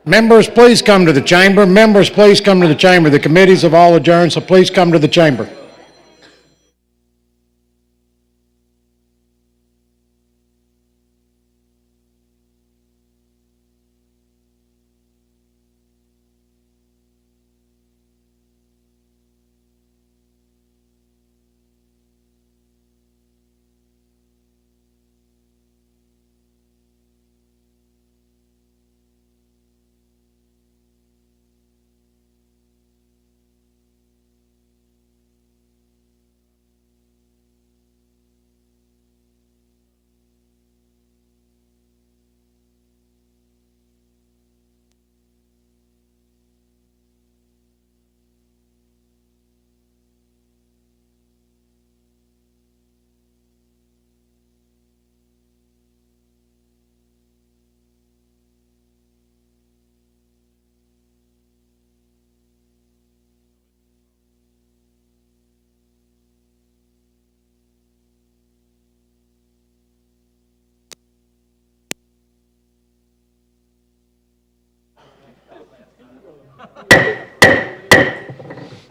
Members, please come to the chamber. Members, please come to the chamber. The committees have all adjourned, so please come to the chamber.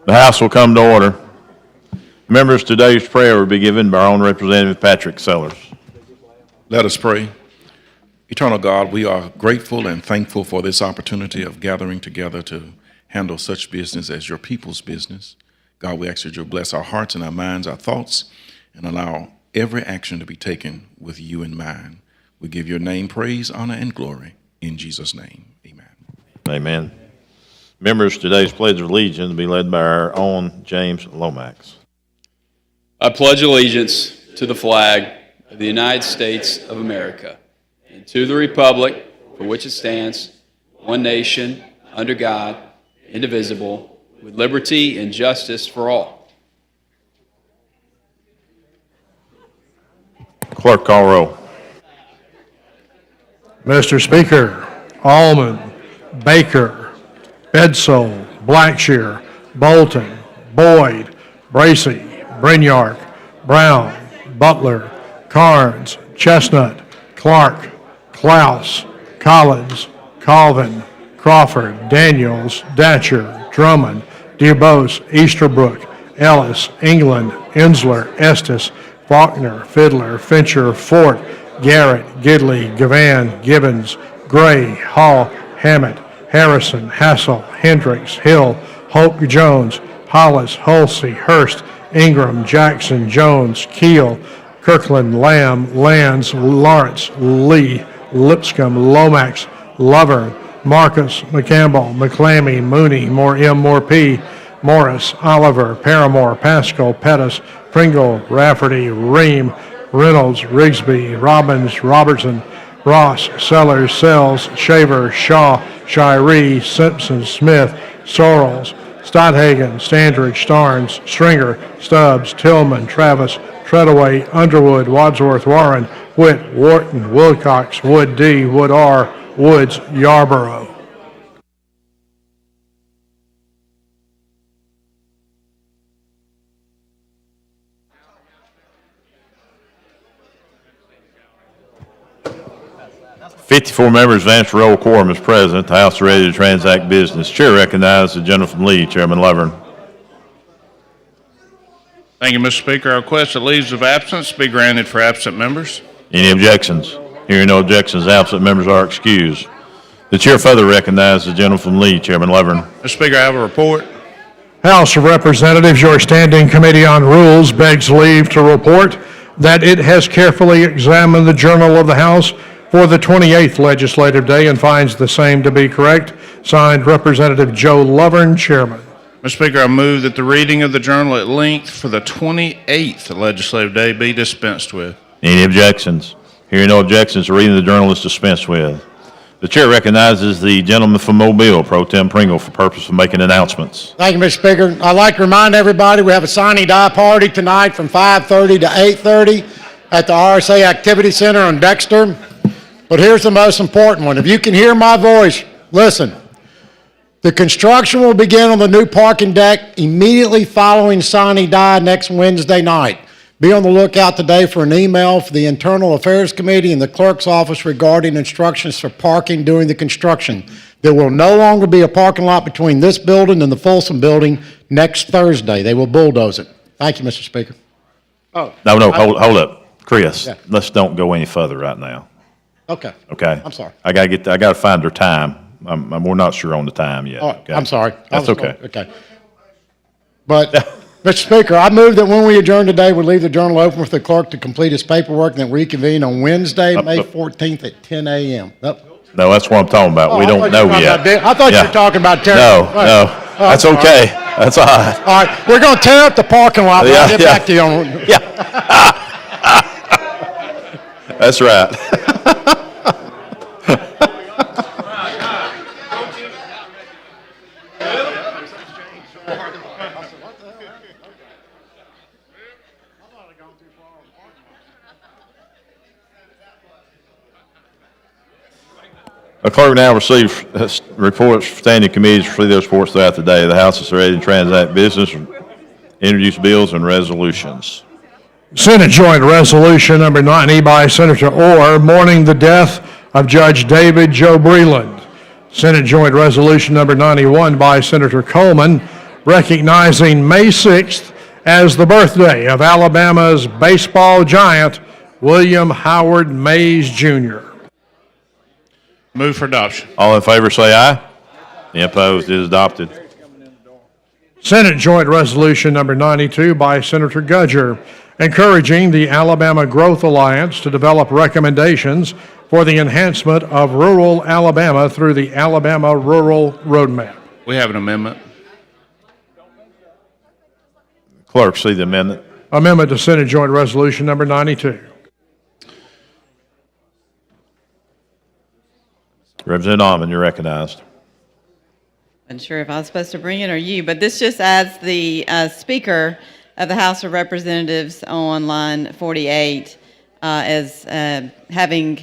The House will come to order. Members, today's prayer will be given by our own Representative Patrick Sellers. Let us pray. Eternal God, we are grateful and thankful for this opportunity of gathering together to handle such business as your people's business. God, we ask that you bless our hearts and our minds, our thoughts, and allow every action to be taken with you in mind. We give your name praise, honor, and glory. In Jesus' name, amen. Amen. Members, today's Pledge of Allegiance will be led by our own James Lomax. I pledge allegiance to the flag of the United States of America and to the republic for which it stands, one nation, under God, indivisible, with liberty and justice for all. Clerk, call roll. Mr. Speaker, Allman, Baker, Bedsole, Blackshear, Bolton, Boyd, Bracy, Brinyark, Brown, Butler, Carnes, Chestnut, Clark, Klaus, Collins, Colvin, Crawford, Daniels, Datcher, Drummond, Dubose, Easterbrook, Ellis, England, Ensler, Estes, Faulkner, Fiddler, Fincher, Fort, Garrett, Gidley, Gavan, Gibbons, Gray, Hall, Hammett, Harrison, Hassel, Hendricks, Hill, Hope, Jones, Hollis, Hulsey, Hurst, Ingram, Jackson, Jones, Keel, Kirkland, Lamb, Lands, Lawrence, Lee, Lipscomb, Lomax, Lovern, Marcus, McCampbell, McClammy, Mooney, Moore M, Moore P, Morris, Oliver, Paramore, Pascal, Pettis, Pringle, Rafferty, Ream, Reynolds, Rigsby, Robbins, Robertson, Ross, Sellers, Sells, Shaver, Shaw, Shiree, Simpson, Smith, Sorrells, Stodhagen, Standridge, Starnes, Stringer, Stubbs, Tillman, Travis, Treadaway, Underwood, Wadsworth, Warren, Witt, Wharton, Wilcox, Wood D, Wood R, Woods, Yarborough. "54 members, advanced roll quorum is present. The House is ready to transact business. Chair recognizes the gentleman from Lee, Chairman Lovern. Thank you, Mr. Speaker. I request that leaves of absence be granted for absent members. Any objections? Hearing no objections, absent members are excused. The chair further recognizes the gentleman from Lee, Chairman Lovern. Mr. Speaker, I have a report. House of Representatives, your Standing Committee on Rules begs leave to report that it has carefully examined the Journal of the House for the 28th legislative day and finds the same to be correct. Signed, Representative Joe Lovern, Chairman. Mr. Speaker, I move that the reading of the journal at length for the 28th legislative day be dispensed with. Any objections? Hearing no objections, the reading of the journal is dispensed with. The chair recognizes the gentleman from Mobile, Pro Tem Pringle, for purpose of making announcements. Thank you, Mr. Speaker. I'd like to remind everybody we have a Sine Die party tonight from 5:30 to 8:30 at the RSA Activity Center on Dexter. But here's the most important one. If you can hear my voice, listen. The construction will begin on the new parking deck immediately following Sine Die next Wednesday night. Be on the lookout today for an email for the Internal Affairs Committee and the Clerk's Office regarding instructions for parking during the construction. There will no longer be a parking lot between this building and the Folsom Building next Thursday. They will bulldoze it. Thank you, Mr. Speaker. No, hold up. Chris, Yeah. let's don't go any further right now, Okay. okay? I'm sorry. I gotta find their time. We're not sure on the time yet, All right, okay? I'm sorry. That's okay. Okay. But, Mr. Speaker, I move that when we adjourn today, we leave the Journal open for the clerk to complete his paperwork and then reconvene on Wednesday, May 14th at 10 a.m. Nope. No, that's what I'm talking about. We Oh, I don't thought you know were talking yet. about I thought you Yeah. were talking about tearing. No, Right. no, Oh, that's I'm sorry. okay. That's all right. All right, we're going to tear up the parking lot, but Yeah, I'll get yeah. back to you on. Yeah. That's right. The clerk now receives reports from standing committees for those reports throughout the day. The House is ready to transact business, introduce bills and resolutions. Senate Joint Resolution Number 90 by Senator Orr, mourning the death of Judge David Joe Breland. Senate Joint Resolution Number 91 by Senator Coleman, recognizing May 6th as the birthday of Alabama's baseball giant, William Howard Mays, Jr. Move for adoption. All in favor say aye. Any opposed? It is adopted. Senate Joint Resolution Number 92 by Senator Gudger, encouraging the Alabama Growth Alliance to develop recommendations for the enhancement of rural Alabama through the Alabama Rural Roadmap. We have an amendment. Clerk, see the amendment. Amendment to Senate Joint Resolution Number 92. Representative Almond, you're recognized. I'm sure if I was supposed to bring it or you, but this just adds the Speaker of the House of Representatives on line 48 as having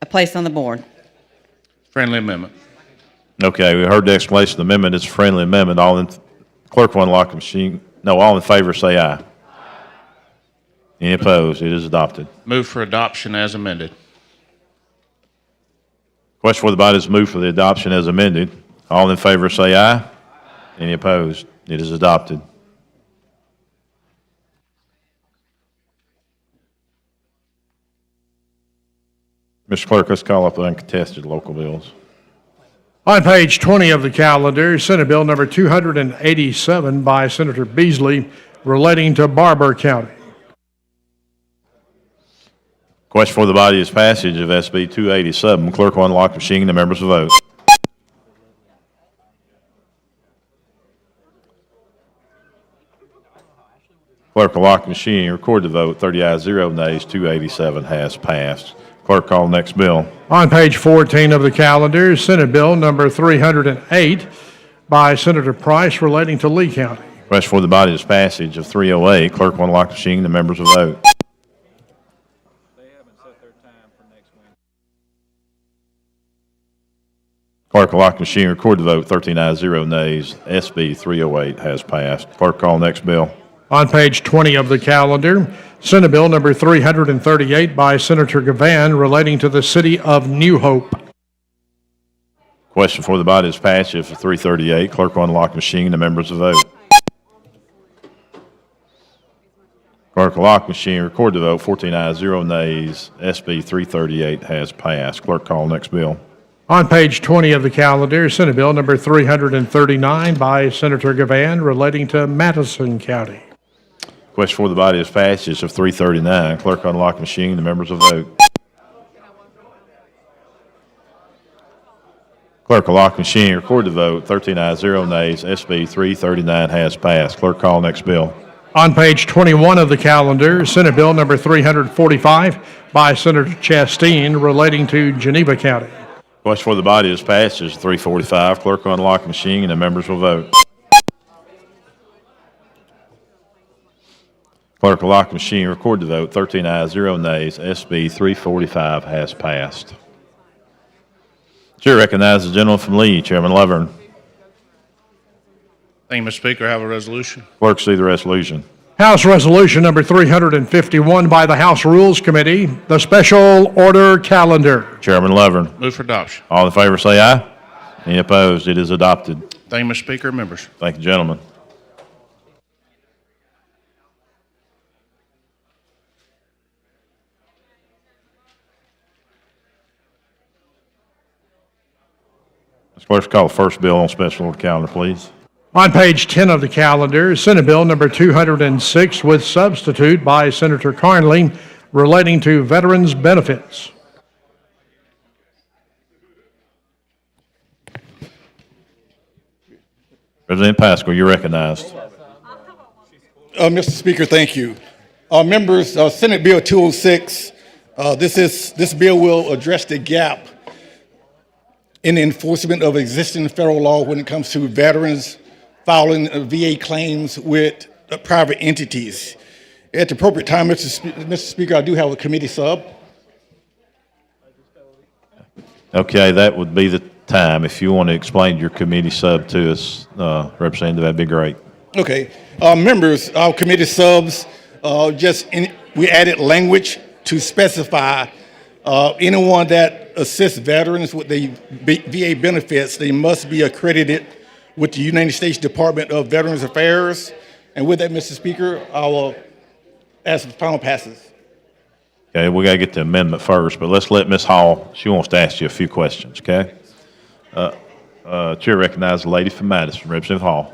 a place on the board. Friendly amendment. Okay, we heard the explanation of the amendment. It's a friendly amendment. Clerk will unlock the machine. No, all in favor say aye. Any opposed? It is adopted. Move for adoption as amended. Question for the body is moved for the adoption as amended. All in favor say aye. Any opposed? It is adopted. Mr. Clerk, let's call up the uncontested local bills. On page 20 of the calendar, Senate Bill Number 287 by Senator Beasley, relating to Barber County. Question for the body is passage of SB 287. Clerk will unlock the machine. The members will vote. Clerk will lock the machine. Record the vote. 30 ayes, 0 nays. 287 has passed. Clerk, call next bill. On page 14 of the calendar, Senate Bill Number 308 by Senator Price, relating to Lee County. Question for the body is passage of 308. Clerk will unlock the machine. The members will vote. Clerk will lock the machine. Record the vote. 13 ayes, 0 nays. SB 308 has passed. Clerk, call next bill. On page 20 of the calendar, Senate Bill Number 338 by Senator Gavan, relating to the city of New Hope. Question for the body is passage of 338. Clerk will unlock the machine. The members will vote. Clerk will lock the machine. Record the vote. 14 ayes, 0 nays. SB 338 has passed. Clerk, call next bill. On page 20 of the calendar, Senate Bill Number 339 by Senator Gavan, relating to Madison County. Question for the body is passage of 339. Clerk will unlock the machine. The members will vote. Clerk will lock the machine. Record the vote. 13 ayes, 0 nays. SB 339 has passed. Clerk, call next bill. On page 21 of the calendar, Senate Bill Number 345 by Senator Chasteen, relating to Geneva County. Question for the body is passage of 345. Clerk will unlock the machine and the members will vote. Clerk will lock the machine. Record the vote. 13 ayes, 0 nays. SB 345 has passed. Chair recognizes the gentleman from Lee, Chairman Lovern. Thank you, Mr. Speaker. I have a resolution. Clerk, see the resolution. House Resolution Number 351 by the House Rules Committee, the Special Order Calendar. Chairman Lovern. Move for adoption. All in favor say aye. Any opposed? It is adopted. Thank you, Mr. Speaker. Members. Thank you, gentlemen. Ms. Clerk, call the first bill on special order calendar, please. On page 10 of the calendar, Senate Bill Number 206 with substitute by Senator Carnley relating to veterans' benefits. President Pascal, you're recognized. Mr. Speaker, thank you. Members, Senate Bill 206, this bill will address the gap in the enforcement of existing federal law when it comes to veterans filing VA claims with private entities. At the appropriate time, Mr. Speaker, I do have a committee sub. Okay, that would be the time. If you want to explain your committee sub to us, Representative, that'd be great. Okay. Members, our committee subs, we added language to specify anyone that assists veterans with the VA benefits, they must be accredited with the United States Department of Veterans Affairs. And with that, Mr. Speaker, I will ask for final passes. Okay, we got to get the amendment first, but let's let Ms. Hall, she wants to ask you a few questions, okay? Chair recognizes the lady from Madison, Representative Hall.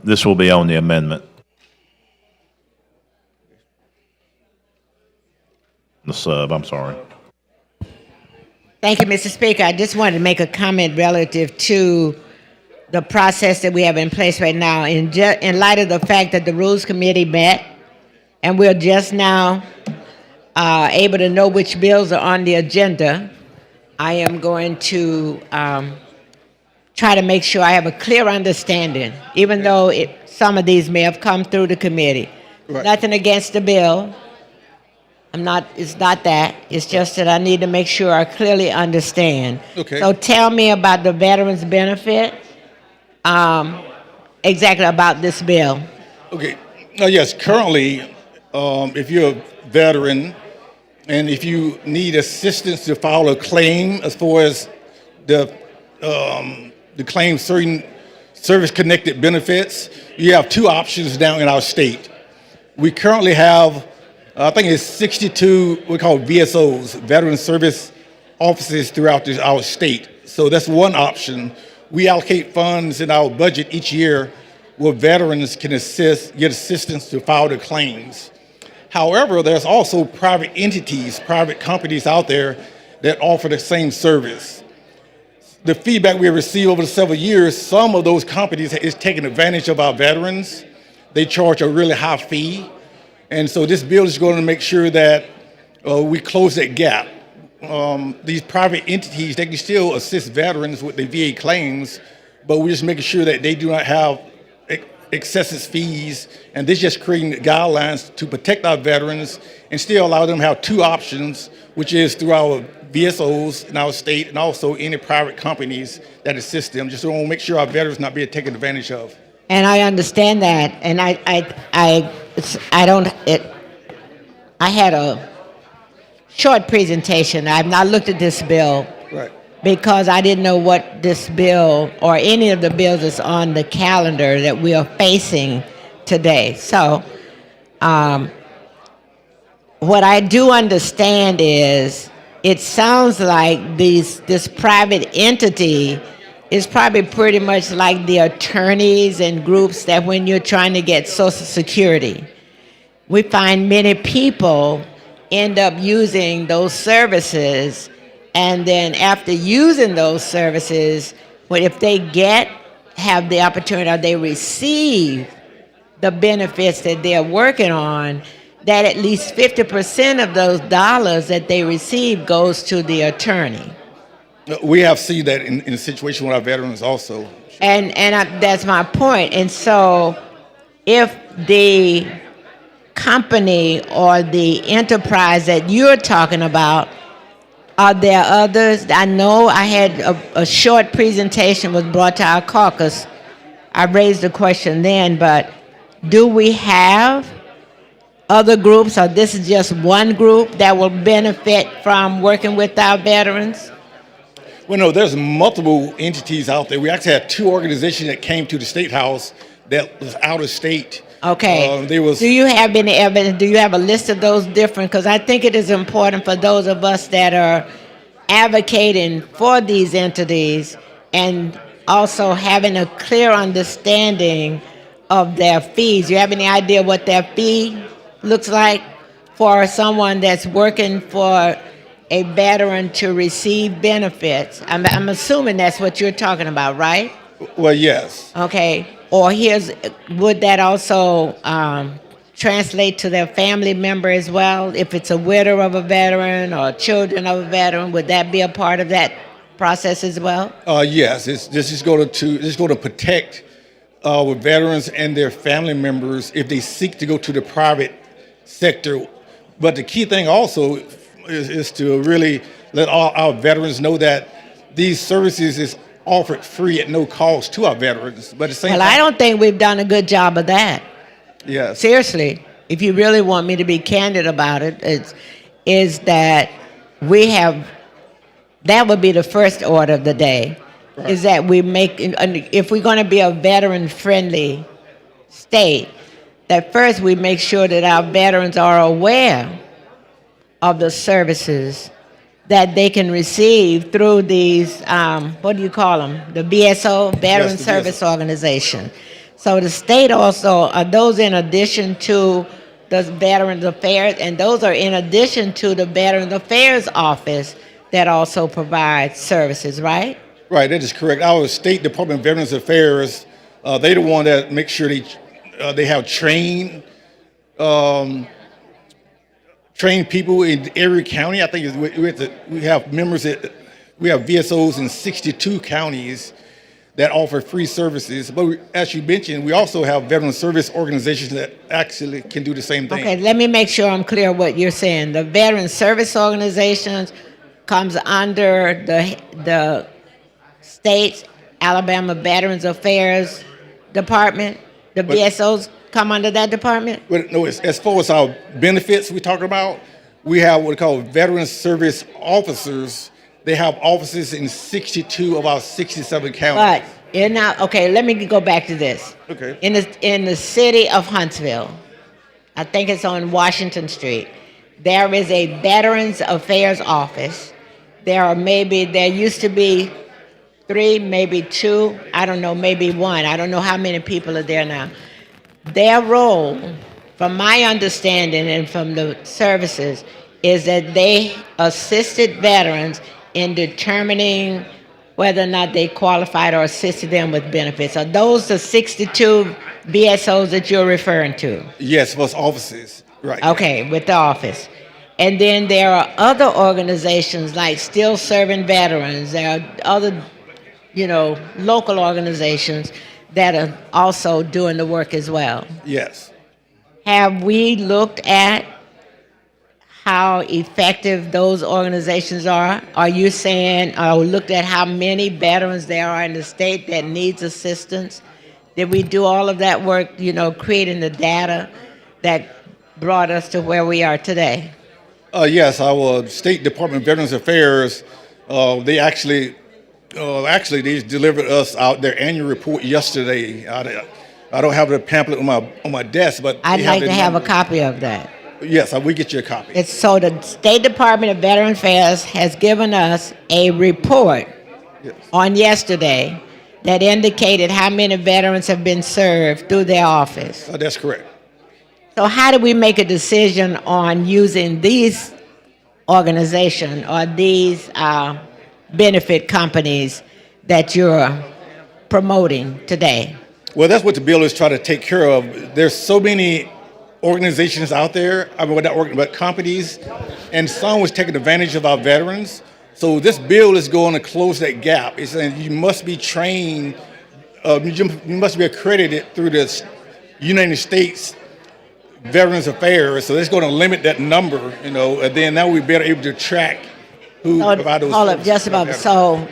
This will be on the amendment. The sub, I'm sorry. Thank you, Mr. Speaker. I just wanted to make a comment relative to the process that we have in place right now. In light of the fact that the Rules Committee met, and we're just now able to know which bills are on the agenda, I am going to try to make sure I have a clear understanding, even though some of these may have come through the committee. Right. Nothing against the bill. It's not that. It's just that I need to make sure I clearly understand. Okay. So tell me about the veterans benefit, exactly about this bill. Okay. Yes, currently, if you're a veteran and if you need assistance to file a claim as far as the claim certain service-connected benefits, you have two options now in our state. We currently have, I think it's 62, we call VSOs, Veteran Service Offices throughout our state. So that's one option. We allocate funds in our budget each year where veterans can get assistance to file their claims. However, there's also private entities, private companies out there that offer the same service. The feedback we have received over the several years, some of those companies is taking advantage of our veterans. They charge a really high fee. And so this bill is going to make sure that we close that gap. These private entities, they can still assist veterans with their VA claims, but we're just making sure that they do not have excessive fees. And this is just creating guidelines to protect our veterans and still allow them to have two options, which is through our VSOs in our state and also any private companies that assist them. Just want to make sure our veterans not being taken advantage of. And I understand that, and I had a short presentation. I've not looked at this bill. Right. Because I didn't know what this bill or any of the bills that's on the calendar that we are facing today. So what I do understand is it sounds like this private entity is probably pretty much like the attorneys and groups that when you're trying to get Social Security, we find many people end up using those services, and then after using those services, if they have the opportunity or they receive the benefits that they're working on, that at least 50% of those dollars that they receive goes to the attorney. We have seen that in a situation with our veterans also. That's my point. And so if the company or the enterprise that you're talking about, are there others? I know I had a short presentation was brought to our caucus I raised the question then, but do we have other groups, or this is just one group that will benefit from working with our veterans? Well, no, there's multiple entities out there. We actually had two organizations that came to the State House that was out of state. Okay. There was. Do you have any evidence? Do you have a list of those different? Because I think it is important for those of us that are advocating for these entities and also having a clear understanding of their fees. You have any idea what their fee looks like for someone that's working for a veteran to receive benefits? I'm assuming that's what you're talking about, right? Well, yes. Okay. Or would that also translate to their family member as well? If it's a widow of a veteran or children of a veteran, would that be a part of that process as well? Yes. This is going to protect with veterans and their family members if they seek to go to the private sector. But the key thing also is to really let all our veterans know that these services is offered free at no cost to our veterans. But at the same Well, time, I don't think we've done a good job of that. yes. Seriously, if you really want me to be candid about it, is that that would be the first order of the day, is that we make, if we're going to be a veteran-friendly state, that first we make sure that our veterans are aware of the services that they can receive through these, what do you call them? The BSO, Veteran the Service BSO. Organization. So the state also, are those in addition to the Veterans Affairs, and those are in addition to the Veterans Affairs Office that also provides services, right? Right, that is correct. Our State Department of Veterans Affairs, they're the one that make sure they have trained people in every county. I think we have members we have VSOs in 62 counties that offer free services. But as you mentioned, we also have veteran service organizations that actually can do the same thing. Okay, let me make sure I'm clear what you're saying. The Veteran Service Organizations comes under the state's Alabama Veterans Affairs Department. The VSOs come under that department? But no, as far as our benefits we talk about, we have what we call veteran service officers. They have offices in 62 of our 67 counties. But okay, let me go back to this. Okay. In the city of Huntsville, I think it's on Washington Street, there is a Veterans Affairs office. There used to be 3, maybe 2, I don't know, maybe 1. I don't know how many people are there now. Their role, from my understanding and from the services, is that they assisted veterans in determining whether or not they qualified or assisted them with benefits. Are those the 62 VSOs that you're referring to? Yes, for offices, right. Okay, with the office. And then there are other organizations like Still Serving Veterans. There are other, local organizations that are also doing the work as well. Yes. Have we looked at how effective those organizations are? Are you saying, looked at how many veterans there are in the state that needs assistance? Did we do all of that work, creating the data that brought us to where we are today? Yes, our State Department of Veterans Affairs, they actually they delivered us out their annual report yesterday. I don't have the pamphlet on my desk, but I'd like to have a copy of that. Yes, we get you a copy. So the State Department of Veteran Affairs has given us a report on yesterday that indicated how many veterans have been served through their office. That's correct. So how do we make a decision on using these organizations or these benefit companies that you're promoting today? Well, that's what the bill is trying to take care of. There's so many organizations out there, but companies, and some was taking advantage of our veterans. So this bill is going to close that gap. It's saying you must be trained, you must be accredited through the United States Veterans Affairs. So it's going to limit that number, and then now we're better able to track who provide those services. Hold up, so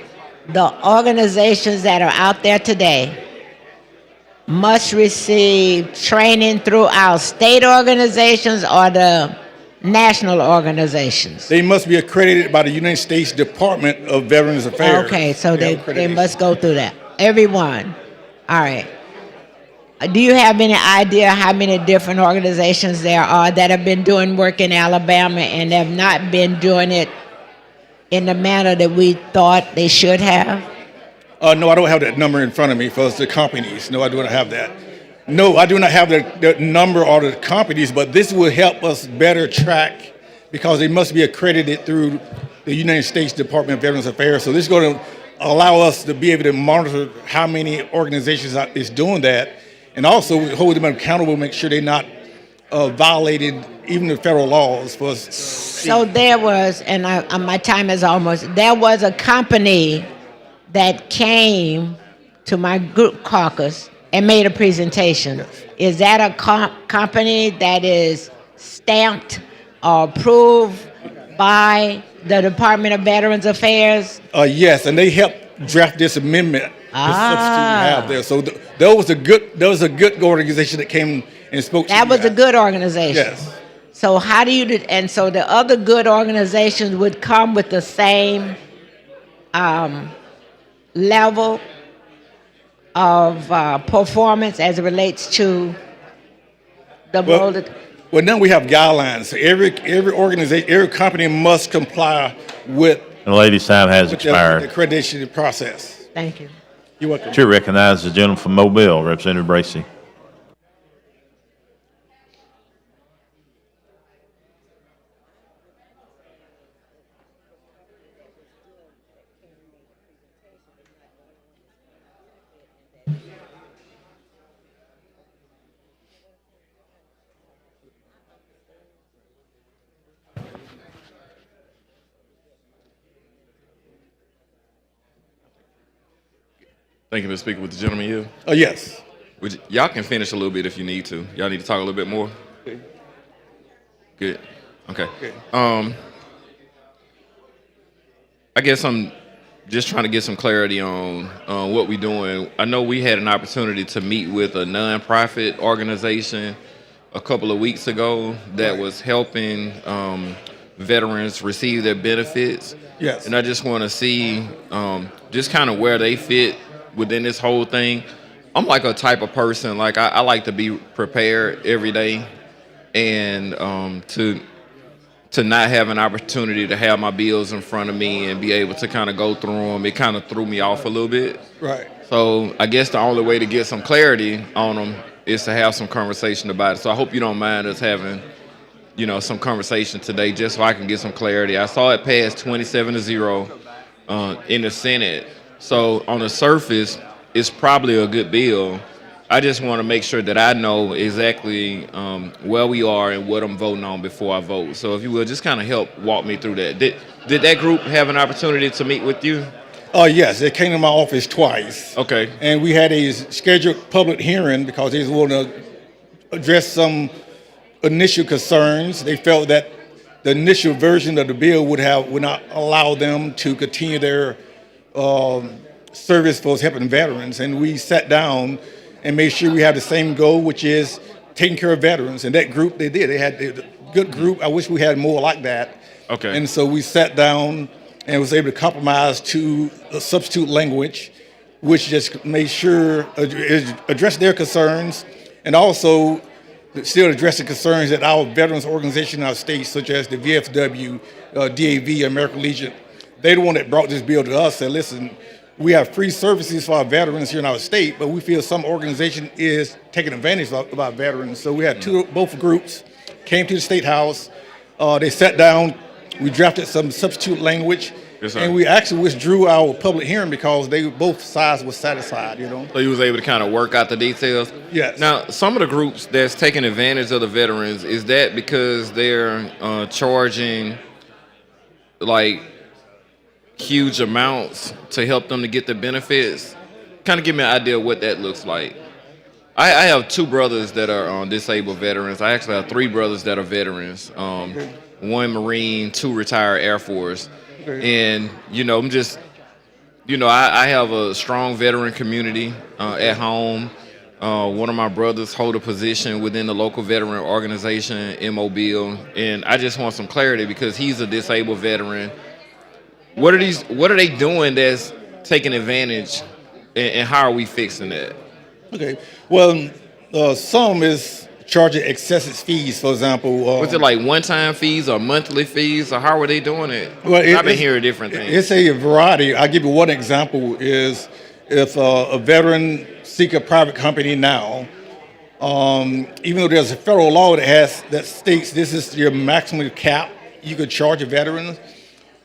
the organizations that are out there today must receive training through our state organizations or the national organizations? They must be accredited by the United States Department of Veterans Affairs. Okay, so they have they accreditation. must go through that. Everyone. All right. Do you have any idea how many different organizations there are that have been doing work in Alabama and have not been doing it in the manner that we thought they should have? No, I don't have that number in front of me for the companies. No, I do not have that. No, I do not have the number or the companies, but this will help us better track because they must be accredited through the United States Department of Veterans Affairs. So this is going to allow us to be able to monitor how many organizations is doing that, and also hold them accountable, make sure they're not violated even the federal laws for us. So there was, and my time is almost, there was a company that came to my group caucus and made a presentation. Yes. Is that a company that is stamped or approved by the Department of Veterans Affairs? Yes, and they helped draft this amendment. The substitute we have there. So there was a good organization that came and spoke to That you was a guys. good organization. Yes. So how do you, and so the other good organizations would come with the same level of performance as it relates to the Well, molded? well, now we have guidelines. So every organization, every company must comply with The lady's time has the expired. accreditation process. Thank you. You're welcome. Chair recognizes the gentleman from Mobile, Representative Bracy. Thank you, Mr. Speaker. With the gentleman here, Yes. y'all can finish a little bit if you need to. Y'all need to talk a little bit more. Good. Okay. I guess I'm just trying to get some clarity on what we're doing. I know we had an opportunity to meet with a nonprofit organization a couple of weeks ago that was helping veterans receive their benefits. Yes. And I just want to see just kind of where they fit within this whole thing. I'm like a type of person, like I like to be prepared every day, and to not have an opportunity to have my bills in front of me and be able to kind of go through them, it kind of threw me off a little bit. Right. So I guess the only way to get some clarity on them is to have some conversation about it. So I hope you don't mind us having, some conversation today just so I can get some clarity. I saw it pass 27-0 in the Senate. So on the surface, it's probably a good bill. I just want to make sure that I know exactly where we are and what I'm voting on before I vote. So if you will, just kind of help walk me through that. Did that group have an opportunity to meet with you? Yes, they came to my office twice. Okay. And we had a scheduled public hearing because they want to address some initial concerns. They felt that the initial version of the bill would not allow them to continue their service for helping veterans. And we sat down and made sure we had the same goal, which is taking care of veterans. And that group, they did. They had a good group. I wish we had more like that. Okay. And so we sat down and was able to compromise to a substitute language, which just made sure address their concerns, and also still addressing concerns that our veterans organization in our state, such as the VFW, DAV, American Legion, they're the one that brought this bill to us. Said, listen, we have free services for our veterans here in our state, but we feel some organization is taking advantage of our veterans. So we had both groups came to the State House. They sat down. We drafted some substitute language. Yes, sir. And we actually withdrew our public hearing because both sides were satisfied, So you was able to kind of work out the details? Yes. Now, some of the groups that's taking advantage of the veterans, is that because they're charging like huge amounts to help them to get the benefits? Kind of give me an idea of what that looks like. I have two brothers that are disabled veterans. I actually have three brothers that are veterans. One Marine, two retired Air Force. And, I'm just, I have a strong veteran community at home. One of my brothers hold a position within the local veteran organization in Mobile, and I just want some clarity because he's a disabled veteran. What are they doing that's taking advantage, and how are we fixing that? Okay. Well, some is charging excessive fees, for example. Was it like one-time fees or monthly fees, or how are they doing it? Well, I've been hearing different things. It's a variety. I'll give you one example is if a veteran seek a private company now, even though there's a federal law that states this is your maximum cap you could charge a veteran.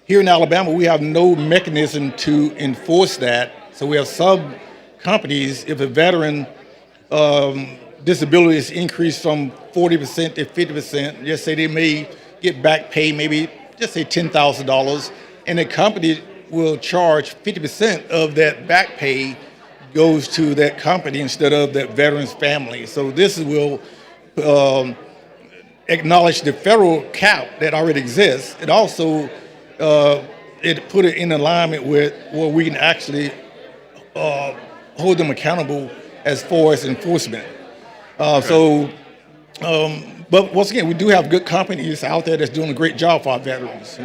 Here in Alabama, we have no mechanism to enforce that. So we have some companies, if a veteran disability is increased from 40% to 50%, just say they may get back pay, maybe just say $10,000, and the company will charge 50% of that back pay goes to that company instead of that veteran's family. So this will acknowledge the federal cap that already exists. It also it put it in alignment with where we can actually hold them accountable as far as enforcement. But once again, we do have good companies out there that's doing a great job for our veterans.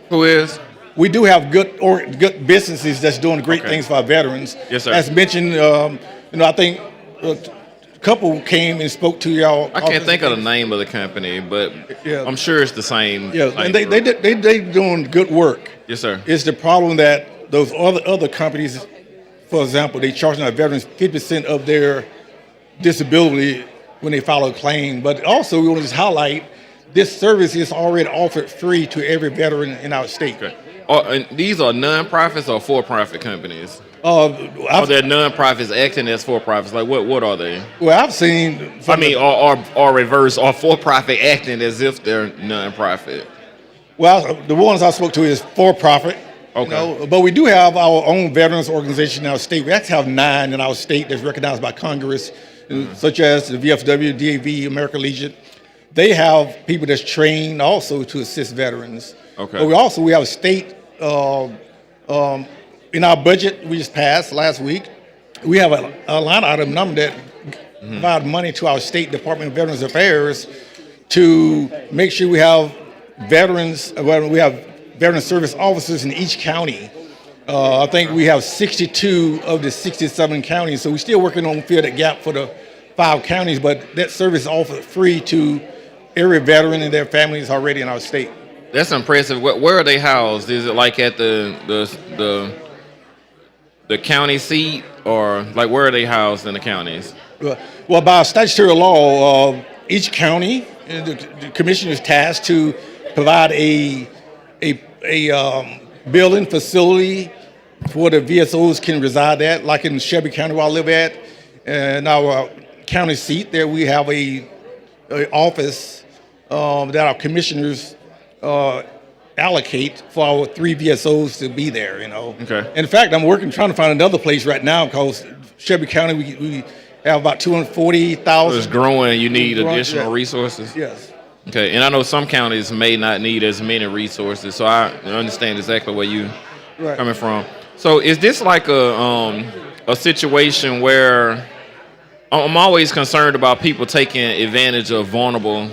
Who is? We do have good businesses that's doing great things for our veterans. Yes, sir. As mentioned, I think a couple came and spoke to y'all. I can't think of the name of the company, but Yeah. I'm sure it's the same. Yeah, and they doing good work. Yes, sir. It's the problem that those other companies, for example, they charging our veterans 50% of their disability when they file a claim. But also, we want to just highlight this service is already offered free to every veteran in our state. Okay. And these are non-profits or for-profit companies? Are I've, there non-profits acting as for-profits? Like what are they? well, I've seen. Or reverse, or for-profit acting as if they're non-profit? Well, the ones I spoke to is for profit. Okay. But we do have our own veterans organization in our state. We actually have 9 in our state that's recognized by Congress, such as the VFW, DAV, American Legion. They have people that's trained also to assist veterans. Okay. But we have a state in our budget we just passed last week. We have a line item number that provide money to our state Department of Veterans Affairs to make sure we have veterans. We have veteran service officers in each county. I think we have 62 of the 67 counties, so we're still working on fill that gap for the 5 counties, but that service is offered free to every veteran and their families already in our state. That's impressive. Where are they housed? Is it like at the county seat, or like where are they housed in the counties? Well, by statutory law, each county, the commissioner is tasked to provide a building facility where the VSOs can reside at, like in Shelby County where I live at. And our county seat there, we have a office that our commissioners allocate for our 3 VSOs to be there, Okay. In fact, I'm trying to find another place right now because Shelby County, we have about 240,000. It's growing. You need additional resources. Yes. Okay, and I know some counties may not need as many resources, so I understand exactly where you coming from. So is this like a situation where I'm always concerned about people taking advantage of vulnerable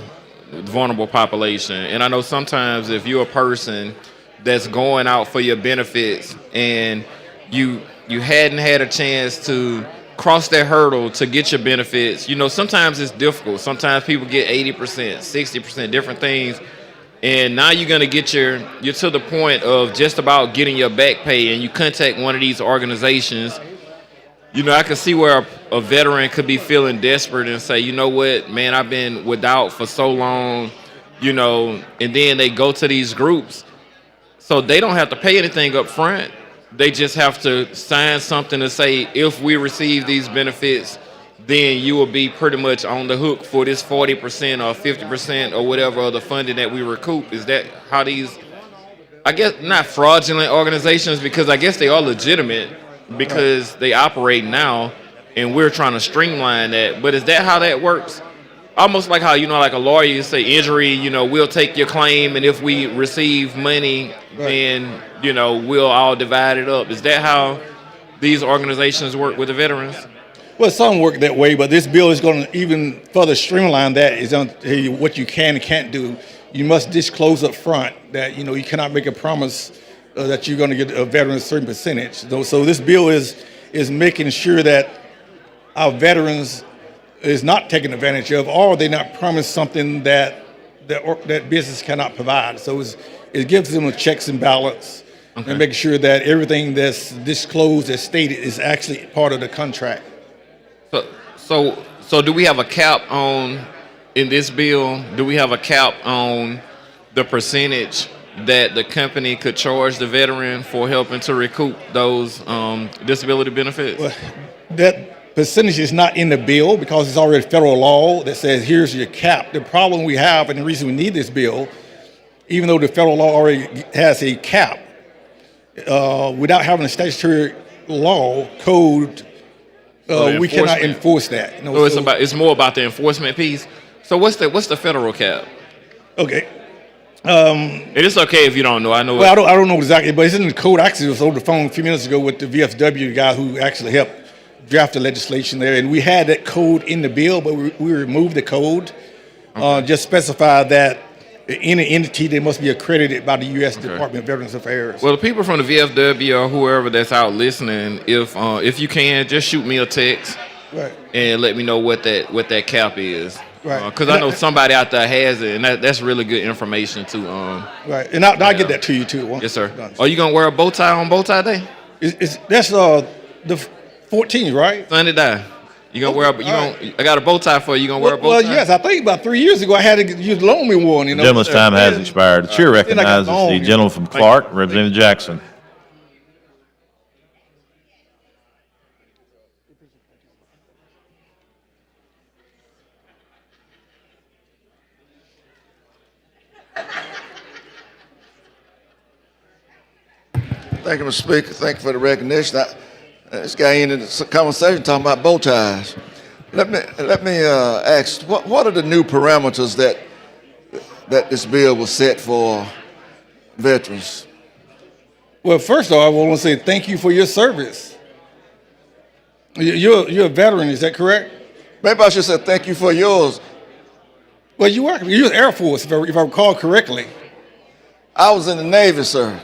population, and I know sometimes if you're a person that's going out for your benefits and you hadn't had a chance to cross that hurdle to get your benefits, sometimes it's difficult. Sometimes people get 80%, 60%, different things. And now you're going to you're to the point of just about getting your back pay, and you contact one of these organizations. I can see where a veteran could be feeling desperate and say, you know what, man, I've been without for so long, and then they go to these groups. So they don't have to pay anything up front. They just have to sign something to say, if we receive these benefits, then you will be pretty much on the hook for this 40% or 50% or whatever of the funding that we recoup. Is that how these, I guess, not fraudulent organizations, because I guess they are legitimate because they operate now, and we're trying to streamline that. But is that how that works? Almost like how, like a lawyer, you say injury, we'll take your claim, and if we receive money, then, we'll all divide it up. Is that how these organizations work with the veterans? Well, some work that way, but this bill is going to even further streamline that. Is going to tell you what you can and can't do. You must disclose up front that you cannot make a promise that you're going to get a veteran a certain percentage. So this bill is making sure that our veterans is not taken advantage of, or they not promised something that business cannot provide. So it gives them a checks and balance, and making sure that everything that's disclosed, as stated, is actually part of the contract. So do we have a cap on, in this bill, do we have a cap on the percentage that the company could charge the veteran for helping to recoup those disability benefits? Well, that percentage is not in the bill because it's already federal law that says here's your cap. The problem we have, and the reason we need this bill, even though the federal law already has a cap, without having a statutory law code, we cannot enforce that. So it's more about the enforcement piece. So what's the federal cap? Okay. It is okay if you don't know. I know. Well, I don't know exactly, but it's in the code. Actually, I was on the phone a few minutes ago with the VFW guy who actually helped draft the legislation there, and we had that code in the bill, but we removed the code. Just specify that any entity they must be accredited by the U.S. Department of Veterans Affairs. Well, the people from the VFW or whoever that's out listening, if you can, just shoot me a text, Right. and let me know what that cap is. Right. Because I know somebody out there has it, and that's really good information too. Right, and I'll get that to you too. Yes, sir. Are you gonna wear a bow tie on bow tie day? That's the 14th, right? Sunday die. You gonna wear I got a bow tie for you. You gonna wear a bow tie? Well, yes, I think about 3 years ago I had to use loan me one. The gentleman's time has expired. The chair recognizes the gentleman from Clark, Representative Jackson. Thank you, Mr. Speaker. Thank you for the recognition. This guy ended the conversation talking about bow ties. Let me ask, what are the new parameters that this bill will set for veterans? Well, first of all, I want to say thank you for your service. You're a veteran, is that correct? Maybe I should say thank you for yours. Well, you're Air Force, if I recall correctly. I was in the Navy, sir.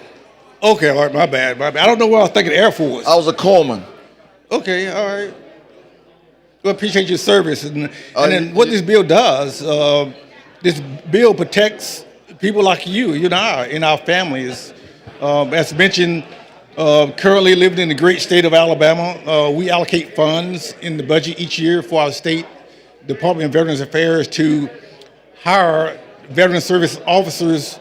Okay, all right, my bad. I don't know why I was thinking Air Force. I was a corpsman. Okay, all right. Well, appreciate your service. And then what this bill does, this bill protects people like you and I, in our families. As mentioned, currently living in the great state of Alabama, we allocate funds in the budget each year for our state Department of Veterans Affairs to hire veteran service officers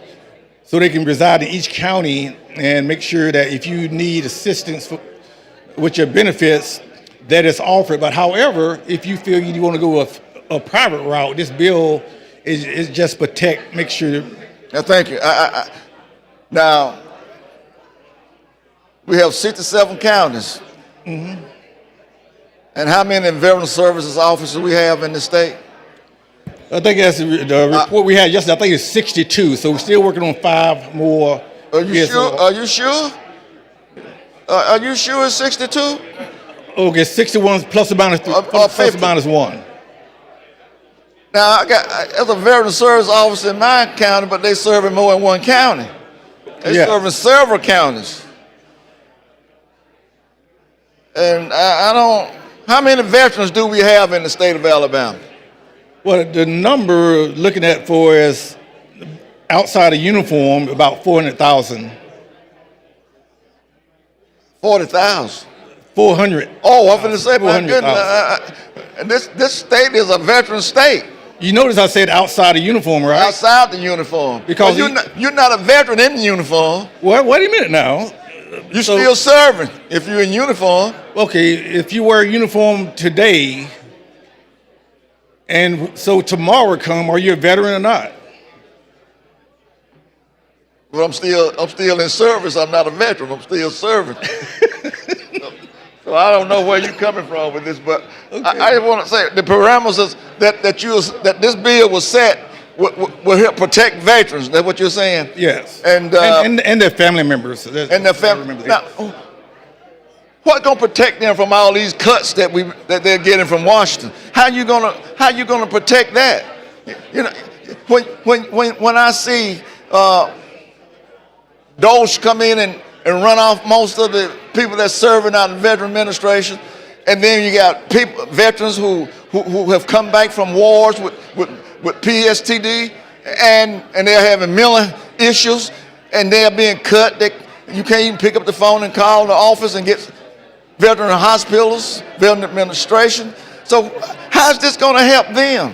so they can reside in each county and make sure that if you need assistance with your benefits, that is offered. But however, if you feel you want to go a private route, this bill is just make sure. Now, thank you. Now, we have 67 counties. Mm-hmm. And how many veteran services officers we have in the state? I think that's the report we had yesterday. I think it's 62. So we're still working on 5 more. Are you sure? Are you sure? Are you sure it's 62? Okay, 61 plus or minus 1. Now, I got as a veteran service officer in my county, but they serve in more than one county. They serve in several counties. And I don't. How many veterans do we have in the state of Alabama? Well, the number looking at for is outside of uniform about 400,000. 40,000. 400. Oh, I'm going to say, my goodness, this state is a veteran state. You notice I said outside of uniform, right? Outside the uniform. Because you're not a veteran in the uniform. Well, wait a minute now. You're still serving if you're in uniform. Okay, if you wear a uniform today, and so tomorrow come, are you a veteran or not? Well, I'm still in service. I'm not a veteran. I'm still serving. So I don't know where you're coming from with this, but okay. I want to say the parameters that this bill was set will help protect veterans. That's what you're saying? Yes. And their family members. And their family members. Now, What's going to protect them from all these cuts that they're getting from Washington? How you gonna protect that? You know, when I see Doge come in and run off most of the people that's serving out in veteran administration, and then you got veterans who have come back from wars with PSTD, and they're having mental issues, and they're being cut. You can't even pick up the phone and call the office and get veteran hospitals, veteran administration. So how's this going to help them?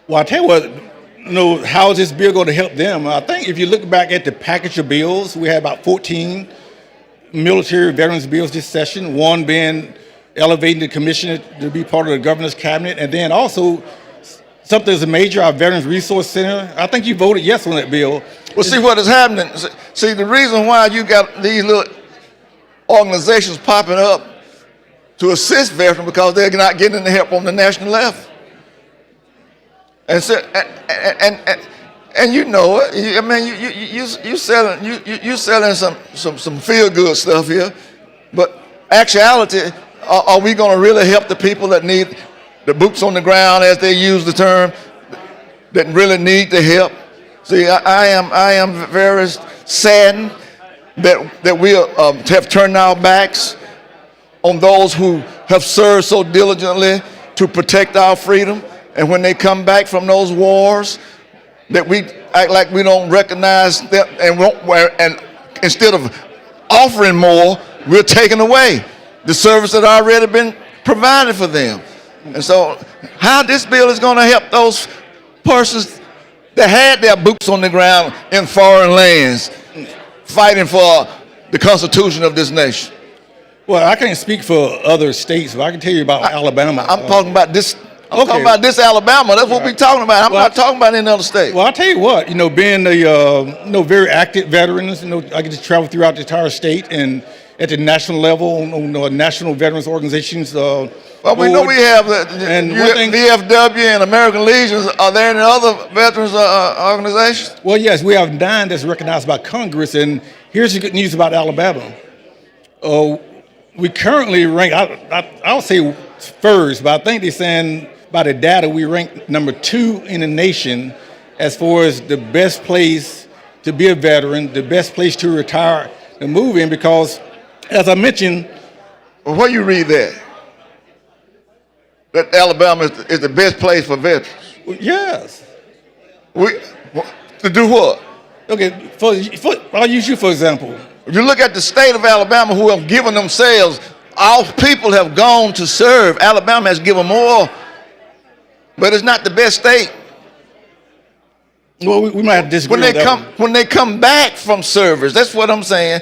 Well, I tell you what, how is this bill going to help them? I think if you look back at the package of bills, we had about 14 military veterans bills this session, one being elevating the commissioner to be part of the governor's cabinet, and then also something as major, our Veterans Resource Center. I think you voted yes on that bill. Well, see what is happening. See, the reason why you got these little organizations popping up to assist veterans because they're not getting the help on the national level. And so, and you know it. I mean, you selling some feel good stuff here, but actuality, are we going to really help the people that need the boots on the ground, as they use the term, that really need the help? See, I am very saddened that we have turned our backs on those who have served so diligently to protect our freedom, and when they come back from those wars, that we act like we don't recognize them, and instead of offering more, we're taking away the service that already been provided for them. And so how this bill is going to help those persons that had their boots on the ground in foreign lands fighting for the Constitution of this nation? Well, I can't speak for other states, but I can tell you about Alabama. I'm talking about this. I'm talking about this Alabama. That's what we're talking about. I'm not talking about any other state. Well, I'll tell you what, being a very active veterans, I get to travel throughout the entire state and at the national level on national veterans organizations. Well, we know we have VFW and American Legions. Are there any other veterans organizations? Well, yes, we have 9 that's recognized by Congress. And here's the good news about Alabama. We currently rank, I'll say first, but I think they're saying by the data we rank number 2 in the nation as far as the best place to be a veteran, the best place to retire and move in, because, as I mentioned. Well, where you read that? That Alabama is the best place for veterans? Yes. To do what? Okay, I'll use you for example. If you look at the state of Alabama, who have given themselves, our people have gone to serve. Alabama has given more, but it's not the best state. Well, we might have to disagree on that. When they come back from service, that's what I'm saying.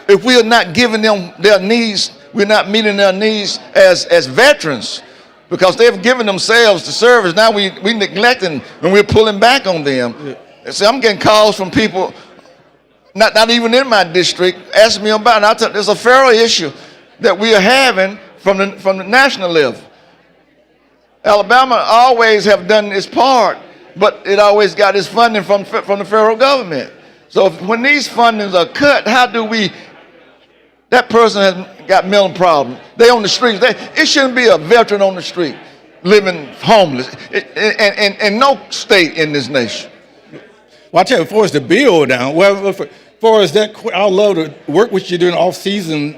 If we are not giving them their needs, we're not meeting their needs as veterans, because they've given themselves to service. Now we neglecting and we're pulling back on them. Yeah. See, I'm getting calls from people, not even in my district, asking me about it. And there's a federal issue that we are having from the national level. Alabama always have done its part, but it always got its funding from the federal government. So when these fundings are cut, how do we? That person has got mental problems. They on the streets. It shouldn't be a veteran on the street living homeless in no state in this nation. Well, I tell you, as far as the bill down, well, as far as that, I'd love to work with you during off season.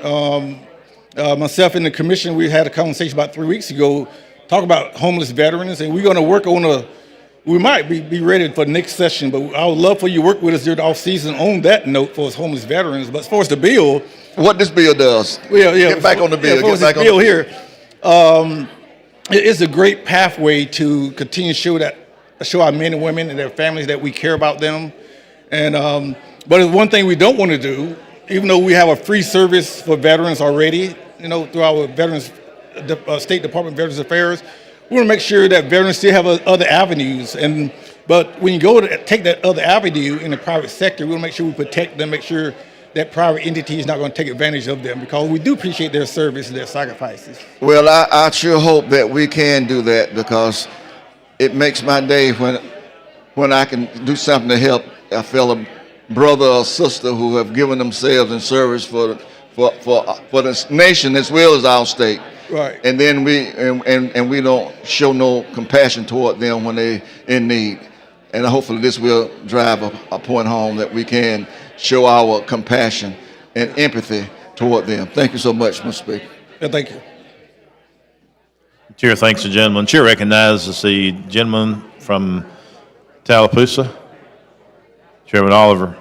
Myself and the commission, we had a conversation about 3 weeks ago, talk about homeless veterans, and we're going to work on we might be ready for the next session, but I would love for you to work with us during the off season on that note for us homeless veterans. But as far as the bill, what this bill does, get back on the bill. Get back on the bill here. It is a great pathway to continue to show our men and women and their families that we care about them. And but it's one thing we don't want to do, even though we have a free service for veterans already, through our Veterans State Department of Veterans Affairs. We want to make sure that veterans still have other avenues, but when you go to take that other avenue in the private sector, we want to make sure we protect them, make sure that private entity is not going to take advantage of them, because we do appreciate their service and their sacrifices. Well, I sure hope that we can do that, because it makes my day when I can do something to help a fellow brother or sister who have given themselves in service for for this nation as well as our state. Right. And then we don't show no compassion toward them when they in need. And hopefully this will drive a point home that we can show our compassion and empathy toward them. Thank you so much, Mr. Speaker. Yeah, thank you. Chair thanks the gentleman. Chair recognizes the gentleman from Tallapoosa, Chairman Oliver.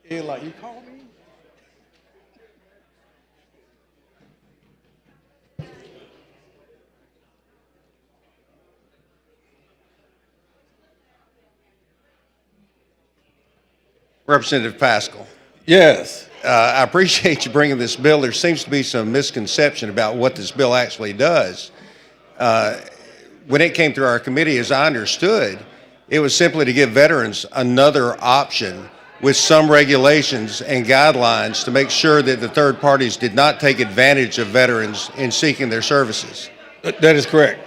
Yeah, like you called me? Representative Pascal, Yes. I appreciate you bringing this bill. There seems to be some misconception about what this bill actually does. When it came through our committee, as I understood, it was simply to give veterans another option with some regulations and guidelines to make sure that the third parties did not take advantage of veterans in seeking their services. That is correct.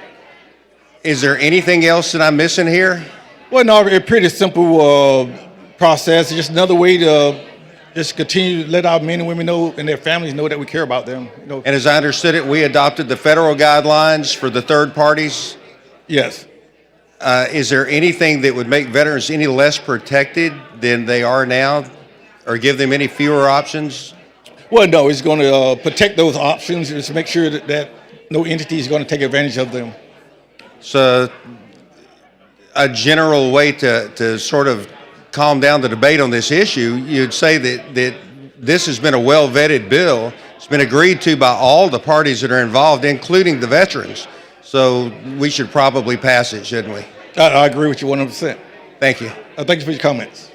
Is there anything else that I'm missing here? Well, no, a pretty simple process. It's just another way to just continue to let our men and women know and their families know that we care about them. You know. And as I understood it, we adopted the federal guidelines for the third parties. Yes. Is there anything that would make veterans any less protected than they are now, or give them any fewer options? Well, no, it's going to protect those options. Just make sure that no entity is going to take advantage of them. So, a general way to sort of calm down the debate on this issue, you'd say that this has been a well-vetted bill. It's been agreed to by all the parties that are involved, including the veterans. So we should probably pass it, shouldn't we? I agree with you 100%. Thank you. Thank you for your comments.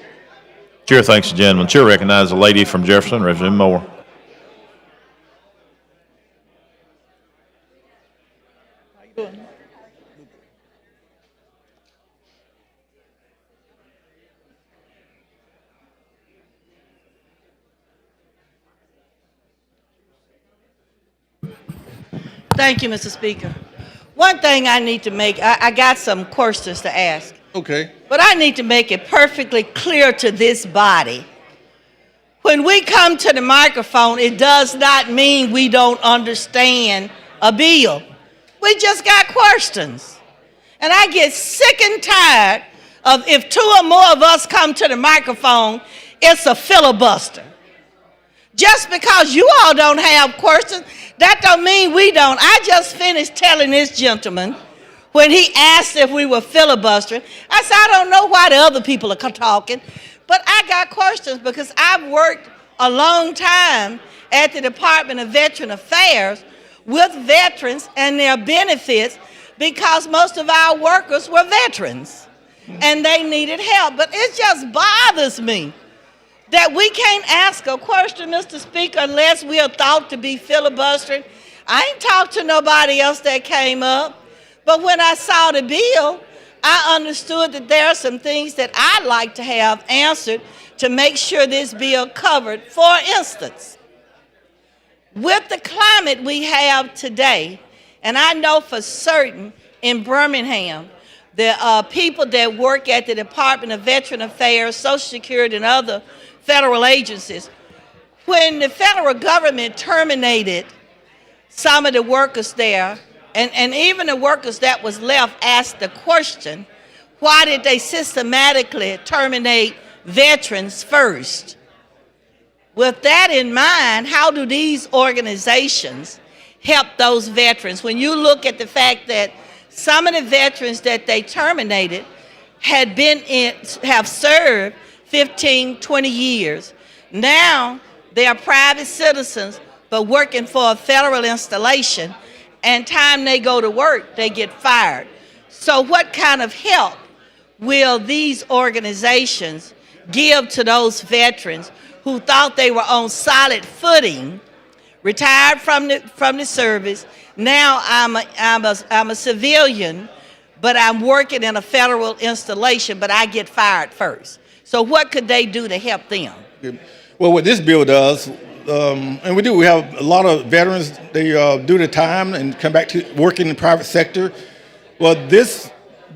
Chair thanks the gentleman. Chair recognizes the lady from Jefferson, Representative Moore. How you doing? Thank you, Mr. Speaker. One thing I need to make, I got some questions to ask, Okay. but I need to make it perfectly clear to this body. When we come to the microphone, it does not mean we don't understand a bill. We just got questions. And I get sick and tired of if two or more of us come to the microphone, it's a filibuster. Just because you all don't have questions, that don't mean we don't. I just finished telling this gentleman when he asked if we were filibustering, I said, I don't know why the other people are talking, but I got questions because I've worked a long time at the Department of Veteran Affairs with veterans and their benefits because most of our workers were veterans and they needed help. But it just bothers me that we can't ask a question, Mr. Speaker, unless we are thought to be filibustering. I ain't talked to nobody else that came up, but when I saw the bill, I understood that there are some things that I'd like to have answered to make sure this bill covered. For instance, with the climate we have today, and I know for certain in Birmingham, the people that work at the Department of Veteran Affairs, Social Security, and other federal agencies, when the federal government terminated some of the workers there, and even the workers that was left asked the question, why did they systematically terminate veterans first? With that in mind, how do these organizations help those veterans? When you look at the fact that some of the veterans that they terminated have served 15, 20 years. Now they are private citizens, but working for a federal installation, and time they go to work, they get fired. So what kind of help will these organizations give to those veterans who thought they were on solid footing, retired from the service? Now I'm a civilian, but I'm working in a federal installation, but I get fired first. So what could they do to help them? Well, what this bill does, and we have a lot of veterans, they do the time and come back to working in the private sector. Well, veterans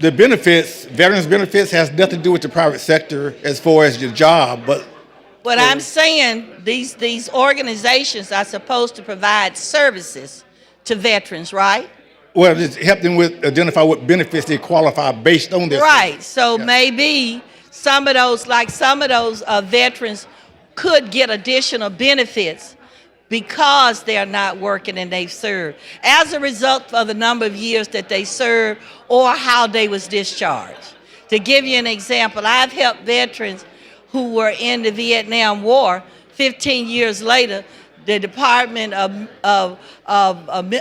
benefits has nothing to do with the private sector as far as your job, but What I'm saying, these organizations are supposed to provide services to veterans, right? Well, just help them with identify what benefits they qualify based on this. Right. So maybe some of those veterans could get additional benefits because they're not working and they've served as a result of the number of years that they served or how they was discharged. To give you an example, I've helped veterans who were in the Vietnam War. 15 years later, the Department of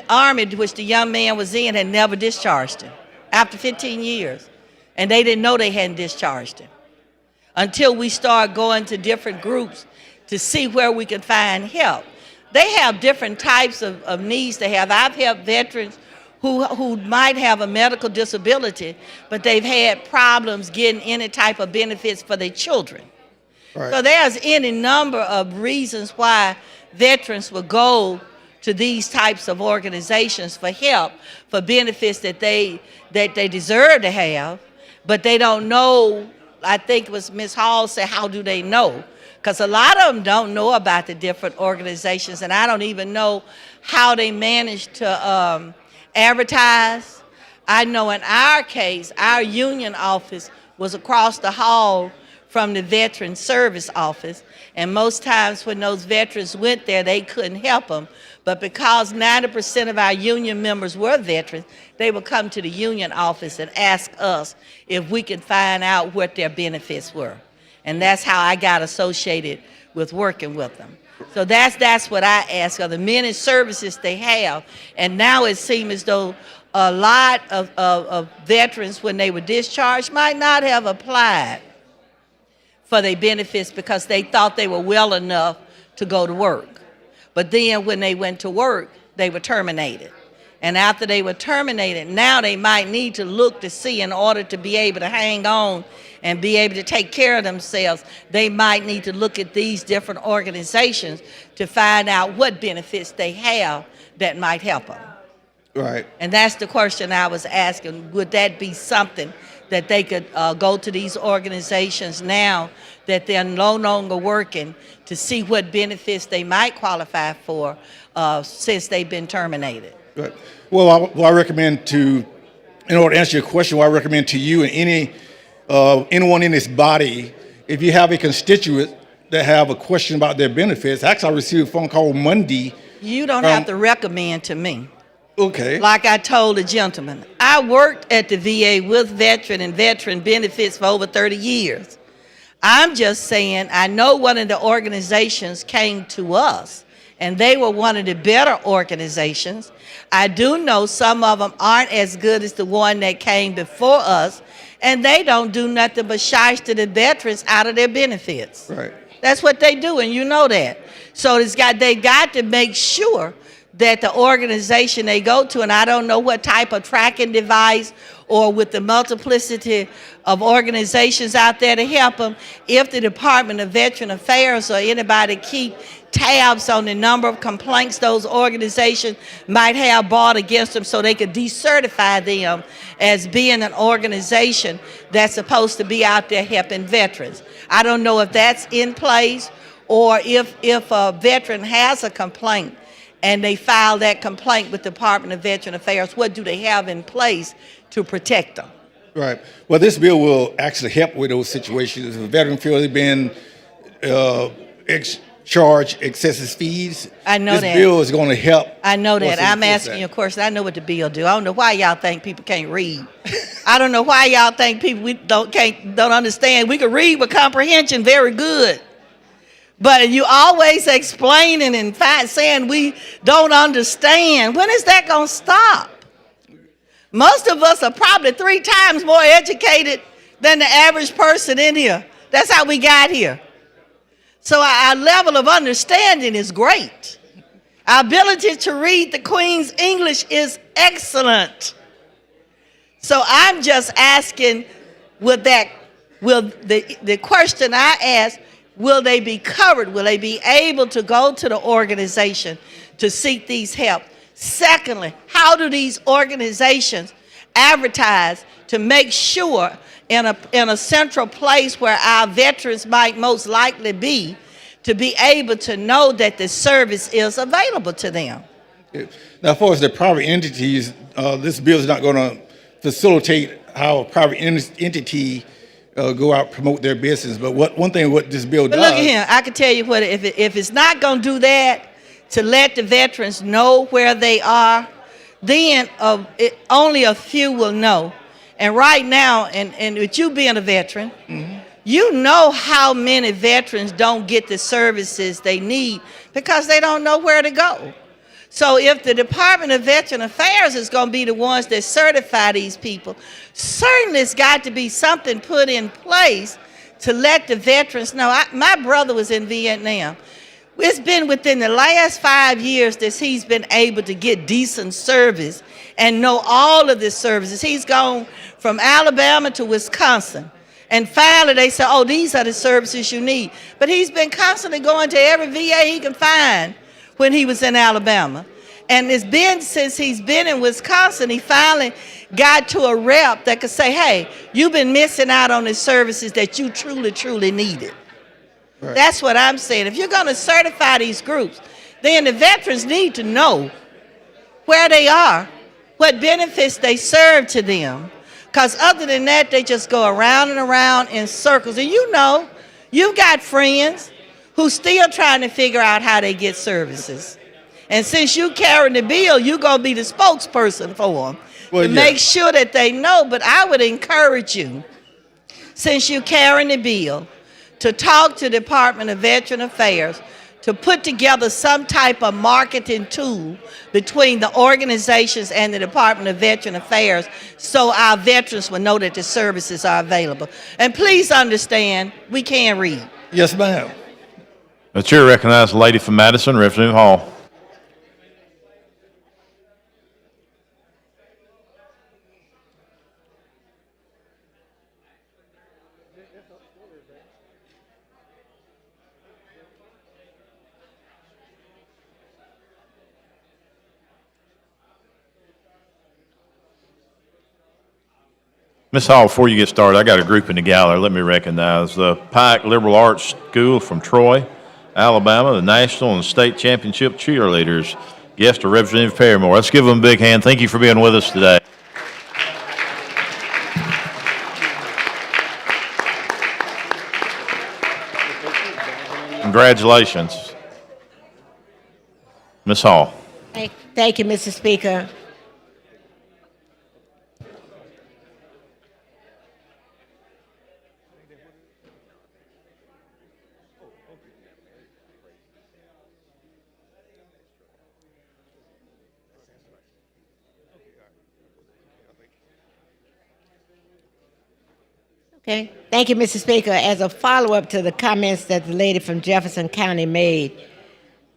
Army, which the young man was in, had never discharged him after 15 years. And they didn't know they hadn't discharged him until we started going to different groups to see where we could find help. They have different types of needs they have. I've helped veterans who might have a medical disability, but they've had problems getting any type of benefits for their children. Right. So there's any number of reasons why veterans will go to these types of organizations for help, for benefits that they deserve to have, but they don't know. I think it was Ms. Hall said, how do they know? Because a lot of them don't know about the different organizations, and I don't even know how they manage to advertise. I know in our case, our union office was across the hall from the Veteran Service Office, and most times when those veterans went there, they couldn't help them. But because 90% of our union members were veterans, they would come to the union office and ask us if we could find out what their benefits were. And that's how I got associated with working with them. So that's what I ask of the many services they have. And now it seems as though a lot of veterans, when they were discharged, might not have applied for their benefits because they thought they were well enough to go to work. But then when they went to work, they were terminated. And after they were terminated, now they might need to look to see, in order to be able to hang on and be able to take care of themselves, they might need to look at these different organizations to find out what benefits they have that might help them. Right. And that's the question I was asking. Would that be something that they could go to these organizations now that they're no longer working to see what benefits they might qualify for since they've been terminated? Right. Well, I recommend to, in order to answer your question, what I recommend to you and anyone in this body, if you have a constituent that have a question about their benefits, actually I received a phone call Monday. You don't have to recommend to me. Okay. Like I told the gentleman, I worked at the VA with veteran and veteran benefits for over 30 years. I'm just saying, I know one of the organizations came to us, and they were one of the better organizations. I do know some of them aren't as good as the one that came before us, and they don't do nothing but shyster the veterans out of their benefits. Right. That's what they do, and you know that. So they got to make sure that the organization they go to, and I don't know what type of tracking device or with the multiplicity of organizations out there to help them, if the Department of Veteran Affairs or anybody keep tabs on the number of complaints those organizations might have brought against them so they could decertify them as being an organization that's supposed to be out there helping veterans. I don't know if that's in place, or if a veteran has a complaint and they file that complaint with the Department of Veteran Affairs, what do they have in place to protect them? Right. Well, this bill will actually help with those situations. If a veteran feels they've been charged excessive fees, I know this that. bill is going to help. I know that. us I'm enforce asking that. you a question. I know what the bill do. I don't know why y'all think people can't read. I don't know why y'all think people don't understand. We can read with comprehension very good. But you always explaining and saying we don't understand. When is that going to stop? Most of us are probably 3 times more educated than the average person in here. That's how we got here. So our level of understanding is great. Our ability to read the Queen's English is excellent. So I'm just asking, will the question I ask, will they be covered? Will they be able to go to the organization to seek these help? Secondly, how do these organizations advertise to make sure in a central place where our veterans might most likely be, to be able to know that the service is available to them. Now, as far as the private entities, this bill is not going to facilitate how a private entity go out and promote their business. But one thing what this bill But does. look at here, I can tell you what, if it's not going to do that, to let the veterans know where they are, then only a few will know. And right now, and with you being a veteran, you know how many veterans don't get the services they need because they don't know where to go. So if the Department of Veteran Affairs is going to be the ones that certify these people, certainly it's got to be something put in place to let the veterans know. My brother was in Vietnam. It's been within the last 5 years that he's been able to get decent service and know all of the services. He's gone from Alabama to Wisconsin. And finally they said, oh, these are the services you need. But he's been constantly going to every VA he can find when he was in Alabama. And it's been since he's been in Wisconsin, he finally got to a rep that could say, hey, you've been missing out on the services that you truly, truly needed. Right. That's what I'm saying. If you're going to certify these groups, then the veterans need to know where they are, what benefits they serve to them. Because other than that, they just go around and around in circles. And you know, you've got friends who's still trying to figure out how they get services. And since you carrying the bill, you're going to be the spokesperson for them to make sure that they know. But I would encourage you, since you're carrying the bill, to talk to the Department of Veteran Affairs to put together some type of marketing tool between the organizations and the Department of Veteran Affairs so our veterans will know that the services are available. And please understand, we can't read. Yes, ma'am. The chair recognizes the lady from Madison, Representative Hall. Ms. Hall, before you get started, I got a group in the gallery. Let me recognize the Pike Liberal Arts School from Troy, Alabama, the national and state championship cheerleaders. Guest are Representative Perrymore. Let's give them a big hand. Thank you for being with us today. Congratulations. Ms. Hall. Thank you, Mr. Speaker. Okay. Thank you, Mr. Speaker. As a follow-up to the comments that the lady from Jefferson County made,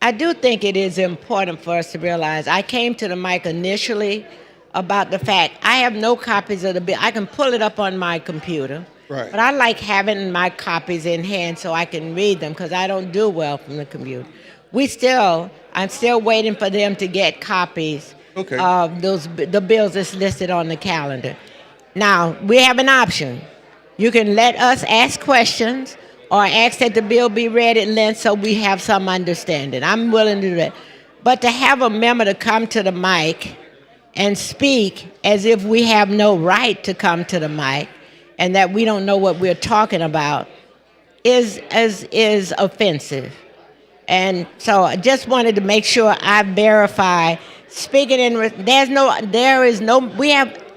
I do think it is important for us to realize I came to the mic initially about the fact I have no copies of the bill. I can pull it up on my computer, right, but I like having my copies in hand so I can read them because I don't do well from the computer. I'm still waiting for them to get copies of the bills that's listed on the calendar. Now, we have an option. You can let us ask questions or ask that the bill be read at length so we have some understanding. I'm willing to do that. But to have a member to come to the mic and speak as if we have no right to come to the mic and that we don't know what we're talking about is offensive. And so I just wanted to make sure I verify speaking in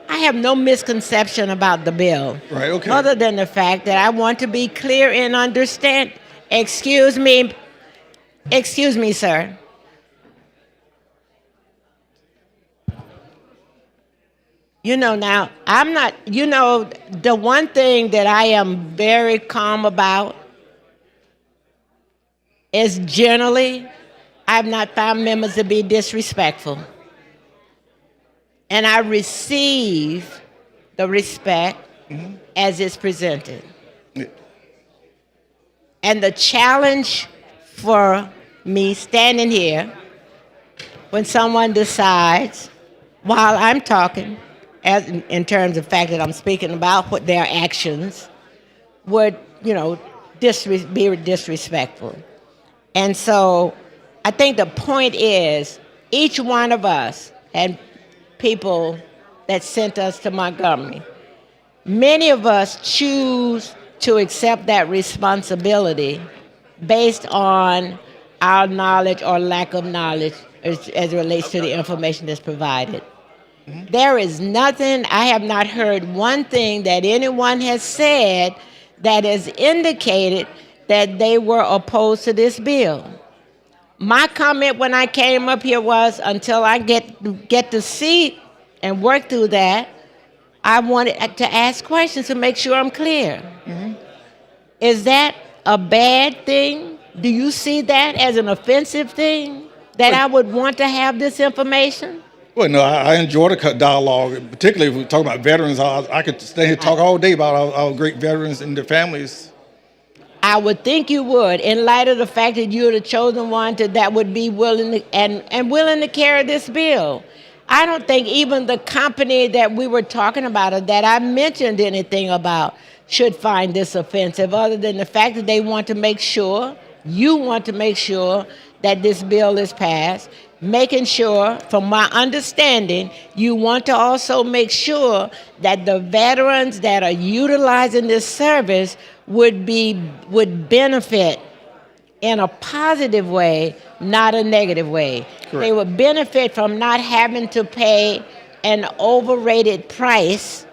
I have no misconception about the bill. Right, okay. Other than the fact that I want to be clear and understand. Excuse me, sir. Now, I'm not, the one thing that I am very calm about is generally, I've not found members to be disrespectful. And I receive the respect as it's presented. Yeah. And the challenge for me standing here when someone decides, while I'm talking, in terms of the fact that I'm speaking about what their actions would, be disrespectful. And so I think the point is each one of us had people that sent us to Montgomery. Many of us choose to accept that responsibility based on our knowledge or lack of knowledge as it relates to the information that's provided. There is nothing, I have not heard one thing that anyone has said that has indicated that they were opposed to this bill. My comment when I came up here was until I get to see and work through that, I wanted to ask questions to make sure I'm clear. Is that a bad thing? Do you see that as an offensive thing? That I would want to have this information? Well, no, I enjoy the dialogue, particularly if we're talking about veterans. I could stay here and talk all day about our great veterans and their families. I would think you would, in light of the fact that you're the chosen one that would be willing to, and willing to carry this bill. I don't think even the company that we were talking about or that I mentioned anything about should find this offensive, other than the fact that they want to make sure, you want to make sure that this bill is passed, making sure, from my understanding, you want to also make sure that the veterans that are utilizing this service would benefit in a positive way, not a negative way. Correct. They would benefit from not having to pay an overrated price,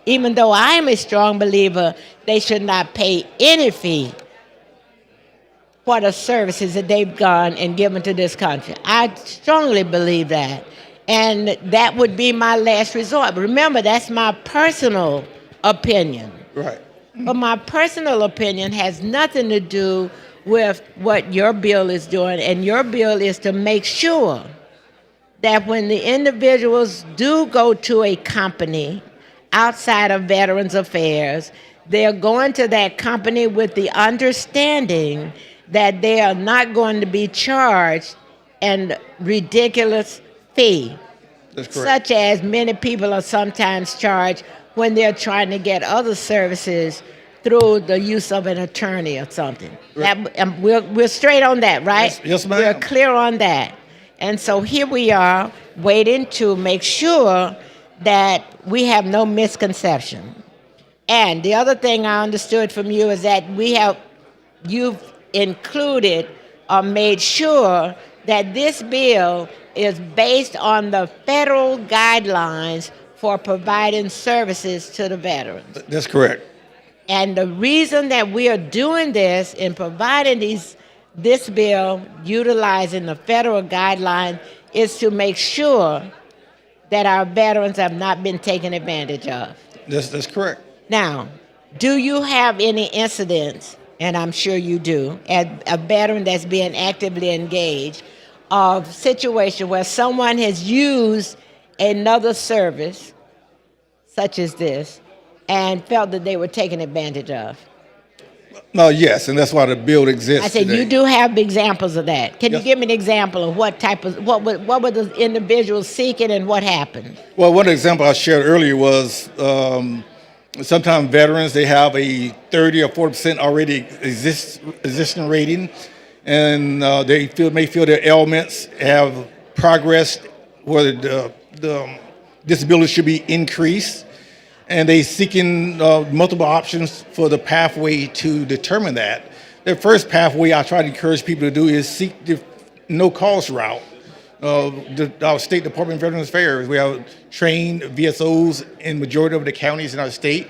even though I am a strong believer they should not pay any fee for the services that they've gone and given to this country. I strongly believe that. And that would be my last resort. But remember, that's my personal opinion. Right. But my personal opinion has nothing to do with what your bill is doing. And your bill is to make sure that when the individuals do go to a company outside of Veterans Affairs, they're going to that company with the understanding that they are not going to be charged a ridiculous fee, such as many people are sometimes charged when they're trying to get other services through the use of an attorney or something. That, we're straight on that, right? Yes, ma'am. We're clear on that. And so here we are waiting to make sure that we have no misconception. And the other thing I understood from you is that you've included or made sure that this bill is based on the federal guidelines for providing services to the veterans. That's correct. And the reason that we are doing this in providing this bill utilizing the federal guideline is to make sure that our veterans have not been taken advantage of. That's correct. Now, do you have any incidents, and I'm sure you do, as a veteran that's being actively engaged, of situation where someone has used another service, such as this, and felt that they were taken advantage of? No, yes, and that's why the bill exists. I said today. you do have examples of that. Can Yes. you give me an example of what were the individuals seeking and what happened? Well, one example I shared earlier was sometimes veterans, they have a 30 or 40% already existing rating, and they may feel their ailments have progressed where the disability should be increased, and they seeking multiple options for the pathway to determine that. The first pathway I try to encourage people to do is seek the no-cost route. Our State Department of Veterans Affairs, we have trained VSOs in majority of the counties in our state,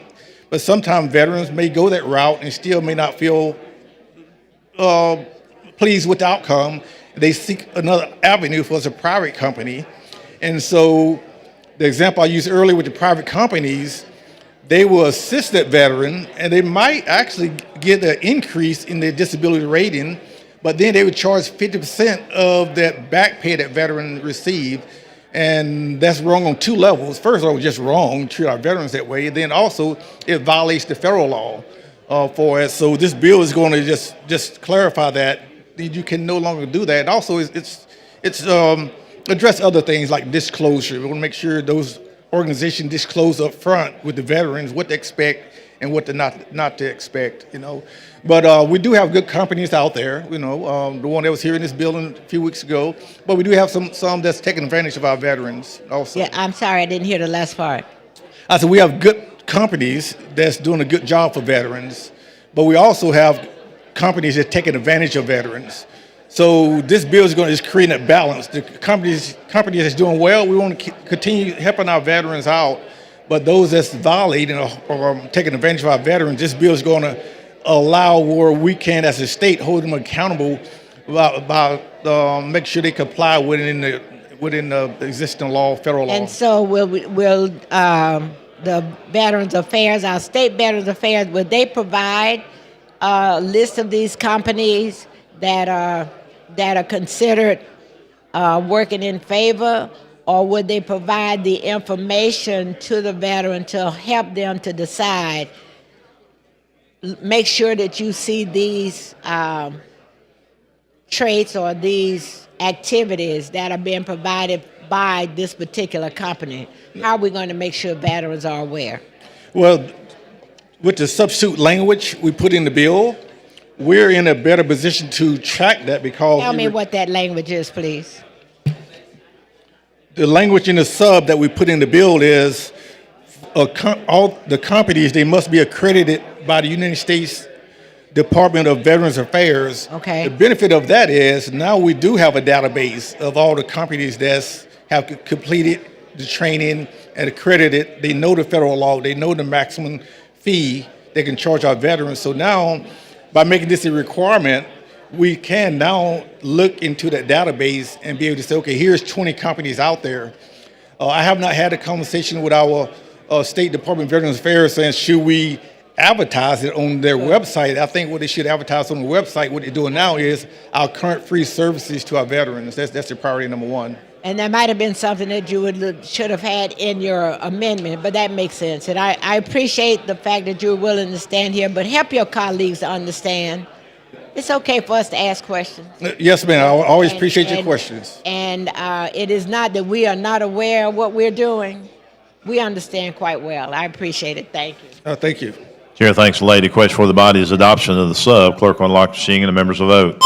but sometimes veterans may go that route and still may not feel pleased with the outcome. They seek another avenue for a private company. And so the example I used earlier with the private companies, they will assist that veteran and they might actually get an increase in their disability rating, but then they would charge 50% of that back pay that veteran received. And that's wrong on two levels. First of all, just wrong, treat our veterans that way. Then also, it violates the federal law for us. So this bill is going to just clarify that you can no longer do that. And also, it's address other things like disclosure. We want to make sure those organizations disclose up front with the veterans what to expect and what to not to expect, But we do have good companies out there, the one that was here in this building a few weeks ago. But we do have some that's taking advantage of our veterans also. Yeah, I'm sorry, I didn't hear the last part. I said we have good companies that's doing a good job for veterans, but we also have companies that taking advantage of veterans. So this bill is creating a balance. The companies that's doing well, we want to continue helping our veterans out. But those that's violating or taking advantage of our veterans, this bill is going to allow where we can, as a state, hold them accountable about make sure they comply within the existing law, federal law. And so will the Veterans Affairs, our state Veterans Affairs, will they provide a list of these companies that are considered working in favor, or would they provide the information to the veteran to help them to decide? Make sure that you see these traits or these activities that are being provided by this particular company. How are we going to make sure veterans are aware? Well, with the substitute language we put in the bill, we're in a better position to track that because... Tell me what that language is, please. The language in the sub that we put in the bill is all the companies, they must be accredited by the United States Department of Veterans Affairs. Okay. The benefit of that is now we do have a database of all the companies that have completed the training and accredited. They know the federal law. They know the maximum fee they can charge our veterans. So now, by making this a requirement, we can now look into that database and be able to say, okay, here's 20 companies out there. I have not had a conversation with our State Department of Veterans Affairs saying, should we advertise it on their website? I think what they should advertise on the website, what they're doing now is our current free services to our veterans. That's the priority number one. And that might have been something that you should have had in your amendment, but that makes sense. And I appreciate the fact that you're willing to stand here, but help your colleagues to understand. It's okay for us to ask questions. Yes, ma'am. I always appreciate your questions. And it is not that we are not aware of what we're doing. We understand quite well. I appreciate it. Thank you. Thank you. Chair thanks the lady. Question for the body is adoption of the sub. Clerk will unlock the machine and the members will vote.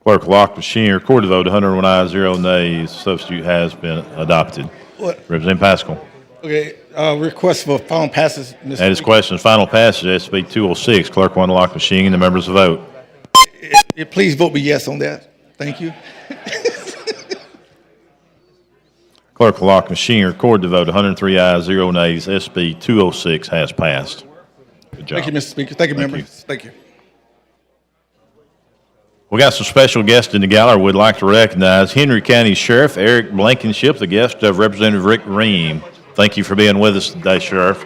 Clerk will lock the machine. Record the vote. 101 ayes, 0 nays. Substitute has been adopted. What? Representative Pascal. Okay. Request for final passes, Mr. That is Speaker. question. Final passage, SB 206. Clerk will unlock the machine and the members will vote. Please vote me yes on that. Thank you. Clerk will lock the machine. Record the vote. 103 ayes, 0 nays. SB 206 has passed. Good job. Thank you, Mr. Speaker. Thank you, Thank members. Thank you. We got some special guests in the gallery we'd like to recognize. Henry County Sheriff Eric Blankenship, the guest of Representative Rick Ream. Thank you for being with us today, Sheriff.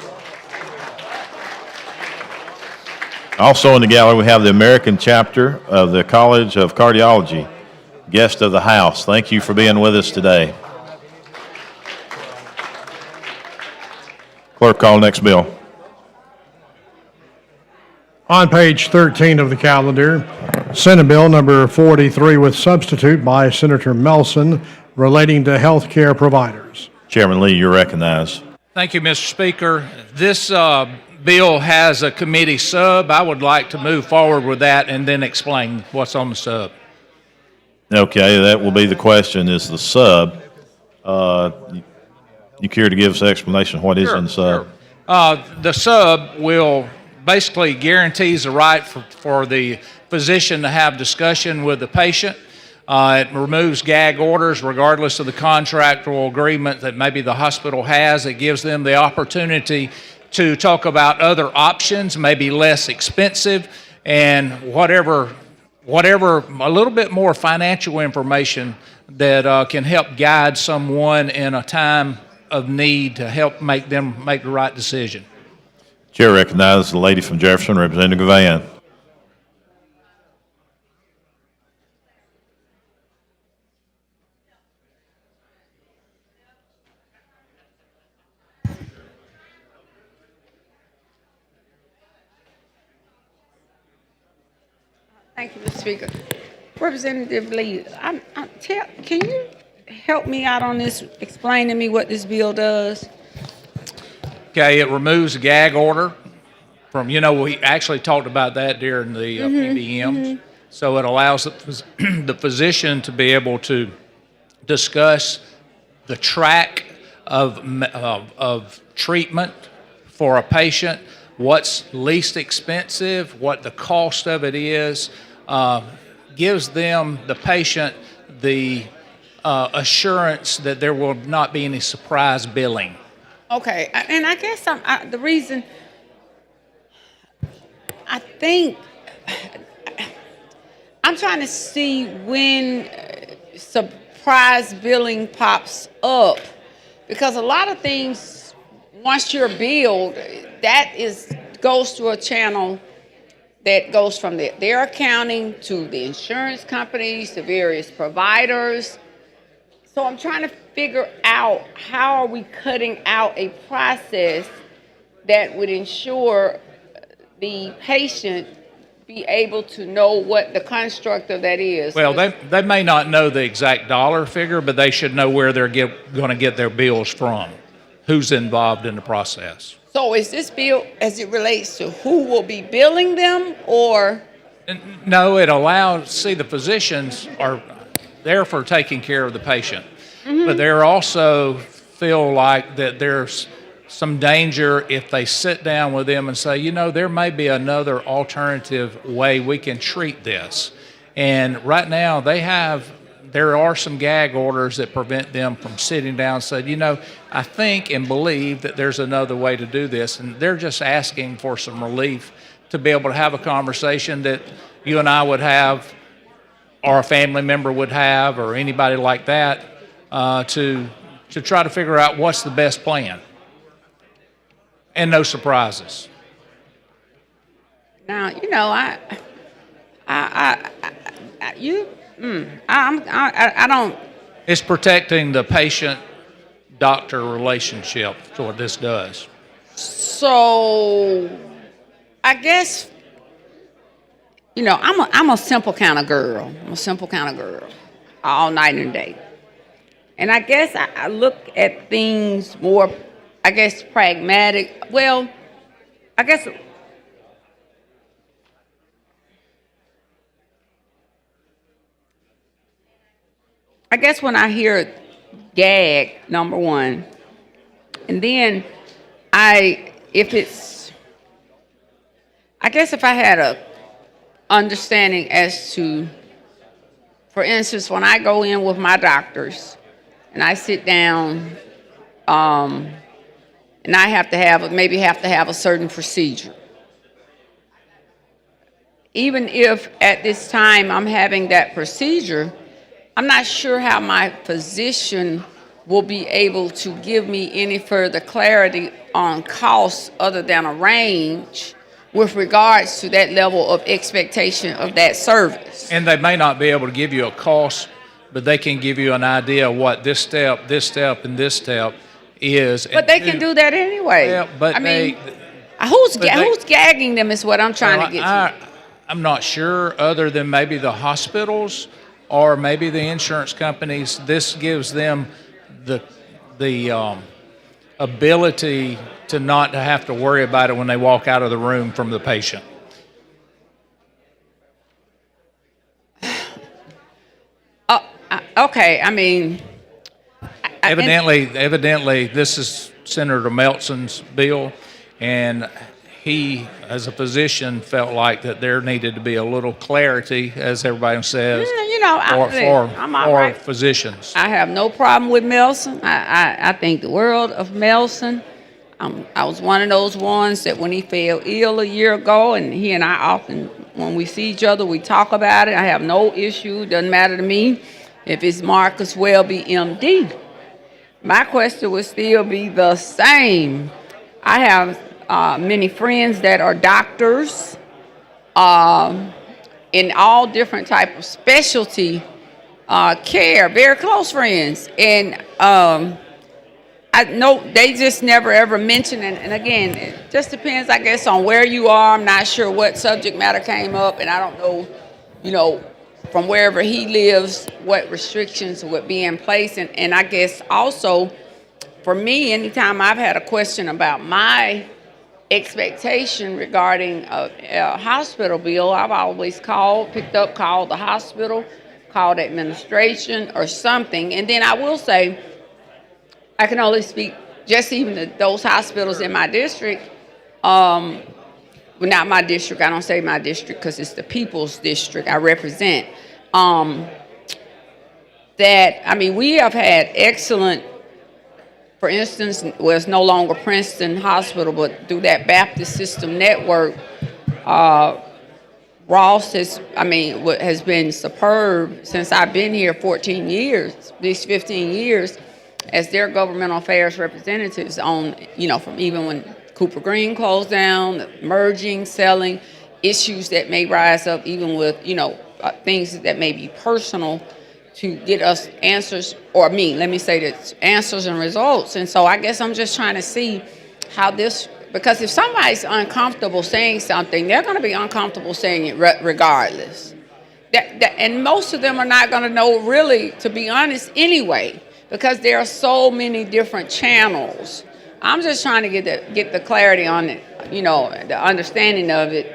Also in the gallery, we have the American chapter of the College of Cardiology, guest of the House. Thank you for being with us today. Clerk, call next bill. On page 13 of the calendar, Senate Bill number 43 with substitute by Senator Melson relating to health care providers. Chairman Lee, you're recognized. Thank you, Mr. Speaker. This bill has a committee sub. I would like to move forward with that and then explain what's on the sub. Okay, that will be the question, is the sub. You care to give us an explanation of what is in the sub? The sub will basically guarantees the right for the physician to have discussion with the patient. It removes gag orders regardless of the contractual agreement that maybe the hospital has. It gives them the opportunity to talk about other options, maybe less expensive, and whatever a little bit more financial information that can help guide someone in a time of need to help make them make the right decision. Chair recognizes the lady from Jefferson, Representative Gavan. Thank you, Mr. Speaker. Representative Lee, can you help me out on this? Explain to me what this bill does. Okay, it removes a gag order from, we actually talked about that during the PBM. So it allows the physician to be able to discuss the track of treatment for a patient, what's least expensive, what the cost of it is, gives them, the patient, the assurance that there will not be any surprise billing. Okay, and I guess the reason I think I'm trying to see when surprise billing pops up, because a lot of things, once you're billed, that goes through a channel that goes from their accounting to the insurance companies to various providers. So I'm trying to figure out, how are we cutting out a process that would ensure the patient be able to know what the construct of that is? Well, they may not know the exact dollar figure, but they should know where they're going to get their bills from, who's involved in the process. So is this bill as it relates to who will be billing them, or? No, it allows, the physicians are there for taking care of the patient, but they're also feel like that there's some danger if they sit down with them and say, there may be another alternative way we can treat this. And right now there are some gag orders that prevent them from sitting down and saying, I think and believe that there's another way to do this. And they're just asking for some relief to be able to have a conversation that you and I would have, or a family member would have, or anybody like that, to try to figure out what's the best plan. And no surprises. Now, I don't. It's protecting the patient-doctor relationship. That's what this does. So, I guess, I'm a simple kind of girl. All night and day. And I guess I look at things more, pragmatic. Well, I guess when I hear gag, number one, and then if I had a understanding as to, for instance, when I go in with my doctors and I sit down, and I have to have a certain procedure. Even if at this time I'm having that procedure, I'm not sure how my physician will be able to give me any further clarity on costs other than a range with regards to that level of expectation of that service. And they may not be able to give you a cost, but they can give you an idea of what this step, and this step is. But they can do that anyway. Yeah, but who's gagging them is what I'm trying to get to. I'm not sure, other than maybe the hospitals or maybe the insurance companies. This gives them the ability to not have to worry about it when they walk out of the room from the patient. Okay, Evidently, this is Senator Meltson's bill, and he, as a physician, felt like that there needed to be a little clarity, as everybody says, for physicians. I have no problem with Melson. I think the world of Melson. I was one of those ones that when he fell ill a year ago, and he and I often, when we see each other, we talk about it. I have no issue. Doesn't matter to me if it's Marcus Welby, MD. My question would still be the same. I have many friends that are doctors in all different type of specialty care, very close friends. And I know they just never ever mention, and again, it just depends, I guess, on where you are. I'm not sure what subject matter came up, and I don't know, from wherever he lives, what restrictions would be in place. And I guess also, for me, anytime I've had a question about my expectation regarding a hospital bill, I've always called the hospital, called administration or something. And then I will say, I can only speak just even to those hospitals in my district. Well, not my district. I don't say my district because it's the people's district I represent. We have had excellent, for instance, well, it's no longer Princeton Hospital, but through that Baptist System Network, Ross has been superb since I've been here 14 years, these 15 years, as their governmental affairs representatives on, from even when Cooper Green closed down, merging, selling, issues that may rise up even with, things that may be personal to get us answers, let me say that, answers and results. And so I guess I'm just trying to see how this, because if somebody's uncomfortable saying something, they're going to be uncomfortable saying it regardless. And most of them are not going to know really, to be honest, anyway, because there are so many different channels. I'm just trying to get the clarity on it, the understanding of it,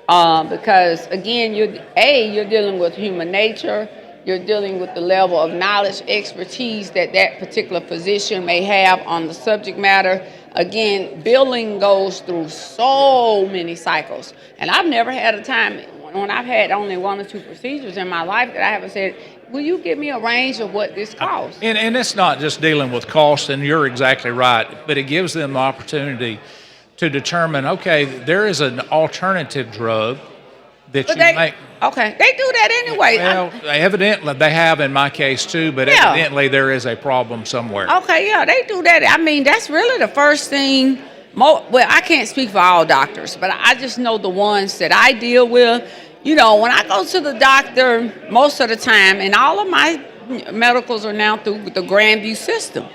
because again, you're dealing with human nature. You're dealing with the level of knowledge, expertise that particular physician may have on the subject matter. Again, billing goes through so many cycles. And I've never had a time when I've had only 1 or 2 procedures in my life that I haven't said, will you give me a range of what this costs? And it's not just dealing with cost, and you're exactly right, but it gives them the opportunity to determine, okay, there is an alternative drug that make. Okay, they do that anyway. Well, evidently they have in my case too, but evidently there is a problem somewhere. Okay, yeah, they do that. That's really the first thing. Well, I can't speak for all doctors, but I just know the ones that I deal with. When I go to the doctor, most of the time, and all of my medicals are now through the Grandview system.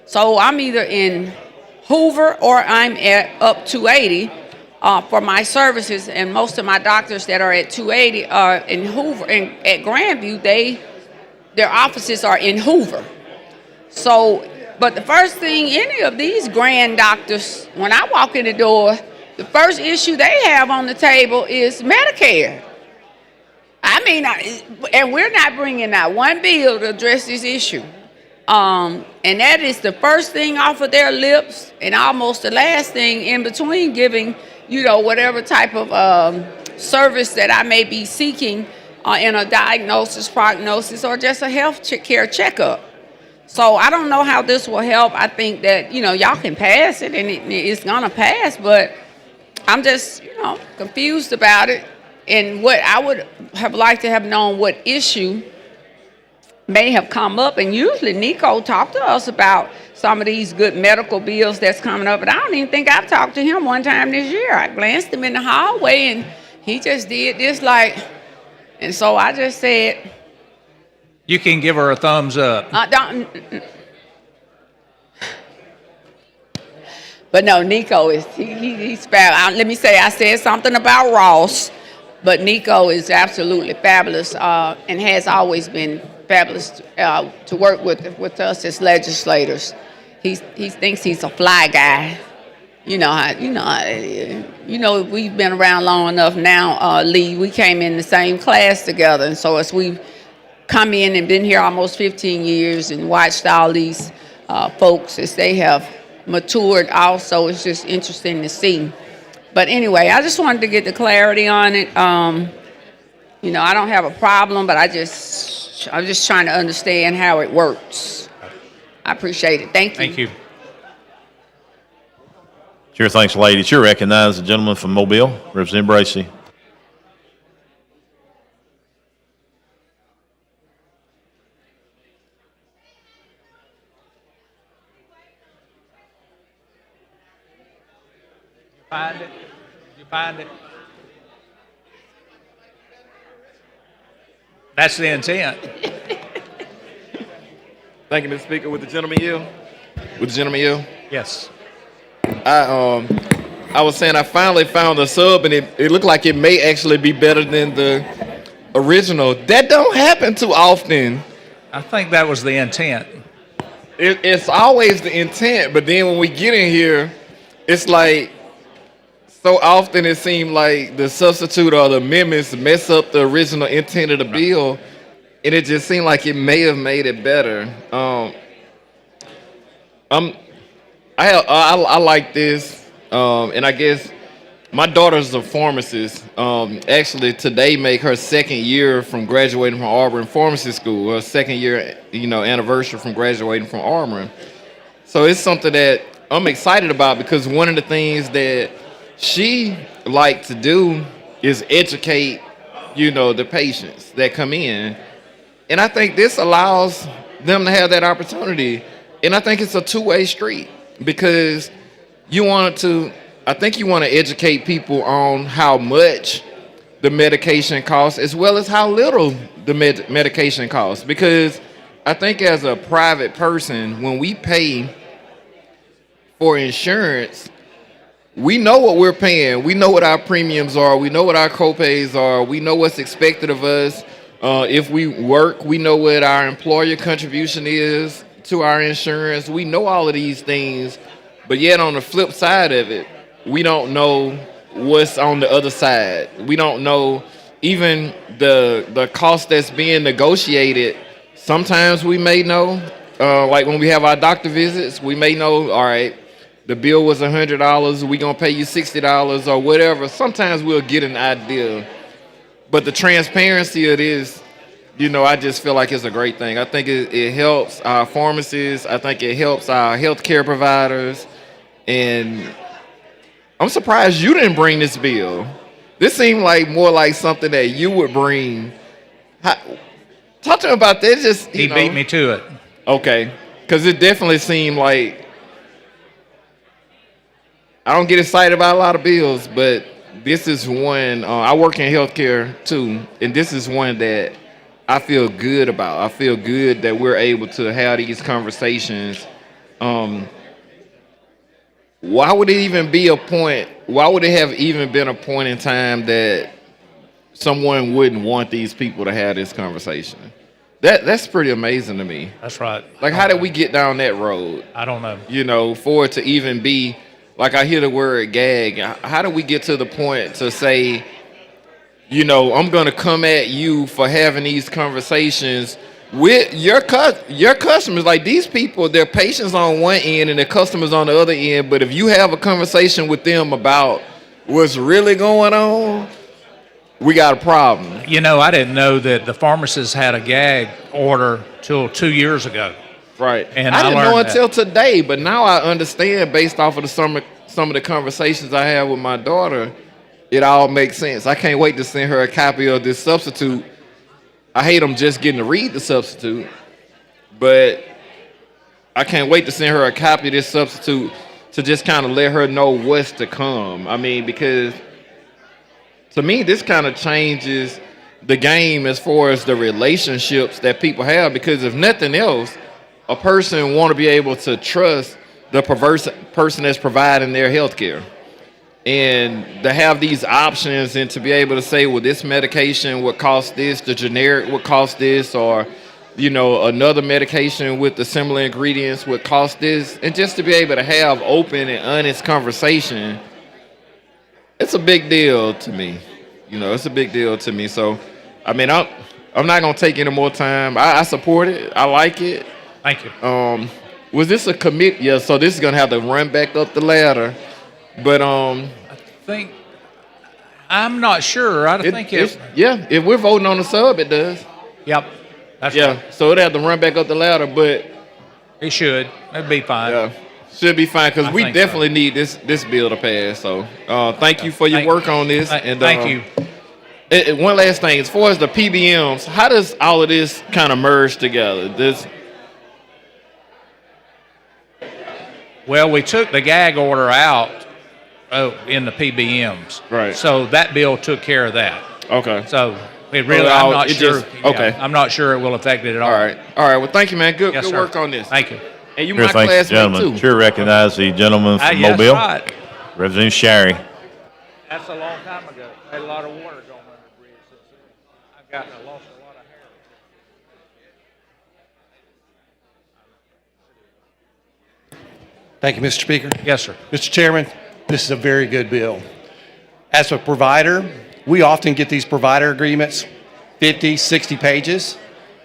So I'm either in Hoover or I'm at up 280. For my services, and most of my doctors that are at 280 are in Hoover, and at Grandview, their offices are in Hoover. So, but the first thing any of these grand doctors, when I walk in the door, the first issue they have on the table is Medicare. And we're not bringing out one bill to address this issue. And that is the first thing off of their lips, and almost the last thing in between giving whatever type of service that I may be seeking in a diagnosis, prognosis, or just a health care checkup. So I don't know how this will help. I think that, y'all can pass it, and it's going to pass, but I'm just, confused about it. And what I would have liked to have known what issue may have come up, and usually Nico talked to us about some of these good medical bills that's coming up, but I don't even think I've talked to him one time this year. I glanced him in the hallway, and he just did this and so I just said, you can give her a thumbs up. But no, Nico he's fabulous. Let me say, I said something about Ross, but Nico is absolutely fabulous and has always been fabulous to work with us as legislators. He thinks he's a fly guy. We've been around long enough now, Lee. We came in the same class together, and so as we've come in and been here almost 15 years and watched all these folks as they have matured also, it's just interesting to see. But anyway, I just wanted to get the clarity on it. I don't have a problem, but I'm just trying to understand how it works. I appreciate it. Thank you. Thank you. Sure, thanks, ladies. You're recognized, the gentleman from Mobile, Representative Bracy. You find it? That's the intent. Thank you, Mr. Speaker. With the gentleman yield? Yes. I was saying I finally found the sub, and it looked like it may actually be better than the original. That don't happen too often. I think that was the intent. It's always the intent, but then when we get in here, it's like so often it seems like the substitute or the amendments mess up the original intent of the bill, and it just seemed like it may have made it better. I like this, and I guess my daughter's a pharmacist. Actually, today make her second year from graduating from Auburn Pharmacy School. Her second year, anniversary from graduating from Auburn. So it's something that I'm excited about because one of the things that she liked to do is educate, the patients that come in, and I think this allows them to have that opportunity. And I think it's a two-way street because I think you want to educate people on how much the medication costs as well as how little the medication costs. Because I think as a private person, when we pay for insurance, we know what we're paying. We know what our premiums are. We know what our copays are. We know what's expected of us. If we work, we know what our employer contribution is to our insurance. We know all of these things, but yet on the flip side of it, we don't know what's on the other side. We don't know even the cost that's being negotiated. Sometimes we may know, like when we have our doctor visits, we may know, all right, the bill was $100, we gonna pay you $60 or whatever. Sometimes we'll get an idea, but the transparency of this, I just feel like it's a great thing. I think it helps our pharmacists. I think it helps our healthcare providers. And I'm surprised you didn't bring this bill. This seemed like more like something that you would bring. Talk to him about that. He beat me to it. Okay. Because it definitely seemed like, I don't get excited about a lot of bills, but this is one, I work in healthcare too, and this is one that I feel good about. I feel good that we're able to have these conversations. Why would it even be a point? Why would it have even been a point in time that someone wouldn't want these people to have this conversation? That's pretty amazing to me. That's right. Like, how did we get down that road? I don't know. For it to even be, like I hear the word gag. How do we get to the point to say, I'm going to come at you for having these conversations with your customers? Like, these people, their patients on one end and their customers on the other end. But if you have a conversation with them about what's really going on, we got a problem. I didn't know that the pharmacists had a gag order till 2 years ago. Right. And I didn't learned know that. until today, but now I understand based off of some of the conversations I have with my daughter. It all makes sense. I can't wait to send her a copy of this substitute. I hate them just getting to read the substitute, but I can't wait to send her a copy of this substitute to just kind of let her know what's to come. I mean, because to me, this kind of changes the game as far as the relationships that people have, because if nothing else, a person want to be able to trust the person that's providing their health care. And to have these options and to be able to say, well, this medication would cost this, the generic would cost this, or, another medication with the similar ingredients would cost this. And just to be able to have open and honest conversation, it's a big deal to me. It's a big deal to me. So, I mean, I'm not going to take any more time. I support it. I like it. Thank you. Was this a commit? Yeah, so this is going to have to run back up the ladder. But I'm not sure. If we're voting on the sub, it does. Yep. That's right. So it'd have to run back up the ladder, but it should. It'd be fine. Yeah, should be fine because we definitely need this bill to pass. So thank you for your work on this. And thank you. One last thing, as far as the PBMs, how does all of this kind of merge together? Well, we took the gag order out in the PBMs. Right. So that bill took care of that. Okay. So it really, I'm not sure. Okay. I'm not sure it will affect it at all. All right. Well, thank you, man. Good Yes, sir. work on this. Thank you. And you Sure, my thank you, classmate gentlemen. too. Sure recognize the gentleman from Yes, Mobile, right. Representative Shary. That's a long time ago. Had a lot of water going under the bridge since then. Thank you, Mr. Speaker. Yes, sir. Mr. Chairman, this is a very good bill. As a provider, we often get these provider agreements, 50, 60 pages.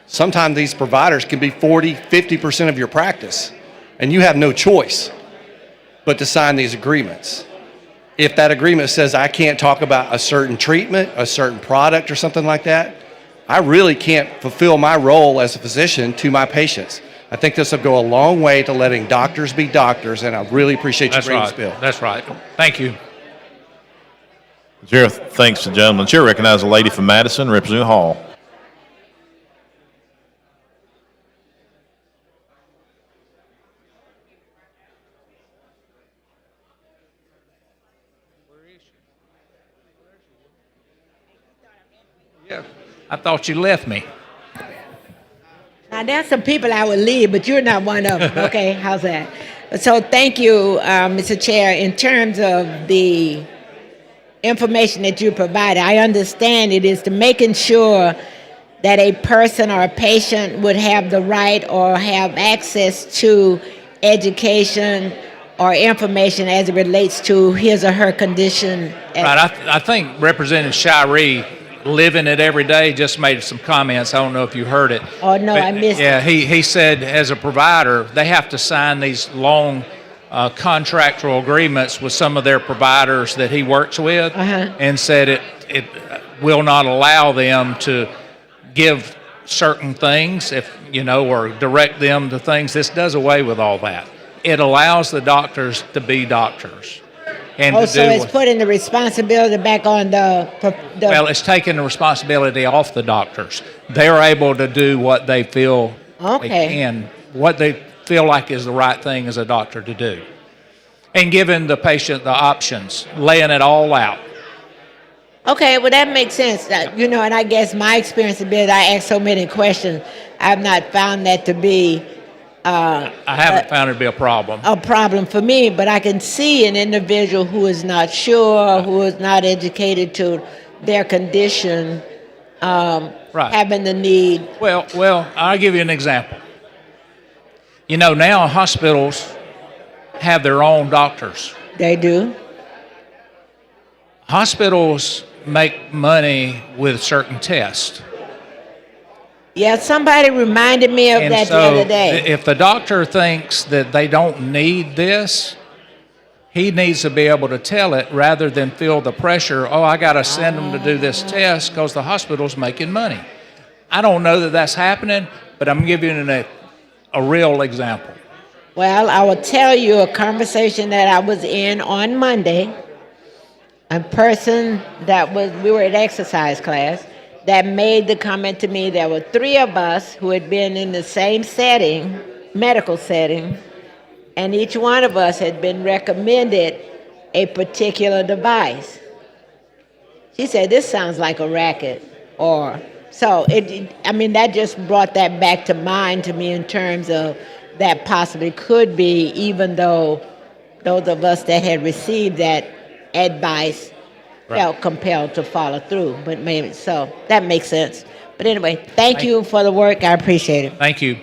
Sometimes these providers can be 40, 50% of your practice, and you have no choice but to sign these agreements. If that agreement says I can't talk about a certain treatment, a certain product, or something like that, I really can't fulfill my role as a physician to my patients. I think this will go a long way to letting doctors be doctors, and I really appreciate you bringing this bill. That's right. Thank you. Chair thanks the gentleman. Chair recognizes the lady from Madison, Representative Hall. Yeah. I thought you left me. Now, there's some people I would leave, but you're not one of them. Okay, how's that? So thank you, Mr. Chair. In terms of the information that you provided, I understand it is to making sure that a person or a patient would have the right or have access to education or information as it relates to his or her condition. Right. I think Representative Shiree, living it every day, just made some comments. I don't know if you heard it. Oh, no, I missed it. Yeah, he said as a provider, they have to sign these long contractual agreements with some of their providers that he works with, and said it will not allow them to give certain things, if you know, or direct them to things. This does away with all that. It allows the doctors to be doctors. And to so do it's putting the responsibility back on the well, it's taking the responsibility off the doctors. They're able to do what they feel they can, what they feel like is the right thing as a doctor to do. And giving the patient the options, laying it all out. Okay, well, that makes sense. You know, and I guess my experience has been I ask so many questions, I've not found that to be I haven't found it to be a problem. A problem for me, but I can see an individual who is not sure, who is not educated to their condition, having the need. Well, I'll give you an example. You know, now hospitals have their own doctors. They do. Hospitals make money with certain tests. Yeah, somebody reminded me of that the other day. If the doctor thinks that they don't need this, he needs to be able to tell it rather than feel the pressure, oh, I got to send them to do this test because the hospital's making money. I don't know that that's happening, but I'm giving you a real example. Well, I will tell you a conversation that I was in on Monday. A person we were at exercise class, that made the comment to me. There were 3 of us who had been in the same setting, medical setting, and each one of us had been recommended a particular device. She said, this sounds like a racket. That just brought that back to mind to me in terms of that possibly could be, even though those of us that had received that advice felt compelled to follow through, but maybe so. That makes sense. But anyway, thank you for the work. I appreciate it. Thank you.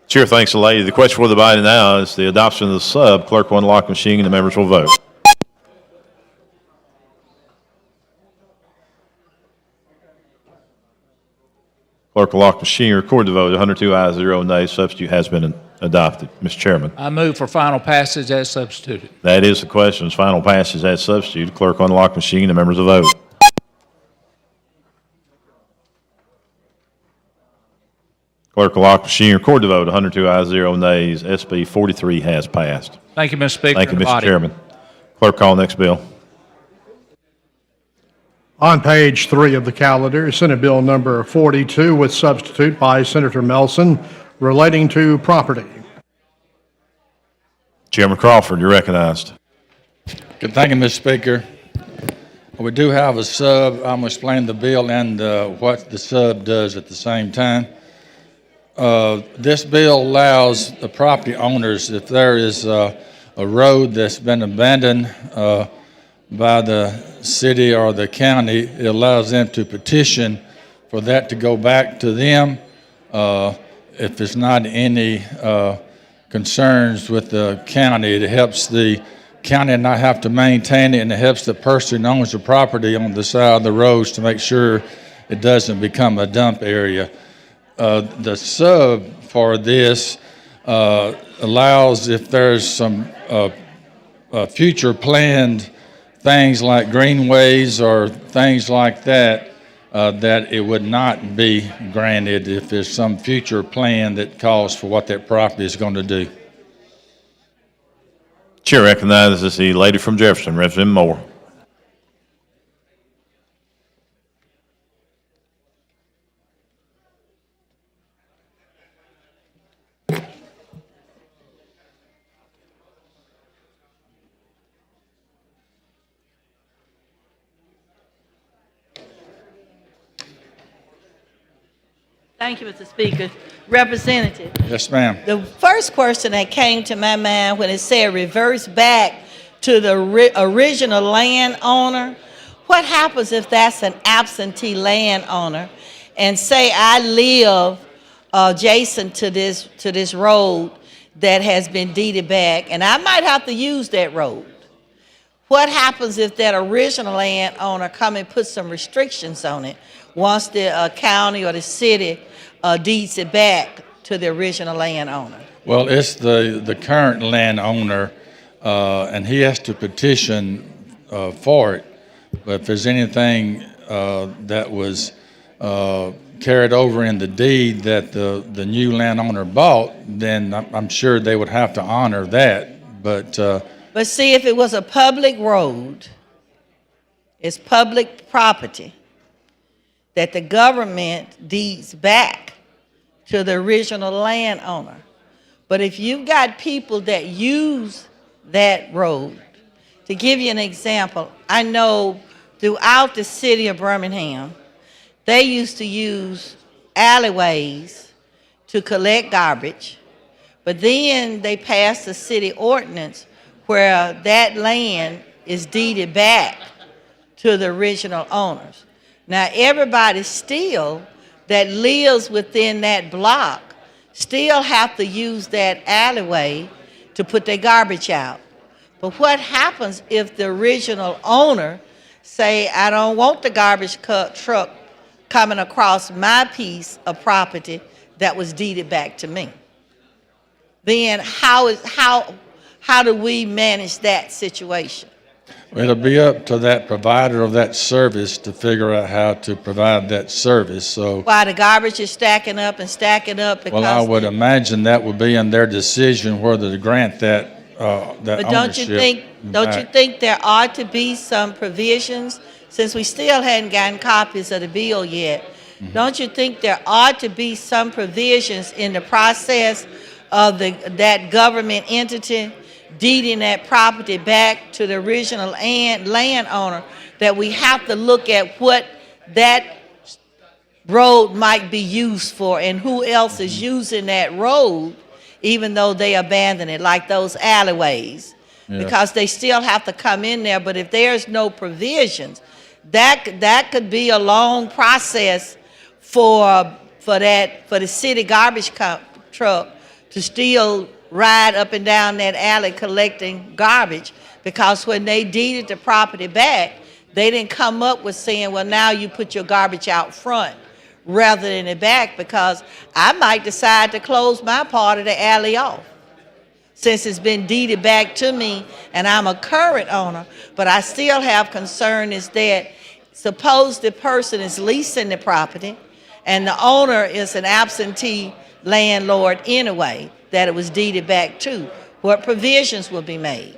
Chair thanks the lady. The question for the body now is the adoption of the sub. Clerk will unlock machine and the members will vote. Clerk will lock machine, record the vote. 102 ayes, 0 nays. Substitute has been adopted. Mr. Chairman. I move for final passage as substituted. That is the question. Final passage as substituted. Clerk will unlock machine. The members will vote. Clerk will lock machine, record the vote. 102 ayes, 0 nays. SB 43 has passed. Thank you, Mr. Speaker. Thank you, Mr. Chairman. Clerk, call next bill. On page 3 of the calendar, Senate Bill number 42 with substitute by Senator Melson relating to property. Chairman Crawford, you're recognized. Good. Thank you, Mr. Speaker. We do have a sub. I'm going to explain the bill and what the sub does at the same time. This bill allows the property owners, if there is a road that's been abandoned by the city or the county, it allows them to petition for that to go back to them. If there's not any concerns with the county, it helps the county not have to maintain it, and it helps the person who owns the property on the side of the roads to make sure it doesn't become a dump area. The sub for this allows, if there's some future planned things like greenways or things like that, that it would not be granted if there's some future plan that calls for what that property is going to do. Chair recognizes the lady from Jefferson, Representative Moore. Thank you, Mr. Speaker. Representative, Yes, ma'am. the first question that came to my mind when it said reverse back to the original landowner, what happens if that's an absentee landowner? And say I live adjacent to this road that has been deeded back, and I might have to use that road. What happens if that original landowner come and put some restrictions on it once the county or the city deeds it back to the original landowner? Well, it's the current landowner, and he has to petition for it. But if there's anything that was carried over in the deed that the new landowner bought, then I'm sure they would have to honor that. But see, if it was a public road, it's public property that the government deeds back to the original landowner. But if you've got people that use that road, to give you an example, I know throughout the city of Birmingham, they used to use alleyways to collect garbage, but then they passed a city ordinance where that land is deeded back to the original owners. Now, everybody still that lives within that block still have to use that alleyway to put their garbage out. But what happens if the original owner say, I don't want the garbage truck coming across my piece of property that was deeded back to me? Then how do we manage that situation? It'll be up to that provider of that service to figure out how to provide that service. So, Why the garbage is stacking up and stacking up because... well, I would imagine that would be in their decision whether to grant that But ownership. don't you think there ought to be some provisions, since we still hadn't gotten copies of the bill yet? Mm-hmm. Don't you think there ought to be some provisions in the process of that government entity deeding that property back to the original landowner, that we have to look at what that road might be used for and who else is using that road, even though they abandon it, like those alleyways? Yeah. Because they still have to come in there, but if there's no provisions, that could be a long process for the city garbage truck to still ride up and down that alley collecting garbage, because when they deeded the property back, they didn't come up with saying, well, now you put your garbage out front rather than in the back, because I might decide to close my part of the alley off since it's been deeded back to me and I'm a current owner. But I still have concern is that suppose the person is leasing the property and the owner is an absentee landlord anyway, that it was deeded back to, what provisions will be made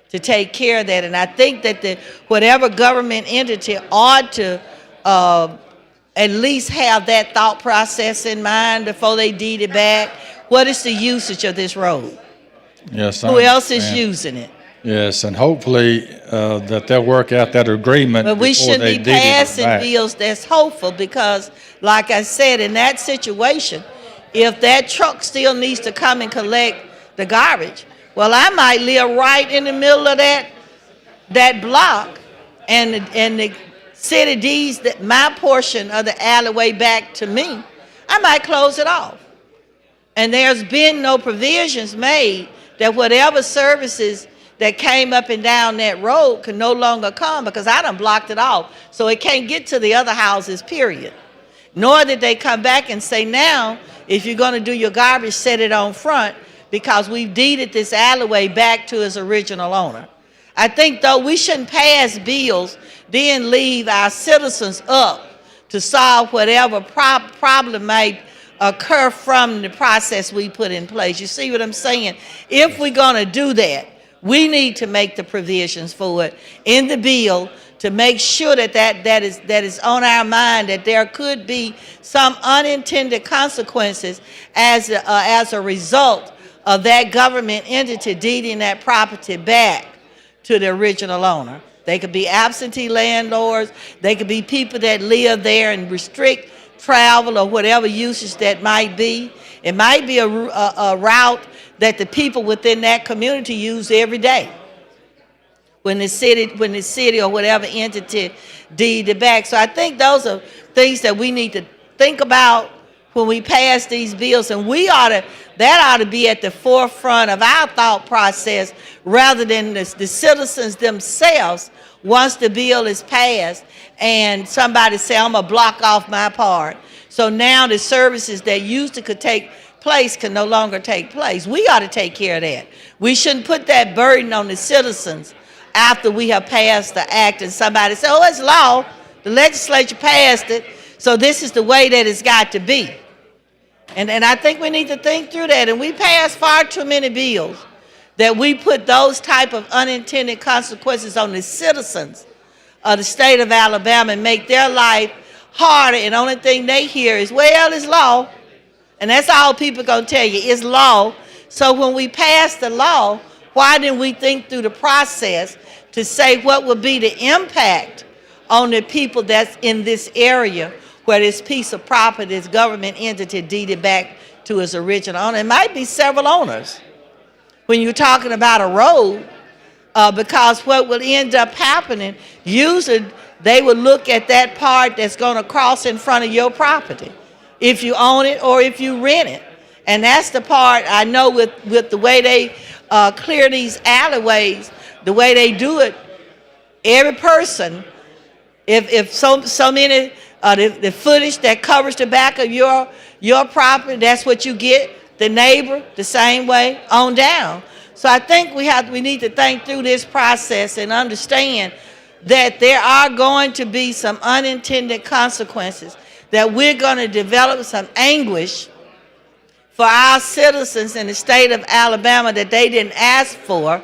to take care of that? And I think that whatever government entity ought to at least have that thought process in mind before they deed it back. What is the usage of this road? Yes, I Who else is understand. using it? Yes, and hopefully that they'll work out that agreement But we before shouldn't they be deed it passing back. bills that's hopeful, because like I said, in that situation, if that truck still needs to come and collect the garbage, well, I might live right in the middle of that block and the city deeds that my portion of the alleyway back to me, I might close it off. And there's been no provisions made that whatever services that came up and down that road can no longer come because I done blocked it off. So it can't get to the other houses, period. Nor did they come back and say, now, if you're going to do your garbage, set it on front because we've deeded this alleyway back to its original owner. I think, though, we shouldn't pass bills, then leave our citizens up to solve whatever problem might occur from the process we put in place. You see what I'm saying? If we're going to do that, we need to make the provisions for it in the bill to make sure that is on our mind, that there could be some unintended consequences as a result of that government entity deeding that property back to the original owner. They could be absentee landlords. They could be people that live there and restrict travel or whatever usage that might be. It might be a route that the people within that community use every day when the city or whatever entity deed it back. So I think those are things that we need to think about when we pass these bills, and that ought to be at the forefront of our thought process rather than the citizens themselves. Once the bill is passed and somebody say, I'm gonna block off my part, so now the services that used to could take place can no longer take place. We ought to take care of that. We shouldn't put that burden on the citizens after we have passed the act and somebody say, oh, it's law, the legislature passed it, so this is the way that it's got to be. And I think we need to think through that. And we pass far too many bills that we put those type of unintended consequences on the citizens of the state of Alabama and make their life harder. And the only thing they hear is, well, it's law. And that's all people are going to tell you, it's law. So when we pass the law, why didn't we think through the process to say what would be the impact on the people that's in this area where this piece of property, this government entity deeded back to its original owner? It might be several owners when you're talking about a road, because what will end up happening, usually they will look at that part that's going to cross in front of your property, if you own it or if you rent it. And that's the part I know with the way they clear these alleyways, the way they do it, every person, if so many, the footage that covers the back of your property, that's what you get. The neighbor, the same way, on down. So I think we need to think through this process and understand that there are going to be some unintended consequences, that we're going to develop some anguish for our citizens in the state of Alabama that they didn't ask for,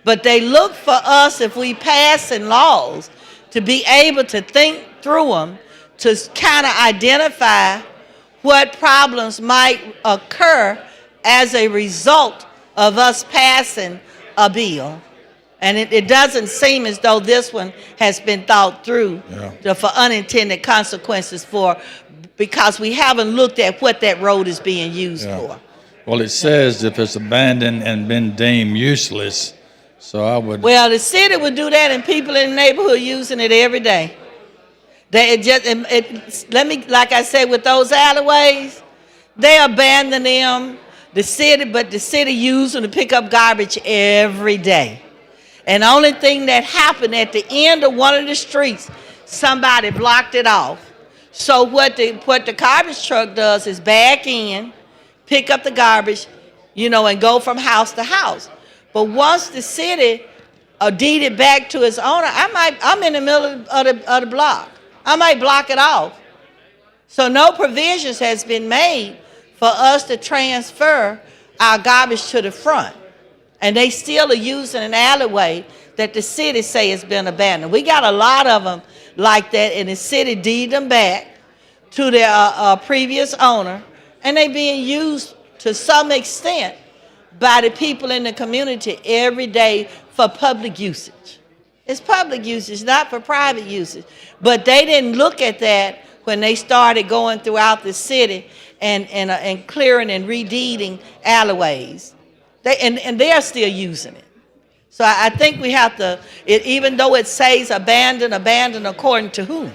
but they look for us, if we pass in laws, to be able to think through them, to kind of identify what problems might occur as a result of us passing a bill. And it doesn't seem as though this one has been thought through for unintended consequences because we haven't looked at what that road is being used for. Well, it says if it's abandoned and been deemed useless, so I would... Well, the city would do that, and people in the neighborhood using it every day. Like I said, with those alleyways, they abandon them, but the city used them to pick up garbage every day. And the only thing that happened at the end of one of the streets, somebody blocked it off. So what the garbage truck does is back in, pick up the garbage, and go from house to house. But once the city deeded back to its owner, I'm in the middle of the block. I might block it off. So no provisions has been made for us to transfer our garbage to the front. And they still are using an alleyway that the city say has been abandoned. We got a lot of them like that, and the city deed them back to their previous owner, and they being used to some extent by the people in the community every day for public usage. It's public usage, not for private usage. But they didn't look at that when they started going throughout the city and clearing and redeeding alleyways. And they are still using it. So I think we have to, even though it says abandon according to whom?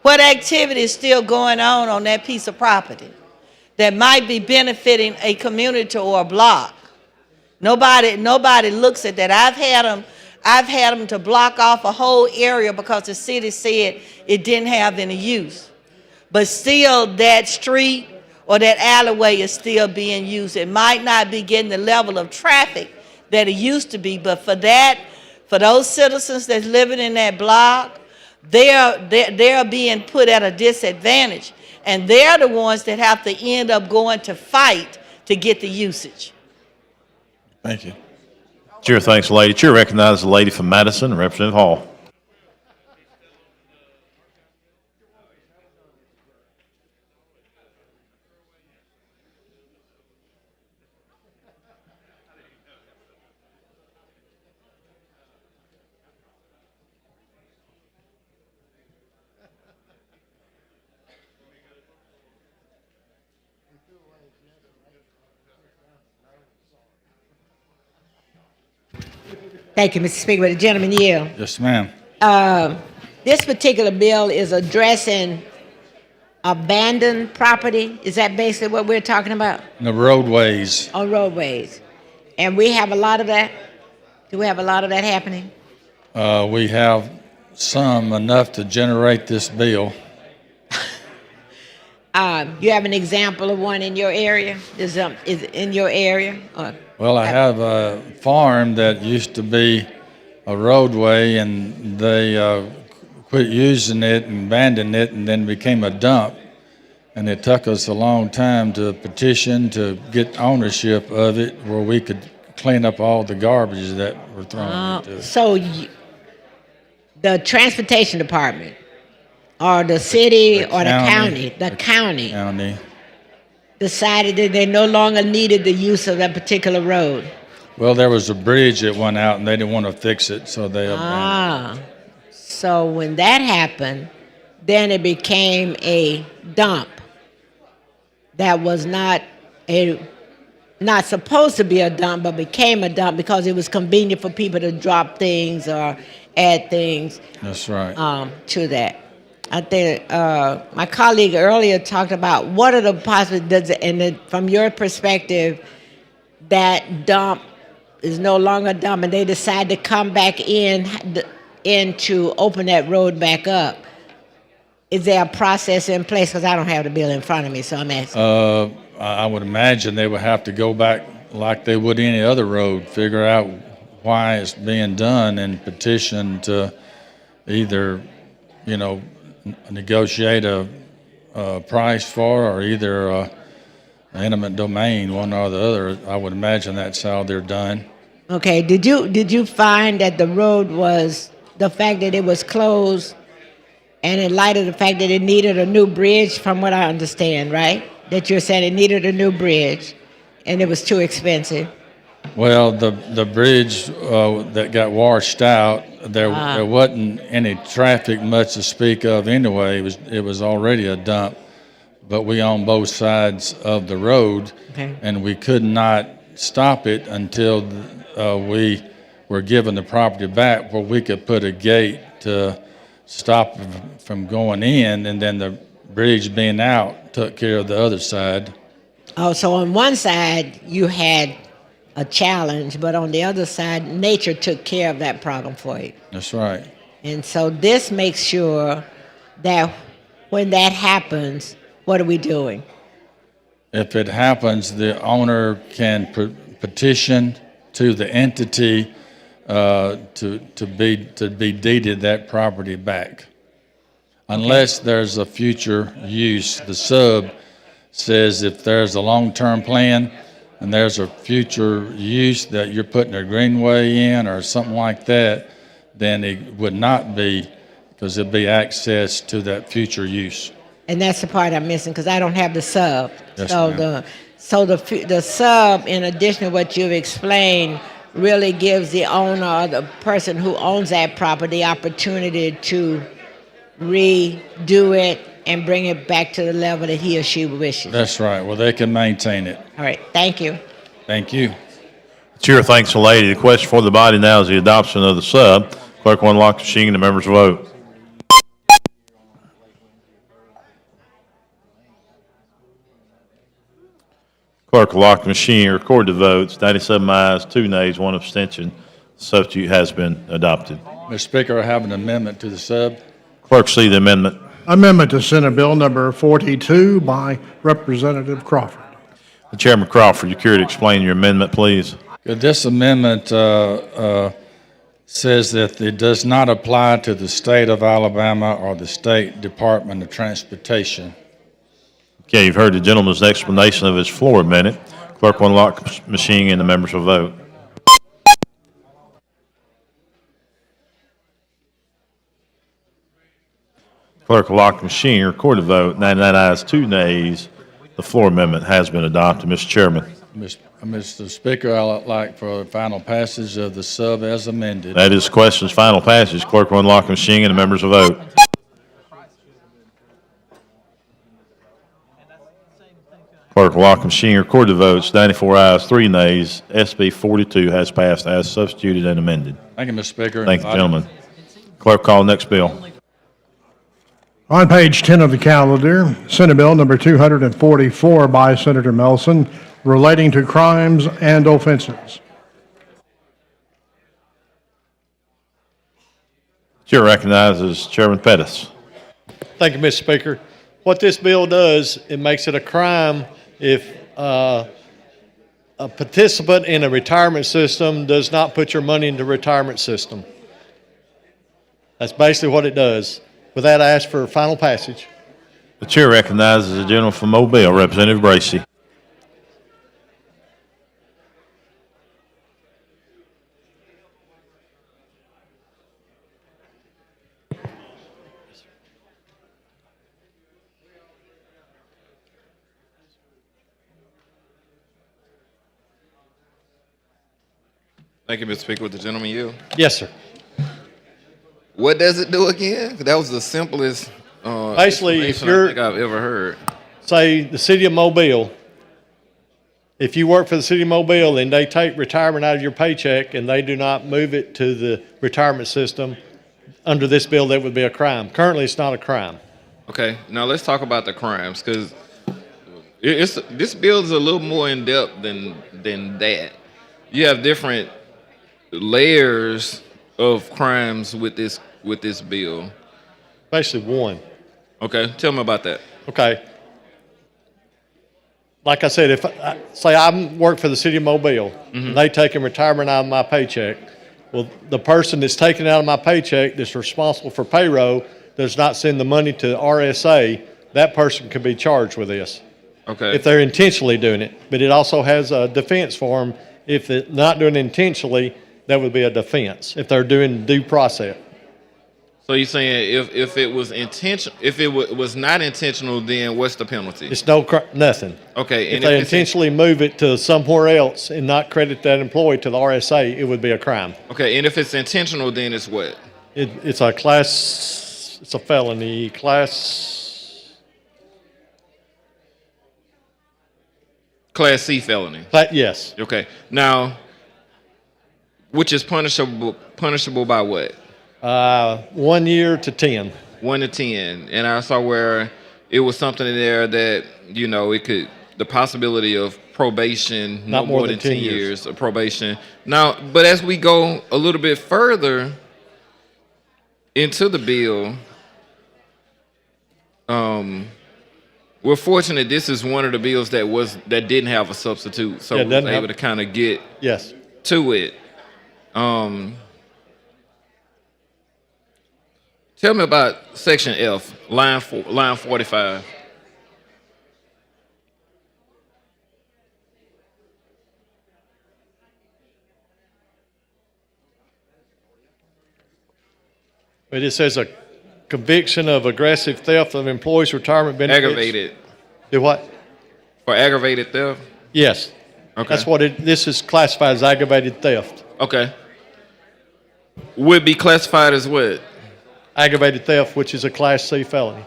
What activity is still going on that piece of property that might be benefiting a community or a block? Nobody looks at that. I've had them to block off a whole area because the city said it didn't have any use. But still that street or that alleyway is still being used. It might not be getting the level of traffic that it used to be, but for those citizens that's living in that block, they're being put at a disadvantage. And they're the ones that have to end up going to fight to get the usage. Thank you. Chair, thanks, lady. Chair recognizes the lady from Madison, Representative Hall. Thank you, Mr. Speaker. Will the gentleman yield? Yes, ma'am. This particular bill is addressing abandoned property. Is that basically what we're talking about? The roadways. On roadways. And we have a lot of that? Do we have a lot of that happening? We have some enough to generate this bill. You have an example of one in your area? Is in your area? Well, I have a farm that used to be a roadway, and they quit using it and abandoned it, and then became a dump. And it took us a long time to petition to get ownership of it, where we could clean up all the garbage that were thrown into it. So the transportation department, or the city, or the county decided that they no longer needed the use of that particular road. Well, there was a bridge that went out, and they didn't want to fix it, so they abandoned it. So when that happened, then it became a dump that was not supposed to be a dump, but became a dump because it was convenient for people to drop things or add things. That's right. To that. I think my colleague earlier talked about what are the possibilities, and from your perspective, that dump is no longer a dump, and they decide to come back in to open that road back up. Is there a process in place? Because I don't have the bill in front of me, so I'm asking. I would imagine they would have to go back like they would any other road, figure out why it's being done, and petition to either, negotiate a price for, or either eminent domain, one or the other. I would imagine that's how they're done. Okay. Did you find that the road was the fact that it was closed, and in light of the fact that it needed a new bridge, from what I understand, right? That you're saying it needed a new bridge, and it was too expensive. Well, the bridge that got washed out, there wasn't any traffic much to speak of anyway. It was already a dump, but we own both sides of the road, and we could not stop it until we were given the property back, where we could put a gate to stop from going in, and then the bridge being out took care of the other side. Oh, so on one side you had a challenge, but on the other side, nature took care of that problem for you. That's right. And so this makes sure that when that happens, what are we doing? If it happens, the owner can petition to the entity to be deeded that property back, unless there's a future use. The sub says if there's a long-term plan and there's a future use that you're putting a greenway in or something like that, then it would not be, because it'd be access to that future use. And that's the part I'm missing, because I don't have the sub. Yes, so ma'am. the sub, in addition to what you've explained, really gives the owner or the person who owns that property the opportunity to redo it and bring it back to the level that he or she wishes. That's right. Well, they can maintain it. All right. Thank you. Thank you. Chair thanks the lady. The question for the body now is the adoption of the sub. Clerk will unlock the machine and the members vote. Clerk will lock the machine, record the votes. 97 ayes, 2 nays, 1 abstention. The substitute has been adopted. Mr. Speaker, I have an amendment to the sub. Clerk, see the amendment. Amendment to Senate Bill number 42 by Representative Crawford. Chairman Crawford, you care to explain your amendment, please? This amendment says that it does not apply to the state of Alabama or the State Department of Transportation. Okay, you've heard the gentleman's explanation of his floor amendment. Clerk will unlock the machine and the members will vote. Clerk will lock the machine, record the vote. 99 ayes, 2 nays. The floor amendment has been adopted. Mr. Chairman. Mr. Speaker, I'd like for final passage of the sub as amended. That is the question's final passage. Clerk will unlock the machine and the members will vote. Clerk will lock the machine, record the votes. 94 ayes, 3 nays. SB 42 has passed as substituted and amended. Thank you, Mr. Speaker. Thank you, gentlemen. Clerk, call the next bill. On page 10 of the calendar, Senate Bill number 244 by Senator Melson, relating to crimes and offenses. Chair recognizes Chairman Pettis. Thank you, Mr. Speaker. What this bill does, it makes it a crime if a participant in a retirement system does not put your money in the retirement system. That's basically what it does. With that, I ask for final passage. The chair recognizes the gentleman from Mobile, Representative Bracy. Thank you, Mr. Speaker. With the gentleman yield. Yes, sir. What does it do again? That was the simplest Basically, if explanation you're, I think I've ever heard. say, the city of Mobile, if you work for the city of Mobile and they take retirement out of your paycheck and they do not move it to the retirement system, under this bill, that would be a crime. Currently, it's not a crime. Okay, now let's talk about the crimes, because this bill is a little more in depth than that. You have different layers of crimes with this bill. Basically, one. Okay, tell me about that. Okay. Like I said, if say I work for the city of Mobile, and they taking retirement out of my paycheck, well, the person that's taking it out of my paycheck that's responsible for payroll does not send the money to RSA, that person could be charged with this. Okay. If they're intentionally doing it. But it also has a defense for them. If they're not doing it intentionally, that would be a defense, if they're doing due process. So you're saying if it was was not intentional, then what's the penalty? It's nothing. Okay. If they intentionally move it to somewhere else and not credit that employee to the RSA, it would be a crime. Okay, and if it's intentional, then it's what? It's a felony class C felony. Yes. Okay. Now, which is punishable by what? 1 year to 10. 1 to 10. And I saw where it was something in there that, it could, the possibility of probation, no more than 10 years of probation. Now, but as we go a little bit further into the bill, we're fortunate this is one of the bills that didn't have a substitute, so we were able to kind of get to it. Tell me about section F, line 45. But it says a conviction of aggressive theft of employees' retirement benefits. Aggravated. Do what? For aggravated theft? Yes. Okay. That's what this is classified as aggravated theft. Okay. Would be classified as what? Aggravated theft, which is a Class C felony.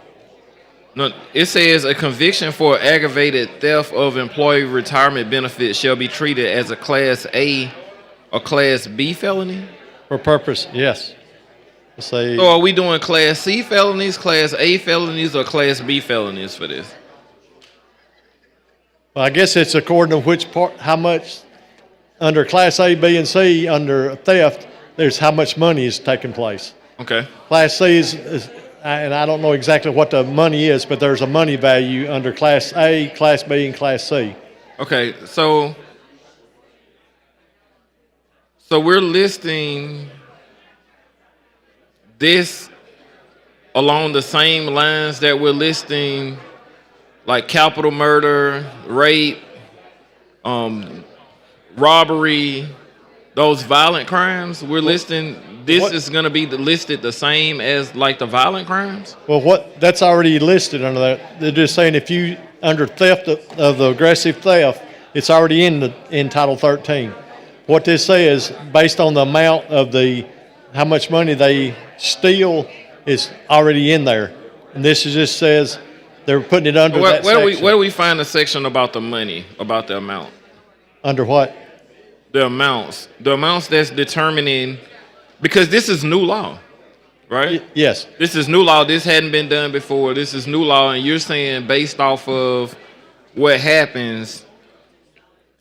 No, it says a conviction for aggravated theft of employee retirement benefits shall be treated as a Class A a Class B felony? For purpose, yes. Let's say, So are we doing Class C felonies, Class A felonies, or Class B felonies for this? well, I guess it's according to which part, how much, under Class A, B, and C, under theft, there's how much money is taking place. Okay. Class C is, and I don't know exactly what the money is, but there's a money value under Class A, Class B, and Class C. Okay, so we're listing this along the same lines that we're listing like capital murder, rape, robbery, those violent crimes. We're listing this is going to be listed the same as like the violent crimes? Well, that's already listed under that. They're just saying if you, under theft of the aggressive theft, it's already in Title 13. What this says, based on the amount of how much money they steal, is already in there. And this just says they're putting it under that section. Where do we find the section about the money, about the amount? Under what? The amounts that's determining, because this is new law, right? Yes. This is new law. This hadn't been done before. This is new law, and you're saying based off of what happens.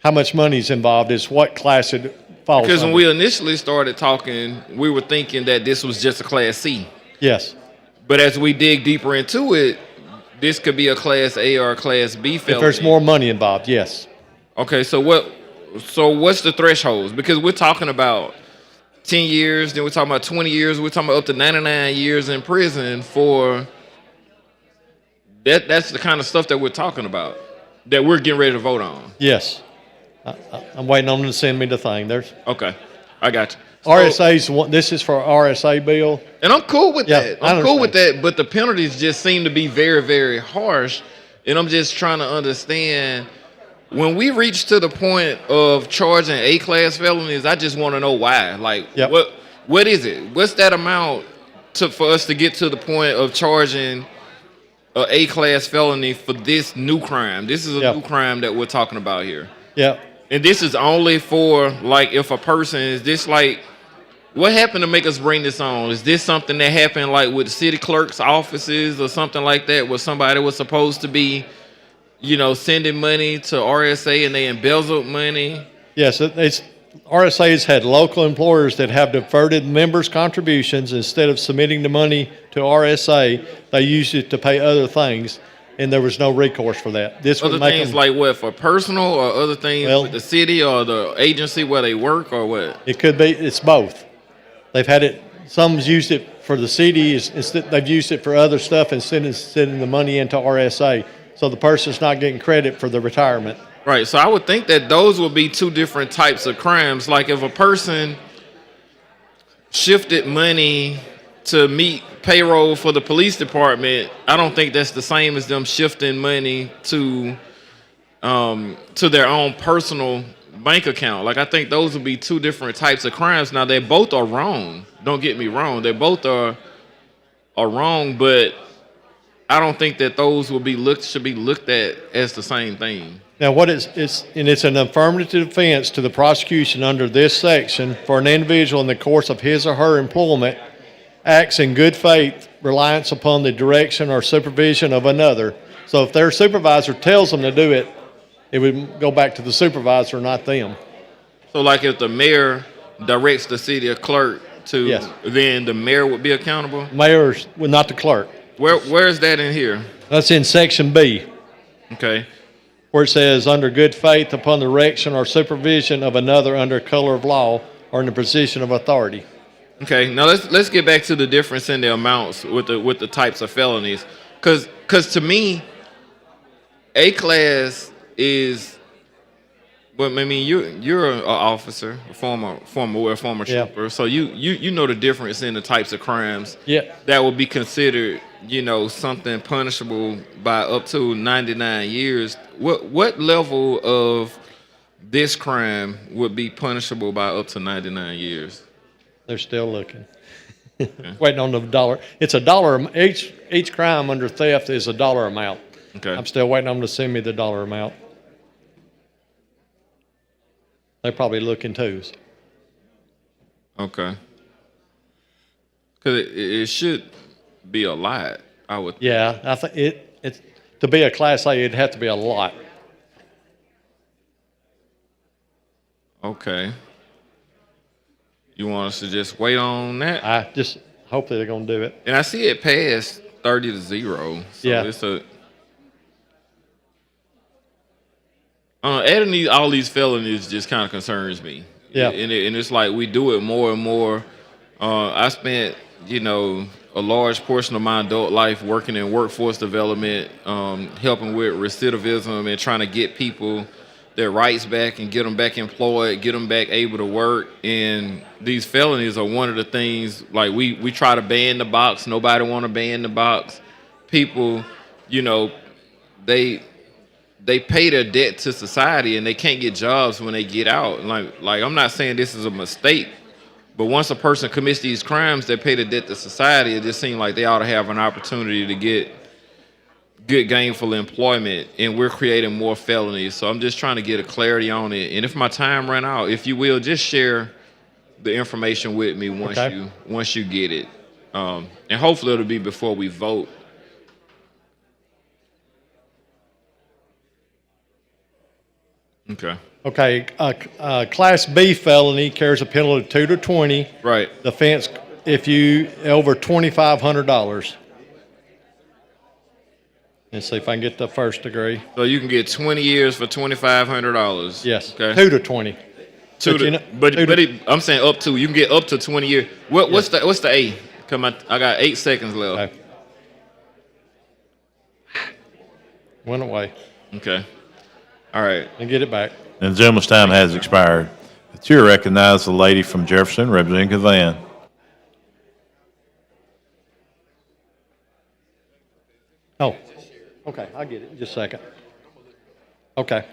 How much money is involved is what class it falls Because when under. we initially started talking, we were thinking that this was just a Class C. Yes. But as we dig deeper into it, this could be a Class A or a Class B felony. If there's more money involved, yes. Okay, so what's the thresholds? Because we're talking about 10 years, then we're talking about 20 years, we're talking about up to 99 years in prison for that. That's the kind of stuff that we're talking about, that we're getting ready to vote on. Yes. I'm waiting on them to send me the thing. Okay, I got you. This is for RSA bill. And I'm cool with Yeah, that. I I'm cool with understand. that, but the penalties just seem to be very, very harsh. And I'm just trying to understand, when we reach to the point of charging A-class felonies, I just want to know why. Like, what is it? What's that amount for us to get to the point of charging a A-class felony for this new crime? This is a new crime that we're talking about here. Yeah. And this is only for, like, if a person, is this like, what happened to make us bring this on? Is this something that happened like with city clerks' offices or something like that, where somebody was supposed to be, sending money to RSA and they embezzled money? Yes, RSA has had local employers that have diverted members' contributions. Instead of submitting the money to RSA, they used it to pay other things, and there was no recourse for that. This would Other make things them, like what, for personal or other things with the city or the agency where they work or what? it could be, it's both. They've had it, some's used it for the city, they've used it for other stuff and sending the money into RSA. So the person's not getting credit for the retirement. Right, so I would think that those would be two different types of crimes. Like if a person shifted money to meet payroll for the police department, I don't think that's the same as them shifting money to their own personal bank account. Like I think those would be two different types of crimes. Now they both are wrong. Don't get me wrong. They both are wrong, but I don't think that those should be looked at as the same thing. Now, it's an affirmative defense to the prosecution under this section for an individual in the course of his or her employment acts in good faith, reliance upon the direction or supervision of another. So if their supervisor tells them to do it, it would go back to the supervisor, not them. So like if the mayor directs the city clerk to, Yes. then the mayor would be accountable? Mayor's, well, not the clerk. Where is that in here? That's in section B. Okay. Where it says, under good faith upon the direction or supervision of another under color of law or in the position of authority. Okay, now let's get back to the difference in the amounts with the types of felonies, because to me, A class is. Well, I mean, you're an officer, a former trooper, so you know the difference in the types of crimes that would be considered, something punishable by up to 99 years. What level of this crime would be punishable by up to 99 years? They're still looking. Waiting on the dollar. It's a dollar. Each crime under theft is a dollar amount. Okay. I'm still waiting on them to send me the dollar amount. They're probably looking too. Okay. Because it should be a lot, I would think. Yeah, I think it's to be a Class A, it'd have to be a lot. Okay. You want us to just wait on that? I just hope that they're going to do it. And I see it passed 30-0. So Yeah. it's adding all these felonies just kind of concerns me. Yeah. And it's like we do it more and more. I spent, a large portion of my adult life working in workforce development, helping with recidivism and trying to get people their rights back and get them back employed, get them back able to work. And these felonies are one of the things, like we try to ban the box. Nobody want to ban the box. People, they pay their debt to society and they can't get jobs when they get out. Like I'm not saying this is a mistake, but once a person commits these crimes, they pay the debt to society. It just seems like they ought to have an opportunity to get good gainful employment, and we're creating more felonies. So I'm just trying to get a clarity on it. And if my time ran out, if you will, just share the information with me once you get it, and hopefully it'll be before we vote. Okay. Okay, Class B felony carries a penalty of 2 to 20. Right. The offense, if you over $2,500. Let's see if I can get the first degree. So you can get 20 years for $2,500. Yes. Okay. 2 to 20. I'm saying up to. You can get up to 20 years. What's the A? Come on, I got 8 seconds left. Okay. Went away. Okay. All right. And get it back. And the gentleman's time has expired. The chair recognizes the lady from Jefferson, representing Cavan. Oh, okay, I'll get it in just a second. Okay.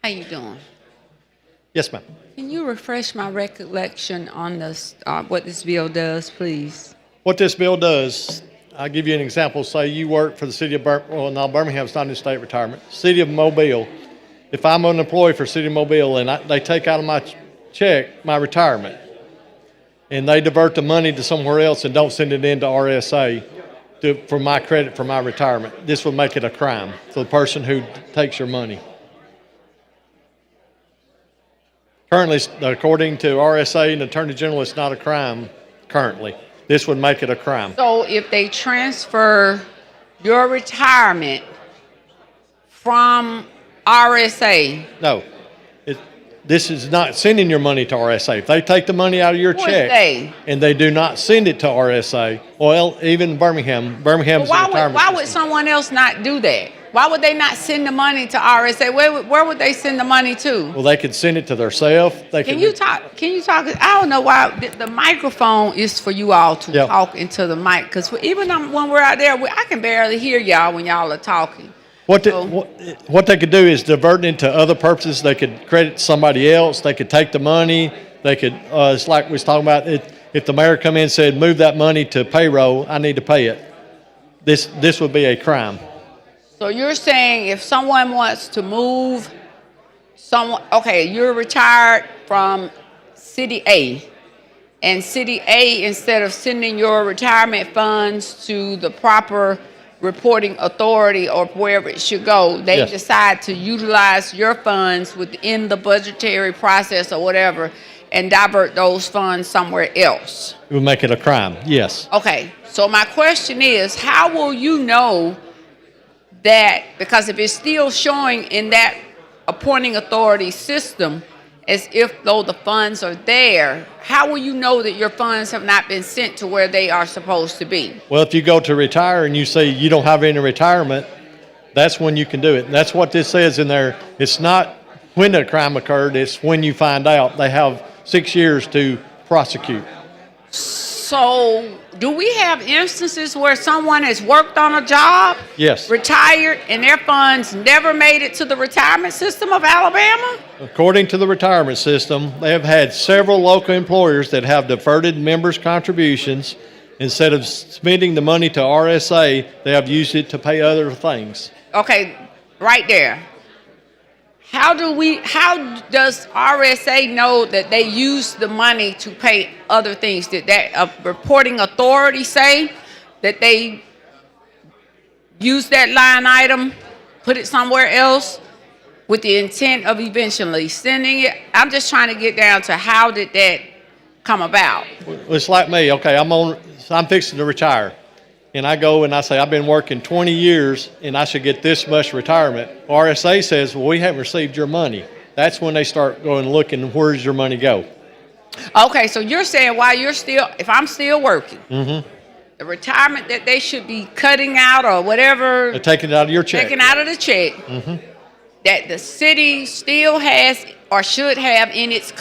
How you doing? Yes, ma'am. Can you refresh my recollection on this, what this bill does, please? What this bill does, I'll give you an example. Say you work for the city of Birmingham's not in state retirement. City of Mobile. If I'm an employee for City of Mobile and they take out of my check my retirement, and they divert the money to somewhere else and don't send it into RSA for my credit for my retirement, this would make it a crime for the person who takes your money. Currently, according to RSA and Attorney General, it's not a crime currently. This would make it a crime. So if they transfer your retirement from RSA. No. This is not sending your money to RSA. If they take the money out of your check and they do not send it to RSA, well, even Birmingham's retirement Why would someone else not do that? Why would they not send the money to RSA? Where would they send the money to? Well, they could send it to themselves. Can you talk? I don't know why the microphone is for you all to talk into the mic, because even when we're out there, I can barely hear y'all when y'all are talking. What they could do is divert it into other purposes. They could credit somebody else. They could take the money. They could, it's like we was talking about, if the mayor come in and said, move that money to payroll, I need to pay it. This would be a crime. So you're saying if someone wants to move you're retired from City A, and City A, instead of sending your retirement funds to the proper reporting authority or wherever it should go, they decide to utilize your funds within the budgetary process or whatever and divert those funds somewhere else. It would make it a crime, yes. Okay, so my question is, how will you know that, because if it's still showing in that appointing authority system as if though the funds are there, how will you know that your funds have not been sent to where they are supposed to be? Well, if you go to retire and you say you don't have any retirement, that's when you can do it. And that's what this says in there. It's not when the crime occurred, it's when you find out. They have 6 years to prosecute. So, do we have instances where someone has worked on a job, Yes. retired, and their funds never made it to the retirement system of Alabama? According to the retirement system, they have had several local employers that have deferred members' contributions. Instead of spending the money to RSA, they have used it to pay other things. Okay, right there. How does RSA know that they use the money to pay other things? Did that reporting authority say that they use that line item, put it somewhere else with the intent of eventually sending it? I'm just trying to get down to how did that come about? It's like me. Okay, I'm fixing to retire. And I go and I say, I've been working 20 years and I should get this much retirement. RSA says, well, we haven't received your money. That's when they start going looking, where does your money go? Okay, so you're saying if I'm still working, the retirement that they should be cutting out or whatever. They're taking it out of your check. Taking out of the check. That the city still has or should have in its,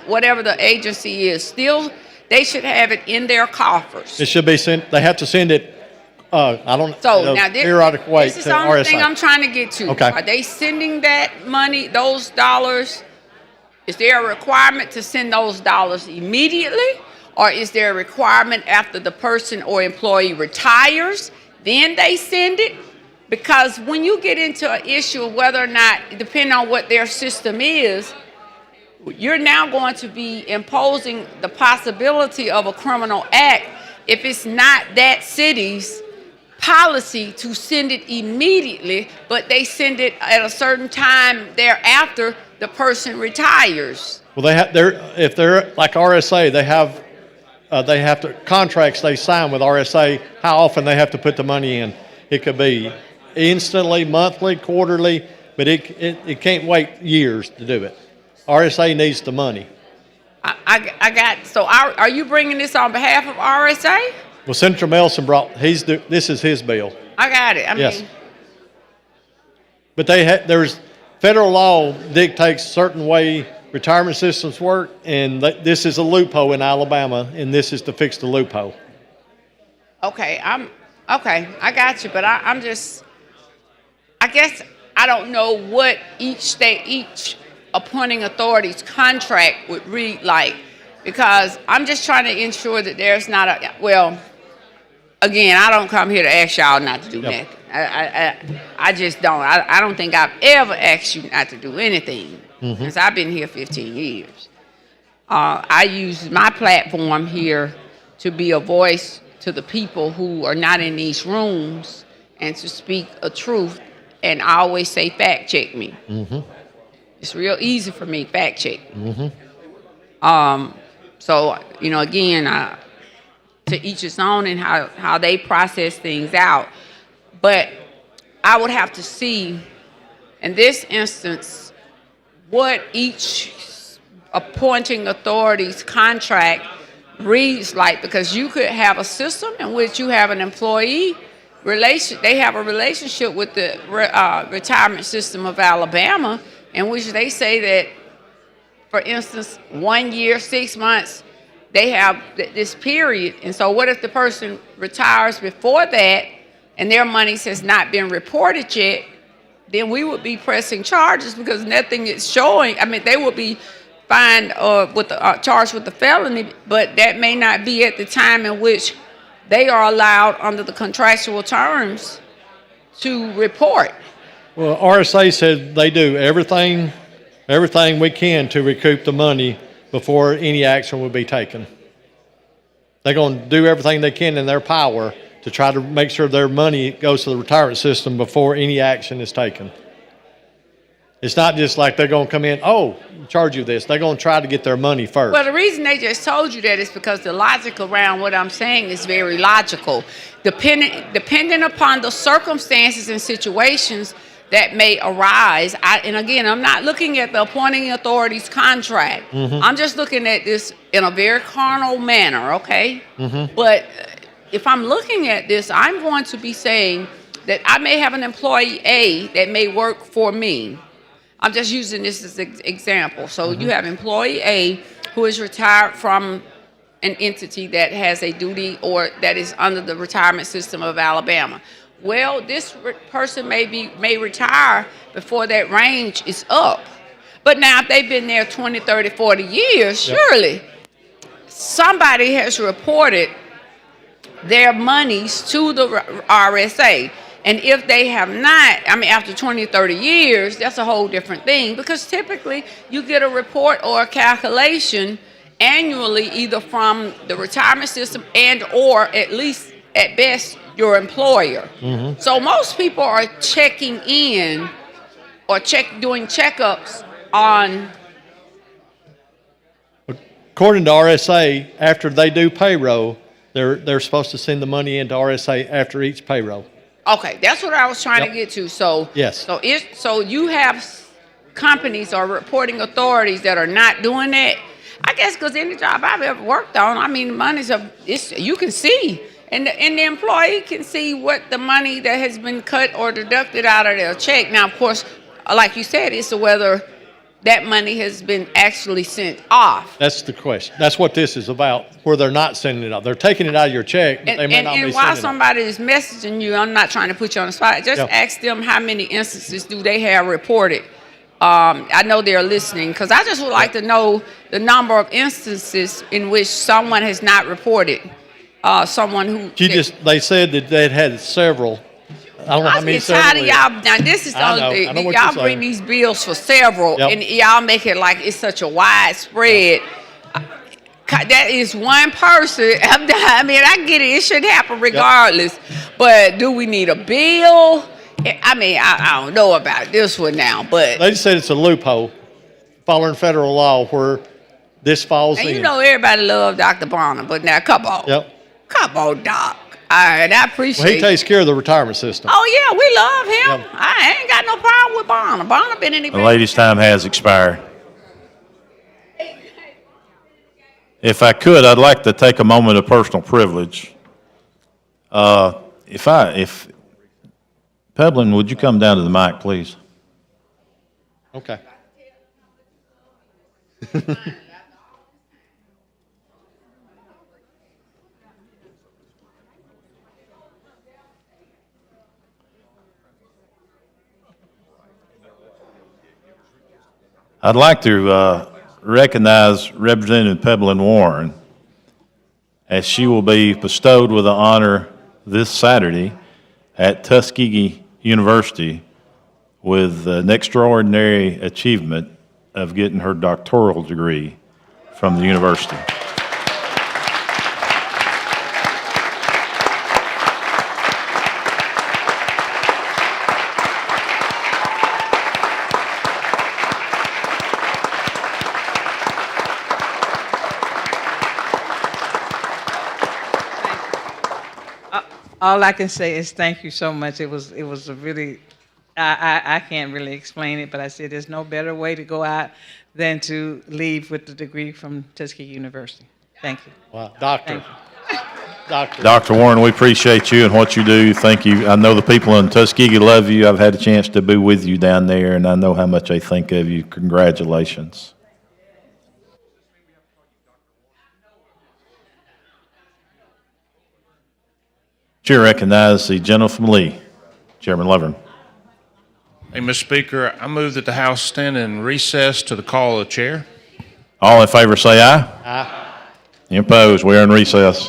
whatever the agency is, still they should have it in their coffers. It should be sent, they have to send it, So now periodic way this to is the only thing RSA. I'm trying to get to. Okay. Are they sending that money, those dollars? Is there a requirement to send those dollars immediately? Or is there a requirement after the person or employee retires, then they send it? Because when you get into an issue of whether or not, depending on what their system is, you're now going to be imposing the possibility of a criminal act if it's not that city's policy to send it immediately, but they send it at a certain time thereafter the person retires. Well, if they're like RSA, they have to contracts they sign with RSA, how often they have to put the money in. It could be instantly, monthly, quarterly, but it can't wait years to do it. RSA needs the money. So are you bringing this on behalf of RSA? Well, Senator Melson this is his bill. I got it. I Yes. mean, But there's federal law dictates certain way retirement systems work, and this is a loophole in Alabama, and this is to fix the loophole. okay, I got you, but I guess I don't know what each appointing authority's contract would read like, because I'm just trying to ensure that there's not again, I don't come here to ask y'all not to do nothing. I just don't. I don't think I've ever asked you not to do anything since I've been here 15 years. I use my platform here to be a voice to the people who are not in these rooms and to speak a truth. And I always say, fact check me. It's real easy for me, fact check. So, again, to each his own and how they process things out. But I would have to see, in this instance, what each appointing authority's contract reads like, because you could have a system in which you have an employee they have a relationship with the retirement system of Alabama, in which they say that, for instance, 1 year, 6 months, they have this period. And so what if the person retires before that and their money has not been reported yet? Then we would be pressing charges because nothing is showing. I mean, they would be fined charged with the felony, but that may not be at the time in which they are allowed under the contractual terms to report. Well, RSA said they do everything we can to recoup the money before any action will be taken. They're going to do everything they can in their power to try to make sure their money goes to the retirement system before any action is taken. It's not just like they're going to come in, charge you this. They're going to try to get their money first. Well, the reason they just told you that is because the logic around what I'm saying is very logical. Depending upon the circumstances and situations that may arise, and again, I'm not looking at the appointing authority's contract. I'm just looking at this in a very carnal manner, okay? But if I'm looking at this, I'm going to be saying that I may have an employee A that may work for me. I'm just using this as an example. So you have employee A who is retired from an entity that has a duty or that is under the retirement system of Alabama. Well, this person may retire before that range is up. But now if they've been there 20, 30, 40 years, surely somebody has reported their monies to the RSA. And if they have not, I mean, after 20, 30 years, that's a whole different thing, because typically you get a report or a calculation annually either from the retirement system and or at least at best your employer. So most people are checking in or doing checkups on. According to RSA, after they do payroll, they're supposed to send the money into RSA after each payroll. Okay, that's what I was trying to get to. So Yes. So you have companies or reporting authorities that are not doing that. I guess because any job I've ever worked on, I mean, you can see, and the employee can see what the money that has been cut or deducted out of their check. Now, of course, like you said, it's whether that money has been actually sent off. That's the question. That's what this is about, where they're not sending it out. They're taking it out of your check, but they may not be And sending while it out. somebody is messaging you, I'm not trying to put you on the spot. Just ask them how many instances do they have reported. I know they're listening, because I just would like to know the number of instances in which someone has not reported someone who. They said that they'd had several. I don't know how many. Get tired of y'all. Now this is the only thing. Y'all bring these bills for several, and y'all make it like it's such a widespread. That is one person. I mean, I get it. It should happen regardless. But do we need a bill? I mean, I don't know about this one now, but They just said it's a loophole, following federal law, where this falls and in. you know everybody love Dr. Bonner, but now come on, come on, Doc. All right, I appreciate. Well, he takes care of the retirement system. Oh yeah, we love him. I ain't got no problem with Bonner. Bonner been in the. The lady's time has expired. If I could, I'd like to take a moment of personal privilege. If Peblin, would you come down to the mic, please? Okay. I'd like to recognize Representative Peblin Warren, as she will be bestowed with the honor this Saturday at Tuskegee University with an extraordinary achievement of getting her doctoral degree from the university. All I can say is thank you so much. It was a really, I can't really explain it, but I said there's no better way to go out than to leave with the degree from Tuskegee University. Thank you. Wow, doctor. Dr. Warren, we appreciate you and what you do. Thank you. I know the people in Tuskegee love you. I've had a chance to be with you down there, and I know how much they think of you. Congratulations. Chair recognizes the gentleman from Lee, Chairman Lovern. Hey, Mr. Speaker, I move that the House stand in recess to the call of the chair. All in favor say aye. Aye. Any opposed? We are in recess.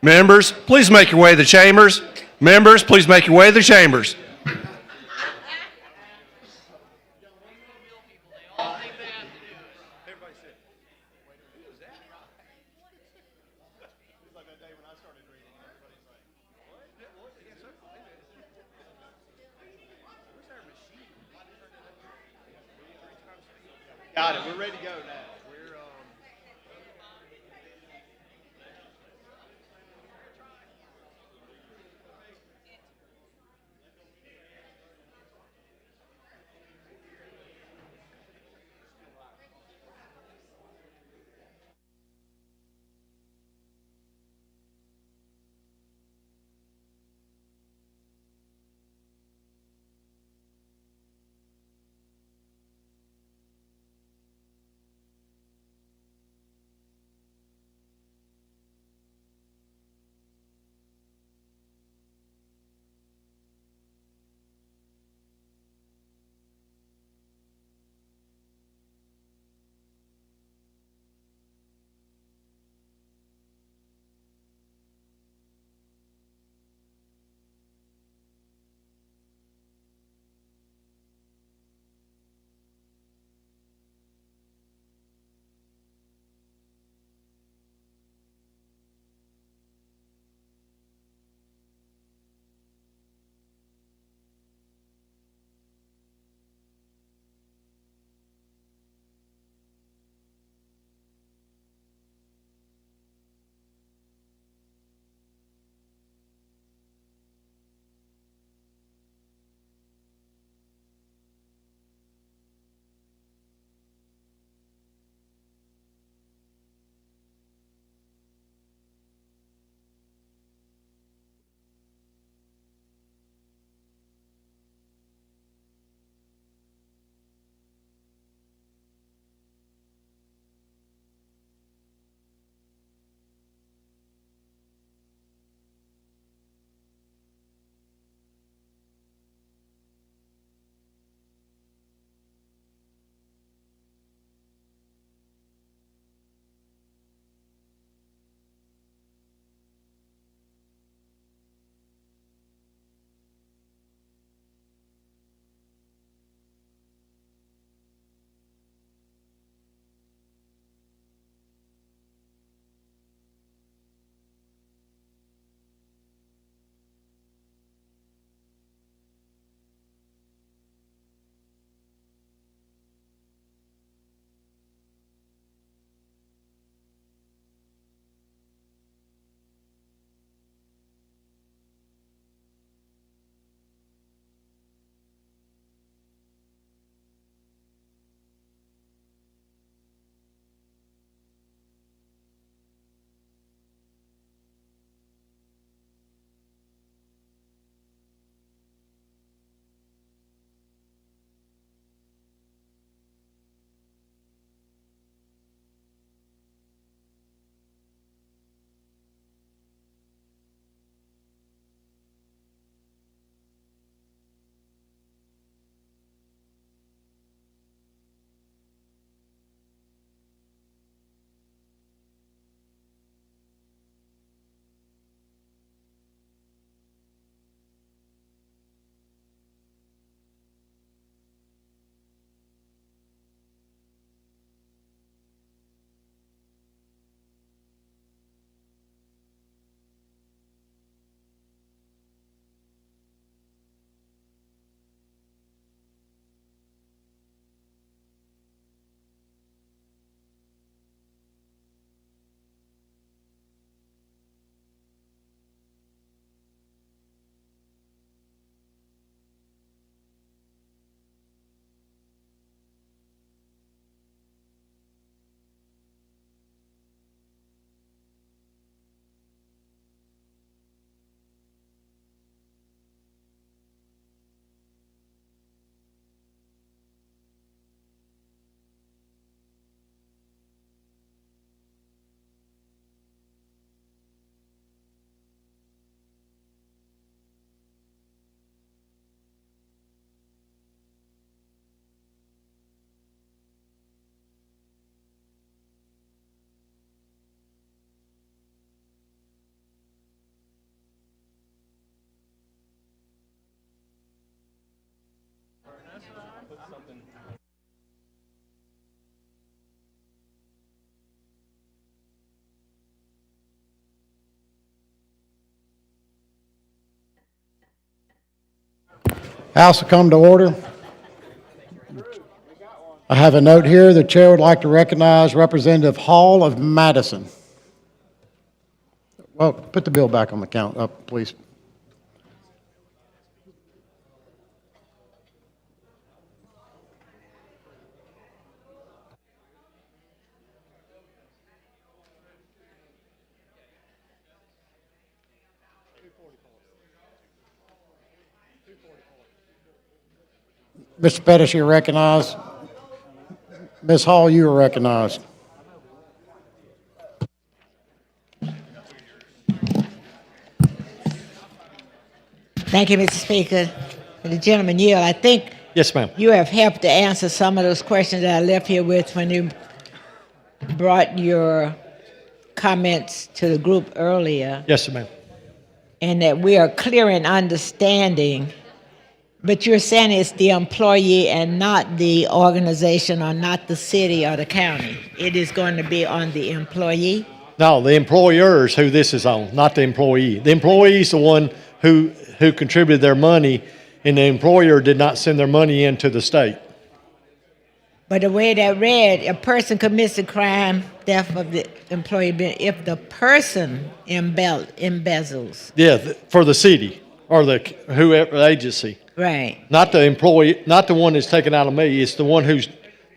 Members, please make your way to the chambers. Members, please make your way to the chambers. Got it. We're ready to go now. House will come to order. I have a note here. The chair would like to recognize Representative Hall of Madison. Well, put the bill back on the count up, please. Mr. Pettis, you're recognized. Ms. Hall, you are recognized. Thank you, Mr. Speaker. The gentleman yield. I think Yes, ma'am. you have helped to answer some of those questions that I left here with when you brought your comments to the group earlier, Yes, ma'am. and that we are clear in understanding. But you're saying it's the employee and not the organization or not the city or the county. It is going to be on the employee? No, the employer is who this is on, not the employee. The employee is the one who contributed their money, and the employer did not send their money into the state. But the way that read, a person commits a crime, theft of the employee, if the person embezzles. Yeah, for the city or the whoever agency. Right. Not the employee, not the one that's taken out of me. It's the one who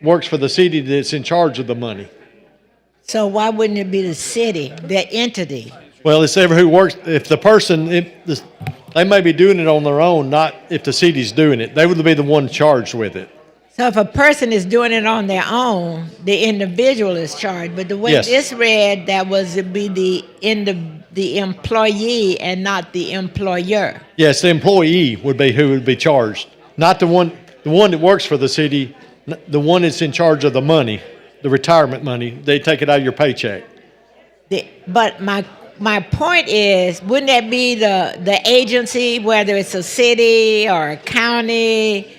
works for the city that's in charge of the money. So why wouldn't it be the city, the entity? Well, it's ever who works. If the person, they may be doing it on their own, not if the city's doing it. They would be the one charged with it. So if a person is doing it on their own, the individual is charged. But the way Yes. this read, that was to be the employee and not the employer. Yes, the employee would be who would be charged, not the one that works for the city, the one that's in charge of the money, the retirement money. They take it out of your paycheck. But my point is, wouldn't that be the agency, whether it's a city or a county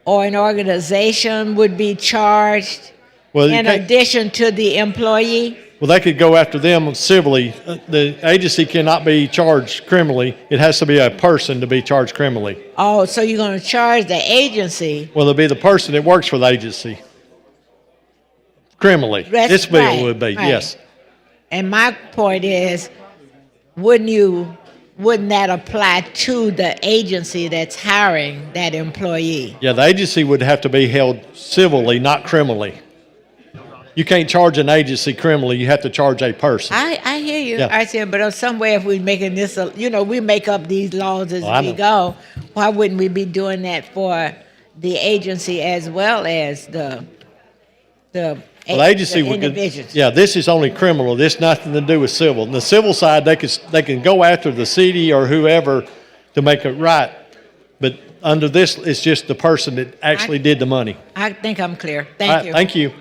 or an organization, would be charged Well, in addition to the employee? Well, they could go after them civilly. The agency cannot be charged criminally. It has to be a person to be charged criminally. Oh, so you're going to charge the agency? Well, it'll be the person that works for the agency criminally. This bill right, would be, right. yes. And my point is, wouldn't that apply to the agency that's hiring that employee? Yeah, the agency would have to be held civilly, not criminally. You can't charge an agency criminally. You have to charge a person. I hear you. Yeah. I said, but some way, if we're making this, we make up these laws as I we know. go. Why wouldn't we be doing that for the agency as well as the Well, the agency would. individuals? Yeah, this is only criminal. This nothing to do with civil. On the civil side, they can go after the city or whoever to make it right. But under this, it's just the person that actually did the money. I think I'm clear. All Thank right, you. Thank you.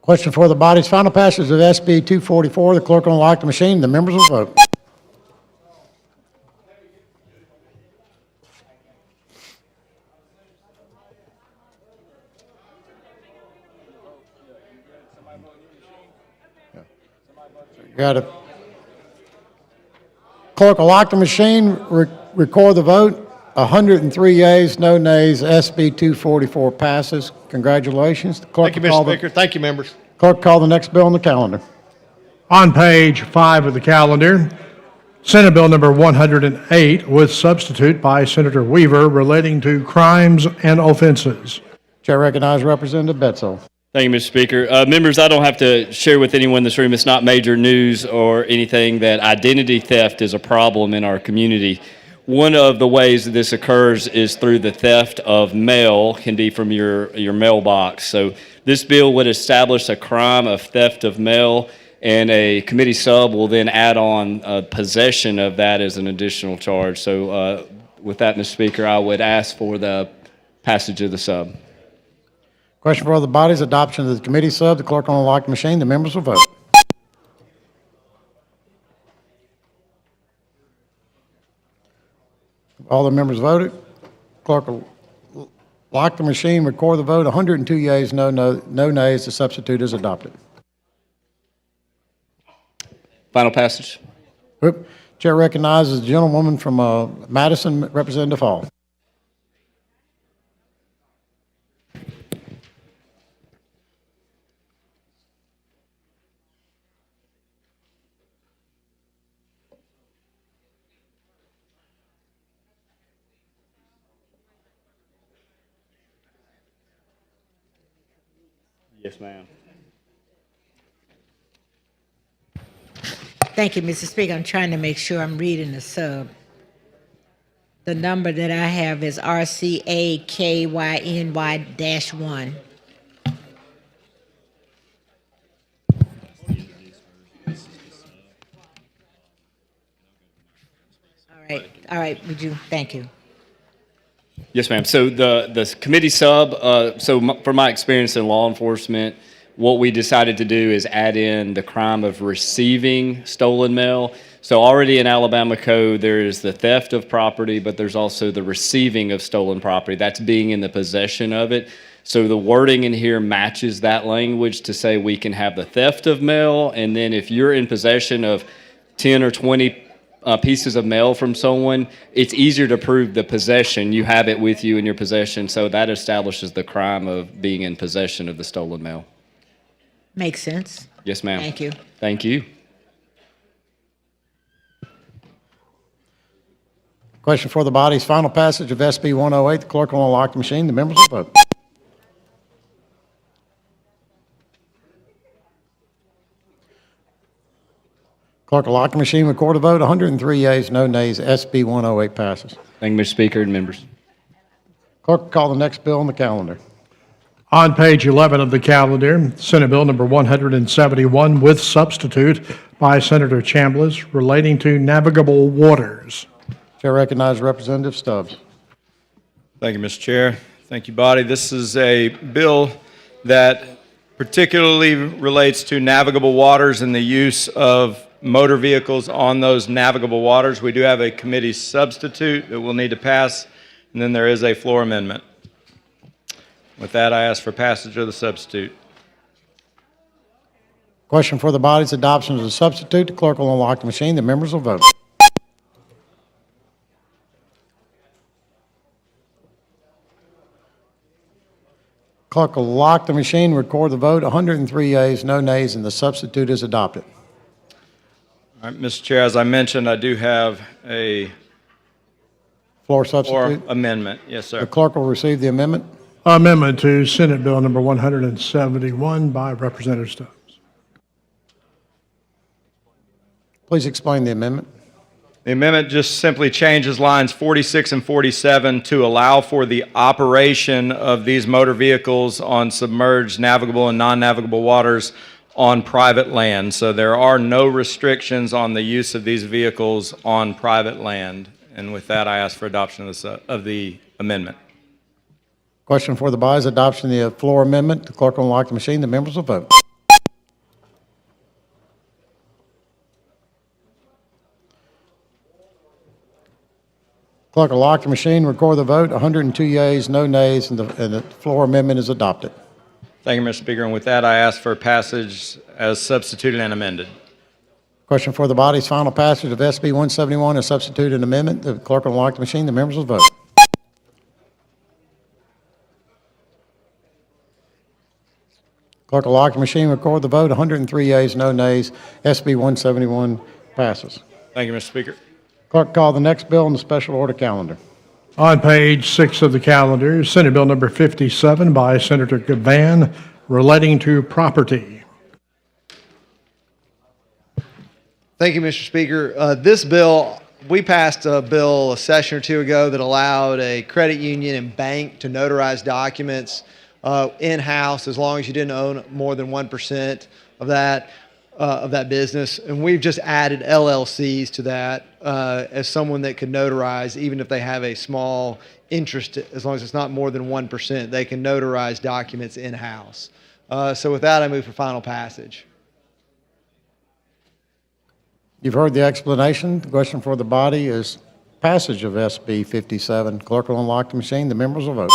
Question for the body's final passage of SB 244. The clerk will unlock the machine. The members will vote. Got it. Clerk will lock the machine, record the vote. 103 yeas, no nays. SB 244 passes. Congratulations. The clerk Thank you, will call Mr. Speaker. Thank you, members. Clerk, call the next bill on the calendar. On page 5 of the calendar, Senate Bill number 108 with substitute by Senator Weaver relating to crimes and offenses. Chair recognizes Representative Betzel. Thank you, Mr. Speaker. Members, I don't have to share with anyone in this room, it's not major news or anything, that identity theft is a problem in our community. One of the ways that this occurs is through the theft of mail, can be from your mailbox. So this bill would establish a crime of theft of mail, and a committee sub will then add on possession of that as an additional charge. So with that, Mr. Speaker, I would ask for the passage of the sub. Question for the body's adoption of the committee sub. The clerk will unlock the machine. The members will vote. All the members voted. Clerk will lock the machine, record the vote. 102 yeas, no nays. The substitute is adopted. Final passage. Chair Chair recognizes the gentlewoman from Madison, Representative Hall. Yes, ma'am. Thank you, Mr. Speaker. I'm trying to make sure I'm reading the sub. The number that I have is RCAKYNY-1. All right, would you, thank you. Yes, ma'am. So the committee sub, from my experience in law enforcement, what we decided to do is add in the crime of receiving stolen mail. So already in Alabama code, there is the theft of property, but there's also the receiving of stolen property. That's being in the possession of it. So the wording in here matches that language to say we can have the theft of mail, and then if you're in possession of 10 or 20 pieces of mail from someone, it's easier to prove the possession. You have it with you in your possession, so that establishes the crime of being in possession of the stolen mail. Makes sense. Yes, ma'am. Thank you. Thank you. Question for the body's final passage of SB 108. The clerk will unlock the machine. The members will vote. Clerk will lock the machine. Record a vote. 103 yeas, no nays. SB 108 passes. Thank you, Mr. Speaker and members. Clerk will call the next bill on the calendar. On page 11 of the calendar, Senate Bill number 171 with substitute by Senator Chambliss relating to navigable waters. Chair recognizes Representative Stubbs. Thank you, Mr. Chair. Thank you, body. This is a bill that particularly relates to navigable waters and the use of motor vehicles on those navigable waters. We do have a committee substitute that we'll need to pass, and then there is a floor amendment. With that, I ask for passage of the substitute. Question for the body's adoption of the substitute. The clerk will unlock the machine. The members will vote. Clerk will lock the machine, record the vote. 103 yeas, no nays, and the substitute is adopted. All right, Mr. Chair, as I mentioned, I do have a Floor substitute. floor amendment. Yes, sir. The clerk will receive the amendment. Amendment to Senate Bill number 171 by Representative Stubbs. Please explain the amendment. The amendment just simply changes lines 46 and 47 to allow for the operation of these motor vehicles on submerged, navigable, and non-navigable waters on private land. So there are no restrictions on the use of these vehicles on private land. And with that, I ask for adoption of the amendment. Question for the body's adoption of the floor amendment. The clerk will unlock the machine. The members will vote. Clerk will lock the machine, record the vote. 102 yeas, no nays, and the floor amendment is adopted. Thank you, Mr. Speaker. And with that, I ask for passage as substituted and amended. Question for the body's final passage of SB 171 as substitute and amendment. The clerk will unlock the machine. The members will vote. Clerk will lock the machine, record the vote. 103 yeas, no nays. SB 171 passes. Thank you, Mr. Speaker. Clerk, call the next bill on the special order calendar. On page 6 of the calendar, Senate Bill number 57 by Senator Gavan relating to property. Thank you, Mr. Speaker. This bill, we passed a bill a session or two ago that allowed a credit union and bank to notarize documents in-house as long as you didn't own more than 1% of that business. And we've just added LLCs to that as someone that could notarize, even if they have a small interest, as long as it's not more than 1%, they can notarize documents in-house. So with that, I move for final passage. You've heard the explanation. The question for the body is passage of SB 57. Clerk will unlock the machine. The members will vote.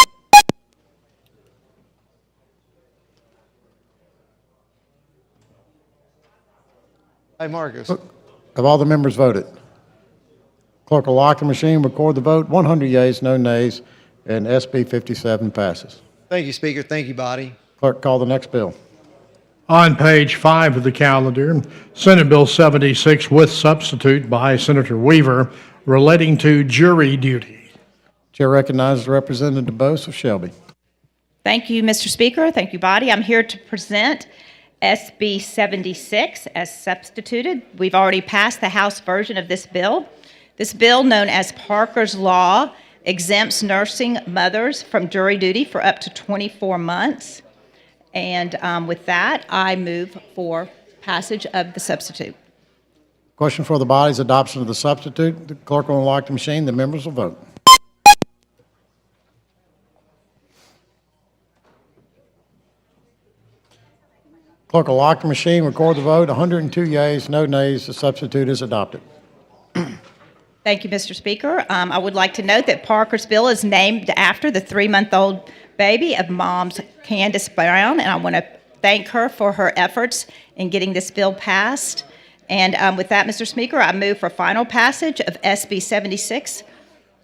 Hey, Marcus. Have all the members voted? Clerk will lock the machine, record the vote. 100 yeas, no nays, and SB 57 passes. Thank you, Speaker. Thank you, body. Clerk, call the next bill. On page 5 of the calendar, Senate Bill 76 with substitute by Senator Weaver relating to jury duty. Chair recognizes Representative Bose of Shelby. Thank you, Mr. Speaker. Thank you, body. I'm here to present SB 76 as substituted. We've already passed the House version of this bill. This bill, known as Parker's Law, exempts nursing mothers from jury duty for up to 24 months. And with that, I move for passage of the substitute. Question for the body's adoption of the substitute. The clerk will unlock the machine. The members will vote. Clerk will lock the machine, record the vote. 102 yeas, no nays. The substitute is adopted. Thank you, Mr. Speaker. I would like to note that Parker's bill is named after the 3-month-old baby of Mom's Candace Brown, and I want to thank her for her efforts in getting this bill passed. And with that, Mr. Speaker, I move for final passage of SB 76.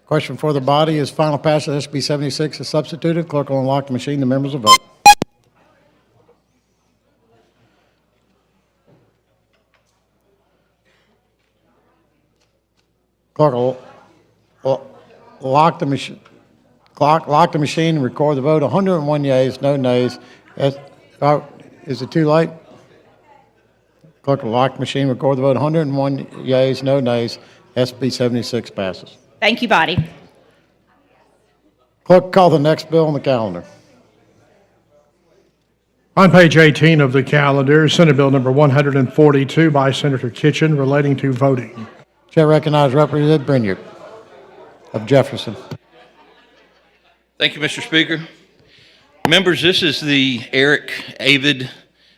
Question for the body is final passage of SB 76 is substituted. Clerk will unlock the machine. The members will vote. Clerk will lock the machine. Lock the machine and record the vote. 101 yeas, no nays. Is it too late? Clerk will lock the machine, record the vote. 101 yeas, no nays. SB 76 passes. Thank you, body. Clerk, call the next bill on the calendar. On page 18 of the calendar, Senate Bill number 142 by Senator Kitchen relating to voting. Chair recognizes Representative Brinier of Jefferson. Thank you, Mr. Speaker. Members, this is the Eric Avid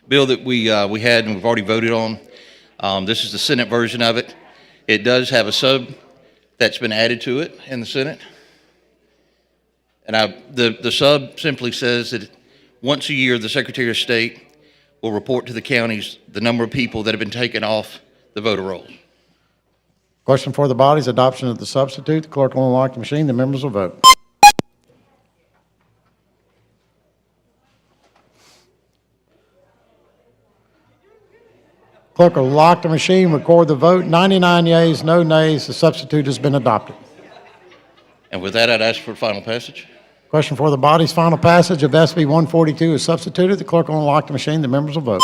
bill that we had and we've already voted on. This is the Senate version of it. It does have a sub that's been added to it in the Senate. And the sub simply says that once a year, the Secretary of State will report to the counties the number of people that have been taken off the voter rolls. Question for the body's adoption of the substitute. The clerk will unlock the machine. The members will vote. Clerk will lock the machine, record the vote. 99 yeas, no nays. The substitute has been adopted. And with that, I'd ask for final passage. Question for the body's final passage of SB 142 is substituted. The clerk will unlock the machine. The members will vote.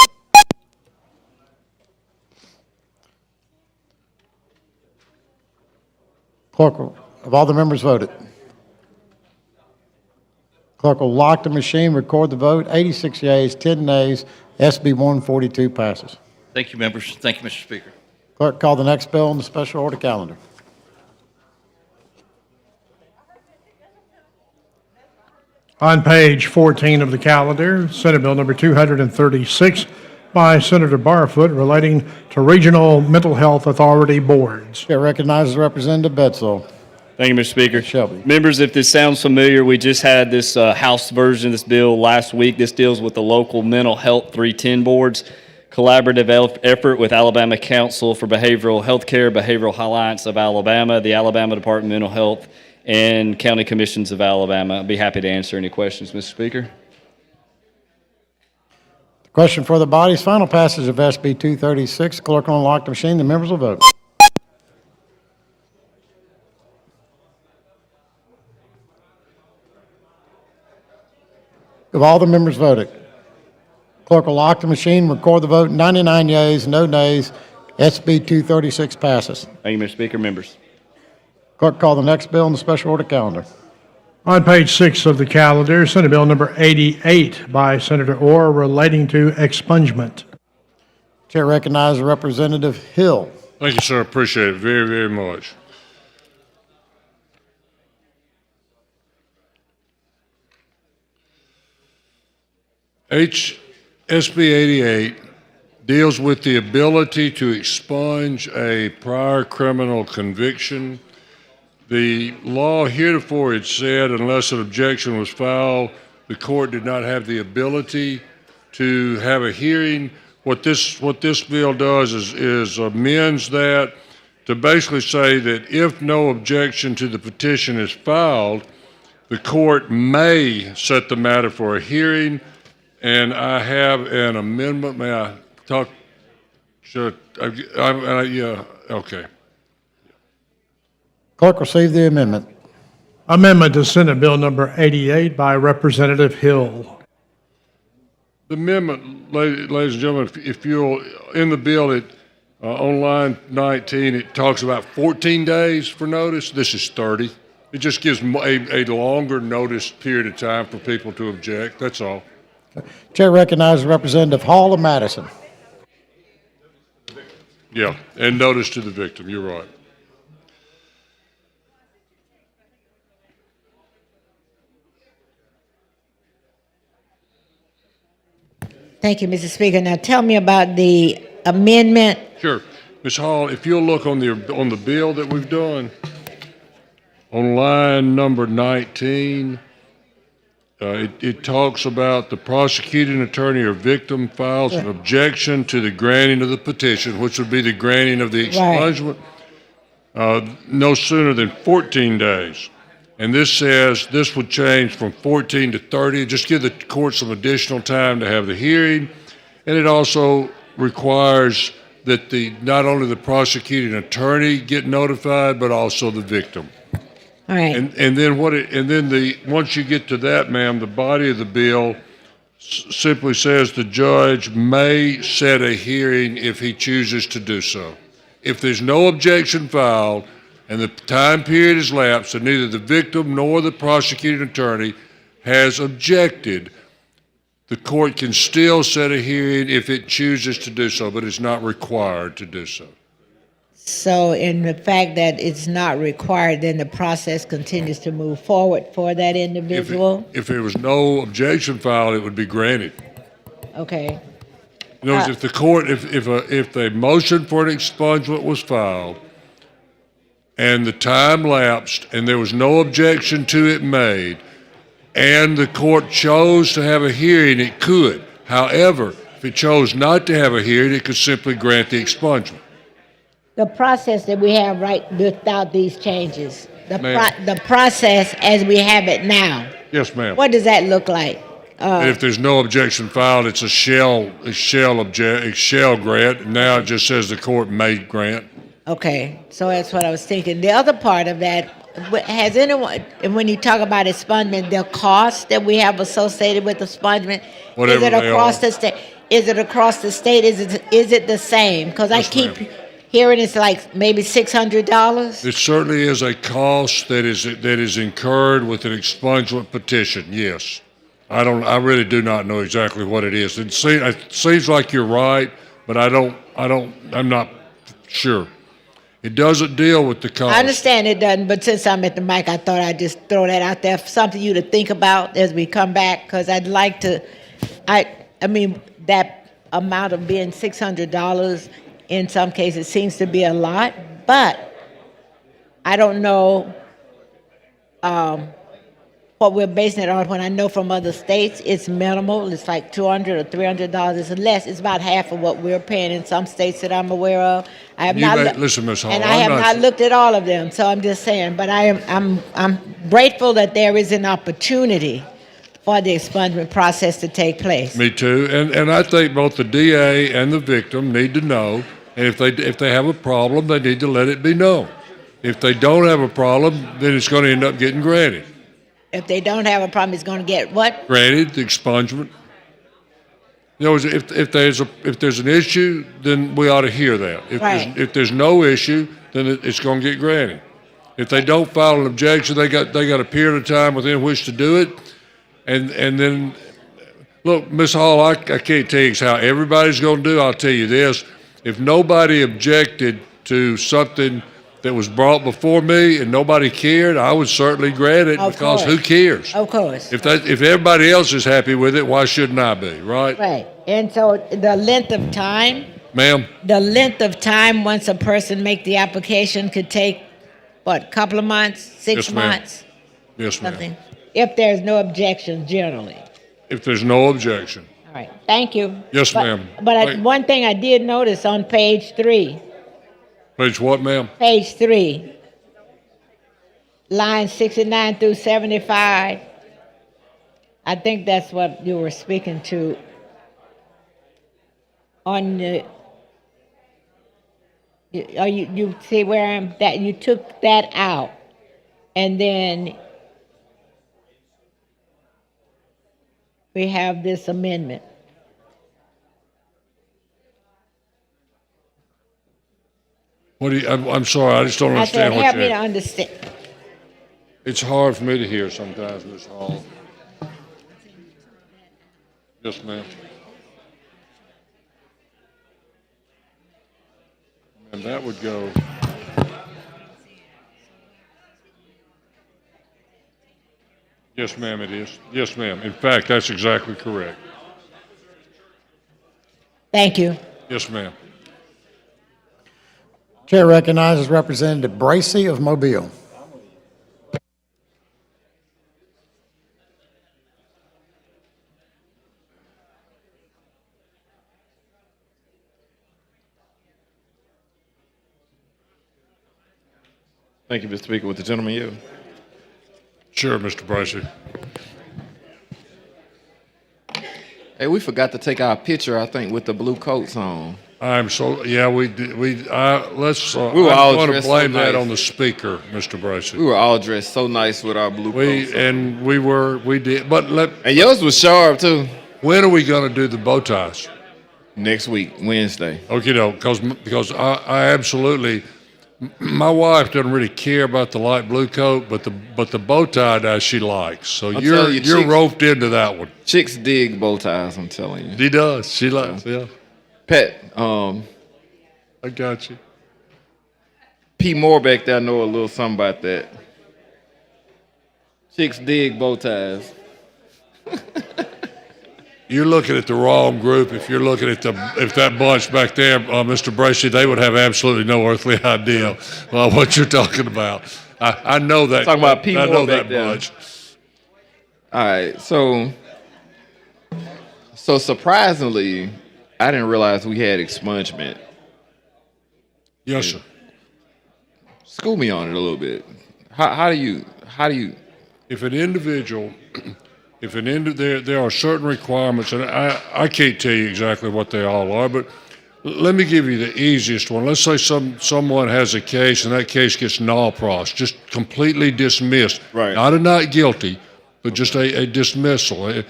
Clerk, have all the members voted? Clerk will lock the machine, record the vote. 86 yeas, 10 nays. SB 142 passes. Thank you, members. Thank you, Mr. Speaker. Clerk, call the next bill on the special order calendar. On page 14 of the calendar, Senate Bill number 236 by Senator Barfoot relating to regional mental health authority boards. Chair recognizes Representative Bedsole. Thank you, Mr. Speaker. Shelby. Members, if this sounds familiar, we just had this House version of this bill last week. This deals with the local mental health 310 boards, collaborative effort with Alabama Council for Behavioral Healthcare, Behavioral Alliance of Alabama, the Alabama Department of Mental Health, and County Commissions of Alabama. I'd be happy to answer any questions, Mr. Speaker. The question for the body's final passage of SB 236. Clerk will unlock the machine. The members will vote. Have all the members voted? Clerk will lock the machine, record the vote. 99 yeas, no nays. SB 236 passes. Thank you, Mr. Speaker. Members. Clerk, call the next bill on the special order calendar. On page 6 of the calendar, Senate Bill number 88 by Senator Orr relating to expungement. Chair recognizes Representative Hill. Thank you, sir. Appreciate it very, very much. SB 88 deals with the ability to expunge a prior criminal conviction. The law heretofore had said unless an objection was filed, the court did not have the ability to have a hearing. What this bill does is amends that to basically say that if no objection to the petition is filed, the court may set the matter for a hearing. And I have an amendment. May I talk? Should yeah, okay. Clerk, receive the amendment. Amendment to Senate Bill number 88 by Representative Hill. The amendment, ladies and gentlemen, if you'll, in the bill, on line 19, it talks about 14 days for notice. This is 30. It just gives a longer notice period of time for people to object. That's all. Chair recognizes Representative Hall of Madison. Yeah, and notice to the victim. You're right. Thank you, Mr. Speaker. Now tell me about the amendment. Sure. Ms. Hall, if you'll look on the bill that we've done, on line number 19, it talks about the prosecuting attorney or victim files an objection to the granting of the petition, which would be the granting of the expungement, no sooner than 14 days. And this says this would change from 14 to 30, just give the court some additional time to have the hearing. And it also requires that not only the prosecuting attorney get notified, but also the victim. All right. And then once you get to that, ma'am, the body of the bill simply says the judge may set a hearing if he chooses to do so. If there's no objection filed and the time period is lapsed and neither the victim nor the prosecuting attorney has objected, the court can still set a hearing if it chooses to do so, but it's not required to do so. So in the fact that it's not required, then the process continues to move forward for that individual? If there was no objection filed, it would be granted. Okay. In other words, if the motion for an expungement was filed and the time lapsed and there was no objection to it made and the court chose to have a hearing, it could. However, if it chose not to have a hearing, it could simply grant the expungement. The process that we have right without these changes, Ma'am. the process as we have it now, Yes, ma'am. what does that look like? And if there's no objection filed, it's a shall grant. Now it just says the court may grant. Okay, so that's what I was thinking. The other part of that, has anyone, and when you talk about expungement, the cost that we have associated with expungement, Whatever is it they across are. the state? Is it across the state? Is it the same? Because I Yes, keep ma'am. hearing it's like maybe $600. It certainly is a cost that is incurred with an expungement petition. Yes, I really do not know exactly what it is. It seems like you're right, but I'm not sure. It doesn't deal with the cost. I understand it doesn't, but since I'm at the mic, I thought I'd just throw that out there, something you to think about as we come back, because I'd like to, I mean, that amount of being $600 in some cases seems to be a lot, but I don't know what we're basing it on when I know from other states it's minimal. It's like $200 or $300. It's less. It's about half of what we're paying in some states that I'm aware of. I have Listen, Ms. Hall, and I have not looked at all of them, so I'm just saying. But I'm grateful that there is an opportunity for the expungement process to take place. Me too, and I think both the DA and the victim need to know, and if they have a problem, they need to let it be known. If they don't have a problem, then it's going to end up getting granted. If they don't have a problem, it's going to get what? Granted, the expungement. You know, if there's an issue, then we ought to hear that. If there's no issue, then it's going to get granted. If they don't file an objection, they got a period of time within which to do it, and then look, Ms. Hall, I can't tell you how everybody's going to do. I'll tell you this: if nobody objected to something that was brought before me and nobody cared, I would certainly grant it, because who cares? Of course. If everybody else is happy with it, why shouldn't I be, right? Right. And so the length of time, Ma'am? the length of time once a person make the application could take, what, a couple of months, 6 Yes, ma'am. months? Yes, ma'am. Something. If there's no objection generally. If there's no objection. All right. Thank you. Yes, ma'am. But one thing I did notice on page 3, Page what, ma'am? Page 3, line 69 through 75. I think that's what you were speaking to. On the, you see where I'm, that you took that out, and then we have this amendment. What do you, I'm sorry, I just don't I said, understand what help me to you're. understand. It's hard for me to hear sometimes, Ms. Hall. Yes, ma'am. And that would go. Yes, ma'am, it is. Yes, ma'am. In fact, that's exactly correct. Thank you. Yes, ma'am. Chair recognizes Representative Bracy of Mobile. Thank you, Mr. Speaker. With the gentleman yield. Sure, Mr. Bracy. Hey, we forgot to take our picture, I think, with the blue coats on. I'm so, yeah, we did, let's, We were I'm all going to dressed blame so that nice. on the speaker, Mr. Bracy. We were all dressed so nice with our blue coats on. We did, but And yours was sharp, too. When are we going to do the bow ties? Next week, Wednesday. Okay, because I absolutely, my wife doesn't really care about the light blue coat, but the bow tie does she likes. So I'm you're telling you, chicks- roped into that one. Chicks dig bow ties, I'm telling you. She does. She likes. Yeah. Pat, I got you. P. Moore back there know a little something about that. Chicks dig bow ties. You're looking at the wrong group. If you're looking at if that bunch back there, Mr. Bracy, they would have absolutely no earthly idea what you're talking about. I know that. Talking about P. I Moore know back that there. bunch. All right, so surprisingly, I didn't realize we had expungement. Yes, sir. School me on it a little bit. How do you? If an individual, there are certain requirements, and I can't tell you exactly what they all are, but let me give you the easiest one. Let's say someone has a case and that case gets null-pros, just completely dismissed. Right. Not a not guilty, but just a dismissal.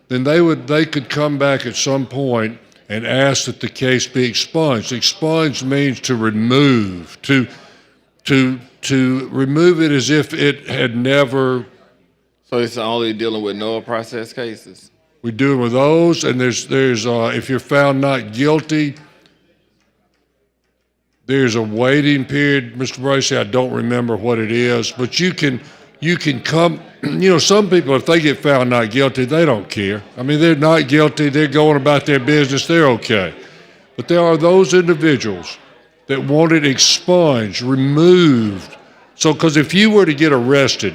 Then they could come back at some point and ask that the case be expunged. Expunged means to remove, to remove it as if it had never. So it's only dealing with no process cases. We do it with those, and there's if you're found not guilty, there's a waiting period, Mr. Bracy. I don't remember what it is, but you can come. You know, some people, if they get found not guilty, they don't care. I mean, they're not guilty. They're going about their business. They're okay. But there are those individuals that want it expunged, removed. So, because if you were to get arrested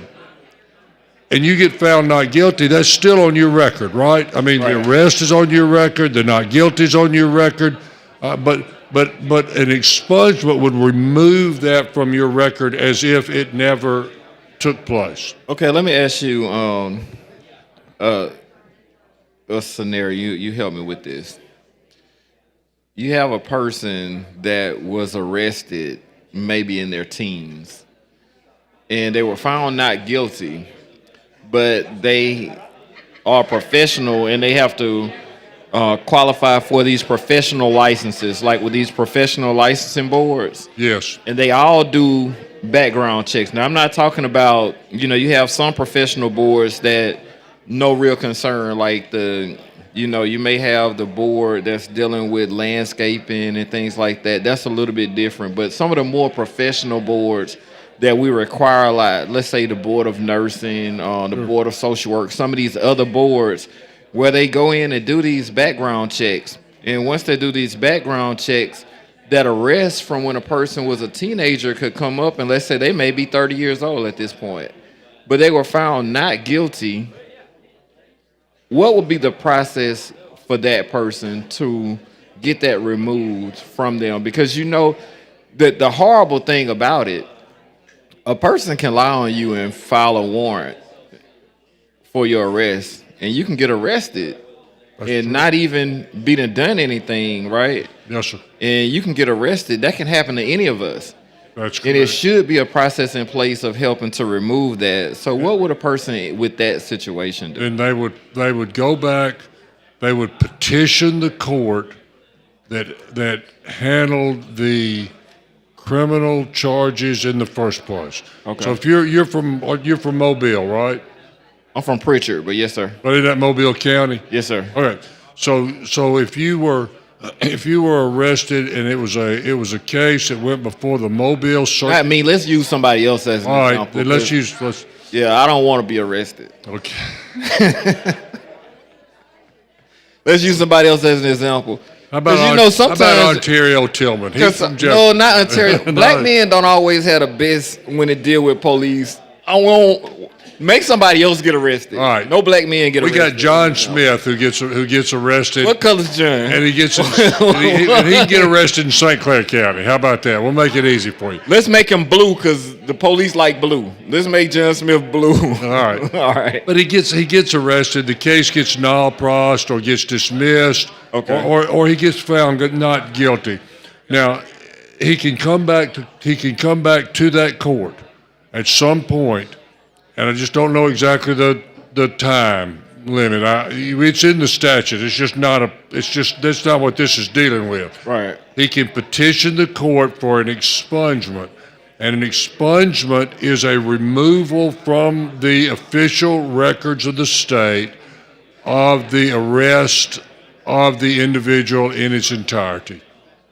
and you get found not guilty, that's still on your record, right? I mean, the arrest is on your record, the not guilty is on your record, but an expungement would remove that from your record as if it never took place. Okay, let me ask you a scenario. You help me with this. You have a person that was arrested maybe in their teens, and they were found not guilty, but they are professional and they have to qualify for these professional licenses, like with these professional licensing boards. Yes. And they all do background checks. Now, I'm not talking about, you have some professional boards that no real concern, like you may have the board that's dealing with landscaping and things like that. That's a little bit different. But some of the more professional boards that we require, like, let's say the Board of Nursing, the Board of Social Work, some of these other boards where they go in and do these background checks. And once they do these background checks, that arrest from when a person was a teenager could come up, and let's say they may be 30 years old at this point, but they were found not guilty. What would be the process for that person to get that removed from them? Because the horrible thing about it, a person can lie on you and file a warrant for your arrest, and you can get arrested and not even be done anything, right? Yes, sir. And you can get arrested. That can happen to any of us. That's And it should be a process in place of helping to remove that. So what would a person with that situation do? And they would go back, they would petition the court that handled the criminal charges in the first place. Okay. So if you're from Mobile, right? I'm from Pritchard, but yes, sir. But in that Mobile County? Yes, sir. Okay. So if you were arrested and it was a case that went before the Mobile Circuit. I mean, let's use somebody else as an All right, example. then let's. Yeah, I don't want to be arrested. Okay. Let's use somebody else as an example. How about Ontario Tillman? He's from No, not Ontario. No. Black men don't always have the best when they deal with police. I won't make somebody else get arrested. All right. No black men get We arrested. got John Smith who gets arrested. What color's John? And he gets and he can get arrested in St. Clair County. How about that? We'll make it easy for you. Let's make him blue because the police like blue. Let's make John Smith blue. All right. All right. But he gets arrested. The case gets null-prossed or gets dismissed. Okay. Or he gets found not guilty. Now, he can come back to that court at some point, and I just don't know exactly the time limit. It's in the statute. That's not what this is dealing with. Right. He can petition the court for an expungement, and an expungement is a removal from the official records of the state of the arrest of the individual in its entirety.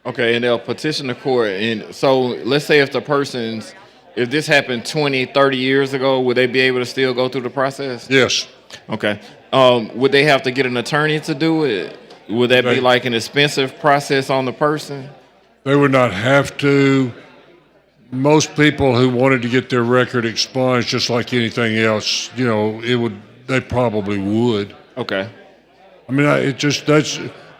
Okay, and they'll petition the court. And so let's say if this happened 20, 30 years ago, would they be able to still go through the process? Yes. Okay. Would they have to get an attorney to do it? Would that be like an expensive process on the person? They would not have to. Most people who wanted to get their record expunged, just like anything else, they probably would. Okay. I mean,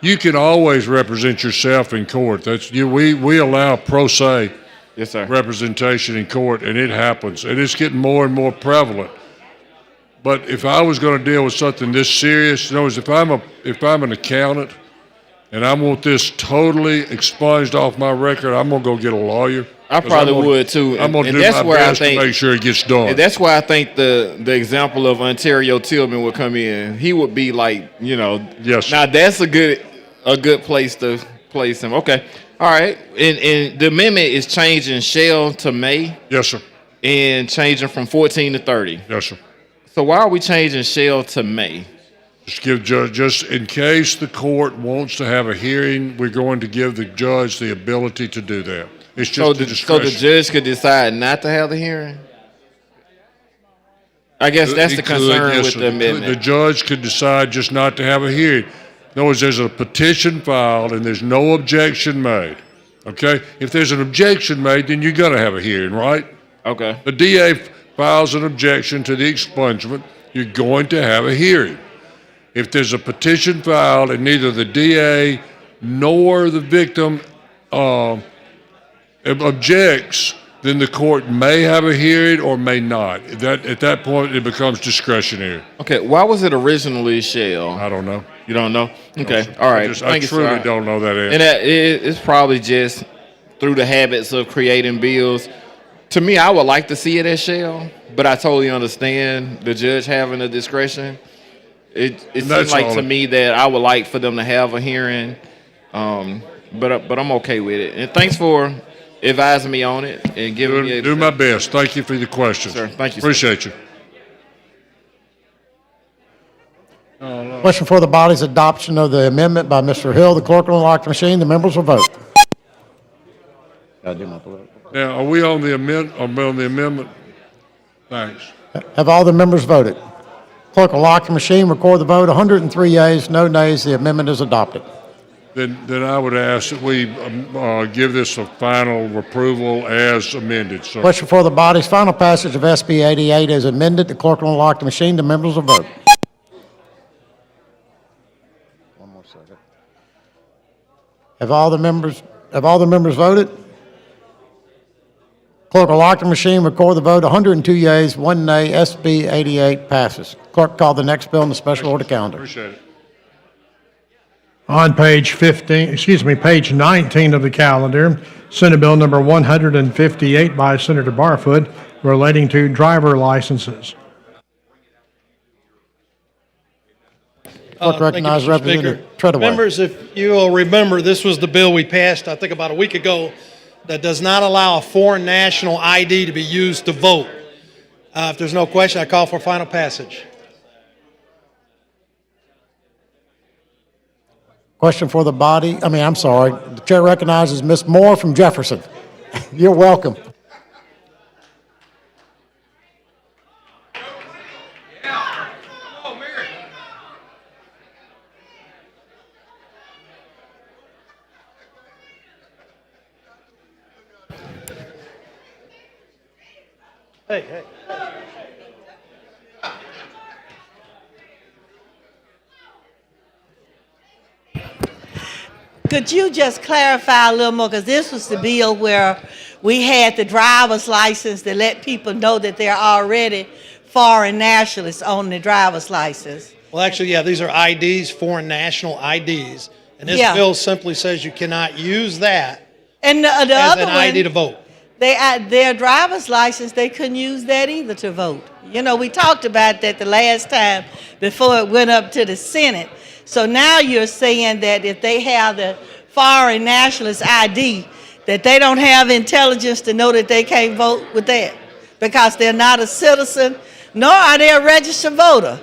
you can always represent yourself in court. We allow pro se Yes, sir. representation in court, and it happens, and it's getting more and more prevalent. But if I was going to deal with something this serious, in other words, if I'm an accountant and I want this totally expunged off my record, I'm going to go get a lawyer. I probably would too. I'm going to And do that's my where I best to think- make sure it gets done. And that's why I think the example of Ontario Tillman would come in. He would be like, Yes. Now that's a good place to place him. Okay. All right. And the amendment is changing shall to may. Yes, sir. And changing from 14 to 30. Yes, sir. So why are we changing shall to may? Just in case the court wants to have a hearing, we're going to give the judge the ability to do that. It's just So the the discretion. judge could decide not to have the hearing? I guess that's He the could, concern yes, with sir. the amendment. The judge could decide just not to have a hearing. In other words, there's a petition filed and there's no objection made. Okay? If there's an objection made, then you're going to have a hearing, right? Okay. The DA files an objection to the expungement, you're going to have a hearing. If there's a petition filed and neither the DA nor the victim objects, then the court may have a hearing or may not. At that point, it becomes discretionary. Okay, why was it originally shall? I don't know. You don't know? Okay, sir. all right. I Thank you, truly sir. don't know that answer. And it's probably just through the habits of creating bills. To me, I would like to see it as shall, but I totally understand the judge having the discretion. It seems like to me that I would like for them to have a hearing, but I'm okay with it. And thanks for advising me on it and giving me. Do my best. Thank you for the questions. Sir, thank you, sir. Appreciate you. Question for the body's adoption of the amendment by Mr. Hill. The clerk will unlock the machine. The members will vote. Now, are we on the amendment? Thanks. Have all the members voted? Clerk will lock the machine, record the vote. 103 yeas, no nays. The amendment is adopted. Then I would ask that we give this a final approval as amended, sir. Question for the body's final passage of SB 88 as amended. The clerk will unlock the machine. The members will vote. One more second. Have all the members voted? Clerk will lock the machine, record the vote. 102 yeas, 1 nay. SB 88 passes. Clerk, call the next bill in the special order calendar. Appreciate it. On page 19 of the calendar, Senate Bill number 158 by Senator Barfoot relating to driver licenses. Clerk recognizes Thank you, Mr. Representative Speaker. Treadaway. Members, if you will remember, this was the bill we passed, I think about a week ago, that does not allow a foreign national ID to be used to vote. If there's no question, I call for final passage. Question for the body. I'm sorry. The chair recognizes Ms. Moore from Jefferson. You're welcome. Hey. Could you just clarify a little more? Because this was the bill where we had the driver's license to let people know that they're already foreign nationalists on the driver's license. Well, actually, yeah, these are IDs, foreign national IDs. And this Yeah. bill simply says you cannot use that And the as other an one, ID to vote. their driver's license, they couldn't use that either to vote. You know, we talked about that the last time before it went up to the Senate. So now you're saying that if they have the foreign nationalist ID, that they don't have intelligence to know that they can't vote with that because they're not a citizen, nor are they a registered voter.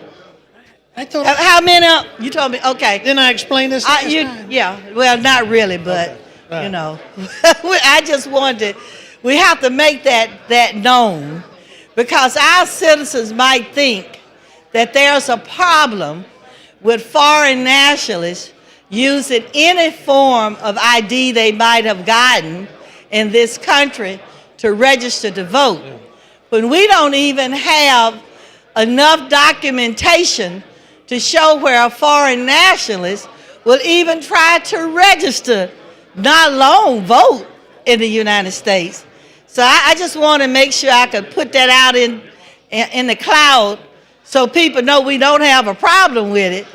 How many? You told me. Okay. Didn't I explain this last time? Yeah. Well, not really, but you know, I just wanted. We have to make that known because our citizens might think that there's a problem with foreign nationalists using any form of ID they might have gotten in this country to register to vote. When we don't even have enough documentation to show where a foreign nationalist will even try to register, not alone vote in the United States. So I just want to make sure I could put that out in the cloud so people know we don't have a problem with it,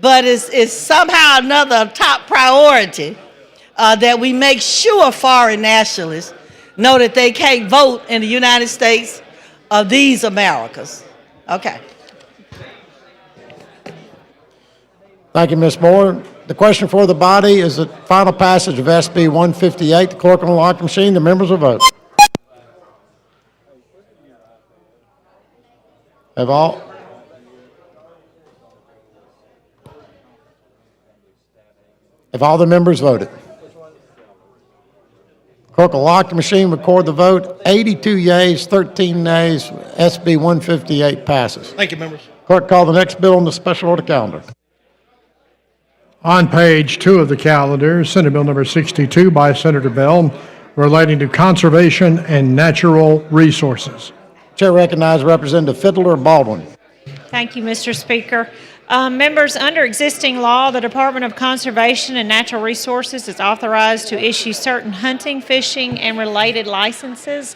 but it's somehow another top priority that we make sure foreign nationalists know that they can't vote in the United States of these Americas. Okay. Thank you, Ms. Moore. The question for the body is the final passage of SB 158. The clerk will unlock the machine. The members will vote. Have all the members voted? Clerk will lock the machine, record the vote. 82 yeas, 13 nays. SB 158 passes. Thank you, members. Clerk, call the next bill on the special order calendar. On page 2 of the calendar, Senate Bill number 62 by Senator Bell relating to conservation and natural resources. Chair recognizes Representative Fiddler Baldwin. Thank you, Mr. Speaker. Members, under existing law, the Department of Conservation and Natural Resources is authorized to issue certain hunting, fishing, and related licenses.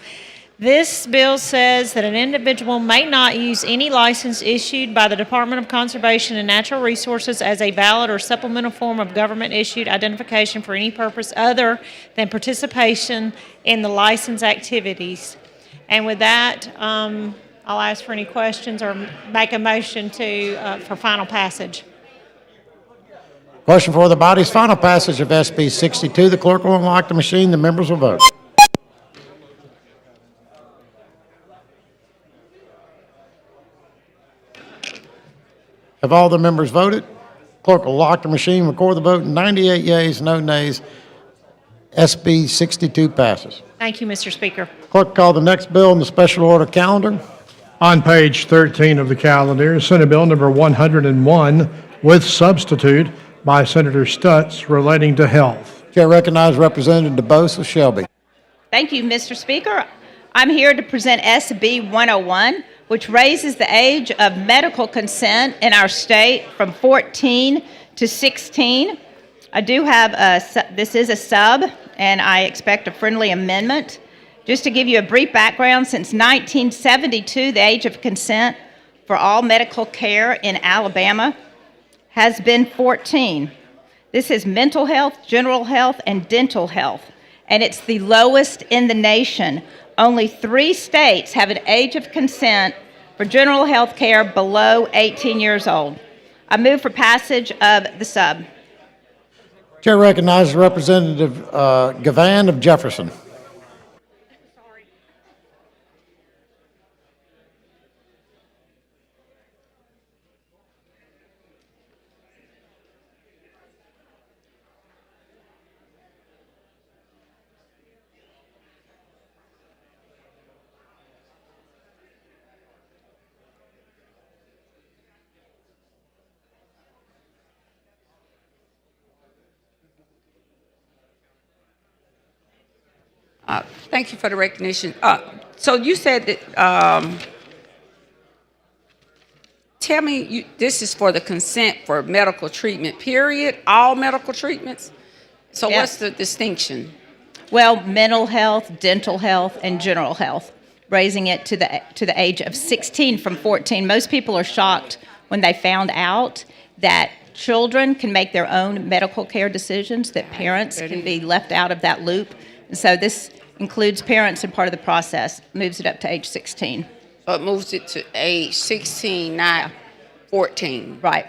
This bill says that an individual may not use any license issued by the Department of Conservation and Natural Resources as a valid or supplemental form of government-issued identification for any purpose other than participation in the license activities. And with that, I'll ask for any questions or make a motion for final passage. Question for the body's final passage of SB 62. The clerk will unlock the machine. The members will vote. Have all the members voted? Clerk will lock the machine, record the vote. 98 yeas, no nays. SB 62 passes. Thank you, Mr. Speaker. Clerk, call the next bill in the special order calendar. On page 13 of the calendar, Senate Bill number 101 with substitute by Senator Stutz relating to health. Chair recognizes Representative DeBose Shelby. Thank you, Mr. Speaker. I'm here to present SB 101, which raises the age of medical consent in our state from 14 to 16. I do have this is a sub, and I expect a friendly amendment Just to give you a brief background, since 1972, the age of consent for all medical care in Alabama has been 14. This is mental health, general health, and dental health, and it's the lowest in the nation. Only 3 states have an age of consent for general health care below 18 years old. I move for passage of the sub. Chair recognizes Representative Gavan of Jefferson. Thank you for the recognition. So you said that, tell me, this is for the consent for medical treatment, period, all medical treatments? So Yes. what's the distinction? Well, mental health, dental health, and general health, raising it to the age of 16 from 14. Most people are shocked when they found out that children can make their own medical care decisions, that parents can be left out of that loop. And so this includes parents in part of the process, moves it up to age 16. So it moves it to age 16, not 14. Right.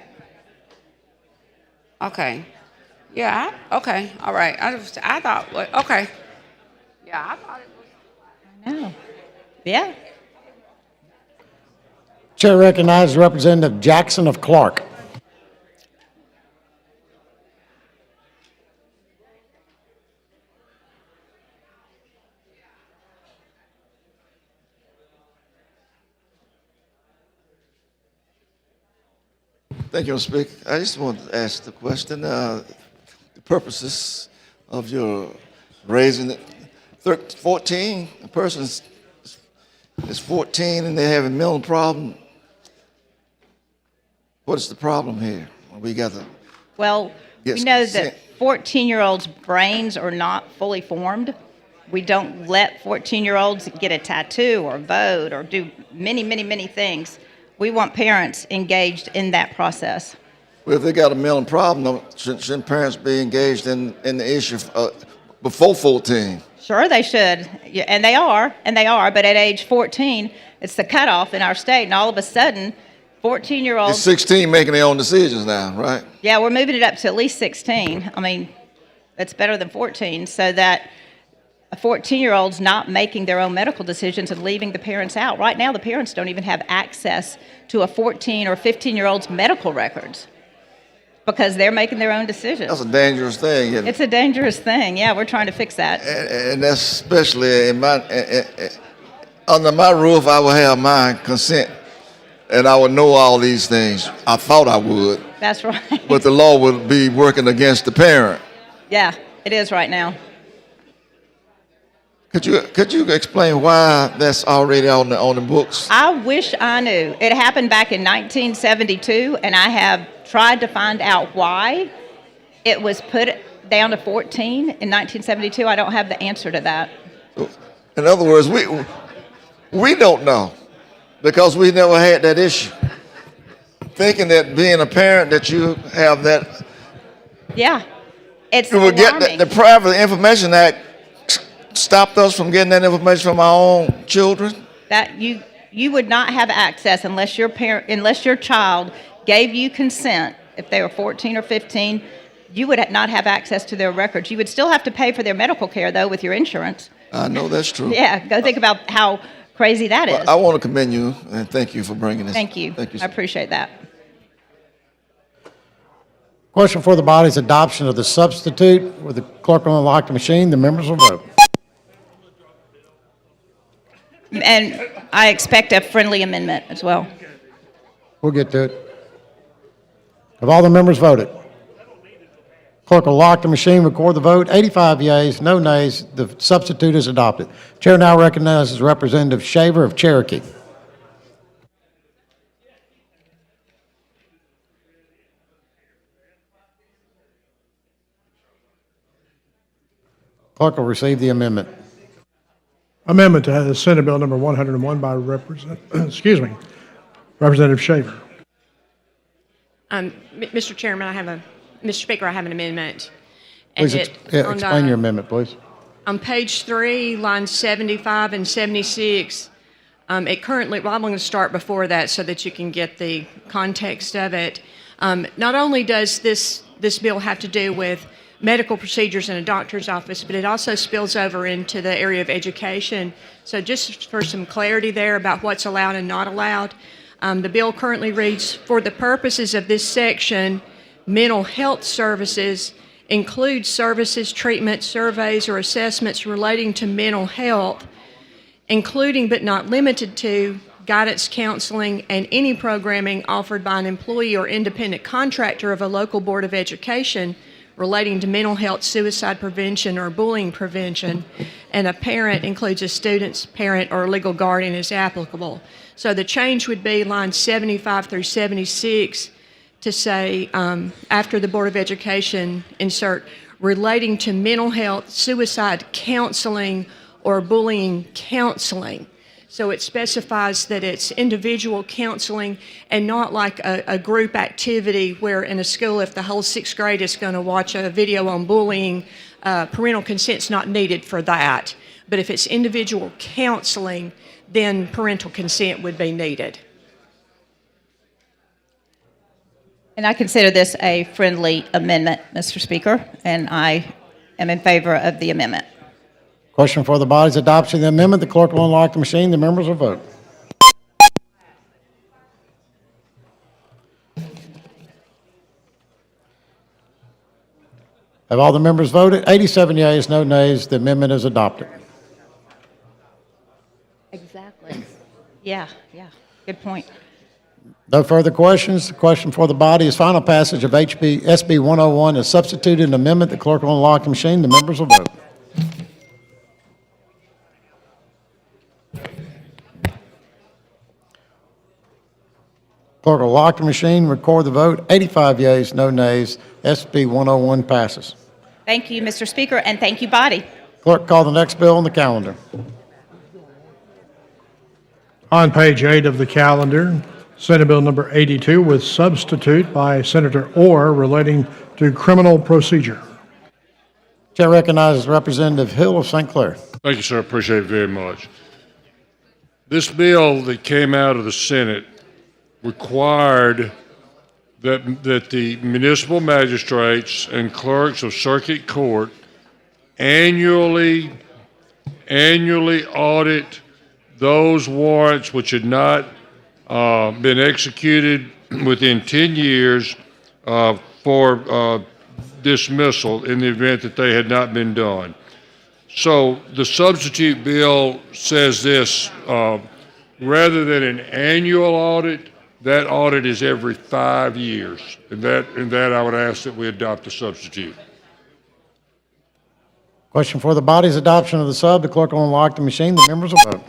Okay. Yeah, okay, all right. I thought, okay. Yeah, I thought it was. I know. Yeah. Chair recognizes Representative Jackson of Clark. Thank you, Mr. Speaker. I just wanted to ask the question, the purposes of your raising it. 14, a person is 14 and they're having a mental problem. What is the problem here? We got to. Well, Yes, we know consent. that 14-year-olds' brains are not fully formed. We don't let 14-year-olds get a tattoo or vote or do many, many, many things. We want parents engaged in that process. Well, if they got a mental problem, shouldn't parents be engaged in the issue before 14? Sure, they should, yeah, and they are, but at age 14, it's the cutoff in our state, and all of a sudden, 14-year-olds... It's 16 making their own decisions now, right? Yeah, we're moving it up to at least 16. I mean, that's better than 14, so that a 14-year-old's not making their own medical decisions and leaving the parents out. Right now, the parents don't even have access to a 14 or 15-year-old's medical records because they're making their own decisions. That's a dangerous thing, isn't it? It's a dangerous thing. Yeah, we're trying to fix that. And that's especially under my roof, I would have my consent, and I would know all these things. I thought I would. That's right. But the law would be working against the parent. Yeah, it is right now. Could you explain why that's already on the books? I wish I knew. It happened back in 1972, and I have tried to find out why it was put down to 14 in 1972. I don't have the answer to that. In other words, we don't know because we never had that issue. Thinking that being a parent that you have that. Yeah, it's You will get alarming. the Private Information Act stopped us from getting that information from our own children. That you would not have access unless your child gave you consent. If they were 14 or 15, you would not have access to their records. You would still have to pay for their medical care, though, with your insurance. I know that's true. Yeah, go think about how crazy that is. Well, I want to commend you and thank you for bringing this. Thank you. Thank you. I appreciate that. Question for the body's adoption of the substitute. With the clerk will unlock the machine, the members will vote. And I expect a friendly amendment as well. We'll get to it. Have all the members voted? Clerk will lock the machine, record the vote. 85 yeas, no nays. The substitute is adopted. Chair now recognizes Representative Shaver of Cherokee. Clerk will receive the amendment. Amendment to Senate Bill number 101 by Representative Shaver. Mr. Chairman, Mr. Speaker, I have an amendment. Please on, explain your amendment, please. On page 3, lines 75 and 76, it currently, well, I'm going to start before that so that you can get the context of it. Not only does this bill have to do with medical procedures in a doctor's office, but it also spills over into the area of education. So just for some clarity there about what's allowed and not allowed, the bill currently reads, for the purposes of this section, mental health services include services, treatment, surveys, or assessments relating to mental health, including but not limited to guidance counseling and any programming offered by an employee or independent contractor of a local board of education relating to mental health, suicide prevention, or bullying prevention, and a parent includes a student's parent or legal guardian as applicable. So the change would be lines 75 through 76 to say, after the Board of Education, insert relating to mental health, suicide counseling, or bullying counseling. So it specifies that it's individual counseling and not like a group activity where in a school, if the whole sixth grade is going to watch a video on bullying, parental consent's not needed for that. But if it's individual counseling, then parental consent would be needed. And I consider this a friendly amendment, Mr. Speaker, and I am in favor of the amendment. Question for the body's adoption of the amendment. The clerk will unlock the machine. The members will vote. Have all the members voted? 87 yeas, no nays. The amendment is adopted. Exactly. Yeah, good point. No further questions. The question for the body is final passage of SB 101 is substituted an amendment. The clerk will unlock the machine. The members will vote. Clerk will lock the machine, record the vote. 85 yeas, no nays. SB 101 passes. Thank you, Mr. Speaker, and thank you, body. Clerk, call the next bill on the calendar. On page 8 of the calendar, Senate Bill number 82 with substitute by Senator Orr relating to criminal procedure. Chair recognizes Representative Hill of St. Clair. Thank you, sir. Appreciate it very much. This bill that came out of the Senate required that the municipal magistrates and clerks of circuit court annually audit those warrants which had not been executed within 10 years for dismissal in the event that they had not been done. So the substitute bill says this, rather than an annual audit, that audit is every 5 years. And that I would ask that we adopt the substitute. Question for the body's adoption of the sub. The clerk will unlock the machine. The members will vote.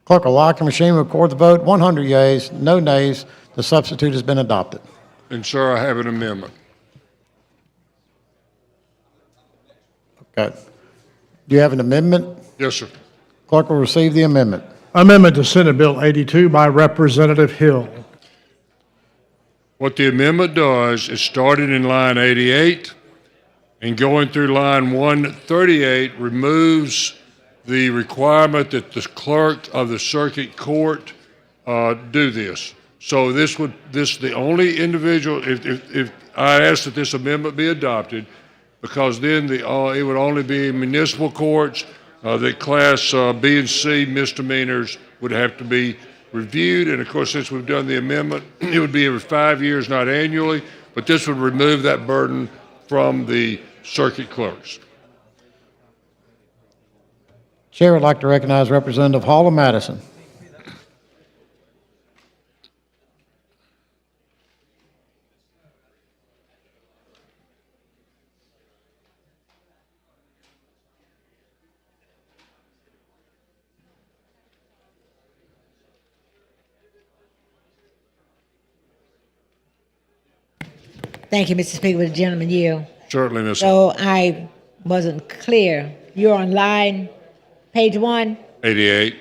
Clerk will lock the machine, record the vote. 100 yeas, no nays. The substitute has been adopted. And sir, I have an amendment. Okay. Do you have an amendment? Yes, sir. Clerk will receive the amendment. Amendment to Senate Bill 82 by Representative Hill. What the amendment does is starting in line 88 and going through line 138 removes the requirement that the clerk of the circuit court do this. So the only individual, if I ask that this amendment be adopted, because then it would only be municipal courts that class B and C misdemeanors would have to be reviewed. And of course, since we've done the amendment, it would be every 5 years, not annually, but this would remove that burden from the circuit clerks. Chair would like to recognize Representative Hall of Madison. Thank you, Mr. Speaker. Would the gentleman yield? Certainly, Ms. Hall. So I wasn't clear. You're on line, page 1. 88.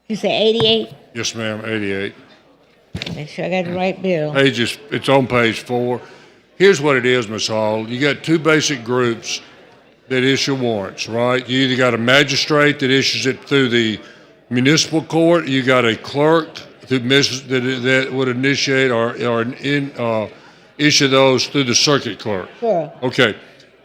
You say 88? Yes, ma'am, 88. Make sure I got the right bill. It's on page 4. Here's what it is, Ms. Hall. You got two basic groups that issue warrants, right? You either got a magistrate that issues it through the municipal court, you got a clerk that would initiate or issue those through the circuit clerk. Sure. Okay.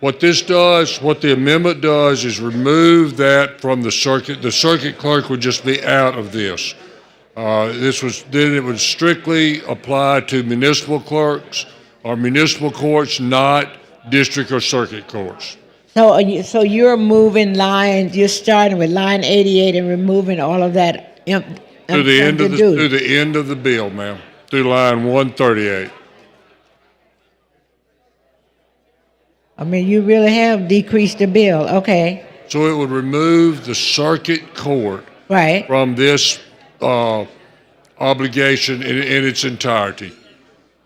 What the amendment does is remove that from the circuit. The circuit clerk would just be out of this. Then it would strictly apply to municipal clerks or municipal courts, not district or circuit courts. So you're moving lines, you're starting with line 88 and removing all of that. Through the end of the bill, ma'am, through line 138. I mean, you really have decreased the bill, okay. So it would remove the circuit court Right. from this obligation in its entirety.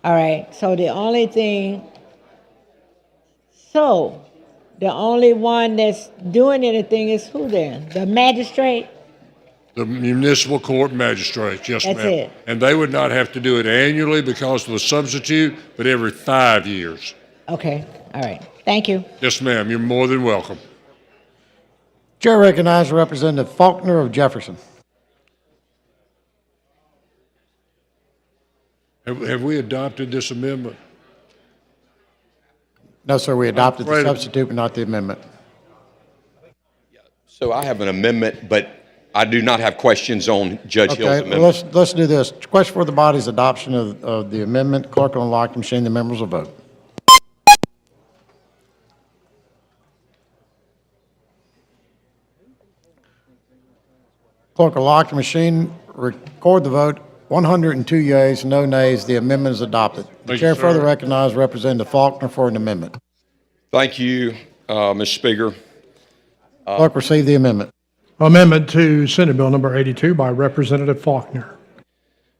All right, so the only one that's doing anything is who then? The magistrate? The municipal court magistrates, yes, ma'am. That's it. And they would not have to do it annually because of the substitute, but every 5 years. Okay, all right, thank you. Yes, ma'am, you're more than welcome. Chair recognizes Representative Faulkner of Jefferson. Have we adopted this amendment? No, sir, we adopted the Right. substitute, but not the amendment. So I have an amendment, but I do not have questions on Judge Hill's Okay, amendment. let's do this. Question for the body's adoption of the amendment. Clerk will unlock the machine. The members will vote. Clerk will lock the machine, record the vote. 102 yeas, no nays. The amendment is adopted. The Thank chair you, sir. further recognizes Representative Faulkner for an amendment. Thank you, Mr. Speaker. Clerk, receive the amendment. Amendment to Senate Bill number 82 by Representative Faulkner.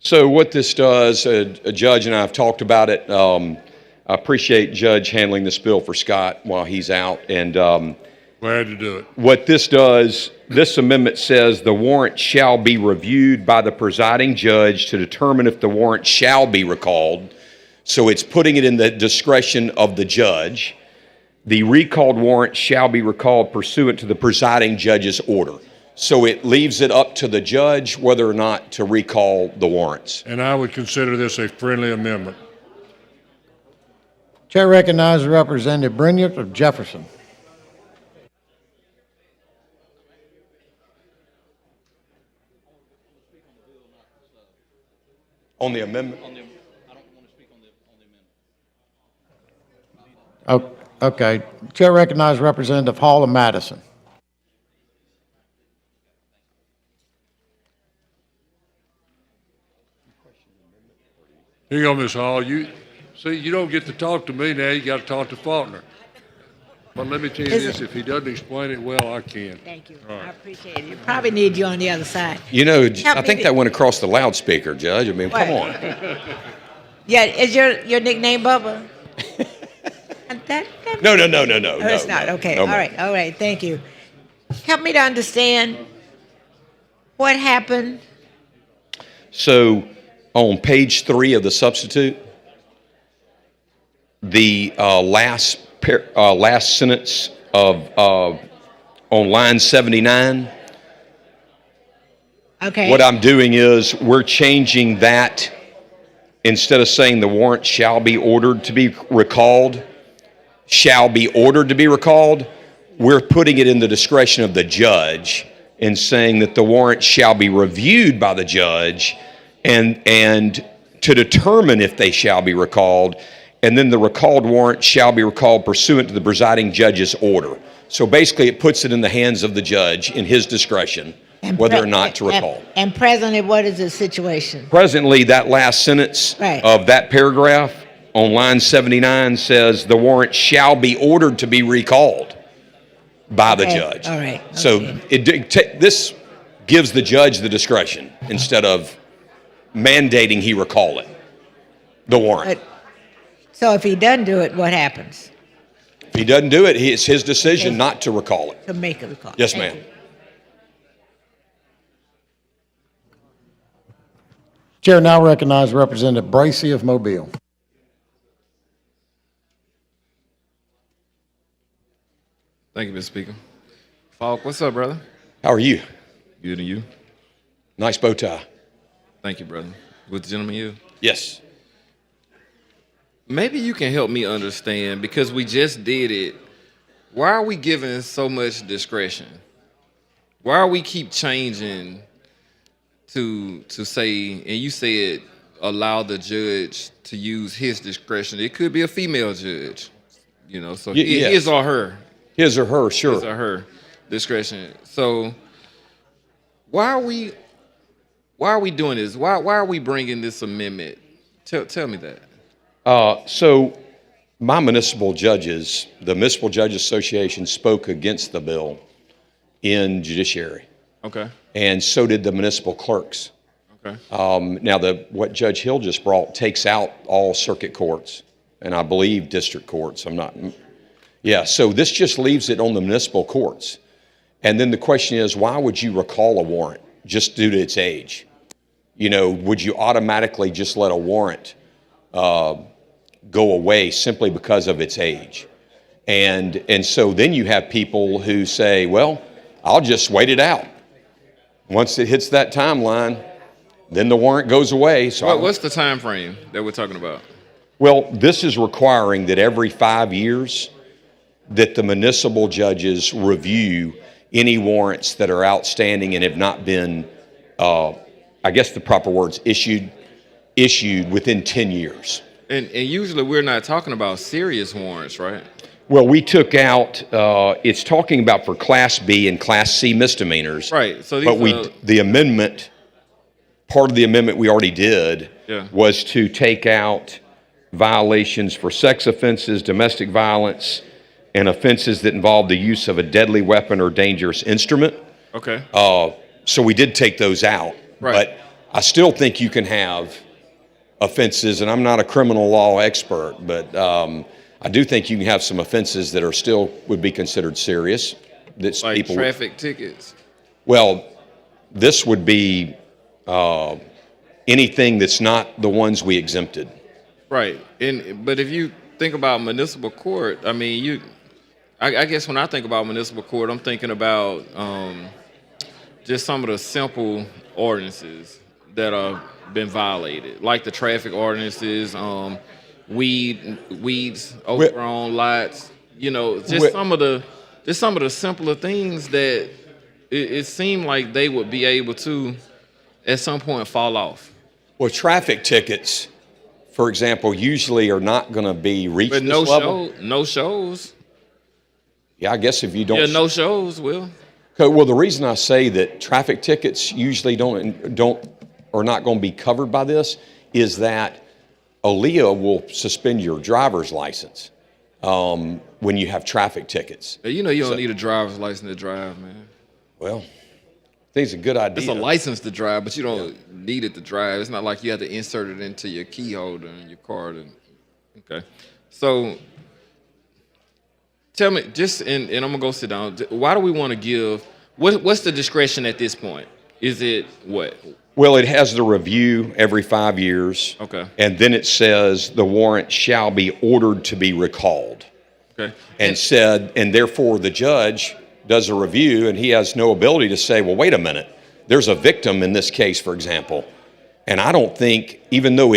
So what this does, a judge and I have talked about it. I appreciate Judge handling this bill for Scott while he's out. And Glad to do it. what this does, this amendment says the warrant shall be reviewed by the presiding judge to determine if the warrant shall be recalled. So it's putting it in the discretion of the judge. The recalled warrant shall be recalled pursuant to the presiding judge's order. So it leaves it up to the judge whether or not to recall the warrants. And I would consider this a friendly amendment. Chair recognizes Representative Brignac of Jefferson. On the amendment? Oh, okay. Chair recognizes Representative Hall of Madison. Here you go, Ms. Hall. You don't get to talk to me now. You got to talk to Faulkner. But let me tell you this: if he doesn't explain it well, I can. Thank you. All right. I appreciate it. You probably need you on the other side. You know, Help I me think be- that went across the loudspeaker, Judge. I mean, come What? on. Yeah, is your nickname Bubba? No. Oh, it's not, okay, no, all ma'am. right, thank you. Help me to understand what happened. So on page 3 of the substitute, the last sentence of on line 79. Okay. What I'm doing is we're changing that. Instead of saying the warrant shall be ordered to be recalled, we're putting it in the discretion of the judge and saying that the warrant shall be reviewed by the judge and to determine if they shall be recalled, and then the recalled warrant shall be recalled pursuant to the presiding judge's order. So basically it puts it in the hands of the judge in his discretion whether or not to recall. And presently, what is the situation? Presently, that last sentence Right. of that paragraph on line 79 says the warrant shall be ordered to be recalled by the Okay, judge. all right, So this gives the judge the discretion instead of mandating he recall it. the warrant. So if he doesn't do it, what happens? If he doesn't do it, it's his decision not to recall it. To make a recall? Yes, Thank ma'am. you. Chair now recognizes Representative Bracy of Mobile. Thank you, Mr. Speaker. Falk, what's up, brother? How are you? Good, and you? Nice bow tie. Thank you, brother. With the gentleman you? Yes. Maybe you can help me understand, because we just did it. Why are we giving so much discretion? Why are we keep changing to say, and you said allow the judge to use his discretion. It could be a female judge, you know, so Yes. his or her. His or her, sure. His or her discretion. So why are we doing this? Why are we bringing this amendment? Tell me that. So my municipal judges, the Municipal Judges Association spoke against the bill in judiciary. Okay. And so did the municipal clerks. Okay. Now, what Judge Hill just brought takes out all circuit courts, and I believe district courts. Yeah, so this just leaves it on the municipal courts. And then the question is, why would you recall a warrant just due to its age? You know, would you automatically just let a warrant go away simply because of its age? And so then you have people who say, well, I'll just wait it out. Once it hits that timeline, then the warrant goes away. So What's the time frame that we're talking about? well, this is requiring that every 5 years that the municipal judges review any warrants that are outstanding and have not been, I guess the proper word's issued within 10 years. And usually we're not talking about serious warrants, right? Well, we took out, it's talking about for Class B and Class C misdemeanors. Right, so But the amendment, part of the amendment we already did Yeah. was to take out violations for sex offenses, domestic violence, and offenses that involve the use of a deadly weapon or dangerous instrument. Okay. So we did take those out. Right. But I still think you can have offenses, and I'm not a criminal law expert, but I do think you can have some offenses that are still would be considered serious. That Like people traffic tickets. Well, this would be anything that's not the ones we exempted. Right. But if you think about municipal court, I mean, I guess when I think about municipal court, I'm thinking about just some of the simple ordinances that have been violated, like the traffic ordinances, weeds, overgrown lots, you know, just some of the simpler things that it seemed like they would be able to at some point fall off. Well, traffic tickets, for example, usually are not going to be reached But this level. no shows. Yeah, I guess if you don't. Yeah, no shows, Will. Well, the reason I say that traffic tickets usually are not going to be covered by this is that OLEA will suspend your driver's license when you have traffic tickets. You know you don't need a driver's license to drive, man. Well, I think it's a good idea. It's a license to drive, but you don't need it to drive. It's not like you have to insert it into your key holder in your car. Okay. So tell me, and I'm going to go sit down. Why do we want to give, what's the discretion at this point? Is it what? Well, it has the review every 5 years. Okay. And then it says the warrant shall be ordered to be recalled. Okay. And therefore the judge does a review and he has no ability to say, well, wait a minute, there's a victim in this case, for example. And I don't think, even though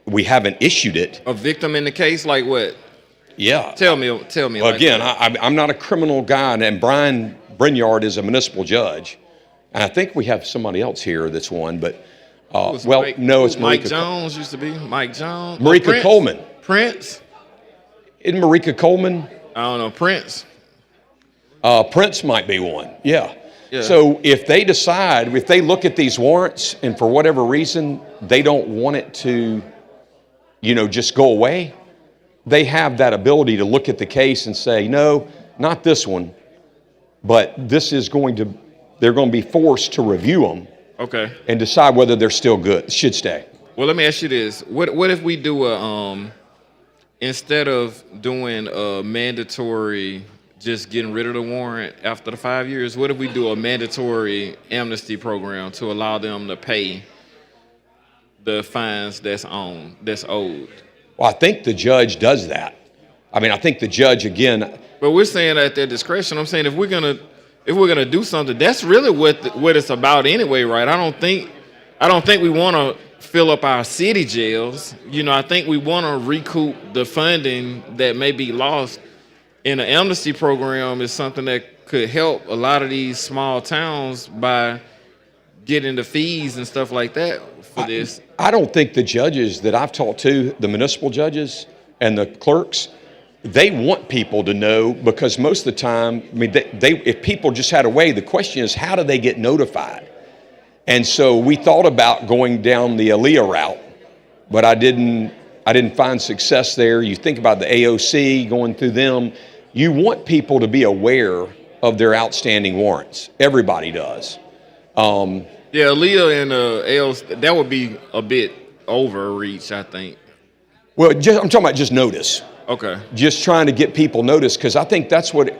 we haven't issued it. A victim in the case, like what? Yeah. Tell me. Well, like again, that. I'm not a criminal guy, and Brian Brinyard is a municipal judge. And I think we have somebody else here that's one, but, it's Mike Marika Jones used to be. Mike Jones. Marika Prince? Coleman. Prince? Isn't Marika Coleman? I don't know. Prince? Prince might be one, yeah. Yeah. So if they look at these warrants and for whatever reason, they don't want it to, just go away, they have that ability to look at the case and say, no, not this one, but they're going to be forced to review them. Okay. And decide whether they're still good, should stay. Well, let me ask you this: what if we do a instead of doing a mandatory, just getting rid of the warrant after the 5 years? What if we do a mandatory amnesty program to allow them to pay the fines that's owed? Well, I think the judge does that. I mean, I think the judge, again. But we're saying at their discretion. I'm saying if we're gonna do something, that's really what it's about anyway, right? I don't think we want to fill up our city jails. You know, I think we want to recoup the funding that may be lost. In an amnesty program is something that could help a lot of these small towns by getting the fees and stuff like that for this. I don't think the judges that I've talked to, the municipal judges and the clerks, they want people to know, because most of the time, I mean, if people just had a way, the question is, how do they get notified? And so we thought about going down the Aaliyah route, but I didn't find success there. You think about the AOC, going through them. You want people to be aware of their outstanding warrants. Everybody does. Yeah, Aaliyah and AOC, that would be a bit overreach, I think. Well, I'm talking about just notice. Okay. Just trying to get people noticed, because I think that's what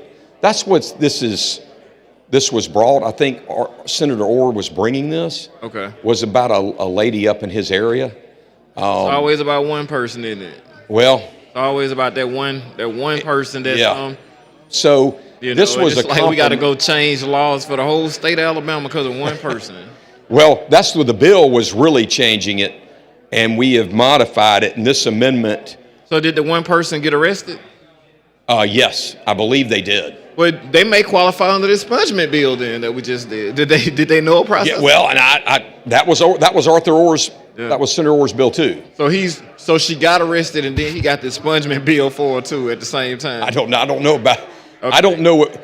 this was brought. I think Senator Orr was bringing this. Okay. Was about a lady up in his area. It's always about one person, isn't it? Well, it's always about that one person that's So this was it's a like we got to go change laws for the whole state of Alabama because of one person. Well, that's what the bill was really changing it, and we have modified it in this amendment. So did the one person get arrested? Yes, I believe they did. Well, they may qualify under the expungement bill then that we just did. Did they know a process? Yeah, well, and that was Arthur Orr's. Yeah. That was Senator Orr's bill too. So she got arrested, and then he got the expungement bill for her too at the same time. I don't know about. Okay. I don't know what.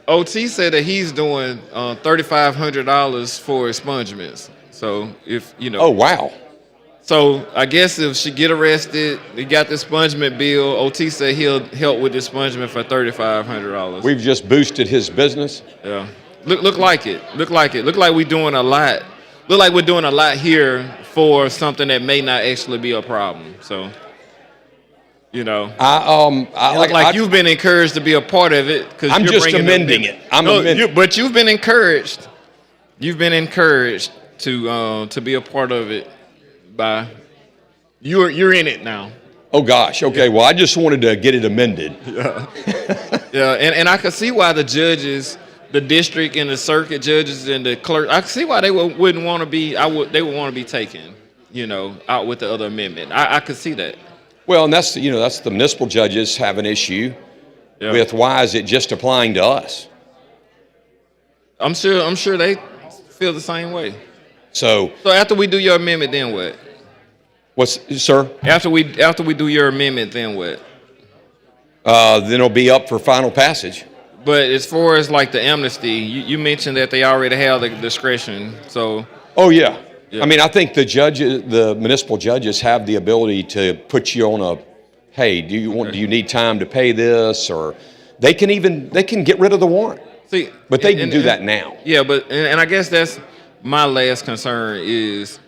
OT said that he's doing $3,500 for expungements. So if you know. Oh wow. So I guess if she get arrested, he got the expungement bill. OT said he'll help with the expungement for $3,500. We've just boosted his business. Yeah. Look like it. Look like we're doing a lot. Look like we're doing a lot here for something that may not actually be a problem. So, you know, you've been encouraged to be a part of it because I'm just amending it. But you've been encouraged. You've been encouraged to be a part of it by you're in it now. Oh gosh. Okay. Well, I just wanted to get it amended. Yeah. Yeah. And I could see why the judges, the district and the circuit judges and the clerk, I could see why they wouldn't want to be. They would want to be taken, out with the other amendment. I could see that. Well, and that's the municipal judges have an issue with why is it just applying to us? I'm sure they feel the same way. So after we do your amendment, then what? Sir? After we do your amendment, then what? Then it'll be up for final passage. But as far as like the amnesty, you mentioned that they already have the discretion. So. Oh yeah. I mean, I think the municipal judges have the ability to put you on a, hey, do you need time to pay this, or they can get rid of the warrant. See, but they can do that now. Yeah, and I guess that's my last concern is,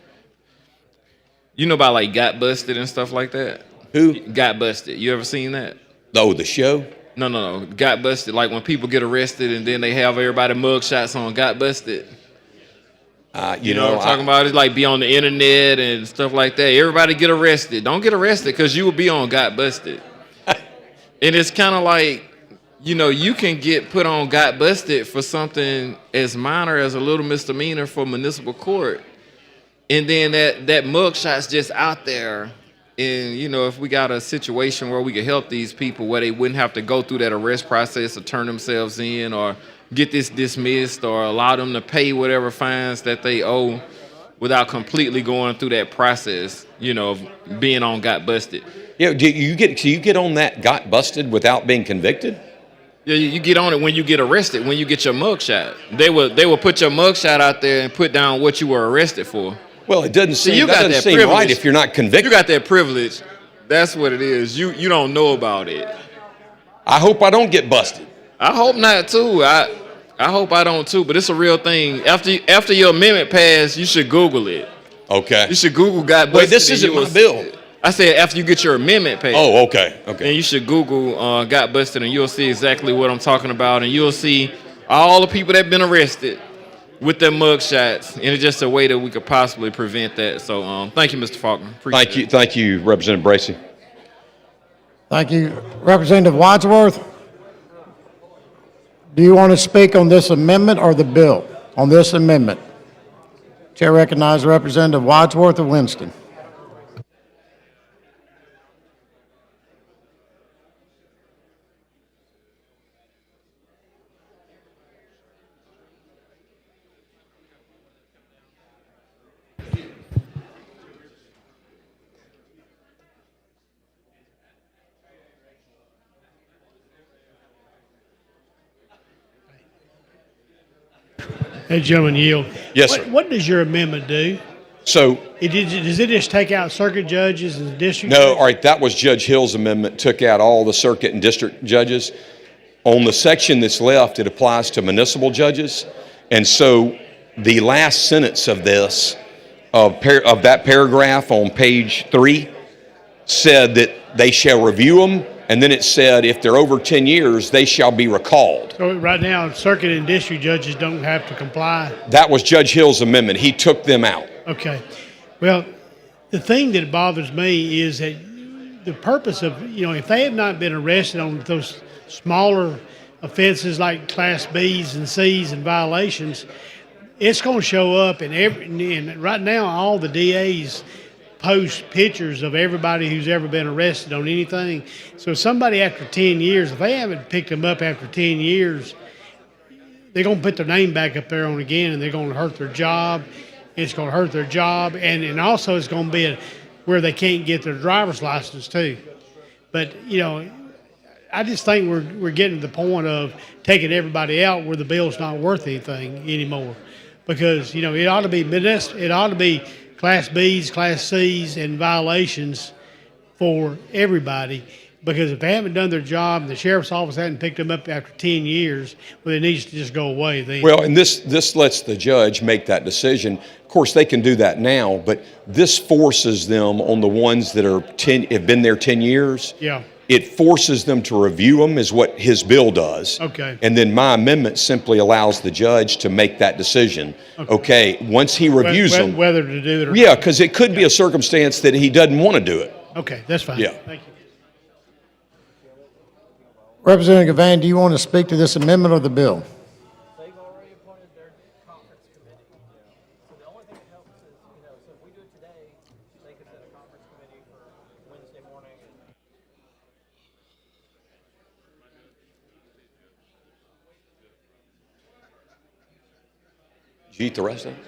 about like Got Busted and stuff like that. Who? Got Busted. You ever seen that? Oh, the show? No. Got Busted. Like when people get arrested and then they have everybody mug shots on Got Busted. You know what I'm talking about? It's like be on the internet and stuff like that. Everybody get arrested. Don't get arrested because you will be on Got Busted. And it's kind of like, you can get put on Got Busted for something as minor as a little misdemeanor for municipal court. And then that mugshot's just out there. And, if we got a situation where we could help these people where they wouldn't have to go through that arrest process or turn themselves in or get this dismissed or allow them to pay whatever fines that they owe without completely going through that process, of being on Got Busted. Yeah, do you get on that Got Busted without being convicted? Yeah, you get on it when you get arrested, when you get your mugshot. They will put your mugshot out there and put down what you were arrested for. Well, it doesn't seem right if you're not convicted. You got that privilege. That's what it is. You don't know about it. I hope I don't get busted. I hope not too. I hope I don't too. But it's a real thing. After your amendment passed, you should Google it. Okay. You should Google got busted. Wait, this and isn't you my will- bill. I said after you get your amendment passed. Oh, okay, okay. Then you should Google got busted and you'll see exactly what I'm talking about, and you'll see all the people that have been arrested with their mug shots, and it's just a way that we could possibly prevent that. So thank you, Mr. Faulkner. Appreciate Thank you, Representative Bracy. Thank you. Representative Wadsworth, do you want to speak on this amendment or the bill? On this amendment. Chair recognizes Representative Wadsworth of Winston. Hey, gentleman, yield. Yes, sir. What does your amendment do? So, Does it just take out circuit judges and district? no, all right, that was Judge Hill's amendment, took out all the circuit and district judges. On the section that's left, it applies to municipal judges. And so the last sentence of this, of that paragraph on page 3, said that they shall review them, and then it said if they're over 10 years, they shall be recalled. So right now, circuit and district judges don't have to comply? That was Judge Hill's amendment. He took them out. Okay. Well, the thing that bothers me is that the purpose of, if they have not been arrested on those smaller offenses like Class Bs and Cs and violations, it's going to show up and right now all the DAs post pictures of everybody who's ever been arrested on anything. So somebody after 10 years, if they haven't picked them up after 10 years, they're going to put their name back up there on again, and they're going to hurt their job. It's going to hurt their job, and also it's going to be where they can't get their driver's license too. But I just think we're getting to the point of taking everybody out where the bill's not worth anything anymore, because it ought to be Class Bs, Class Cs, and violations for everybody. Because if they haven't done their job and the sheriff's office hasn't picked them up after 10 years, well, it needs to just go away then. Well, and this lets the judge make that decision. Of course, they can do that now, but this forces them on the ones that have been there 10 years. Yeah. It forces them to review them, is what his bill does. Okay. And then my amendment simply allows the judge to make that decision. Okay, once he reviews them. Whether to do it or Yeah, because it could be a circumstance that he doesn't want to do it. Okay, that's fine. Yeah. Thank you. Representative Gavan, do you want to speak to this amendment or the bill? Did you eat the rest of it?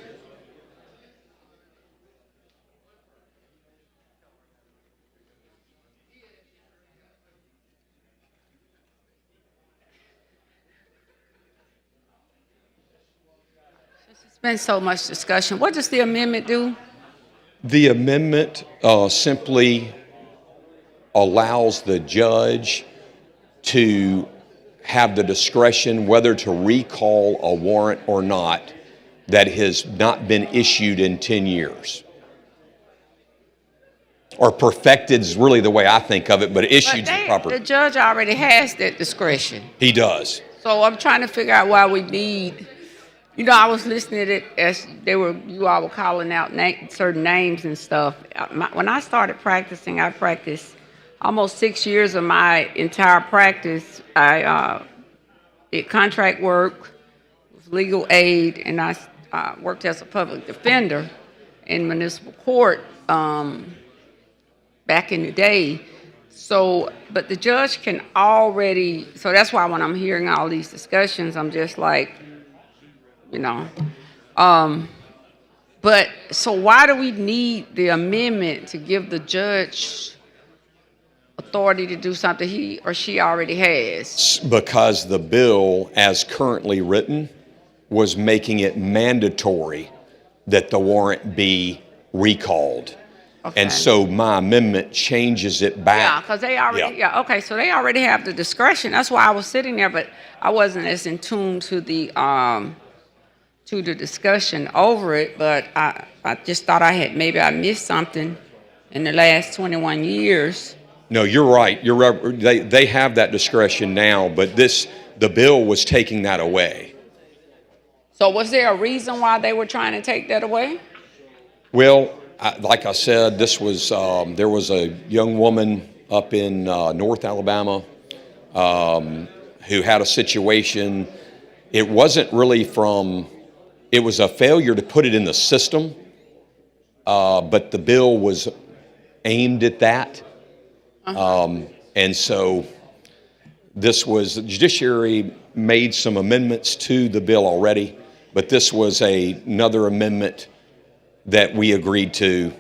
There's been so much discussion. What does the amendment do? The amendment simply allows the judge to have the discretion whether to recall a warrant or not that has not been issued in 10 years. Or perfected is really the way I think of it, but issued is proper. The judge already has that discretion. He does. So I'm trying to figure out why we need, I was listening to it as you all were calling out certain names and stuff. When I started practicing, I practiced almost 6 years of my entire practice. I did contract work, legal aid, and I worked as a public defender in municipal court back in the day. So, but the judge can already, so that's why when I'm hearing all these discussions, I'm just like, but so why do we need the amendment to give the judge authority to do something he or she already has? Because the bill, as currently written, was making it mandatory that the warrant be recalled. Okay. And so my amendment changes it Yeah, back. because they already, okay, so they already have the discretion. That's why I was sitting there, but I wasn't as in tune to the to the discussion over it, but I just thought maybe I missed something in the last 21 years. No, you're right. You're right. They have that discretion now, but the bill was taking that away. So was there a reason why they were trying to take that away? Well, like I said, there was a young woman up in North Alabama who had a situation. It wasn't really it was a failure to put it in the system, but the bill was aimed at that. And so the judiciary made some amendments to the bill already, but this was another amendment that we agreed to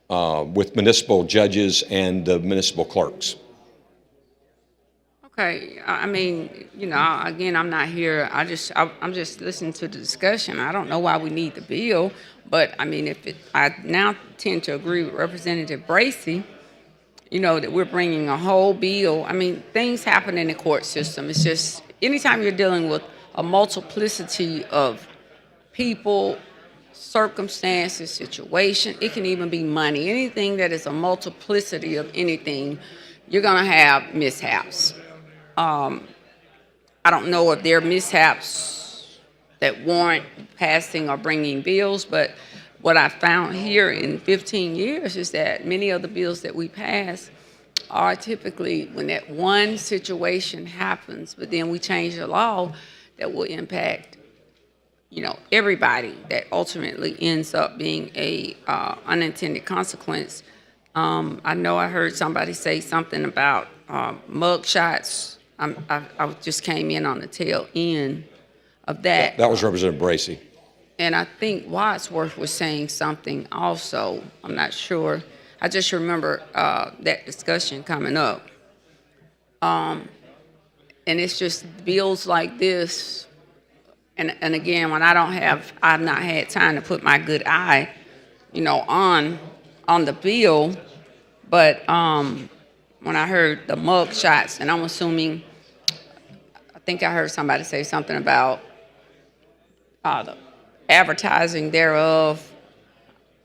with municipal judges and the municipal clerks. Okay, I mean, again, I'm not here. I'm just listening to the discussion. I don't know why we need the bill, but I mean, I now tend to agree with Representative Bracy, that we're bringing a whole bill. I mean, things happen in the court system. It's just, anytime you're dealing with a multiplicity of people, circumstances, situation, it can even be money. Anything that is a multiplicity of anything, you're gonna have mishaps. I don't know if there are mishaps that warrant passing or bringing bills, but what I found here in 15 years is that many of the bills that we pass are typically when that one situation happens, but then we change the law that will impact, everybody, that ultimately ends up being a unintended consequence. I know I heard somebody say something about mug shots. I just came in on the tail end of that. That was Representative Bracy. And I think Wadsworth was saying something also. I'm not sure. I just remember that discussion coming up. And it's just bills like this. And again, when I've not had time to put my good eye, on the bill. But when I heard the mug shots, and I'm assuming, I think I heard somebody say something about the advertising thereof,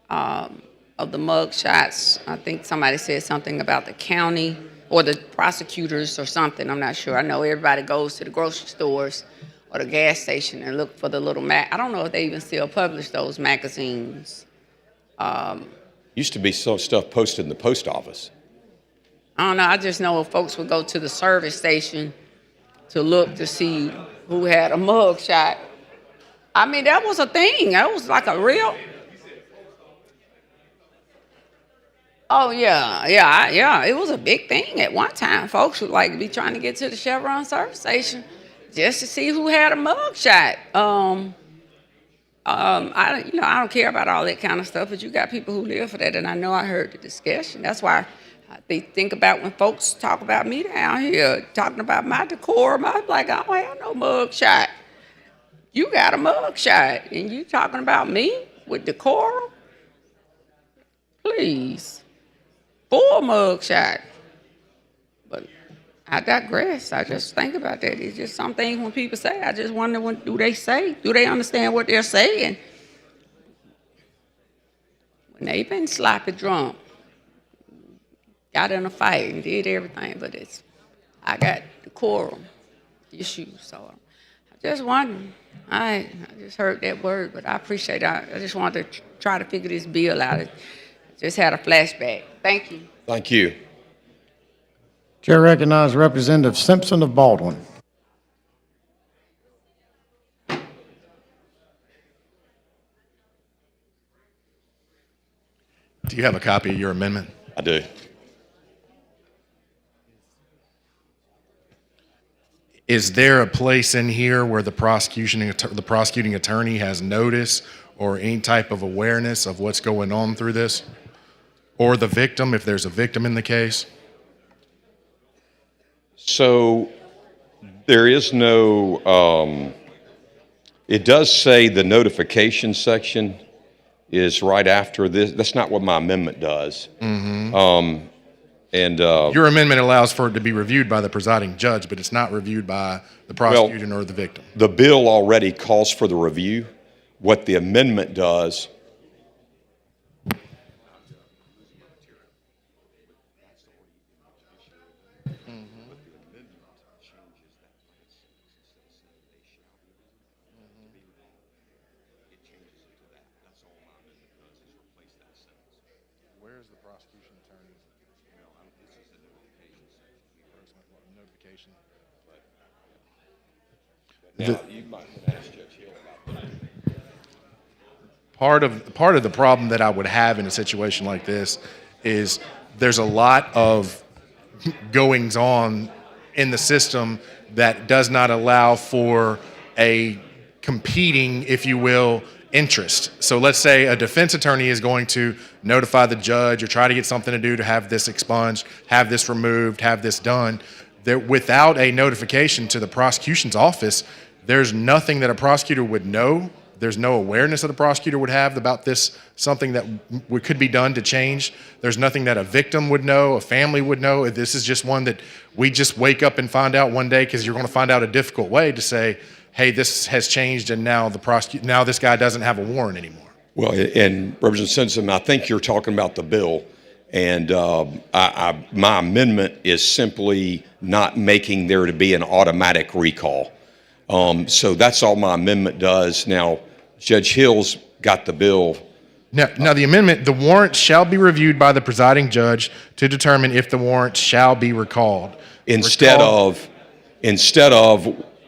of the mug shots. I think somebody said something about the county or the prosecutors or something. I'm not sure. I know everybody goes to the grocery stores or the gas station and look for the little I don't know if they even still publish those magazines. Used to be some stuff posted in the post office. I don't know. I just know folks would go to the service station to look to see who had a mug shot. I mean, that was a thing. That was like a real. Oh, yeah. It was a big thing at one time. Folks would like to be trying to get to the Chevron service station just to see who had a mug shot. I don't care about all that kind of stuff, but you got people who live for that, and I know I heard the discussion. That's why they think about when folks talk about me down here, talking about my decorum. I was like, I don't have no mug shot. You got a mug shot, and you talking about me with decorum? Please. Full mug shot. But I digress. I just think about that. It's just some things when people say, I just wonder, do they understand what they're saying? When they've been sloppy drunk, got in a fight and did everything, but I got decorum issues, so I just wonder. I just heard that word, but I appreciate it. I just wanted to try to figure this bill out. I just had a flashback. Thank you. Thank you. Chair recognizes Representative Simpson of Baldwin. Do you have a copy of your amendment? I do. Is there a place in here where the prosecuting attorney has notice or any type of awareness of what's going on through this? Or the victim, if there's a victim in the case? So there is no, it does say the notification section is right after this. That's not what my amendment does. And Your amendment allows for it to be reviewed by the presiding judge, but it's not reviewed by the prosecutor nor the victim. the bill already calls for the review. What the amendment does, Where's the prosecution attorney? Notification. now you might want to ask Judge Hill about that. Part of the problem that I would have in a situation like this is there's a lot of goings on in the system that does not allow for a competing, if you will, interest. So let's say a defense attorney is going to notify the judge or try to get something to do to have this expunged, have this removed, have this done. There, without a notification to the prosecution's office, there's nothing that a prosecutor would know. There's no awareness that the prosecutor would have about this, something that could be done to change. There's nothing that a victim would know, a family would know. This is just one that we just wake up and find out one day, because you're going to find out a difficult way to say, hey, this has changed and now now this guy doesn't have a warrant anymore. Well, and Representative Simpson, I think you're talking about the bill, and my amendment is simply not making there to be an automatic recall. So that's all my amendment does. Now, Judge Hill's got the bill. Now the amendment, the warrant shall be reviewed by the presiding judge to determine if the warrant shall be recalled. Instead of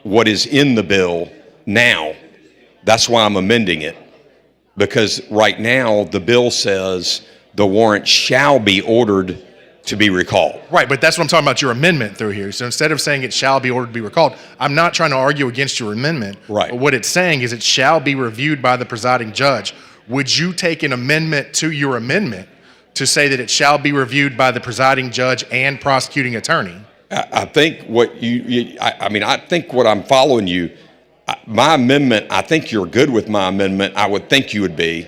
what is in the bill now. That's why I'm amending it. Because right now, the bill says the warrant shall be ordered to be recalled. Right, but that's what I'm talking about, your amendment through here. So instead of saying it shall be ordered to be recalled, I'm not trying to argue against your amendment. Right. But what it's saying is it shall be reviewed by the presiding judge. Would you take an amendment to your amendment to say that it shall be reviewed by the presiding judge and prosecuting attorney? I think what I think what I'm following you, my amendment, I think you're good with my amendment. I would think you would be.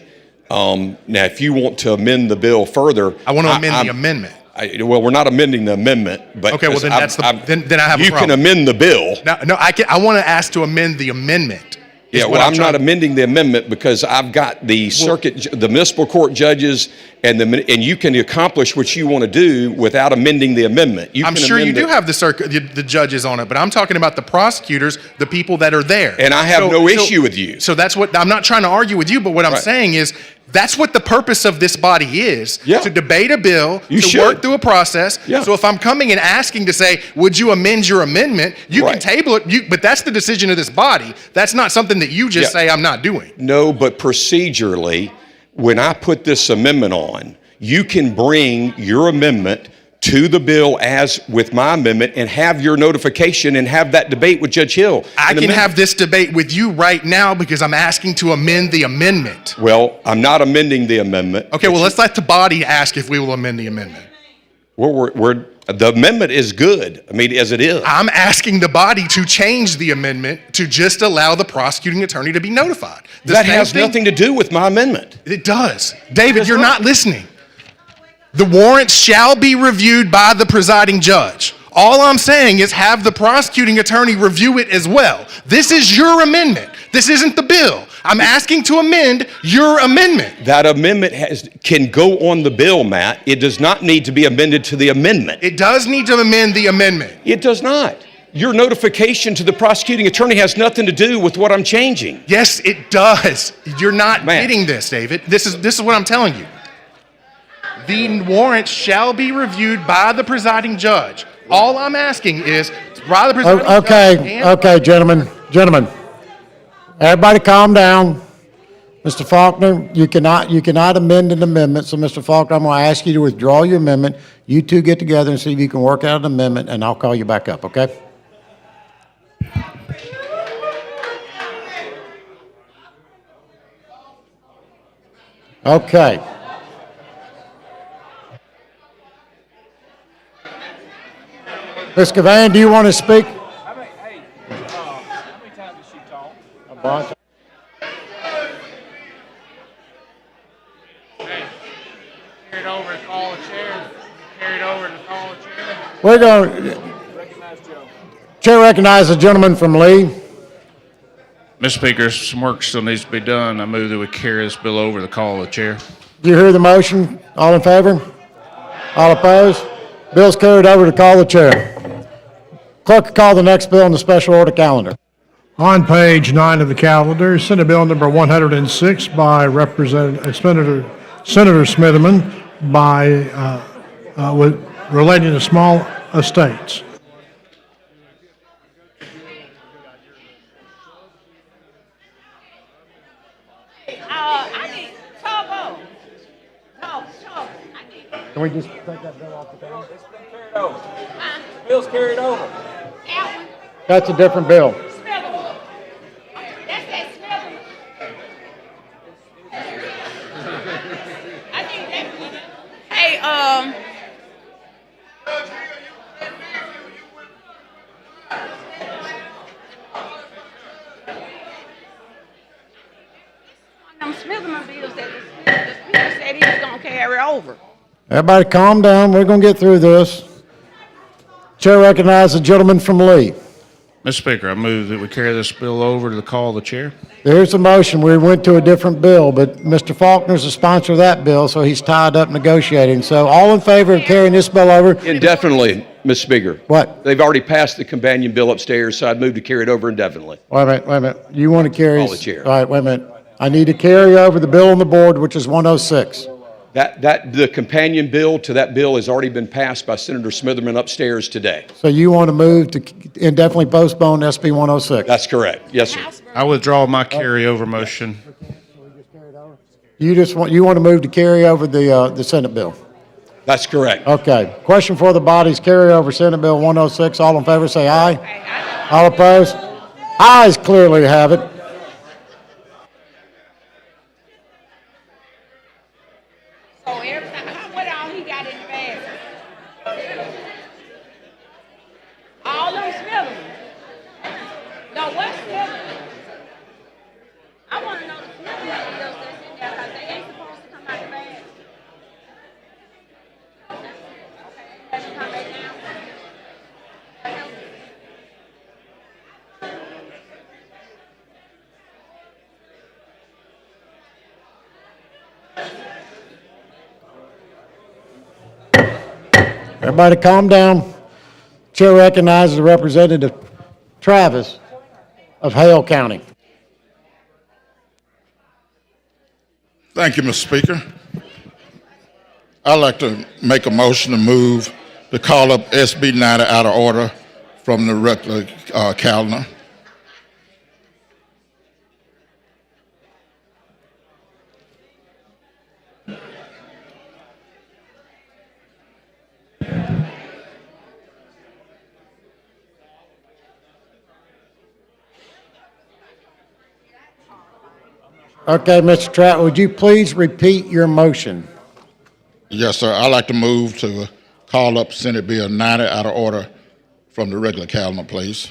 Now, if you want to amend the bill further. I want to amend the amendment. Well, we're not amending the amendment, but okay. Well, then then I have a you problem. can amend the bill. No, I want to ask to amend the amendment. Yeah, well, I'm not amending the amendment because I've got the the municipal court judges, and you can accomplish what you want to do without amending the amendment. I'm sure you do have the judges on it, but I'm talking about the prosecutors, the people that are there. And I have no issue with you. So that's what, I'm not trying to argue with you, but what I'm saying is that's what the purpose of this body is, to debate a bill, work through a process. So if I'm coming and asking to say, would you amend your amendment, you can table it, but that's the decision of this body. That's not something that you just say I'm not doing. No, but procedurally, when I put this amendment on, you can bring your amendment to the bill as with my amendment and have your notification and have that debate with Judge Hill. I can have this debate with you right now because I'm asking to amend the amendment. Well, I'm not amending the amendment. Okay, well, let's let the body ask if we will amend the amendment. The amendment is good, as it is. I'm asking the body to change the amendment to just allow the prosecuting attorney to be notified. That has nothing to do with my amendment. It does. David, you're not listening. The warrant shall be reviewed by the presiding judge. All I'm saying is have the prosecuting attorney review it as well. This is your amendment. This isn't the bill. I'm asking to amend your amendment. That amendment can go on the bill, Matt. It does not need to be amended to the amendment. It does need to amend the amendment. It does not. Your notification to the prosecuting attorney has nothing to do with what I'm changing. Yes, it does. You're not getting this, David. This is what I'm telling you. The warrant shall be reviewed by the presiding judge. All I'm asking is by the presiding judge. Okay, gentlemen. Everybody calm down. Mr. Faulkner, you cannot amend an amendment. So, Mr. Faulkner, I'm going to ask you to withdraw your amendment. You two get together and see if you can work out an amendment, and I'll call you back up, okay? Okay. Ms. Cavan, do you want to speak? How many times has she talked? A bunch. Hey, carried over to call the chair. Carried over to call We're going, Chair recognizes the gentleman from Lee. Mr. Speaker, some work still needs to be done. I move that we carry this bill over the call of the chair. Do you hear the motion? All in favor? All opposed? Bill's carried over to call the chair. Clerk will call the next bill on the special order calendar. On page 9 of the calendar, Senate Bill number 106 by Senator Smitherman relating to small estates. Can we just take that bill off the table? It's been carried over. Bill's carried over. That's a different bill. Hey, them Smitherman bills that the speaker said he was gonna carry over. Everybody calm down. We're going to get through this. Chair recognizes the gentleman from Lee. Mr. Speaker, I move that we carry this bill over to the call of the chair. There's a motion. We went to a different bill, but Mr. Faulkner's the sponsor of that bill, so he's tied up negotiating. So all in favor of carrying this bill over? Indefinitely, Mr. Speaker. What? They've already passed the companion bill upstairs, so I'd move to carry it over indefinitely. Wait a minute. You want to carry? Call the chair. All right, wait a minute. I need to carry over the bill on the board, which is 106. The companion bill to that bill has already been passed by Senator Smitherman upstairs today. So you want to move to indefinitely postpone SB 106? That's correct. Yes, sir. I withdraw my carryover motion. You want to move to carry over the Senate bill? That's correct. Okay. Question for the body's carry over Senate Bill 106. All in favor say aye. Aye. All opposed? Ayes clearly have it. So what all he got in the bag? All them Smitherman. No, what's Smitherman? I want to know the Smitherman bills that's in there because they ain't supposed to come out the bag. Okay, has it come back now? Everybody calm down. Chair recognizes Representative Travis of Hale County. Thank you, Mr. Speaker. I'd like to make a motion to move to call up SB 90 out of order from the regular calendar. Okay, Mr. Trapp, would you please repeat your motion? Yes, sir. I'd like to move to call up Senate Bill 90 out of order from the regular calendar, please.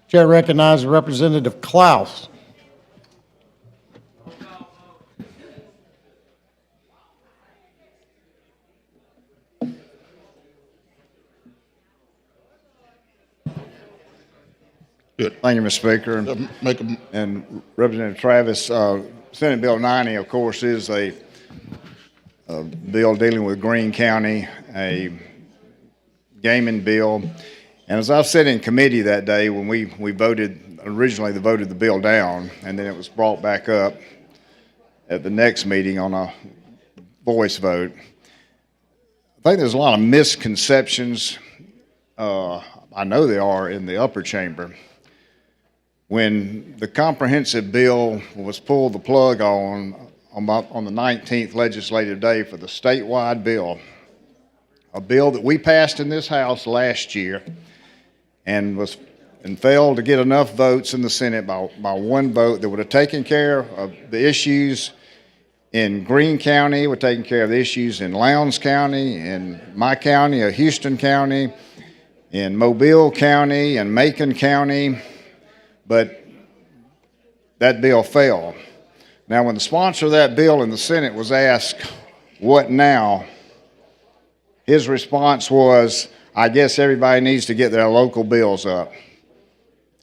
Chair recognizes Representative Klaus. Good. Thank you, Mr. Speaker. And Representative Travis, Senate Bill 90, of course, is a bill dealing with Greene County, a gaming bill. And as I've said in committee that day when we originally voted the bill down, and then it was brought back up at the next meeting on a voice vote, I think there's a lot of misconceptions. I know there are in the upper chamber. When the comprehensive bill was pulled the plug on the 19th legislative day for the statewide bill, a bill that we passed in this House last year and failed to get enough votes in the Senate by one vote that would have taken care of the issues in Greene County, would have taken care of the issues in Lowndes County, in my county, Houston County, in Mobile County, and Macon County. But that bill failed. Now, when the sponsor of that bill in the Senate was asked, what now? his response was, I guess everybody needs to get their local bills up.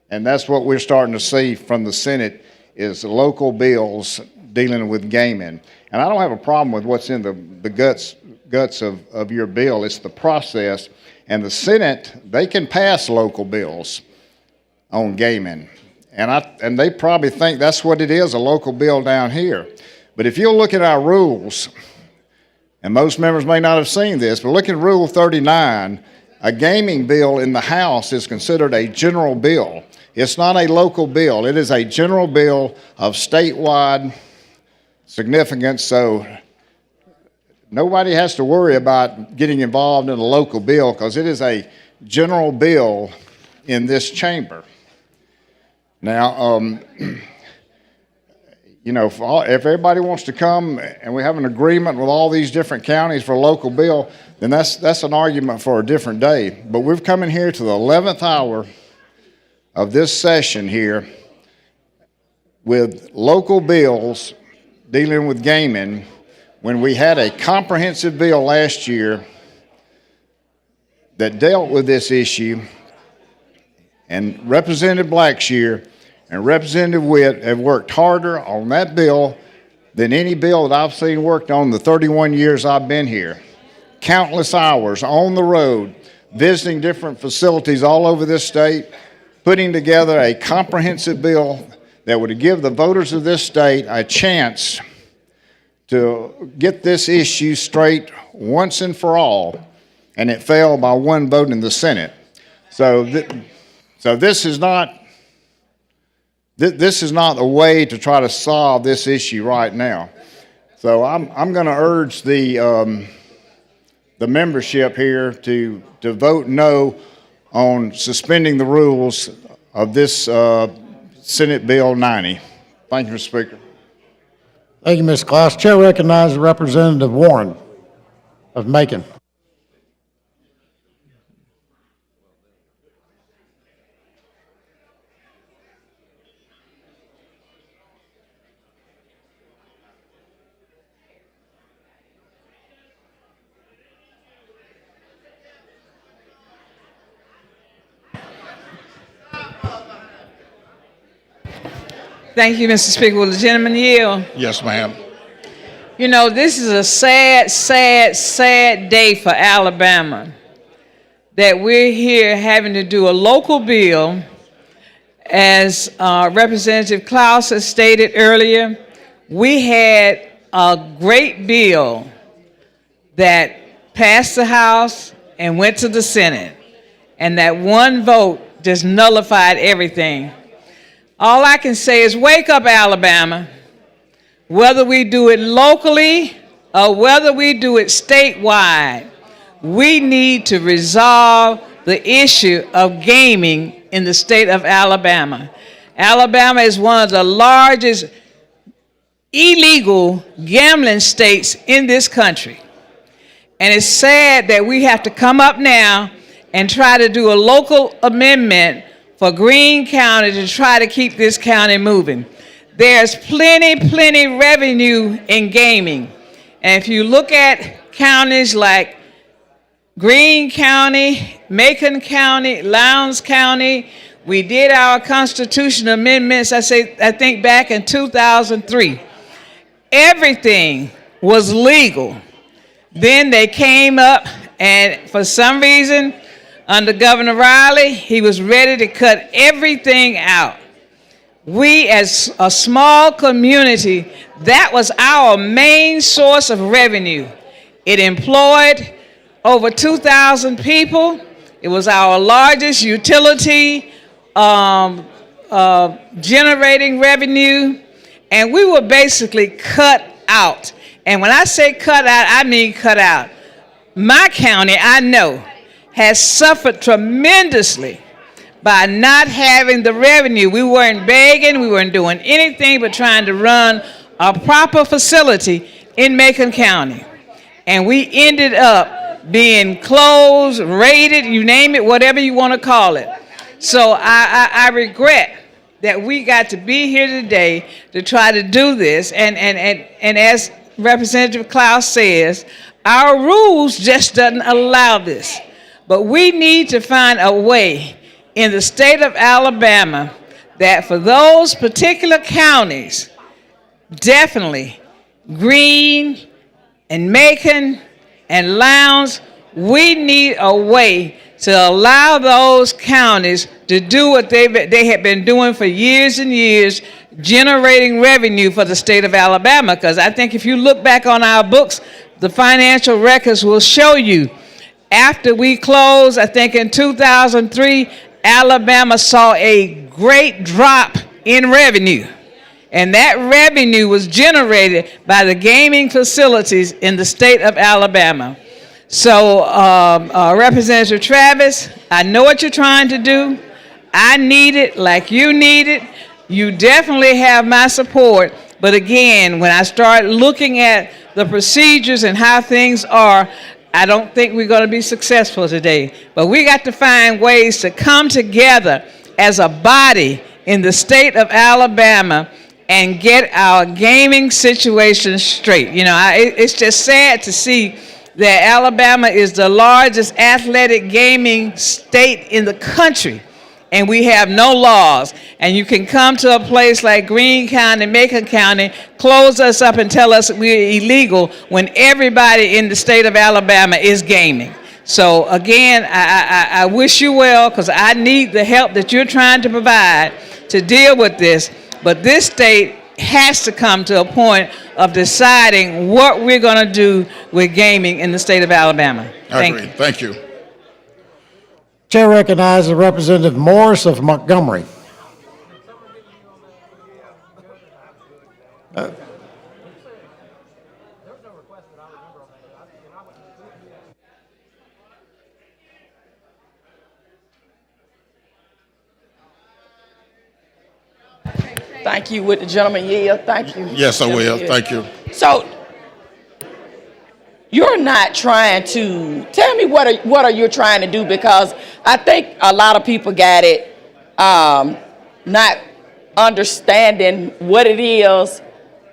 And that's what we're starting to see from the Senate is local bills dealing with gaming. And I don't have a problem with what's in the guts of your bill. It's the process. And the Senate, they can pass local bills on gaming. And they probably think that's what it is, a local bill down here. But if you'll look at our rules, and most members may not have seen this, but look at Rule 39, a gaming bill in the House is considered a general bill. It's not a local bill. It is a general bill of statewide significance, so nobody has to worry about getting involved in a local bill because it is a general bill in this chamber. Now, you know, if everybody wants to come and we have an agreement with all these different counties for a local bill, then that's an argument for a different day. But we've come in here to the 11th hour of this session here with local bills dealing with gaming when we had a comprehensive bill last year that dealt with this issue, and Representative Blackshear and Representative Witt have worked harder on that bill than any bill that I've seen worked on the 31 years I've been here. Countless hours on the road, visiting different facilities all over this state, putting together a comprehensive bill that would give the voters of this state a chance to get this issue straight once and for all, and it failed by one vote in the Senate. So this is not the way to try to solve this issue right now. So I'm going to urge the membership here to vote no on suspending the rules of this Senate Bill 90. Thank you, Mr. Speaker. Thank you, Ms. Klaus. Chair recognizes Representative Warren of Macon. Thank you, Mr. Speaker. Will the gentleman yield? Yes, ma'am. You know, this is a sad, sad, sad day for Alabama that we're here having to do a local bill. As Representative Klaus has stated earlier, we had a great bill that passed the House and went to the Senate, and that one vote just nullified everything. All I can say is wake up, Alabama. Whether we do it locally or whether we do it statewide, we need to resolve the issue of gaming in the state of Alabama. Alabama is one of the largest illegal gambling states in this country. And it's sad that we have to come up now and try to do a local amendment for Greene County to try to keep this county moving. There's plenty revenue in gaming. And if you look at counties like Greene County, Macon County, Lowndes County, we did our constitutional amendments, I think back in 2003. Everything was legal. Then they came up, and for some reason, under Governor Riley, he was ready to cut everything out. We, as a small community, that was our main source of revenue. It employed over 2,000 people. It was our largest utility generating revenue, and we were basically cut out. And when I say cut out, I mean cut out. My county, I know, has suffered tremendously by not having the revenue. We weren't begging, we weren't doing anything but trying to run a proper facility in Macon County. And we ended up being closed, raided, you name it, whatever you want to call it. So I regret that we got to be here today to try to do this. And as Representative Klaus says, Our rules just doesn't allow this. But we need to find a way in the state of Alabama that for those particular counties, definitely Greene and Macon and Lowndes, we need a way to allow those counties to do what they have been doing for years and years, generating revenue for the state of Alabama. Because I think if you look back on our books, the financial records will show you after we closed, I think in 2003, Alabama saw a great drop in revenue. And that revenue was generated by the gaming facilities in the state of Alabama. So, Representative Travis, I know what you're trying to do. I need it like you need it. You definitely have my support. But again, when I start looking at the procedures and how things are, I don't think we're going to be successful today. But we got to find ways to come together as a body in the state of Alabama and get our gaming situation straight. You know, it's just sad to see that Alabama is the largest athletic gaming state in the country, and we have no laws. And you can come to a place like Greene County, Macon County, close us up and tell us we're illegal when everybody in the state of Alabama is gaming. So again, I wish you well, because I need the help that you're trying to provide to deal with this. But this state has to come to a point of deciding what we're going to do with gaming in the state of Alabama. I agree. Thank you. Chair recognizes Representative Morris of Montgomery. Thank you. Would the gentleman yield? Thank you. Yes, I will. Thank you. So, you're not trying to tell me what are you trying to do, because I think a lot of people got it not understanding what it is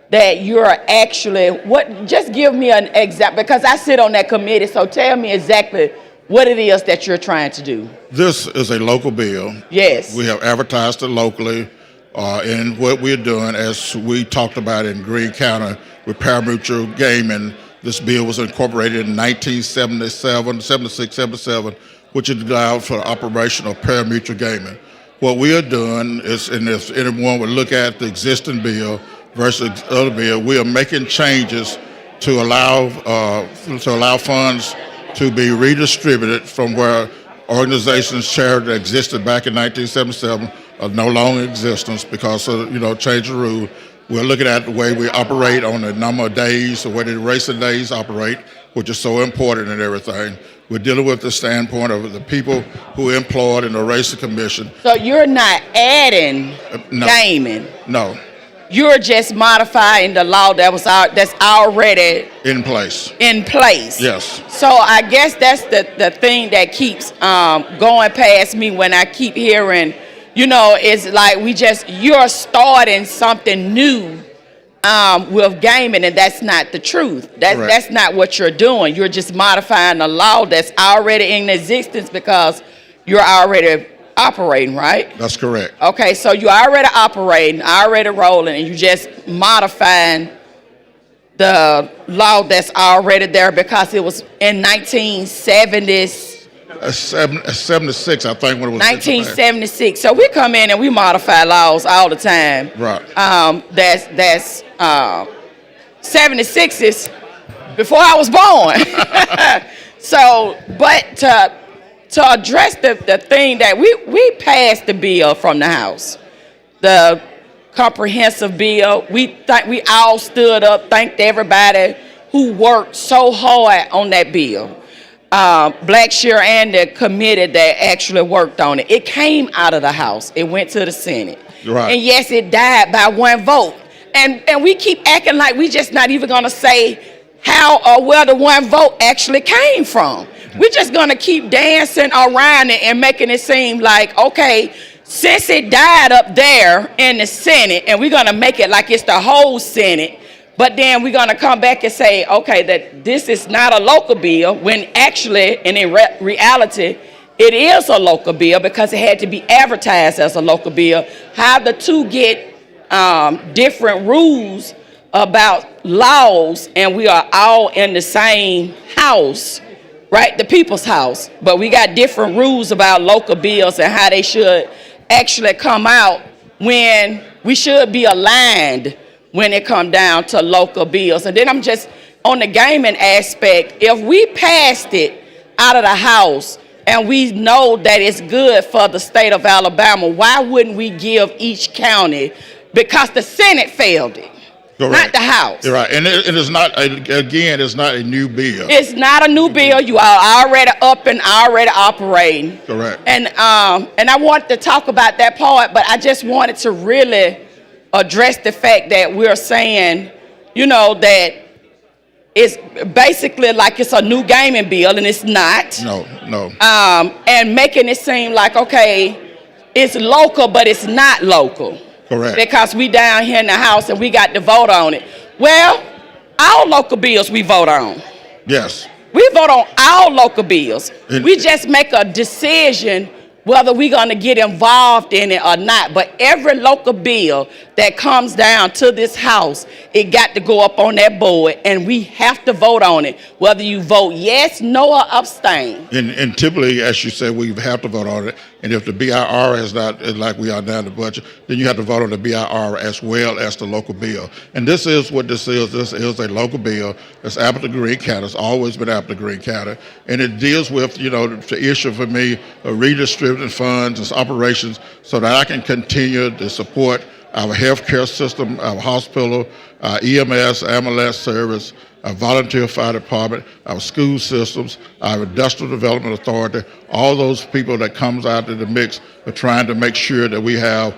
that you're actually just give me an example, because I sit on that committee. So tell me exactly what it is that you're trying to do. This is a local bill. Yes. We have advertised it locally. And what we're doing, as we talked about in Greene County with parimutuel gaming, this bill was incorporated in 1977, 76, 77, which allowed for the operation of parimutuel gaming. What we are doing is, and if anyone would look at the existing bill versus the other bill, we are making changes to allow funds to be redistributed from where organizations, charity existed back in 1977 are no longer in existence because of, change of rule. We're looking at the way we operate on the number of days, the way the racing days operate, which is so important and everything. We're dealing with the standpoint of the people who are employed in the racing commission. So you're not adding gaming. No. You're just modifying the law that's already In place. Yes. So I guess that's the thing that keeps going past me when I keep hearing, it's like you're starting something new with gaming, and that's not the truth. That's not what you're doing. You're just modifying a law that's already in existence because you're already operating, right? That's correct. Okay, so you're already operating, already rolling, and you're just modifying the law that's already there because it was in 1970s. 76, I think, when it was 1976. So we come in and we modify laws all the time. Right. That's 76s before I was born. So, but to address the thing that we passed the bill from the House, the comprehensive bill. We all stood up, thanked everybody who worked so hard on that bill. Blackshear and the committee that actually worked on it. It came out of the House. It went to the Senate. Right. And yes, it died by one vote. And we keep acting like we just not even going to say how or where the one vote actually came from. We're just going to keep dancing around it and making it seem like, okay, since it died up there in the Senate, and we're going to make it like it's the whole Senate, But then we're going to come back and say, okay, that this is not a local bill, when actually, and in reality, it is a local bill because it had to be advertised as a local bill. How the two get different rules about laws, and we are all in the same house, right? The people's house. But we got different rules about local bills and how they should actually come out, when we should be aligned when it come down to local bills. And then I'm just on the gaming aspect. If we passed it out of the House and we know that it's good for the state of Alabama, why wouldn't we give each county? Because the Senate failed it, not the House. You're right, and it is not, again, it's not a new bill. It's not a new bill. You are already up and already operating. Correct. And I wanted to talk about that part, but I just wanted to really address the fact that we're saying, you know, that it's basically like it's a new gaming bill, and it's not. No. And making it seem like, okay, it's local, but it's not local. Correct. Because we down here in the House and we got to vote on it. Well, all local bills we vote on. Yes. We vote on all local bills. We just make a decision whether we're going to get involved in it or not. But every local bill that comes down to this House, it got to go up on that board, and we have to vote on it, whether you vote yes, no, or abstain. And typically, as you said, we have to vote on it. And if the BIR is not like we are now in the budget, then you have to vote on the BIR as well as the local bill. And this is what this is. This is a local bill. It's applicable to Greene County. It's always been applicable to Greene County. And it deals with, you know, the issue for me of redistributing funds and operations so that I can continue to support our healthcare system, our hospital, our EMS, ambulance service, our volunteer fire department, our school systems, our industrial development authority, all those people that comes out of the mix are trying to make sure that we have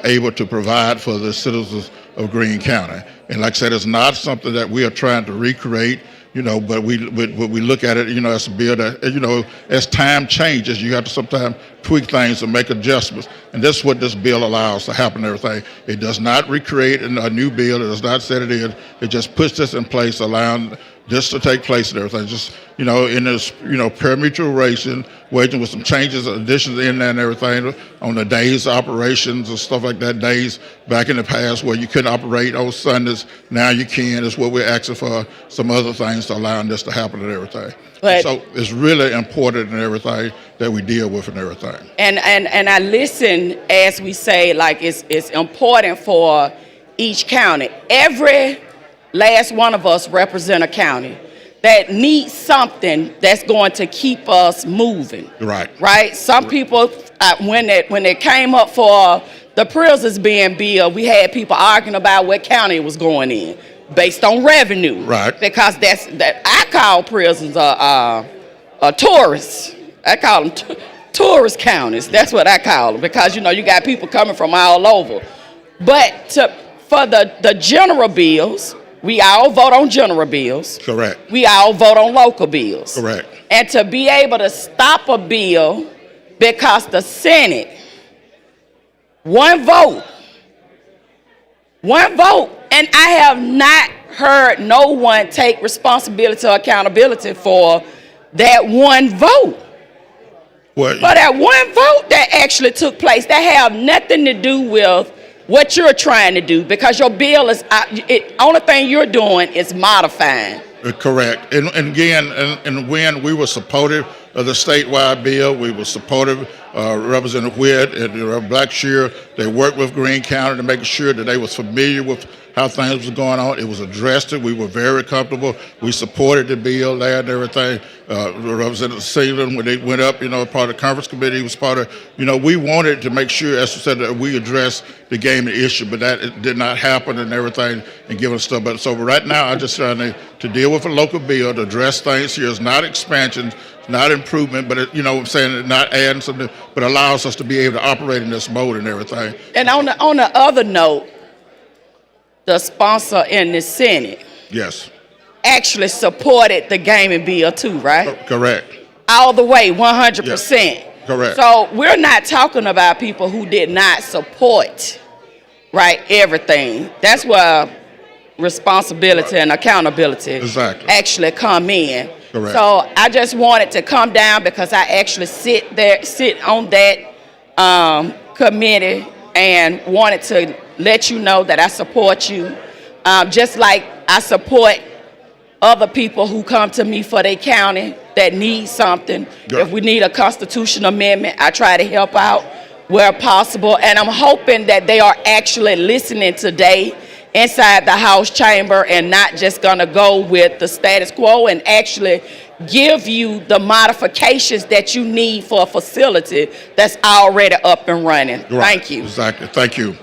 able to provide for the citizens of Greene County. And like I said, it's not something that we are trying to recreate, you know, but we look at it, you know, as a bill that, you know, as time changes, you have to sometimes tweak things and make adjustments. And that's what this bill allows to happen and everything. It does not recreate a new bill. It does not set it in. It just puts this in place, allowing this to take place and everything. Just, you know, in this, you know, permutuation, waging with some changes, additions in there and everything on the days operations and stuff like that. Days back in the past where you couldn't operate on Sundays, now you can. Is what we're asking for. Some other things to allowing this to happen and everything. But, so it's really important and everything that we deal with and everything. And I listen as we say, like it's important for each county. Every last one of us represent a county that needs something that's going to keep us moving. Right. Right? Some people, when it came up for the prisons being built, we had people arguing about what county it was going in based on revenue. Right. Because I call prisons tourists. I call them tourist counties. That's what I call them, because, you know, you got people coming from all over. But for the general bills, we all vote on general bills. Correct. We all vote on local bills. Correct. And to be able to stop a bill because the Senate, one vote, and I have not heard no one take responsibility or accountability for that one vote. Well, but that one vote that actually took place, that have nothing to do with what you're trying to do, because your bill is, only thing you're doing is modifying. Correct. And again, and when we were supportive of the statewide bill, we were supportive, Representative Witt and Blackshear, they worked with Greene County to make sure that they was familiar with how things were going on. It was addressed. We were very comfortable. We supported the bill there and everything. Representative Sealand, when they went up, you know, part of the conference committee, was part of, you know, we wanted to make sure, as I said, that we addressed the gaming issue, but that did not happen and everything and give us stuff. But so right now, I just trying to deal with a local bill to address things here. It's not expansion, it's not improvement, but you know what I'm saying, it's not adding something, but allows us to be able to operate in this mode and everything. And on the other note, the sponsor in the Senate, yes, actually supported the gaming bill too, right? Correct. All the way, 100%. Yes. Correct. So we're not talking about people who did not support, right, everything. That's why responsibility and accountability Exactly. actually come in. Correct. So I just wanted to come down because I actually sit on that committee and wanted to let you know that I support you. Just like I support other people who come to me for their county that need something. Yeah. If we need a constitutional amendment, I try to help out where possible. And I'm hoping that they are actually listening today inside the House chamber and not just gonna go with the status quo and actually give you the modifications that you need for a facility that's already up and running. Right. Thank you. Exactly. Thank you.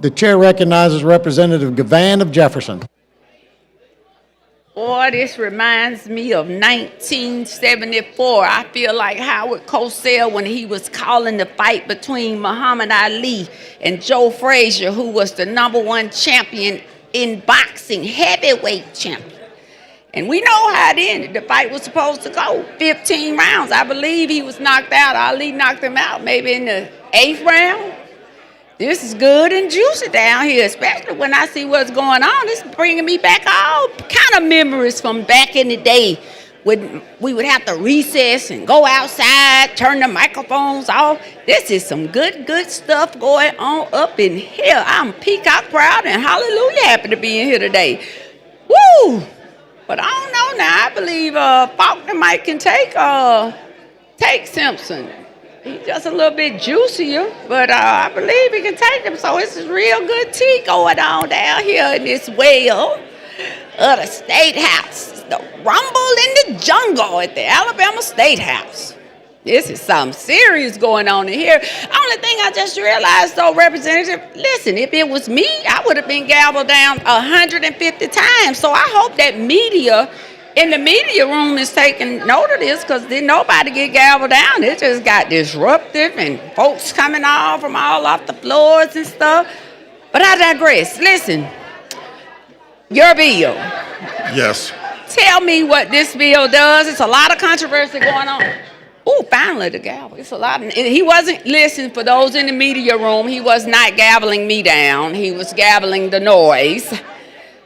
The chair recognizes Representative Gavan of Jefferson. Boy, this reminds me of 1974. I feel like Howard Cosell when he was calling the fight between Muhammad Ali and Joe Frazier, who was the #1 champion in boxing, heavyweight champion. And we know how it ended. The fight was supposed to go 15 rounds. I believe he was knocked out. Ali knocked him out maybe in the 8th round. This is good and juicy down here, especially when I see what's going on. It's bringing me back all kind of memories from back in the day when we would have to recess and go outside, turn the microphones off. This is some good stuff going on up in here. I'm peacock proud and hallelujah happy to be in here today. Woo! But I don't know now. I believe Faulkner might can take Simpson. He's just a little bit juicier, but I believe he can take them. So it's real good tea going on down here in this well of the State House. It's the rumble in the jungle at the Alabama State House. This is something serious going on in here. Only thing I just realized, though, Representative, listen, if it was me, I would have been gavelled down 150 times. So I hope that media in the media room is taking note of this, because didn't nobody get gavelled down. It just got disruptive and folks coming all from all off the floors and stuff. But I digress. Listen, your bill. Yes. Tell me what this bill does. It's a lot of controversy going on. Ooh, finally the gavel. It's a lot. He wasn't, listen, for those in the media room, he was not gaveling me down. He was gaveling the noise.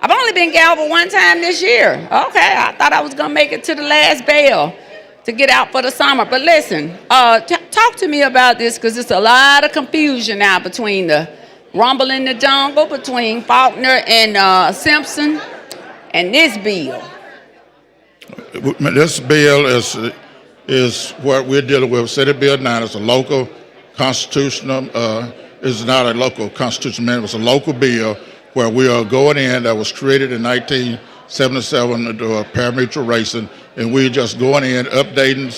I've only been gavelled one time this year. Okay, I thought I was gonna make it to the last bell to get out for the summer. But listen, talk to me about this, because it's a lot of confusion now between the rumble in the jungle, between Faulkner and Simpson, and this bill. This bill is what we're dealing with. Senate Bill 9 is a local constitutional, is not a local constitutional amendment, it's a local bill where we are going in, that was created in 1977 to do parimutuel racing, and we're just going in, updating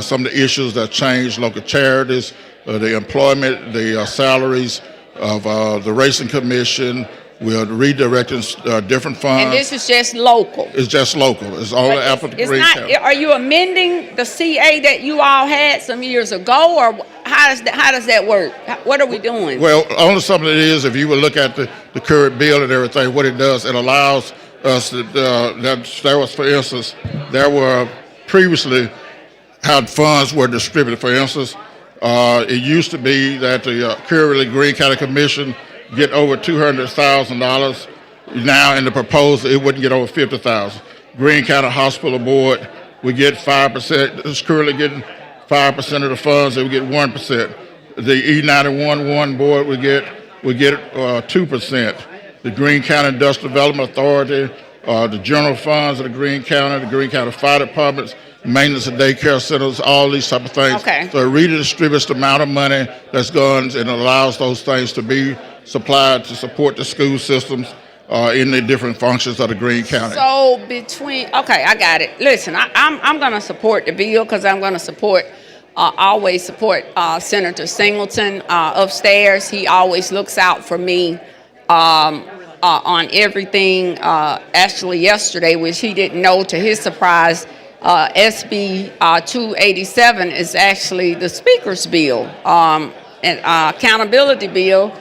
some of the issues that changed, local charities, the employment, the salaries of the racing commission. We are redirecting different funds. And this is just local. It's just local. It's all after the It's Green not. County. Are you amending the CA that you all had some years ago, or how does that work? What are we doing? Well, only something it is, if you would look at the current bill and everything, what it does, it allows us to, there was, for instance, there were previously how funds were distributed. For instance, it used to be that the currently Green County Commission get over $200,000. Now in the proposal, it wouldn't get over $50,000. Green County Hospital Board would get 5%. It's currently getting 5% of the funds. They would get 1%. The E91 board would get 2%. The Green County Industrial Development Authority, the general funds of the Green County Fire Departments, maintenance of daycare centers, all these type of things. Okay. So it redistributes the amount of money that's gone and allows those things to be supplied to support the school systems in the different functions of the Green County. So okay, I got it. Listen, I'm going to support the bill, because I'm going to support, always support Senator Singleton upstairs. He always looks out for me on everything. Actually, yesterday, which he didn't know, to his surprise, SB 287 is actually the Speaker's bill, and accountability bill.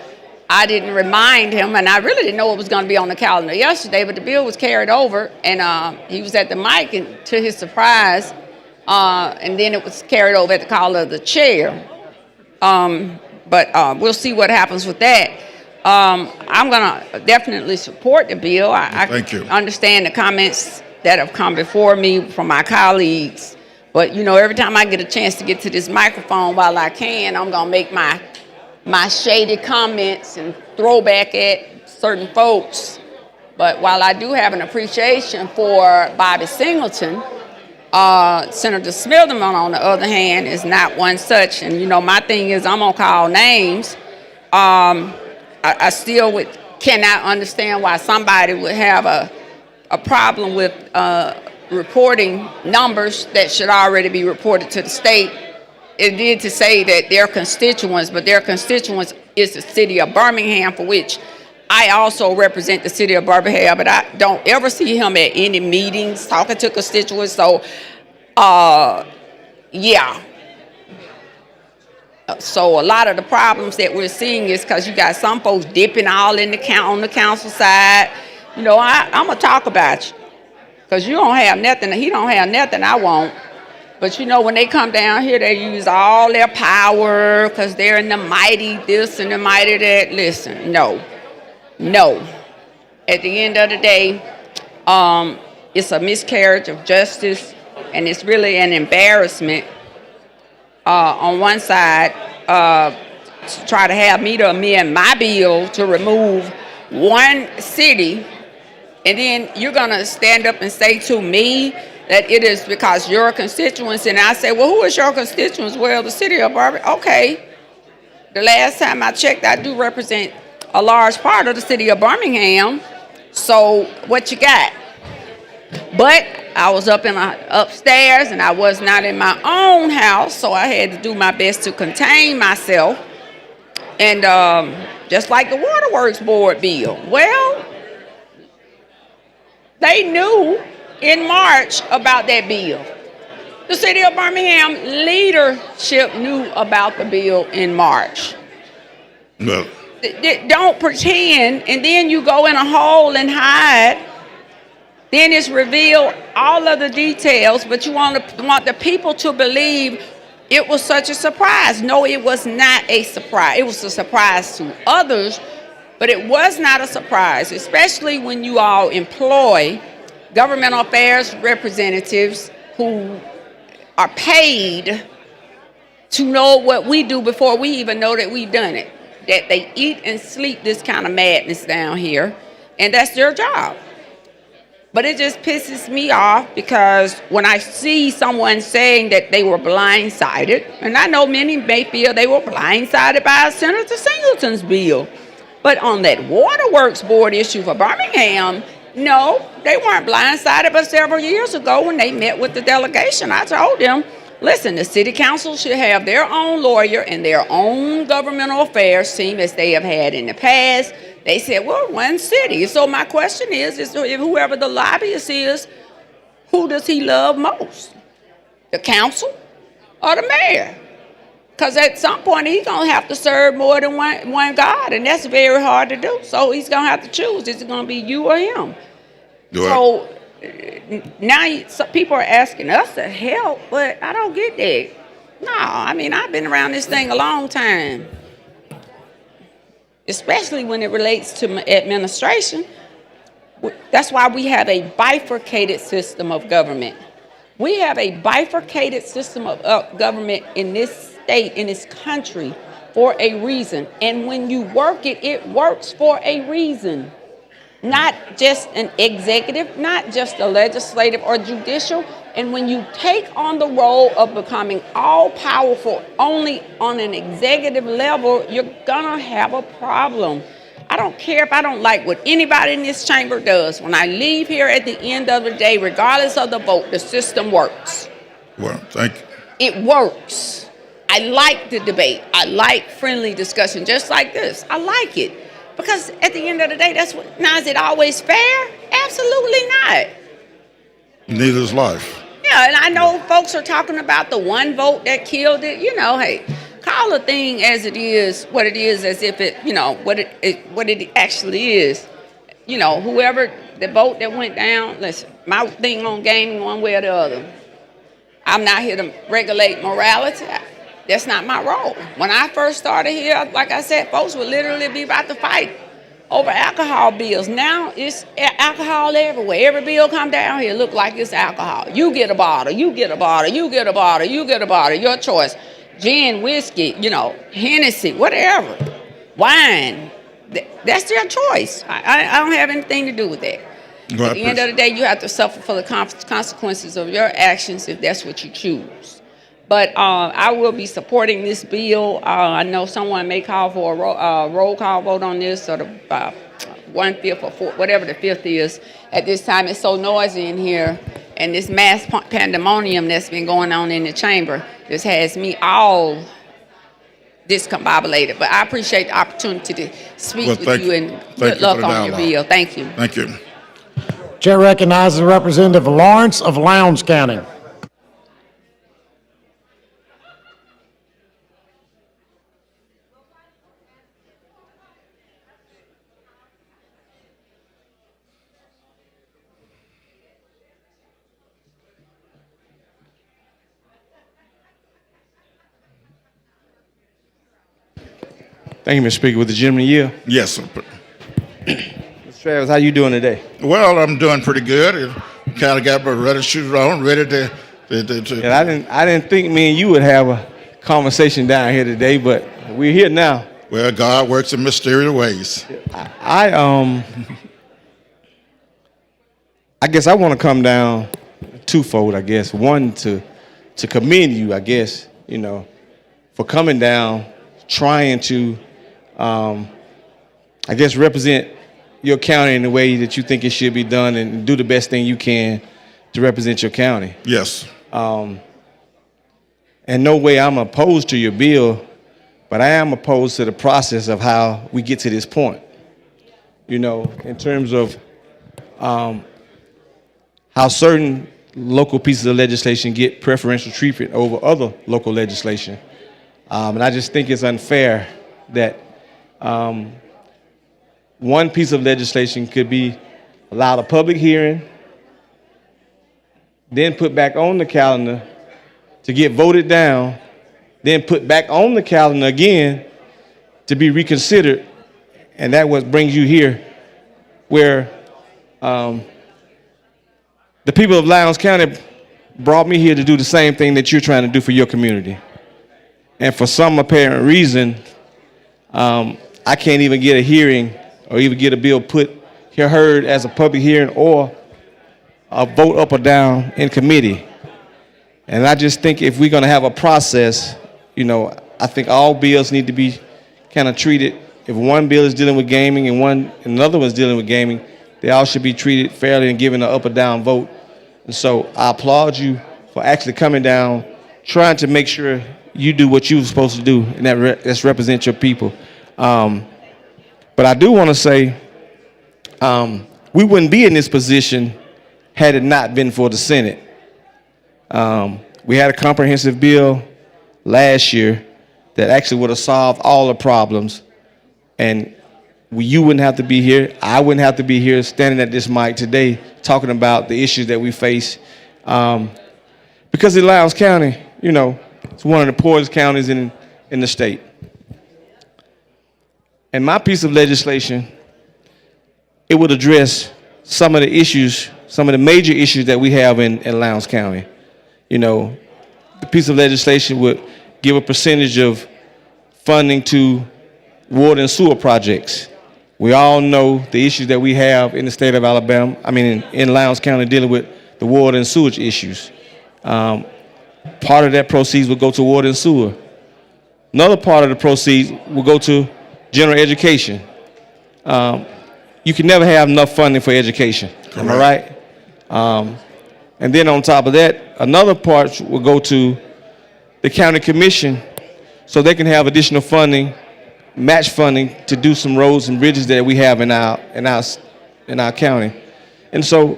I didn't remind him, and I really didn't know it was going to be on the calendar yesterday, but the bill was carried over, and he was at the mic, and to his surprise, and then it was carried over at the call of the chair. but we'll see what happens with that. I'm going to definitely support the bill. Thank you. Understand the comments that have come before me from my colleagues. But, you know, every time I get a chance to get to this microphone while I can, I'm going to make my shady comments and throw back at certain folks. But while I do have an appreciation for Bobby Singleton, Senator Smilderman, on the other hand, is not one such. And, you know, my thing is I'm going to call names. I still cannot understand why somebody would have a problem with reporting numbers that should already be reported to the state. It did to say that their constituents, but their constituents is the city of Birmingham, for which I also represent the city of Birmingham, but I don't ever see him at any meetings talking to constituents. So, yeah. So a lot of the problems that we're seeing is because you got some folks dipping all in on the council side. You know, I'm going to talk about you because you don't have nothing. He don't have nothing I want. But, you know, when they come down here, they use all their power because they're in the mighty this and the mighty that. Listen, no. At the end of the day, it's a miscarriage of justice, and it's really an embarrassment on one side to try to have me to amend my bill to remove one city, and then you're going to stand up and say to me that it is because your constituents, and I say, well, who is your constituents? Well, the city of Birmingham. Okay, the last time I checked, I do represent a large part of the city of Birmingham. So what you got? But I was upstairs and I was not in my own house, so I had to do my best to contain myself. And just like the Waterworks Board bill, well, they knew in March about that bill. The city of Birmingham leadership knew about the bill in March. No. Don't pretend, and then you go in a hole and hide. Then it's revealed all of the details, but you want the people to believe it was such a surprise. No, it was not a surprise. It was a surprise to others, but it was not a surprise, especially when you all employ governmental affairs representatives who are paid to know what we do before we even know that we've done it. That they eat and sleep this kind of madness down here, and that's their job. But it just pisses me off because when I see someone saying that they were blindsided, and I know many may feel they were blindsided by Senator Singleton's bill, but on that Waterworks Board issue for Birmingham, no, they weren't blindsided. But several years ago when they met with the delegation, I told them, listen, the city council should have their own lawyer and their own governmental affairs team as they have had in the past. They said, well, one city. So my question is whoever the lobbyist is, who does he love most? The council or the mayor? Because at some point he's going to have to serve more than one God, and that's very hard to do. So he's going to have to choose. Is it going to be you or him? So now some people are asking us to help, but I don't get that. No, I mean, I've been around this thing a long time, especially when it relates to administration. That's why we have a bifurcated system of government. We have a bifurcated system of government in this state, in this country, for a reason. And when you work it, it works for a reason. Not just an executive, not just a legislative or judicial. And when you take on the role of becoming all-powerful only on an executive level, you're gonna have a problem. I don't care if I don't like what anybody in this chamber does. When I leave here at the end of the day, regardless of the vote, the system works. Well, thank you. It works. I like the debate. I like friendly discussion, just like this. I like it. Because at the end of the day, that's what. Now, is it always fair? Absolutely not. Neither is life. Yeah, and I know folks are talking about the one vote that killed it. You know, hey, call a thing as it is, what it is, as if it, you know, what it actually is. You know, whoever the vote that went down. Listen, my thing on gaming one way or the other. I'm not here to regulate morality. That's not my role. When I first started here, like I said, folks would literally be about to fight over alcohol bills. Now it's alcohol everywhere. Every bill come down here look like it's alcohol. You get a bottle, you get a bottle, you get a bottle, you get a bottle, your choice. Gin, whiskey, Hennessy, whatever. Wine. That's their choice. I don't have anything to do with that. Well, At the end of the day, you have to suffer for the consequences of your actions if that's what you choose. But I will be supporting this bill. I know someone may call for a roll call vote on this, or the 1/5 or 4, whatever the fifth is. At this time, it's so noisy in here, and this mass pandemonium that's been going on in the chamber just has me all discombobulated. But I appreciate the opportunity to speak with you, and good luck on your bill. Thank you. Thank you. Chair recognizes Representative Lawrence of Lowndes County. Thank you, Mr. Speaker. With the gentleman yield? Yes, sir. Mr. Travis, how you doing today? Well, I'm doing pretty good. Kind of got my running shoes on, ready to. And I didn't think me and you would have a conversation down here today, but we're here now. Well, God works in mysterious ways. I guess I want to come down twofold. I guess one to commend you. I guess for coming down, trying to I guess represent your county in the way that you think it should be done, and do the best thing you can to represent your county. Yes. And no way I'm opposed to your bill, but I am opposed to the process of how we get to this point. In terms of how certain local pieces of legislation get preferential treatment over other local legislation. And I just think it's unfair that one piece of legislation could be allowed a public hearing, then put back on the calendar to get voted down, then put back on the calendar again to be reconsidered. And that what brings you here, where the people of Lowndes County brought me here to do the same thing that you're trying to do for your community. And for some apparent reason, I can't even get a hearing or even get a bill heard as a public hearing or a vote up or down in committee. And I just think if we're going to have a process, I think all bills need to be kind of treated. If one bill is dealing with gaming and another one's dealing with gaming, they all should be treated fairly and given an up or down vote. And so I applaud you for actually coming down, trying to make sure you do what you're supposed to do, and that's represent your people. But I do want to say we wouldn't be in this position had it not been for the Senate. We had a comprehensive bill last year that actually would have solved all the problems, and you wouldn't have to be here. I wouldn't have to be here standing at this mic today talking about the issues that we face. Because in Lowndes County, it's one of the poorest counties in the state. And my piece of legislation, it would address some of the issues, some of the major issues that we have in Lowndes County. The piece of legislation would give a percentage of funding to water and sewer projects. We all know the issues that we have in the state of Alabama, in Lowndes County, dealing with the water and sewage issues. Part of that proceeds will go to water and sewer. Another part of the proceeds will go to general education. You can never have enough funding for education. Correct. Am I right? And then on top of that, another part will go to the county commission so they can have additional funding, match funding, to do some roads and bridges that we have in our county. And so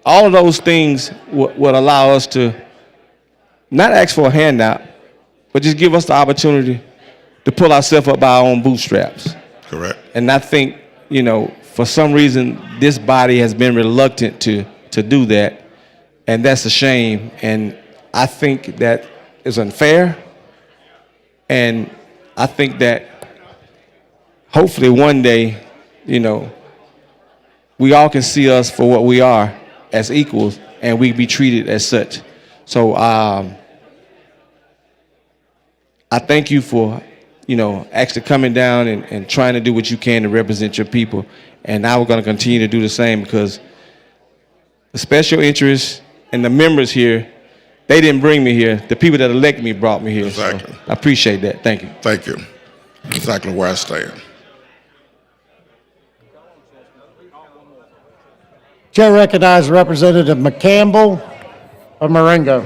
all of those things would allow us to not ask for a handout, but just give us the opportunity to pull ourselves up by our own bootstraps. Correct. And I think, for some reason, this body has been reluctant to do that, and that's a shame. And I think that is unfair. And I think that hopefully one day, we all can see us for what we are as equals, and we be treated as such. So I thank you for, actually coming down and trying to do what you can to represent your people. And now we're going to continue to do the same, because the special interests and the members here, they didn't bring me here. The people that elected me brought me here. Exactly. So I appreciate that. Thank you. Thank you. Exactly where I stand. Chair recognizes Representative McCampbell of Marengo.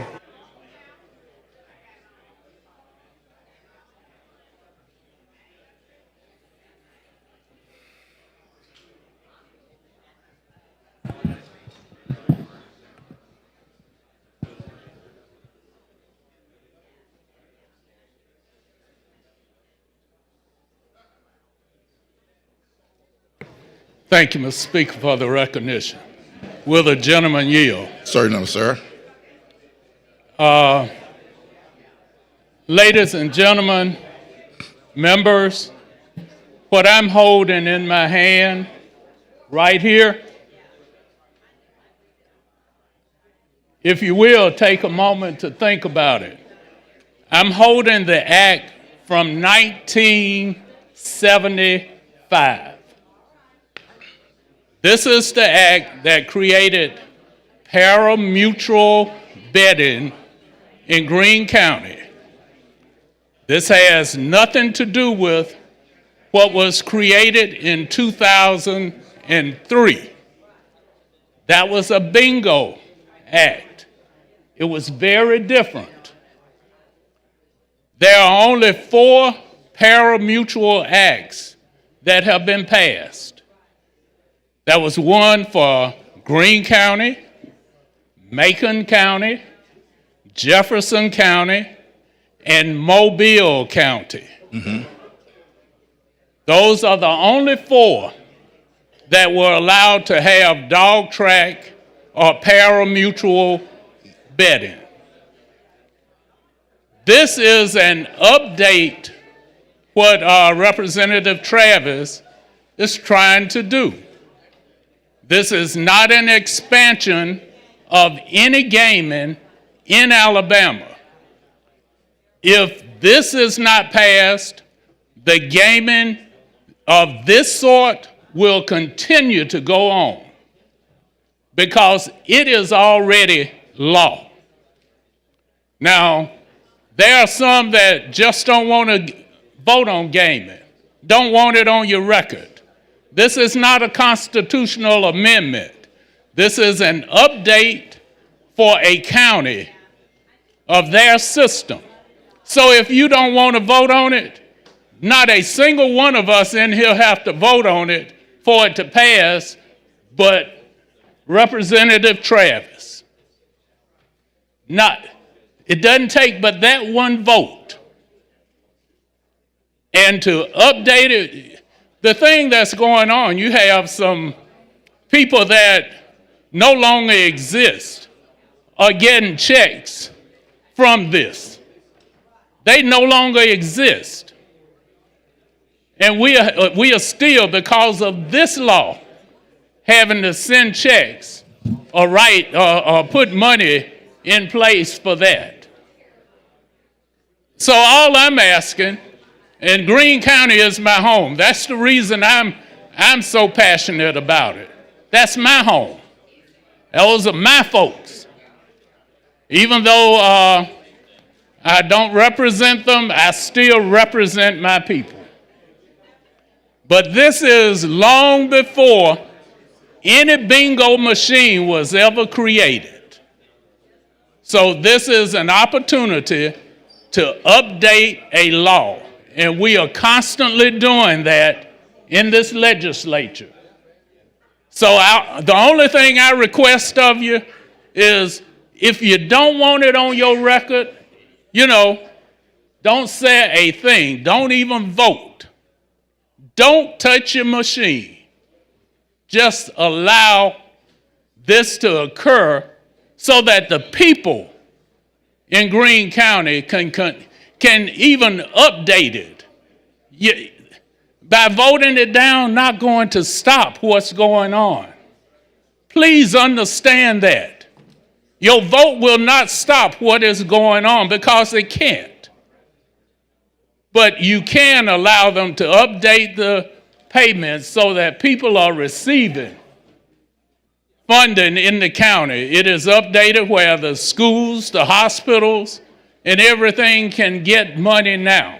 Thank you, Mr. Speaker, for the recognition. Will the gentleman yield? Certainly, sir. Ladies and gentlemen, members, what I'm holding in my hand right here, if you will, take a moment to think about it. I'm holding the act from 1975. This is the act that created pari-mutuel betting in Greene County. This has nothing to do with what was created in 2003. That was a bingo act. It was very different. There are only 4 pari-mutuel acts that have been passed. That was one for Greene County, Macon County, Jefferson County, and Mobile County. Those are the only 4 that were allowed to have dog track or pari-mutuel betting. This is an update what Representative Travis is trying to do. This is not an expansion of any gaming in Alabama. If this is not passed, the gaming of this sort will continue to go on because it is already law. Now, there are some that just don't want to vote on gaming, don't want it on your record. This is not a constitutional amendment. This is an update for a county of their system. So if you don't want to vote on it, not a single one of us in here have to vote on it for it to pass, but Representative Travis. It doesn't take but that one vote. And to update it, the thing that's going on, you have some people that no longer exist are getting checks from this. They no longer exist. And we are still, because of this law, having to send checks or put money in place for that. So all I'm asking, and Greene County is my home. That's the reason I'm so passionate about it. That's my home. Those are my folks. Even though I don't represent them, I still represent my people. But this is long before any bingo machine was ever created. So this is an opportunity to update a law. And we are constantly doing that in this legislature. So the only thing I request of you is if you don't want it on your record, don't say a thing. Don't even vote. Don't touch your machine. Just allow this to occur so that the people in Greene County can can even update it. By voting it down, not going to stop what's going on. Please understand that. Your vote will not stop what is going on because it can't. But you can allow them to update the payments so that people are receiving funding in the county. It is updated where the schools, the hospitals, and everything can get money now.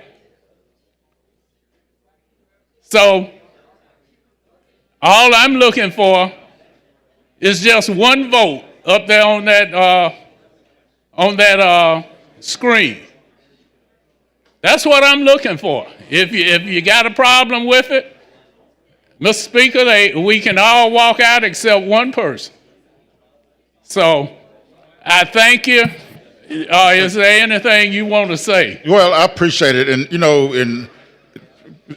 So all I'm looking for is just one vote up there on that screen. That's what I'm looking for. If you got a problem with it, Mr. Speaker, we can all walk out except one person. So I thank you. Is there anything you want to say? Well, I appreciate it. And,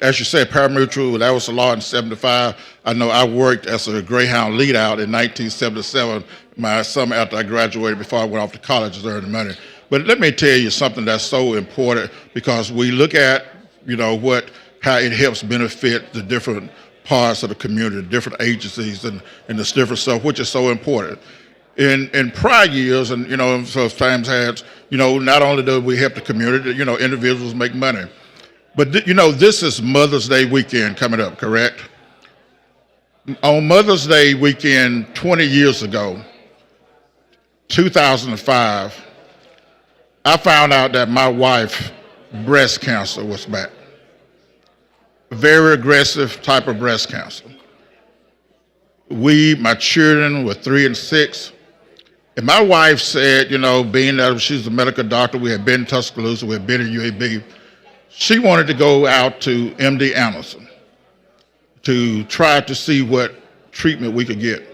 as you said, parimutuel, that was the law in 75. I know I worked as a Greyhound lead out in 1977, my summer after I graduated, before I went off to college to earn the money. But let me tell you something that's so important, because we look at, how it helps benefit the different parts of the community, the different agencies and this different stuff, which is so important. In prior years, and, so times had, not only do we help the community, individuals make money, but, this is Mother's Day weekend coming up, correct? On Mother's Day weekend 20 years ago, 2005, I found out that my wife, breast cancer was back. Very aggressive type of breast cancer. My children were 3 and 6. And my wife said, being that she's a medical doctor, we had been in Tuscaloosa, we had been in UAB, she wanted to go out to MD Anderson to try to see what treatment we could get.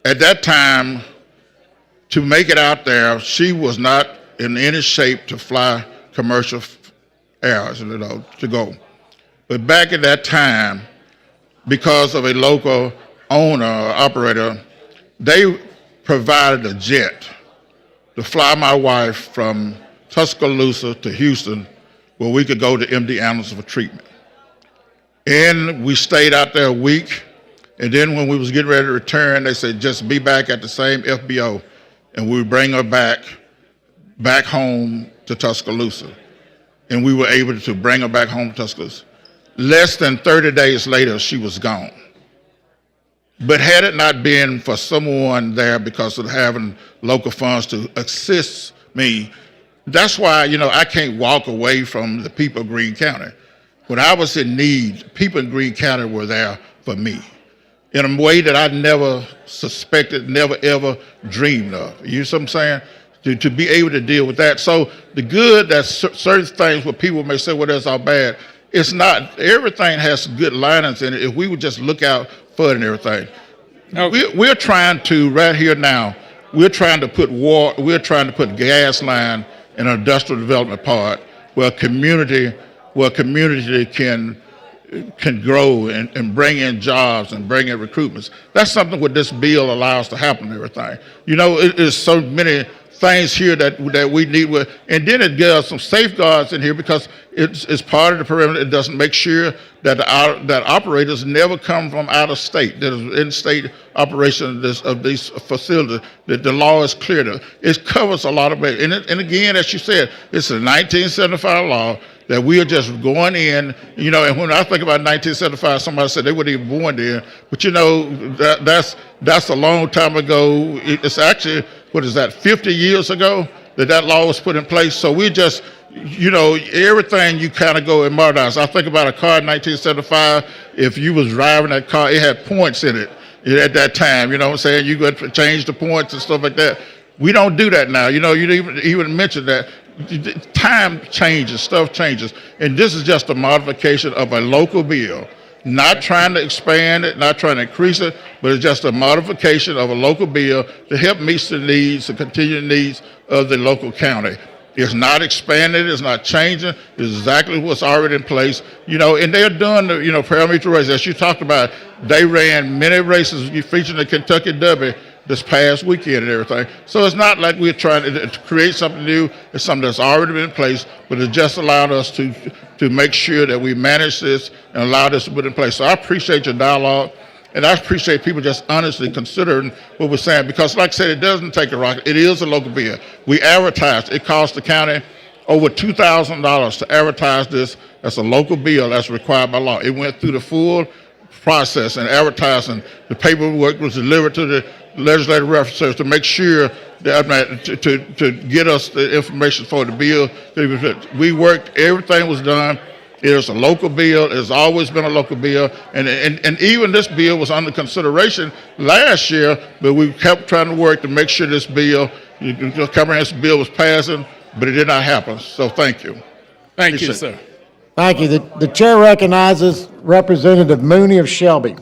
At that time, to make it out there, she was not in any shape to fly commercial airs, to go. But back at that time, because of a local owner or operator, they provided a jet to fly my wife from Tuscaloosa to Houston, where we could go to MD Anderson for treatment. And we stayed out there a week, and then when we was getting ready to return, they said, just be back at the same FBO, and we would bring her back home to Tuscaloosa. And we were able to bring her back home to Tuscaloosa. Less than 30 days later, she was gone. But had it not been for someone there, because of having local funds to assist me, that's why, I can't walk away from the people of Greene County. When I was in need, people in Greene County were there for me in a way that I never suspected, never ever dreamed of. You see what I'm saying? To be able to deal with that. So the good, that certain things where people may say, well, that's all bad. It's not. Everything has good linings in it if we would just look out for it and everything. Okay. We're trying to, right here now, we're trying to put gas line in an industrial development part where community can grow and bring in jobs and bring in recruitments. That's something what this bill allows to happen and everything. It is so many things here that we need, and then it gives some safeguards in here, because it's part of the perimeter. It doesn't make sure that operators never come from out of state. That is in-state operation of these facilities. That the law is clear. It covers a lot of it. And again, as you said, it's a 1975 law that we are just going in. And when I think about 1975, somebody said they weren't even born then. But that's a long time ago. It's actually, 50 years ago that law was put in place. So we just, everything you kind of go and modernize. I think about a car in 1975. If you was driving that car, it had points in it at that time. You know what I'm saying? You got to change the points and stuff like that. We don't do that now. You even mentioned that. Time changes, stuff changes. And this is just a modification of a local bill. Not trying to expand it, not trying to increase it, but it's just a modification of a local bill to help meet the needs, the continuing needs of the local county. It's not expanding, it's not changing, it's exactly what's already in place. And they're doing the, parameter races. As you talked about, they ran many races featuring the Kentucky Derby this past weekend and everything. So it's not like we're trying to create something new. It's something that's already been in place, but it just allowed us to make sure that we manage this and allow this to put in place. So I appreciate your dialogue, and I appreciate people just honestly considering what we're saying, because like I said, it doesn't take a rocket. It is a local bill. We advertised. It cost the county over $2,000 to advertise this as a local bill that's required by law. It went through the full process and advertising. The paperwork was delivered to the legislative references to make sure that to get us the information for the bill. We worked, everything was done. It is a local bill. It has always been a local bill. And even this bill was under consideration last year, but we kept trying to work to make sure this bill, the comprehensive bill, was passing, but it did not happen. So thank you. Thank you, sir. Thank you. The chair recognizes Representative Mooney of Shelby.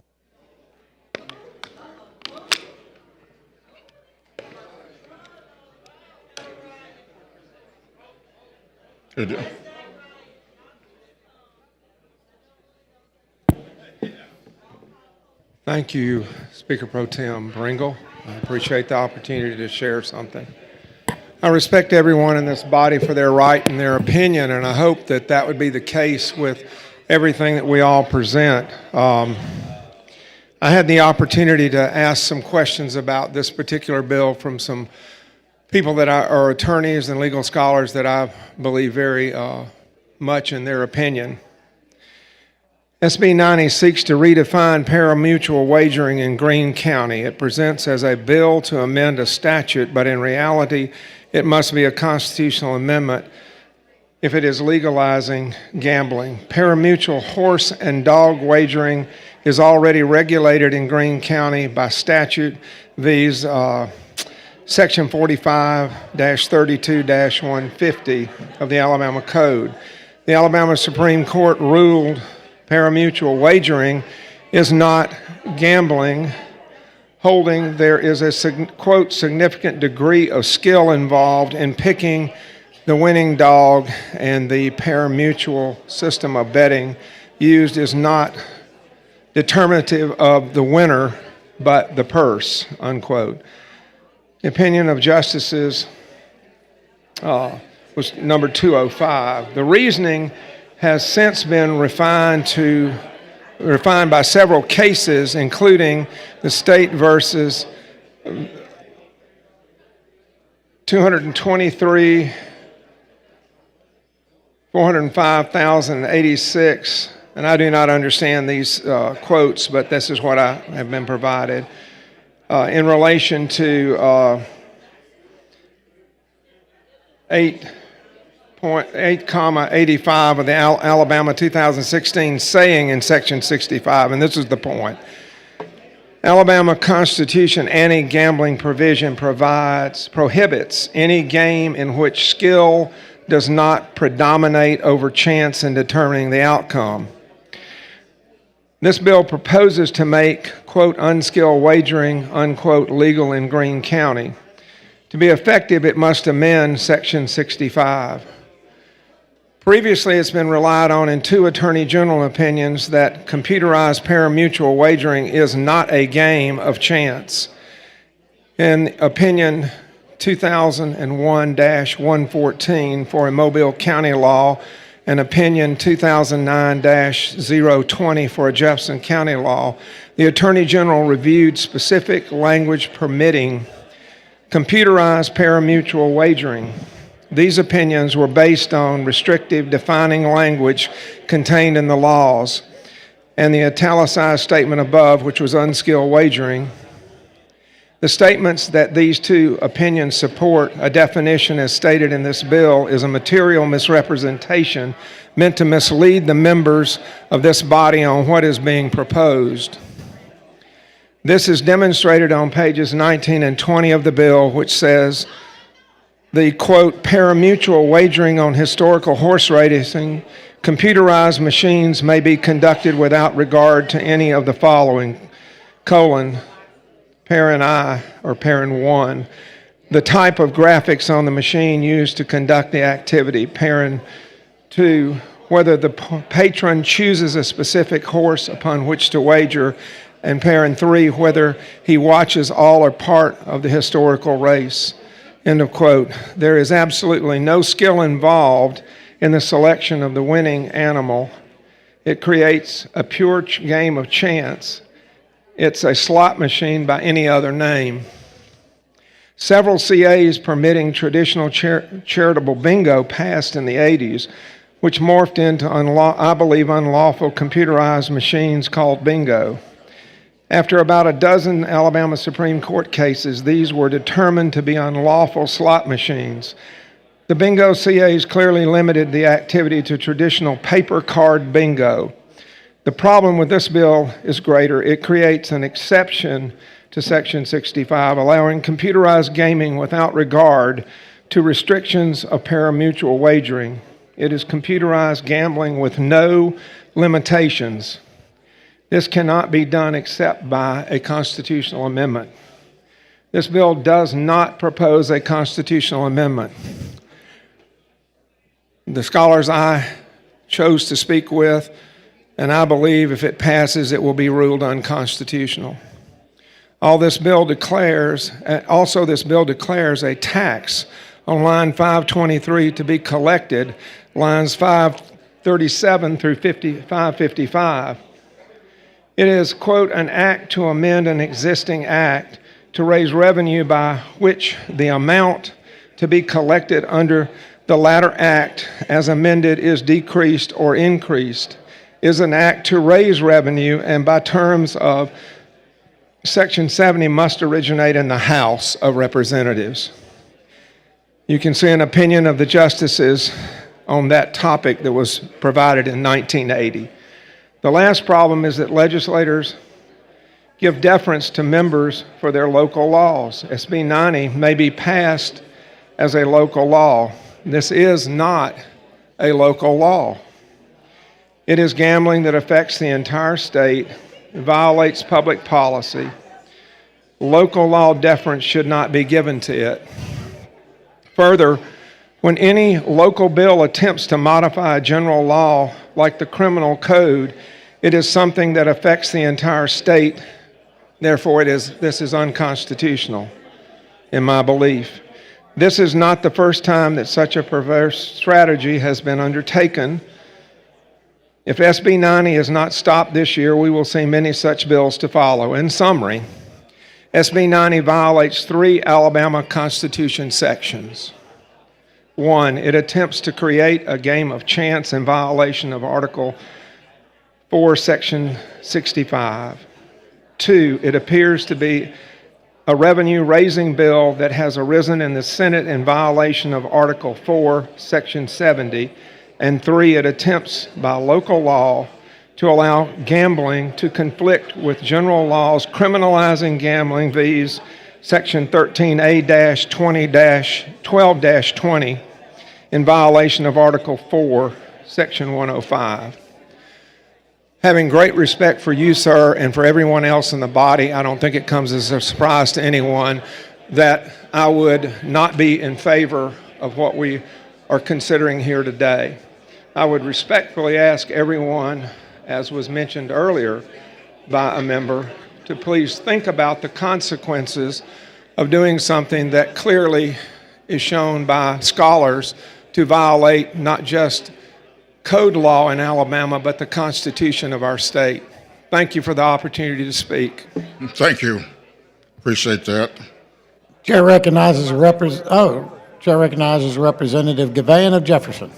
Thank you, Speaker Pro Tem Bringle. I appreciate the opportunity to share something. I respect everyone in this body for their right and their opinion, and I hope that that would be the case with everything that we all present. I had the opportunity to ask some questions about this particular bill from some people that are attorneys and legal scholars that I believe very much in their opinion. SB 90 seeks to redefine pari-mutuel wagering in Greene County. It presents as a bill to amend a statute, but in reality, it must be a constitutional amendment if it is legalizing gambling. Pari-mutuel horse and dog wagering is already regulated in Greene County by statute viz. Section 45-32-150 of the Alabama Code. The Alabama Supreme Court ruled pari-mutuel wagering is not gambling, holding there is a, quote, significant degree of skill involved in picking the winning dog, and the pari-mutuel system of betting used is not determinative of the winner, but the purse, unquote. The opinion of justices was number 205. The reasoning has since been refined by several cases, including the state versus 223, 405,086, and I do not understand these quotes, but this is what I have been provided, in relation to 8,85 of the Alabama 2016 saying in Section 65, and this is the point. Alabama Constitution anti-gambling provision prohibits any game in which skill does not predominate over chance in determining the outcome. This bill proposes to make, quote, unskilled wagering, unquote, legal in Greene County. To be effective, it must amend Section 65. Previously, it's been relied on in two Attorney General opinions that computerized pari-mutuel wagering is not a game of chance. In opinion 2001-114 for a Mobile County law and opinion 2009-020 for a Jefferson County law, the Attorney General reviewed specific language permitting computerized pari-mutuel wagering. These opinions were based on restrictive defining language contained in the laws and the italicized statement above, which was unskilled wagering. The statements that these two opinions support a definition as stated in this bill is a material misrepresentation meant to mislead the members of this body on what is being proposed. This is demonstrated on pages 19 and 20 of the bill, which says, the, quote, pari-mutuel wagering on historical horse racing, computerized machines may be conducted without regard to any of the following, colon, parent I or parent 1, the type of graphics on the machine used to conduct the activity, parent 2, whether the patron chooses a specific horse upon which to wager, and parent 3, whether he watches all or part of the historical race. End of quote. There is absolutely no skill involved in the selection of the winning animal. It creates a pure game of chance. It's a slot machine by any other name. Several CAs permitting traditional charitable bingo passed in the 80s, which morphed into, I believe, unlawful computerized machines called bingo. After about a dozen Alabama Supreme Court cases, these were determined to be unlawful slot machines. The bingo CAs clearly limited the activity to traditional paper card bingo. The problem with this bill is greater. It creates an exception to Section 65, allowing computerized gaming without regard to restrictions of pari-mutuel wagering. It is computerized gambling with no limitations. This cannot be done except by a constitutional amendment. This bill does not propose a constitutional amendment. The scholars I chose to speak with, and I believe if it passes, it will be ruled unconstitutional. Also, this bill declares a tax on line 523 to be collected, lines 537 through 555. It is, quote, an act to amend an existing act to raise revenue by which the amount to be collected under the latter act as amended is decreased or increased, is an act to raise revenue, and by terms of Section 70 must originate in the House of Representatives. You can see an opinion of the justices on that topic that was provided in 1980. The last problem is that legislators give deference to members for their local laws. SB 90 may be passed as a local law. This is not a local law. It is gambling that affects the entire state, violates public policy. Local law deference should not be given to it. Further, when any local bill attempts to modify a general law like the criminal code, it is something that affects the entire state. Therefore, this is unconstitutional, in my belief. This is not the first time that such a perverse strategy has been undertaken. If SB 90 is not stopped this year, we will see many such bills to follow. In summary, SB 90 violates 3 Alabama Constitution sections. 1, it attempts to create a game of chance in violation of Article 4, Section 65. 2, it appears to be a revenue-raising bill that has arisen in the Senate in violation of Article 4, Section 70. And 3, it attempts by local law to allow gambling to conflict with general laws criminalizing gambling, viz. Section 13A-20-12-20, in violation of Article 4, Section 105. Having great respect for you, sir, and for everyone else in the body, I don't think it comes as a surprise to anyone that I would not be in favor of what we are considering here today. I would respectfully ask everyone, as was mentioned earlier by a member, to please think about the consequences of doing something that clearly is shown by scholars to violate not just code law in Alabama, but the Constitution of our state. Thank you for the opportunity to speak. Thank you. Appreciate that. Chair recognizes Representative Gavain of Jefferson.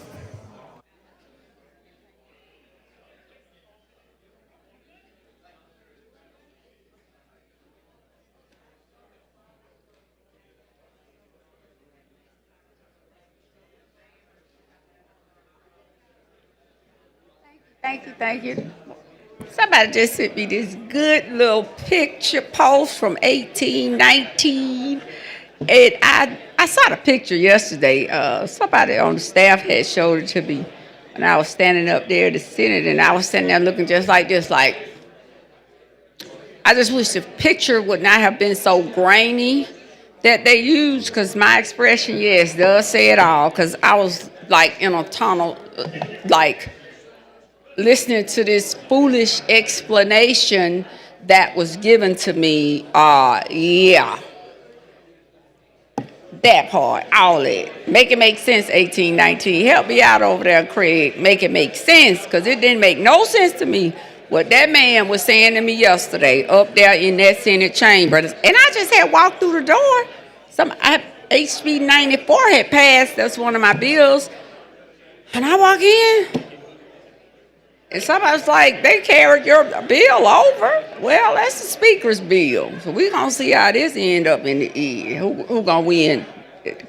Thank you. Somebody just sent me this good little picture post from 1819. And I saw the picture yesterday. Somebody on the staff had showed it to me when I was standing up there at the Senate, and I was standing there looking just like this, like, I just wish the picture would not have been so grainy that they used, because my expression, yes, does say it all, because I was like in a tunnel, like, listening to this foolish explanation that was given to me, yeah. That part, all that. Make it make sense, 1819. Help me out over there, Craig. Make it make sense, because it didn't make no sense to me what that man was saying to me yesterday up there in that Senate chamber. And I just had walked through the door. HB 94 had passed. That's one of my bills. And I walk in, and somebody's like, they carried your bill over. Well, that's the speaker's bill. So we're going to see how this end up in the end. Who going to win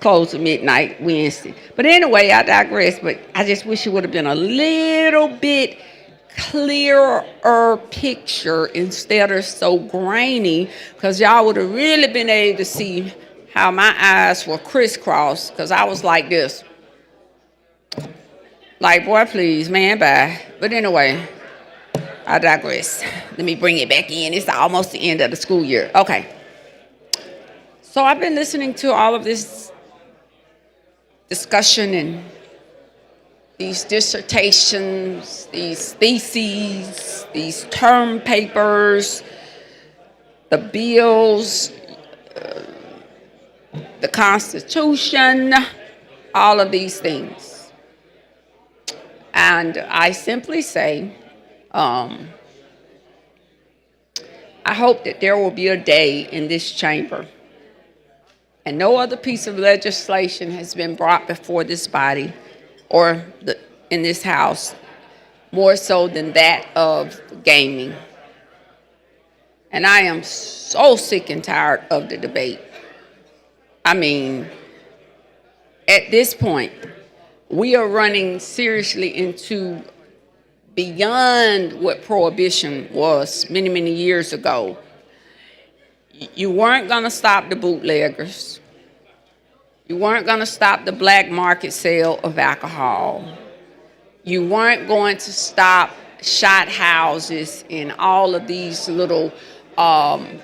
close to midnight Wednesday. But anyway, I digress. But I just wish it would have been a little bit clearer picture instead of so grainy, because y'all would have really been able to see how my eyes were crisscrossed, because I was like this. Like, boy, please, man, bye. But anyway, I digress. Let me bring it back in. It's almost the end of the school year. Okay. So I've been listening to all of this discussion and these dissertations, these theses, these term papers, the bills, the Constitution, all of these things. And I simply say, I hope that there will be a day in this chamber, and no other piece of legislation has been brought before this body or in this house more so than that of gaming. And I am so sick and tired of the debate. I mean, at this point, we are running seriously into beyond what prohibition was many, many years ago. You weren't going to stop the bootleggers. You weren't going to stop the black market sale of alcohol. You weren't going to stop shot houses and all of these little, bodegas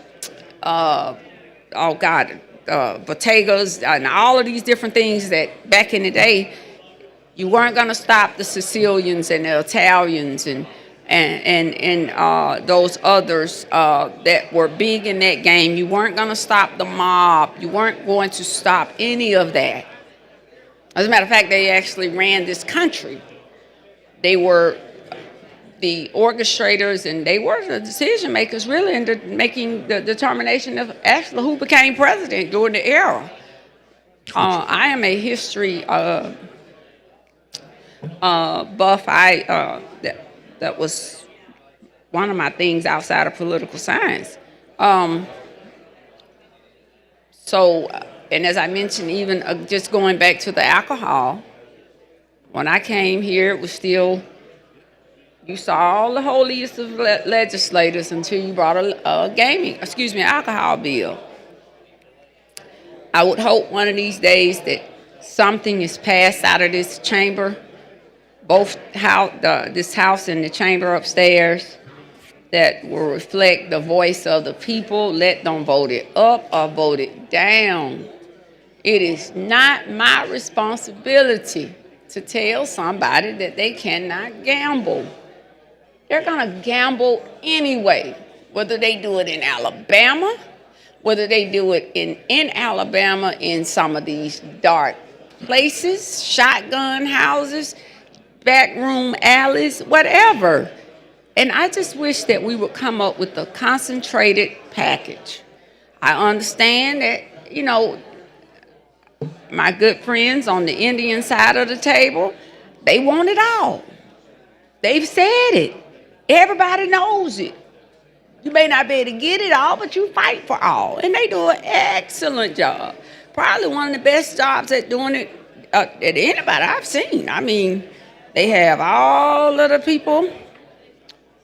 and all of these different things that back in the day, you weren't going to stop the Sicilians and the Italians and those others that were big in that game. You weren't going to stop the mob. You weren't going to stop any of that. As a matter of fact, they actually ran this country. They were the orchestrators and they were the decision makers really in making the determination of actually who became president during the era. I am a history buff. That was one of my things outside of political science. And as I mentioned, even just going back to the alcohol, when I came here, it was still, you saw all the holiest of legislators until you brought a alcohol bill. I would hope one of these days that something is passed out of this chamber, both this house and the chamber upstairs, that will reflect the voice of the people. Let them vote it up or vote it down. It is not my responsibility to tell somebody that they cannot gamble. They're going to gamble anyway, whether they do it in Alabama, whether they do it in Alabama in some of these dark places, shotgun houses, backroom alleys, whatever. And I just wish that we would come up with a concentrated package. I understand that, my good friends on the Indian side of the table, they want it all. They've said it. Everybody knows it. You may not be able to get it all, but you fight for all. And they do an excellent job. Probably one of the best jobs at doing it that anybody I've seen. I mean, they have all of the people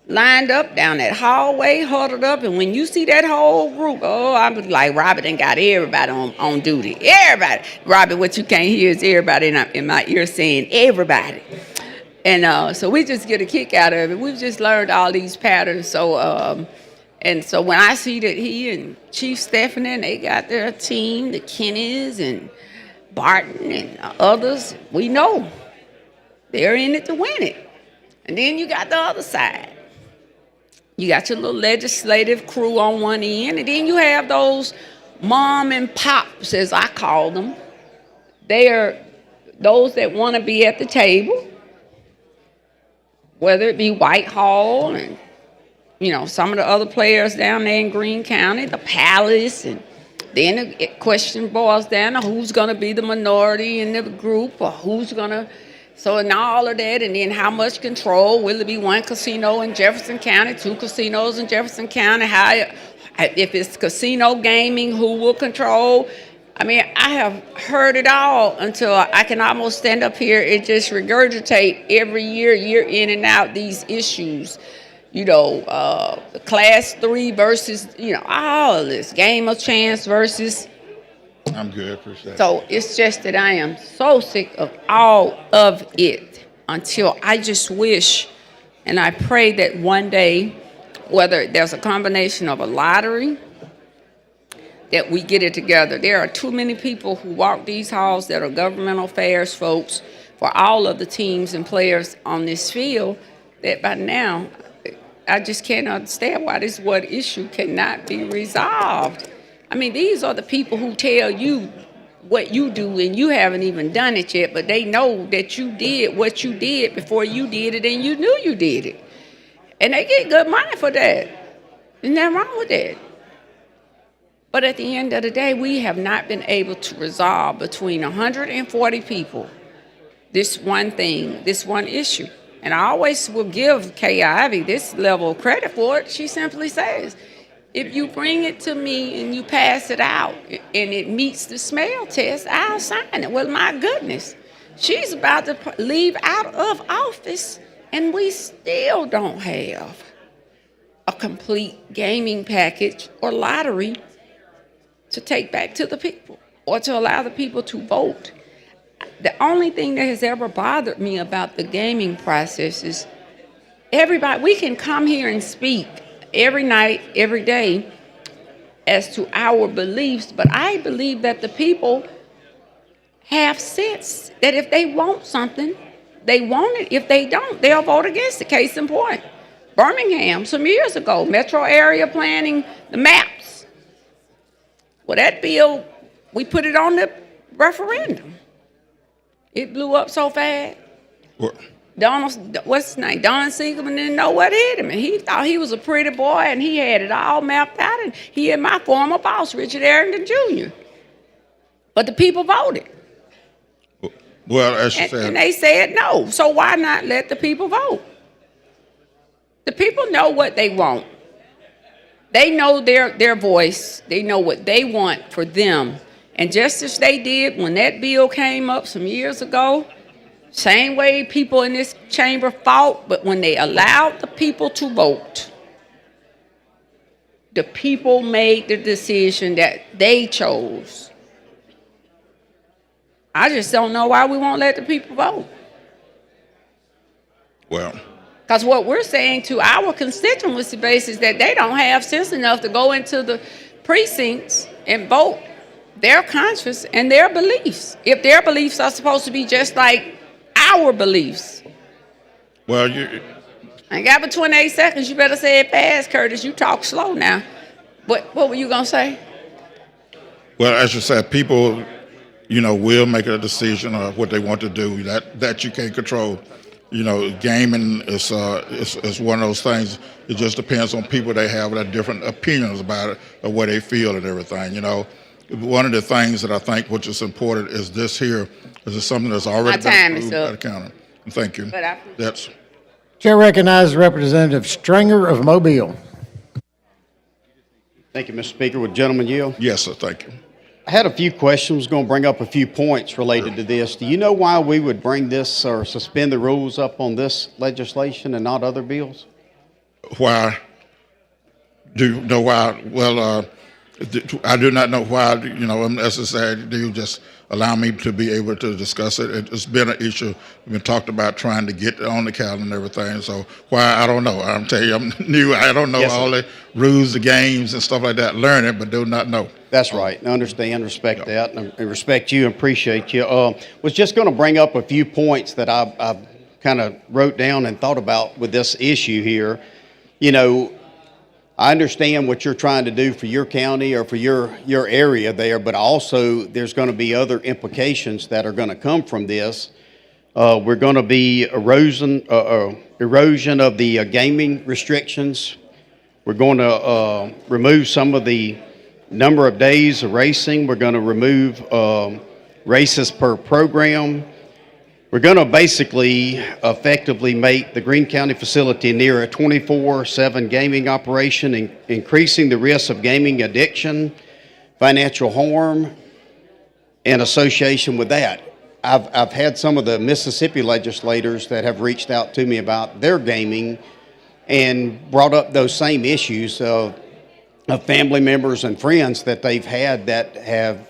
lined up down that hallway, huddled up, and when you see that whole group, I'm like, Robert done got everybody on duty. Everybody. Robert, what you can't hear is everybody in my ear saying everybody. And so we just get a kick out of it. We've just learned all these patterns. So when I see that he and Chief Stephanie, they got their team, the Kennys and Barton and others, we know they're in it to win it. And then you got the other side. You got your little legislative crew on one end, and then you have those mom and pops, as I call them. They are those that want to be at the table, whether it be Whitehall and, some of the other players down there in Greene County, the Palace, and then the question boils down to who's going to be the minority in the group, or who's going to, so and all of that, and then how much control, will it be one casino in Jefferson County, two casinos in Jefferson County, if it's casino gaming, who will control? I mean, I have heard it all until I can almost stand up here and just regurgitate every year in and out, these issues. Class 3 versus, all of this. Game of chance versus. I'm good, appreciate it. So it's just that I am so sick of all of it until I just wish and I pray that one day, whether there's a combination of a lottery, that we get it together. There are too many people who walk these halls that are governmental affairs folks for all of the teams and players on this field that by now, I just can't understand why this one issue cannot be resolved. I mean, these are the people who tell you what you do and you haven't even done it yet, but they know that you did what you did before you did it and you knew you did it. And they get good money for that. There's nothing wrong with that. But at the end of the day, we have not been able to resolve between 140 people this one thing, this one issue. And I always will give Kay Ivey this level of credit for it. She simply says, if you bring it to me and you pass it out and it meets the smell test, I'll sign it. Well, my goodness, she's about to leave out of office and we still don't have a complete gaming package or lottery to take back to the people or to allow the people to vote. The only thing that has ever bothered me about the gaming process is everybody, we can come here and speak every night, every day as to our beliefs, but I believe that the people have sense that if they want something, they want it. If they don't, they'll vote against it. Case in point, Birmingham, some years ago, metro area planning, the maps. Well, that bill, we put it on the referendum. It blew up so fast. What? What's his name? Don Siegelman didn't know what hit him. And he thought he was a pretty boy and he had it all mapped out. And he and my former boss, Richard Arrington Jr. But the people voted. Well, as you said. And they said no. So why not let the people vote? The people know what they want. They know their voice. They know what they want for them. And just as they did when that bill came up some years ago, same way people in this chamber fought, but when they allowed the people to vote, the people made the decision that they chose. I just don't know why we won't let the people vote. Well. Because what we're saying to our constituency base is that they don't have sense enough to go into the precincts and vote their conscience and their beliefs. If their beliefs are supposed to be just like our beliefs. Well, I ain't got but 28 seconds. You better say it fast, Curtis. You talk slow now. What were you going to say? Well, as you said, people, will make a decision of what they want to do. That you can't control. Gaming is one of those things. It just depends on people. They have their different opinions about it, or what they feel and everything. One of the things that I think which is important is this here. This is something that's already been approved by the county. Thank you. That's. Chair recognizes Representative Stringer of Mobile. Thank you, Mr. Speaker. Would gentlemen yield? Yes, sir. Thank you. I had a few questions, going to bring up a few points related to this. Do you know why we would bring this or suspend the rules up on this legislation and not other bills? Why? Do you know why? Well, I do not know why, as I said, do you just allow me to be able to discuss it? It's been an issue. We've been talked about trying to get on the calendar and everything. So why, I don't know. I'm telling you, I'm new. I don't know all the rules, the games and stuff like that. Learn it, but do not know. That's right. I understand, respect that, and respect you and appreciate you. Was just going to bring up a few points that I kind of wrote down and thought about with this issue here. I understand what you're trying to do for your county or for your area there, but also there's going to be other implications that are going to come from this. We're going to be erosion of the gaming restrictions. We're going to remove some of the number of days of racing. We're going to remove races per program. We're going to basically effectively make the Greene County facility near a 24/7 gaming operation, increasing the risk of gaming addiction, financial harm, and association with that. I've had some of the Mississippi legislators that have reached out to me about their gaming and brought up those same issues of family members and friends that they've had that have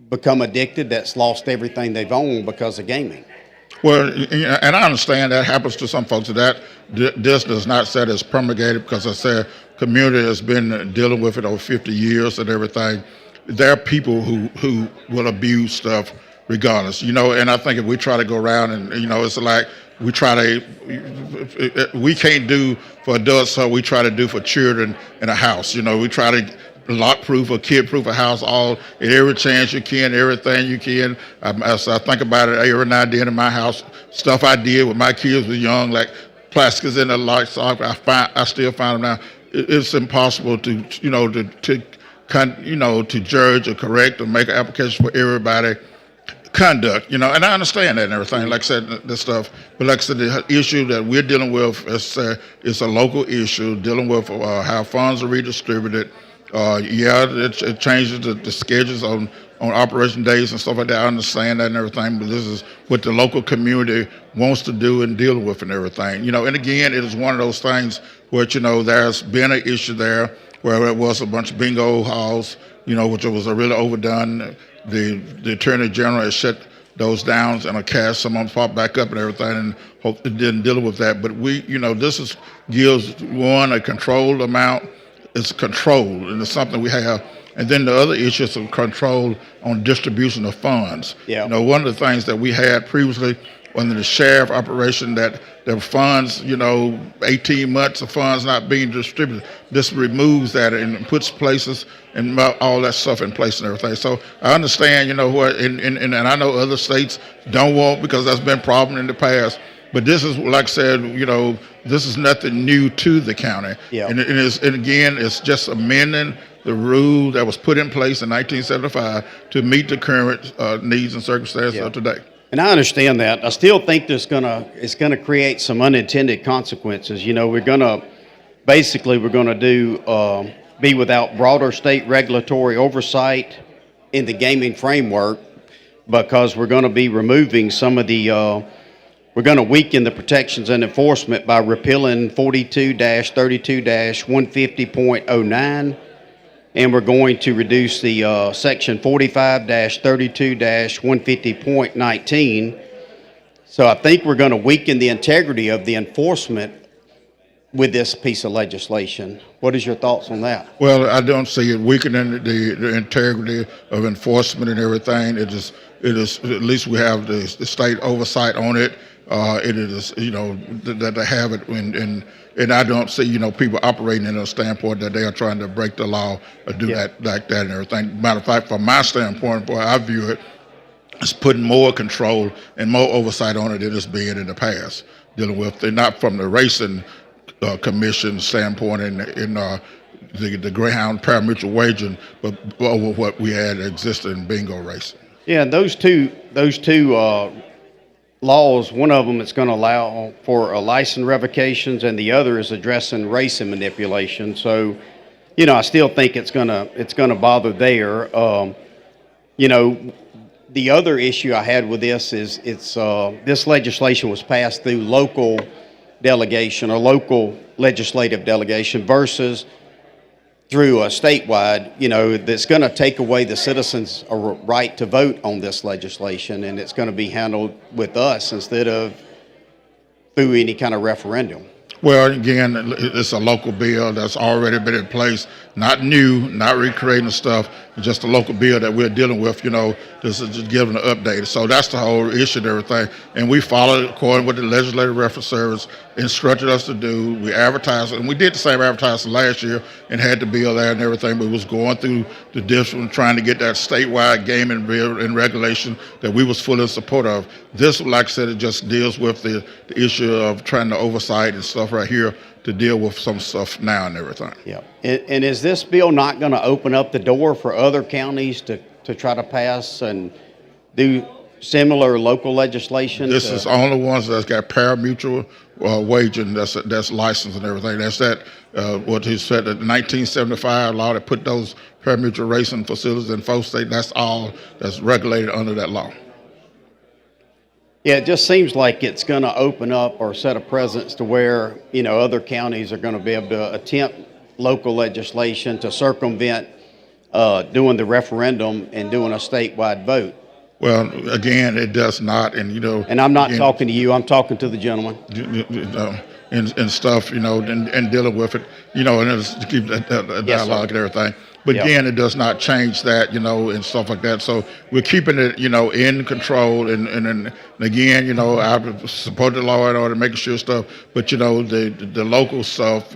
become addicted, that's lost everything they've owned because of gaming. Well, and I understand that happens to some folks. That this does not say it's promulgated because I said community has been dealing with it over 50 years and everything. There are people who will abuse stuff regardless, and I think if we try to go around and, it's like we can't do for adults, so we try to do for children in a house. We try to lock-proof or kid-proof a house all at every chance you can, everything you can. As I think about it, every now and then in my house, stuff I did when my kids were young, like plastics in the lights, I still find them now. It's impossible to judge or correct or make an application for everybody. Conduct, and I understand that and everything, like I said, this stuff. But like I said, the issue that we're dealing with is a local issue, dealing with how funds are redistributed. It changes the schedules on operation days and stuff like that. I understand that and everything, but this is what the local community wants to do and deal with and everything. And again, it is one of those things where, there's been an issue there where it was a bunch of bingo halls, which was really overdone. The Attorney General has shut those down and a cash, some of them popped back up and everything, and hope it didn't deal with that. But this gives one a controlled amount. It's controlled, and it's something we have. And then the other issue is control on distribution of funds. Yeah. One of the things that we had previously under the sheriff operation that the funds, 18 months of funds not being distributed. This removes that and puts places and all that stuff in place and everything. So I understand, and I know other states don't want, because that's been a problem in the past. But this is, like I said, this is nothing new to the county. Yeah. And again, it's just amending the rule that was put in place in 1975 to meet the current needs and circumstances of today. And I understand that. I still think it's gonna create some unintended consequences. We're gonna be without broader state regulatory oversight in the gaming framework, because we're going to be removing some of the. We're going to weaken the protections and enforcement by repealing 42-32-150.09, and we're going to reduce the section 45-32-150.19. So I think we're going to weaken the integrity of the enforcement with this piece of legislation. What is your thoughts on that? Well, I don't see it weakening the integrity of enforcement and everything. It is at least we have the state oversight on it. It is that they have it, and I don't see people operating in a standpoint that they are trying to break the law or do that like that and everything. Matter of fact, from my standpoint, boy, I view it as putting more control and more oversight on it than it's been in the past. Dealing with not from the racing commission standpoint in the Greyhound parimutuel wagering, but over what we had existed in bingo racing. Yeah, and those two laws, one of them is going to allow for license revocations, and the other is addressing racing manipulation. So, I still think it's gonna bother there. The other issue I had with this is this legislation was passed through local delegation or local legislative delegation versus through a statewide, that's going to take away the citizens' right to vote on this legislation, and it's going to be handled with us instead of through any kind of referendum. Well, again, it's a local bill that's already been in place, not new, not recreating stuff. just a local bill that we're dealing with, this is just giving an update. So that's the whole issue and everything. And we followed according with the Legislative Reference Service instructed us to do. We advertised, and we did the same advertising last year and had the bill there and everything, but was going through the district trying to get that statewide gaming bill and regulation that we was fully in support of. This, like I said, it just deals with the issue of trying to oversight and stuff right here to deal with some stuff now and everything. Yeah. And is this bill not going to open up the door for other counties to try to pass and do similar local legislation? This is only ones that's got pari-mutuel wagering that's licensed and everything. That's what he said, the 1975 law that put those pari-mutuel racing facilities in 4 states. That's all that's regulated under that law. Yeah, it just seems like it's going to open up or set a precedent to where, other counties are going to be able to attempt local legislation to circumvent doing the referendum and doing a statewide vote. Well, again, it does not, and And I'm not talking to you. I'm talking to the gentleman. And stuff, and dealing with it, and it's to keep that dialogue and everything. But again, it does not change that, and stuff like that. So we're keeping it, in control. And again, I support the law and order, making sure stuff. But the local stuff,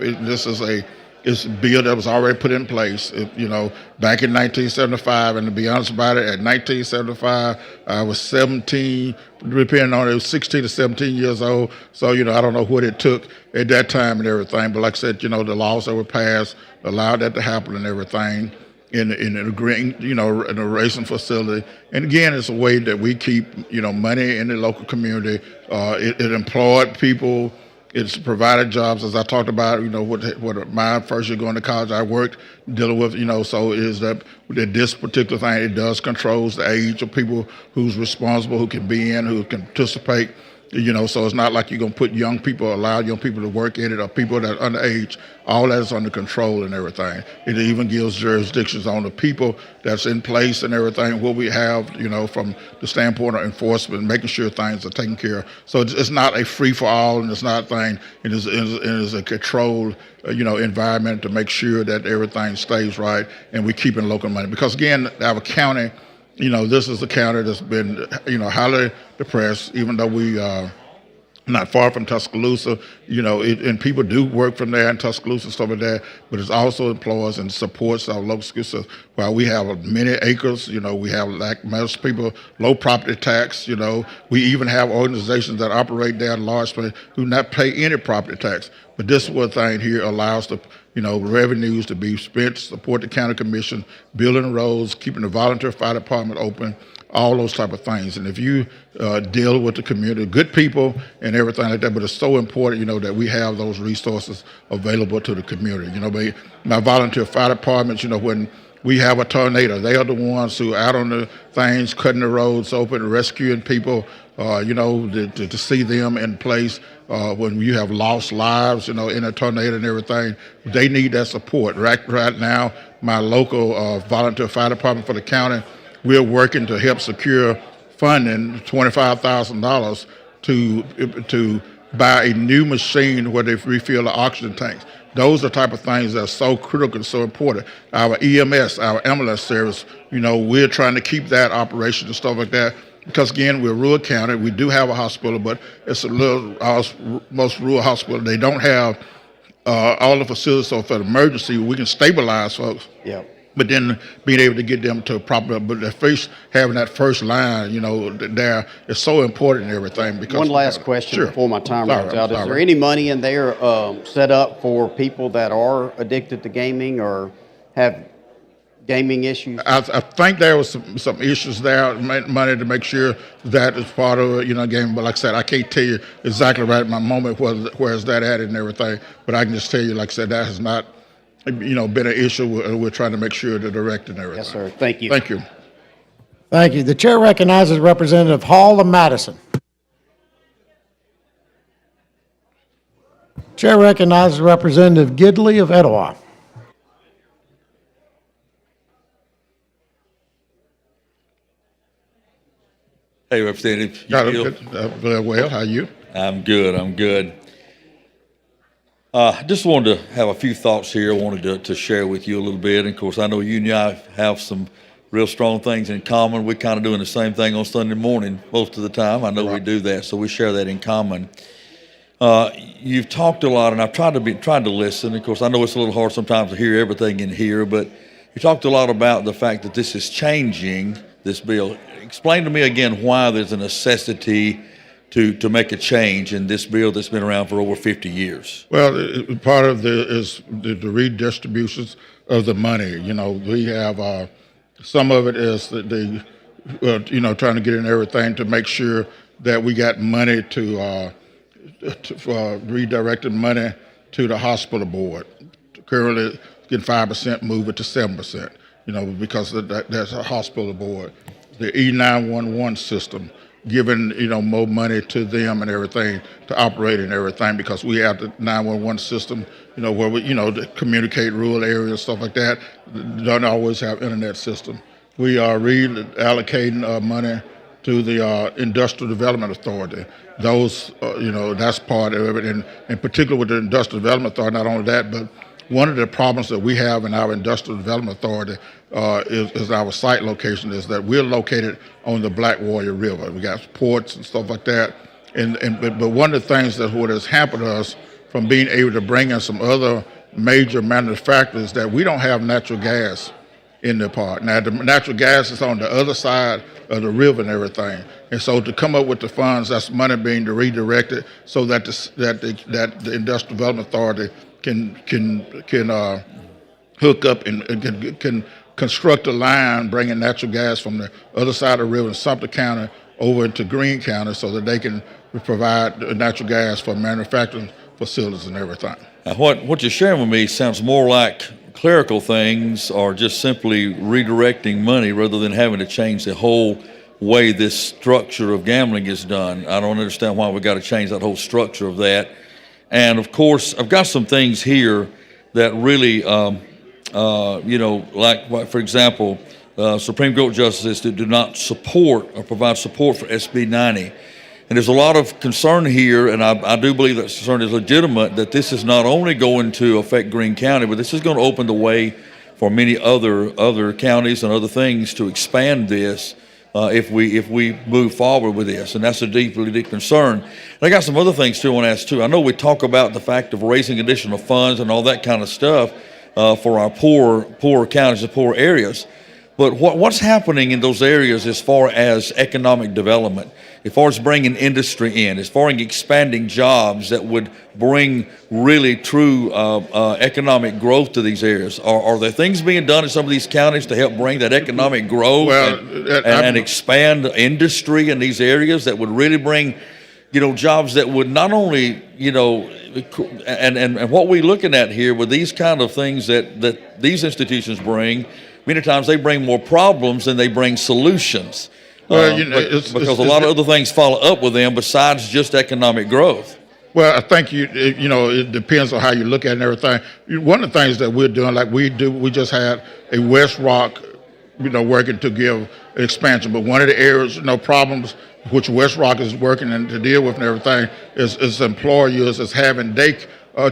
it's a bill that was already put in place, back in 1975. And to be honest about it, at 1975, I was 17, depending on it, was 16 to 17 years old. So, I don't know what it took at that time and everything. But like I said, the laws that were passed allowed that to happen and everything in the green, in a racing facility. And again, it's a way that we keep, money in the local community. It employed people. It's provided jobs, as I talked about, what my first year going to college, I worked dealing with, so is that this particular thing, it does controls the age of people who's responsible, who can be in, who can participate. So it's not like you're going to put allow young people to work in it, or people that are underage. All that is under control and everything. It even gives jurisdictions on the people that's in place and everything, what we have, from the standpoint of enforcement, making sure things are taken care of. So it's not a free-for-all, and it's not a thing. It is a controlled, environment to make sure that everything stays right, and we keep in local money. Because, again, our county, this is a county that's been, highly depressed, even though we not far from Tuscaloosa, and people do work from there in Tuscaloosa and stuff like that, but it also employs and supports our local school system. While we have many acres, we have, like most people, low property tax, we even have organizations that operate there in large places who not pay any property tax. But this one thing here allows the revenues to be spent, support the county commission, building roads, keeping the volunteer fire department open, all those type of things. And if you deal with the community, good people and everything like that, but it's so important, that we have those resources available to the community. My volunteer fire departments, when we have a tornado, they are the ones who are out on the things, cutting the roads open, rescuing people, to see them in place. When you have lost lives, in a tornado and everything, they need that support. Right now, my local volunteer fire department for the county, we're working to help secure funding, $25,000 to buy a new machine where they refill the oxygen tanks. Those are the type of things that are so critical and so important. Our EMS, our ambulance service, we're trying to keep that operation and stuff like that. Because again, we're a rural county. We do have a hospital, but it's most rural hospital. They don't have all the facilities. So for an emergency, we can stabilize folks. Yeah. But then being able to get them to a proper, but at first having that first line, there is so important and everything. Because one last question before my time runs out: is there any money in there set up for people that are addicted to gaming or have gaming issues? I think there was some issues there, money to make sure that is part of game. But like I said, I can't tell you exactly right at my moment where is that at and everything. But I can just tell you, like I said, that has not been an issue. We're trying to make sure to direct and everything. Yes, sir. Thank you. Thank you. Thank you. The chair recognizes Representative Hall of Madison. Chair recognizes Representative Gidley of Etowah. Hey, Representative. Very well. How are you? I'm good. Just wanted to have a few thoughts here. I wanted to share with you a little bit. And of course, I know you and I have some real strong things in common. We're kind of doing the same thing on Sunday morning most of the time. I know we do that, so we share that in common. You've talked a lot, and I've tried to listen. Of course, I know it's a little hard sometimes to hear everything in here, but you talked a lot about the fact that this is changing, this bill. Explain to me again why there's a necessity to make a change in this bill that's been around for over 50 years. Well, part of is the redistributions of the money. You know, we have some of it is the trying to get in everything to make sure that we got money to redirecting money to the hospital board. Currently, getting 5%, move it to 7%. You know, because that's a hospital board. The E911 system, giving more money to them and everything to operate and everything, because we have the 911 system, where we to communicate rural areas, stuff like that. Don't always have internet system. We are reallocating money to the Industrial Development Authority. Those that's part of it, and in particular with the Industrial Development Authority. Not only that, but one of the problems that we have in our Industrial Development Authority is our site location, is that we're located on the Black Warrior River. We got ports and stuff like that. But one of the things that what has hampered us from being able to bring in some other major manufacturers is that we don't have natural gas in the park. Now, the natural gas is on the other side of the river and everything. And so to come up with the funds, that's money being redirected so that the Industrial Development Authority can hook up and can construct a line bringing natural gas from the other side of the river in Sumter County over into Greene County so that they can provide natural gas for manufacturing facilities and everything. Now, what you're sharing with me sounds more like clerical things, or just simply redirecting money rather than having to change the whole way this structure of gambling is done. I don't understand why we got to change that whole structure of that. And of course, I've got some things here that really, like for example, Supreme Court justices that do not support or provide support for SB 90. And there's a lot of concern here, and I do believe that concern is legitimate, that this is not only going to affect Greene County, but this is going to open the way for many other counties and other things to expand this if we move forward with this. And that's a deep concern. And I got some other things too I want to ask too. I know we talk about the fact of raising additional funds and all that kind of stuff for our poor counties and poor areas. But what's happening in those areas as far as economic development, as far as bringing industry in, as far as expanding jobs that would bring really true economic growth to these areas? Are there things being done in some of these counties to help bring that economic growth and expand industry in these areas that would really bring, jobs that would not only, and what we're looking at here with these kind of things that these institutions bring, many times they bring more problems than they bring solutions. Because a lot of other things follow up with them besides just economic growth. Well, I think it depends on how you look at it and everything. One of the things that we're doing, like we just had a West Rock, working to give expansion. But one of the areas, problems which West Rock is working and to deal with and everything is employers is having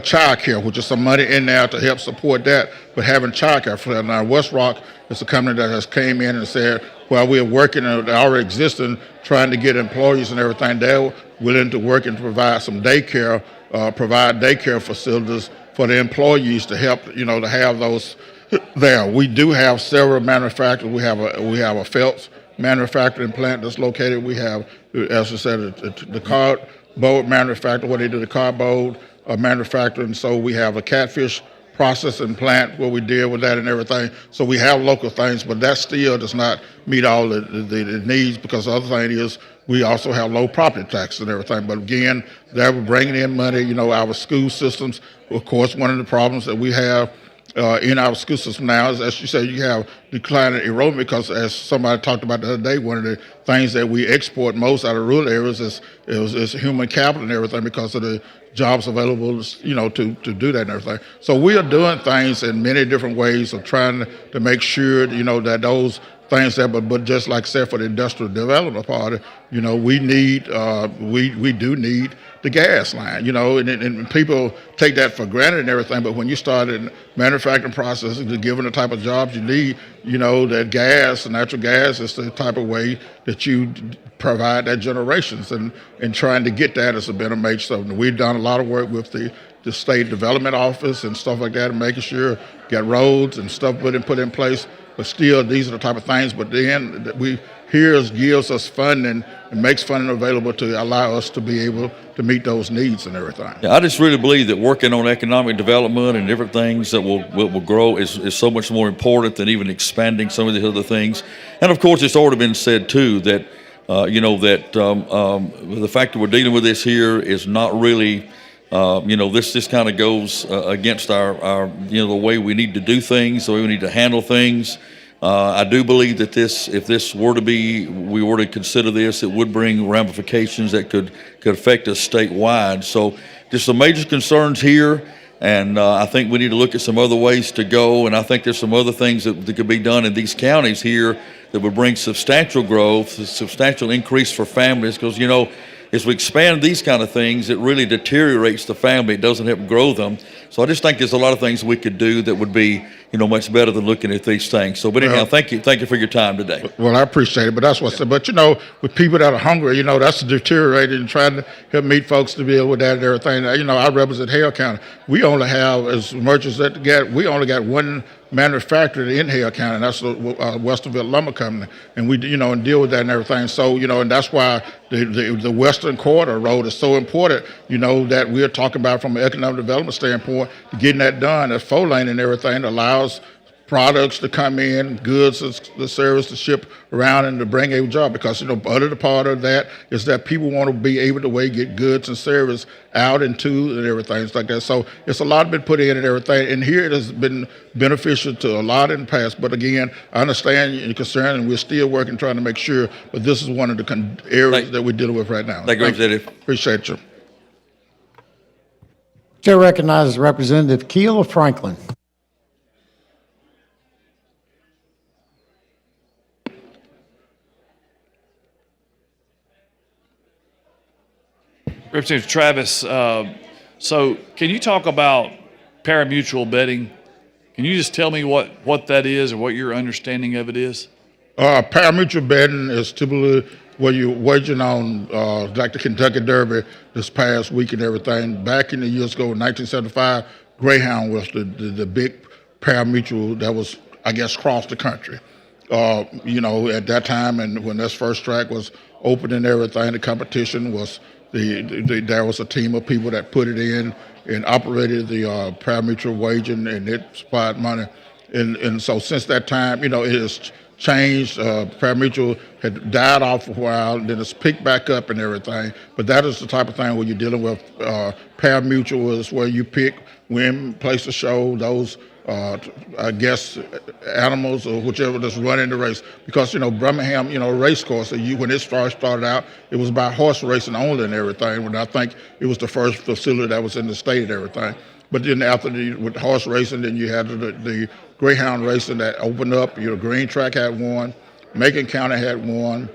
child care, which is some money in there to help support that, but having child care for that. Now, West Rock is a company that has came in and said, well, we're working and already existing, trying to get employees and everything. They're willing to work and provide some daycare, provide daycare facilities for the employees to help, to have those there. We do have several manufacturers. We have a Phelps manufacturing plant that's located. We have, as I said, the cardboard manufacturer, where they do the cardboard manufacturing. So we have a catfish processing plant where we deal with that and everything. So we have local things, but that still does not meet all the needs, because the other thing is we also have low property taxes and everything. But again, that we're bringing in money. Our school systems, of course, one of the problems that we have in our school system now is, as you say, you have declining enrollment, because as somebody talked about the other day, one of the things that we export most out of rural areas is human capital and everything, because of the jobs available, to do that and everything. So we are doing things in many different ways of trying to make sure, that those things there. But just like I said, for the industrial development part, you know, we need we do need the gas line, you know, and people take that for granted and everything. But when you start in manufacturing processes, given the type of jobs you need, you know, that gas, natural gas, is the type of way that you provide that generations, and trying to get that has been a major stuff. And we've done a lot of work with the state development office and stuff like that, and making sure get roads and stuff put in place. But still, these are the type of things. But then gives us funding and makes funding available to allow us to be able to meet those needs and everything. Yeah, I just really believe that working on economic development and different things that will grow is so much more important than even expanding some of these other things. And of course, it's already been said too that the fact that we're dealing with this here is not really. This kind of goes against our the way we need to do things, the way we need to handle things. I do believe that if this were to we were to consider this, it would bring ramifications that could affect us statewide. So just some major concerns here, and I think we need to look at some other ways to go, and I think there's some other things that could be done in these counties here that would bring substantial growth, a substantial increase for families, because, you know, as we expand these kind of things, it really deteriorates the family. It doesn't help grow them. So I just think there's a lot of things we could do that would be, much better than looking at these things. So, but anyhow, thank you for your time today. Well, I appreciate it, but that's what I said. But, with people that are hungry, that's deteriorating, and trying to help meet folks to be able with that and everything. I represent Hale County. We only have, as merchants we only got one manufacturer in Hale County, and that's Westernville Lumber Company, and we, and deal with that and everything. So, and that's why the Western Corridor Road is so important, that we're talking about from an economic development standpoint, getting that done. That 4-lane and everything allows products to come in, goods, the service to ship around, and to bring a job. Because other part of that is that people want to be able to get goods and service out and to and everything. It's like that. So it's a lot been put in and everything. And here it has been beneficial to a lot in the past. But again, I understand your concern, and we're still working trying to make sure. But this is one of the areas that we're dealing with right now. Thank you, Representative. Appreciate you. Chair recognizes Representative Keel of Franklin. Representative Travis, so can you talk about parimutuel betting? Can you just tell me what that is, or what your understanding of it is? Parimutuel betting is typically where you're wagering on, like the Kentucky Derby this past week and everything. Back in the years ago, in 1975, Greyhound was the big parimutuel that was, I guess, across the country. At that time, and when this first track was open and everything, the competition was there was a team of people that put it in and operated the parimutuel wagering, and it supplied money. And so since that time, it has changed. Parimutuel had died off for a while, and then it's picked back up and everything. But that is the type of thing where you're dealing with. Parimutuel is where you pick, win, place a show, those I guess animals or whichever that's running the race. Because Birmingham, race course, when it started out, it was about horse racing only and everything. When I think it was the first facility that was in the state and everything. But then after with horse racing, then you had the Greyhound racing that opened up. Green Track had one, Macon County had one.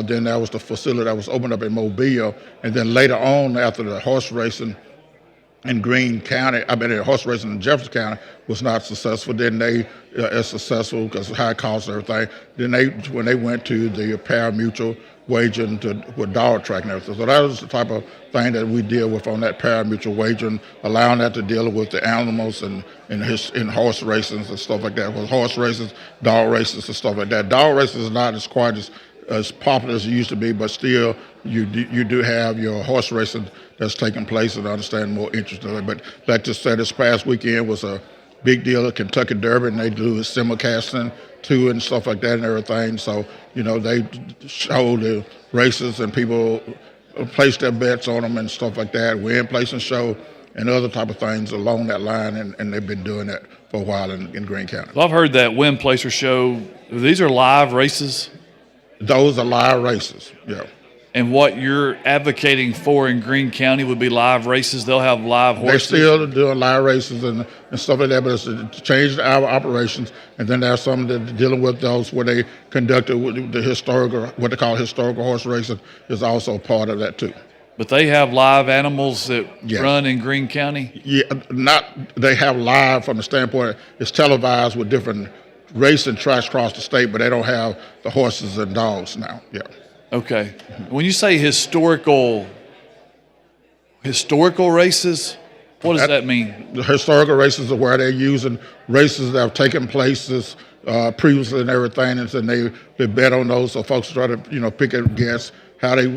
Then that was the facility that was opened up in Mobile, and then later on, after the horse racing in Greene County, the horse racing in Jefferson County was not successful. Then they, as successful because of high costs and everything. Then when they went to the parimutuel wagering with dog track and everything. So that was the type of thing that we deal with on that parimutuel wagering, allowing that to deal with the animals and horse races and stuff like that. With horse races, dog races and stuff like that. Dog races is not as quite as popular as it used to be, but still you do have your horse racing that's taking place, and I understand more interest in it. But like to say, this past weekend was a big deal at Kentucky Derby, and they do simulcasting too and stuff like that and everything. So, they show the races and people place their bets on them and stuff like that, win, place and show, and other type of things along that line, and they've been doing that for a while in Greene County. Well, I've heard that win, place or show, these are live races? Those are live races, yeah. And what you're advocating for in Greene County would be live races. They'll have live They're horses. still doing live races and stuff like that, but it's to change our operations. And then there's some that are dealing with those where they conducted with the historical, what they call historical horse racing, is also part of that too. But they have live animals that Yes. run in Greene County? Yeah, they have live from the standpoint, it's televised with different racing tracks across the state, but they don't have the horses and dogs now, yeah. Okay. When you say historical races, what does that mean? The historical races are where they're using races that have taken places previously and everything, and then they bet on those, so folks try to pick a guess how they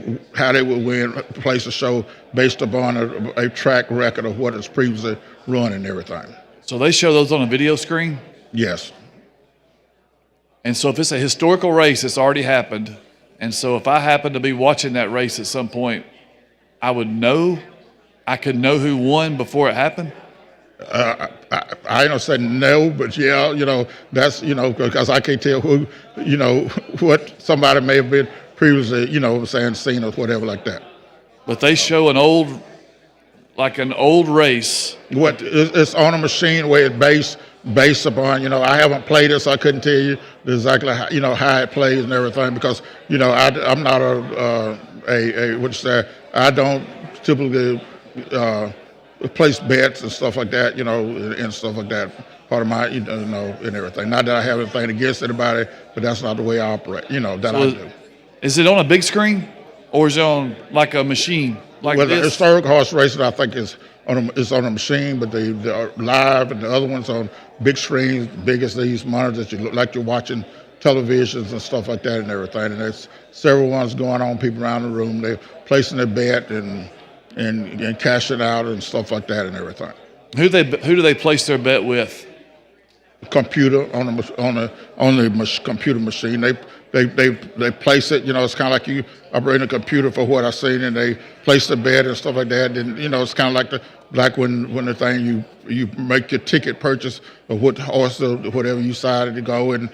would win, place a show based upon a track record of what is previously run and everything. So they show those on a video screen? Yes. And so if it's a historical race, it's already happened. And so if I happen to be watching that race at some point, I could know who won before it happened? I don't say no, but yeah, that's, because I can't tell who, what somebody may have been previously, seen or whatever like that. But they show an old race. It's on a machine where it's based upon, I haven't played it, so I couldn't tell you exactly how, how it plays and everything, because, I'm not I don't typically place bets and stuff like that, and stuff like that. Part of my, and everything. Not that I have anything against anybody, but that's not the way I operate, I do. Is it on a big screen, or is it on like a machine? Like the this? historic horse racing, I think, is on a machine, but the live and the other ones on big screens, big as these monitors, you look like you're watching televisions and stuff like that and everything. And there's several ones going on, people around the room, they're placing their bet and cashing out and stuff like that and everything. Who do they place their bet with? Computer on the computer machine. They place it. It's kind of like you operate a computer for what I've seen, and they place the bet and stuff like that. And it's kind of like when the thing you make your ticket purchase of what horse or whatever you decided to go and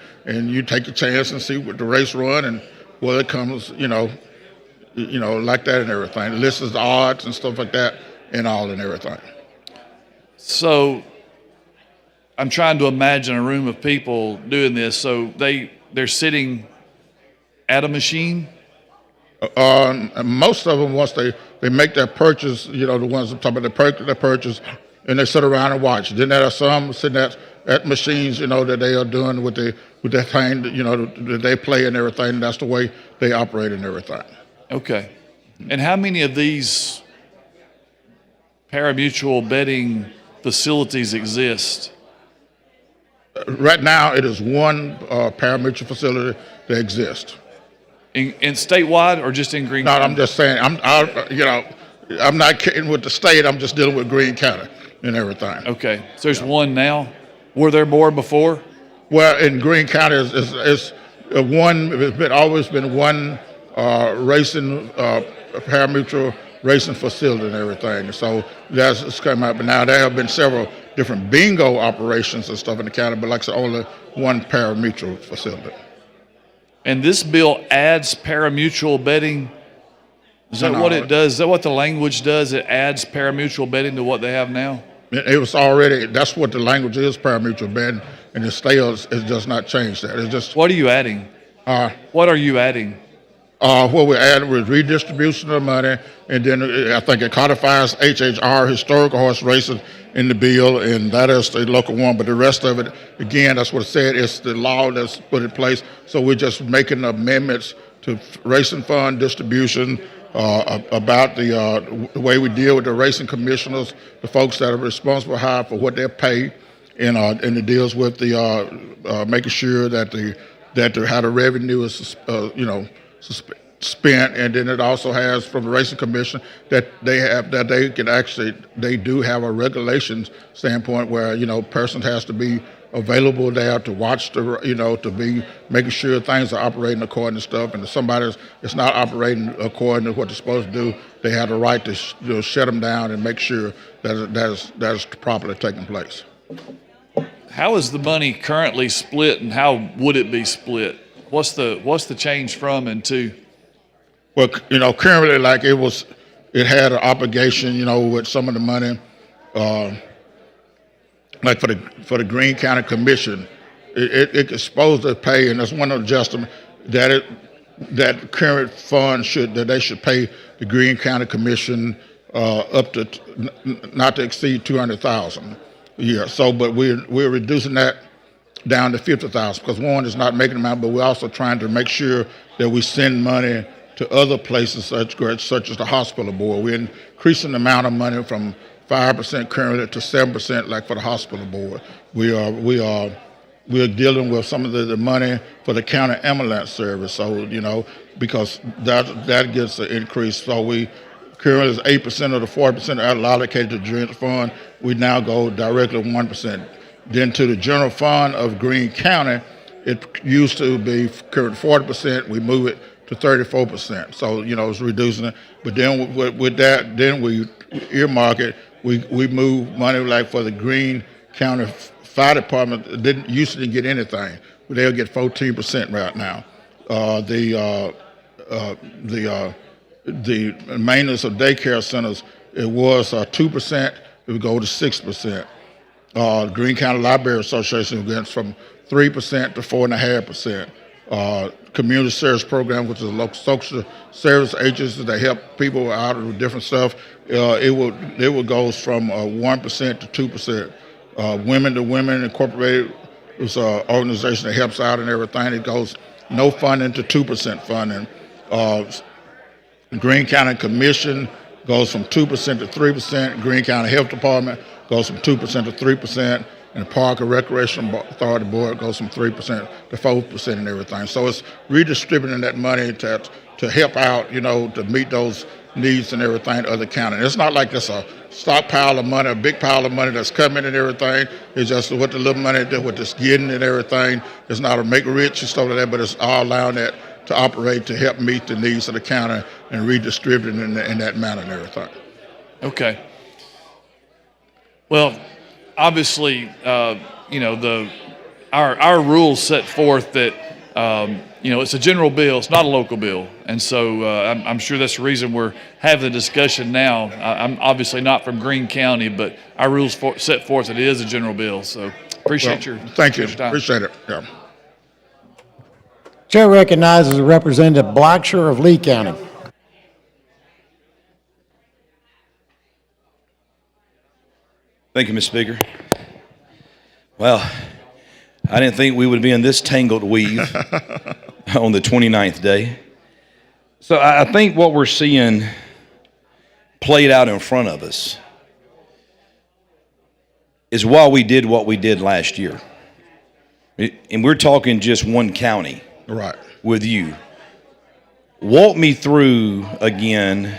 you take a chance and see what the race run and whether it comes like that and everything. It lists the odds and stuff like that and all and everything. So I'm trying to imagine a room of people doing this. So they're sitting at a machine? Most of them, once they make their purchase, the ones I'm talking about, their purchase, and they sit around and watch. Then there are some sitting at machines, that they are doing with their thing, that they play and everything. And that's the way they operate and everything. Okay. And how many of these pari-mutuel betting facilities exist? Right now, it is one pari-mutuel facility that exists. In statewide or just in Greene County? No, I'm just saying. I'm not kidding with the state. I'm just dealing with Greene County and everything. Okay, so there's one now. Were there more before? Well, in Greene County, it's one. It's always been one racing pari-mutuel racing facility and everything. So it's come out. But now there have been several different bingo operations and stuff in the county, but like I said, only one pari-mutuel facility. And this bill adds pari-mutuel betting. Is that what it does? Is that what the language does? It adds pari-mutuel betting to what they have now? It was already, that's what the language is, pari-mutuel betting, and it does not change that. It's just. What are you adding? What are you adding? What we're adding was redistribution of money, and then I think it codifies HHR, historical horse racing, in the bill, and that is the local one. But the rest of it, again, that's what it said, it's the law that's put in place. So we're just making amendments to racing fund distribution, about the way we deal with the racing commissioners, the folks that are responsible high for what they pay, and it deals with the making sure that how the revenue is spent, and then it also has from the racing commission that they do have a regulations standpoint where person has to be available there to watch to be making sure things are operating according to stuff, and if somebody is not operating according to what they're supposed to do, they have the right to shut them down and make sure that is properly taking place. How is the money currently split, and how would it be split? What's the change from and to? Well, currently, like it had an obligation, with some of the money, like for the Greene County Commission, it's supposed to pay, and that's one of the adjustments that current funds they should pay the Greene County Commission up to not to exceed $200,000 a year. So, but we're reducing that down to $50,000 because one is not making them out, but we're also trying to make sure that we send money to other places such as the hospital board. We're increasing the amount of money from 5% currently to 7%, like for the hospital board. We're dealing with some of the money for the county ambulance service. So because that gets an increase. So we currently is 8% of the 40% allocated to the general fund. We now go directly 1%. Then to the general fund of Greene County, it used to be current 40%. We move it to 34%. So it's reducing it. But then with that, then we earmark it. We move money like for the Greene County Fire Department. Didn't used to get anything, but they'll get 14% right now. The maintenance of daycare centers, it was 2%. It would go to 6%. Greene County Library Association went from 3% to 4.5%. Community service program, which is a local social service agency that help people out with different stuff, it will goes from 1% to 2%. Women to Women Incorporated is an organization that helps out and everything. It goes no funding to 2% funding. Greene County Commission goes from 2% to 3%. Greene County Health Department goes from 2% to 3%. And the Park and Recreation Authority Board goes from 3% to 4% and everything. So it's redistributing that money to help out, to meet those needs and everything to other counties. It's not like it's a stockpile of money, a big pile of money that's coming and everything. It's just what the little money that what it's getting and everything. It's not a make rich and stuff like that, but it's all allowing that to operate to help meet the needs of the county and redistribute it in that manner and everything. Okay. Well, obviously, our rules set forth that it's a general bill, it's not a local bill, and so I'm sure that's the reason we're having the discussion now. I'm obviously not from Greene County, but our rules set forth that it is a general bill. So appreciate your thank you. your time. Appreciate it. Yeah. Chair recognizes Representative Blacksher of Lee County. Thank you, Mr. Speaker. Well, I didn't think we would be in this tangled weave on the 29th day. So I think what we're seeing played out in front of us is why we did what we did last year. And we're talking just one county. Right. With you. Walk me through again,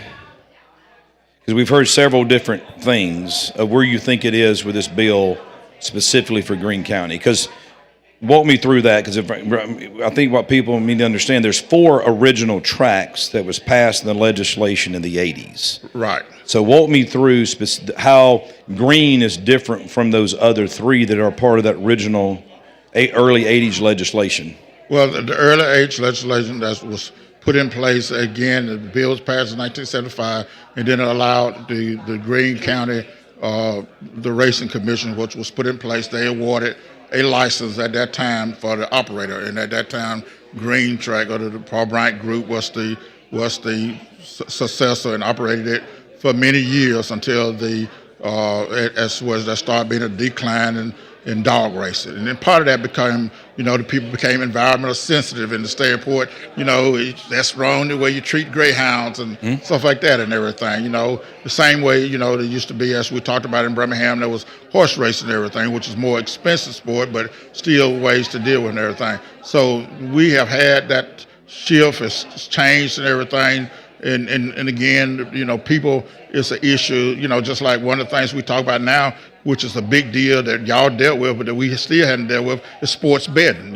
because we've heard several different things of where you think it is with this bill specifically for Greene County. Because walk me through that, because I think what people need to understand, there's 4 original tracks that was passed in the legislation in the 80s. Right. So walk me through how Greene is different from those other 3 that are part of that original early 80s legislation. Well, the early age legislation that was put in place, again, the bill was passed in 1975, and then it allowed the Greene County, the Racing Commission, which was put in place. They awarded a license at that time for the operator, and at that time, Greene Track, or the Paul Bryant Group, was the successor and operated it for many years until there started being a decline in dog racing. And then part of that became, the people became environmental sensitive in the standpoint, that's wrong the way you treat greyhounds and stuff like that and everything. The same way, there used to be, as we talked about in Birmingham, there was horse racing and everything, which is more expensive sport, but still ways to deal with and everything. So we have had that shift, it's changed and everything. And again, people, it's an issue, just like one of the things we talk about now, which is a big deal that y'all dealt with, but that we still hadn't dealt with, is sports betting.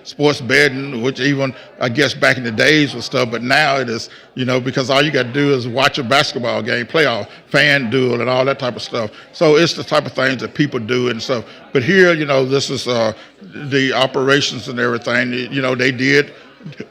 Sports betting, which even, I guess, back in the days was stuff, but now it is, because all you got to do is watch a basketball game, play a fan duel and all that type of stuff. So it's the type of things that people do and stuff. But here, this is the operations and everything. They did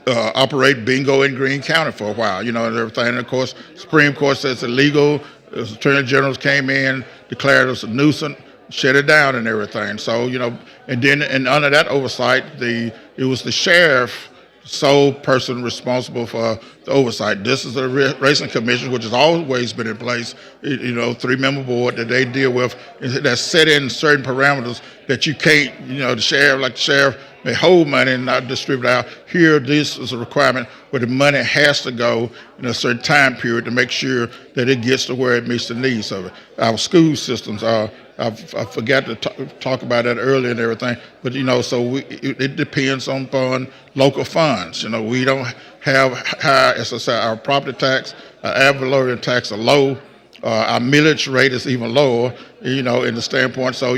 operate bingo in Greene County for a while, and everything. And of course, Supreme Court says it's illegal. The Attorney Generals came in, declared us a nuisance, shut it down and everything. So, and under that oversight, it was the sheriff, sole person responsible for the oversight. This is a racing commission, which has always been in place, 3-member board that they deal with, that set in certain parameters that you can't, the sheriff may hold money and not distribute out. Here, this is a requirement where the money has to go in a certain time period to make sure that it gets to where it meets the needs of it. Our school systems are, I forgot to talk about that earlier and everything, but it depends on local funds. We don't have high, as I said, our property tax, our ad valorem tax are low. Our millage rate is even lower, in the standpoint. So,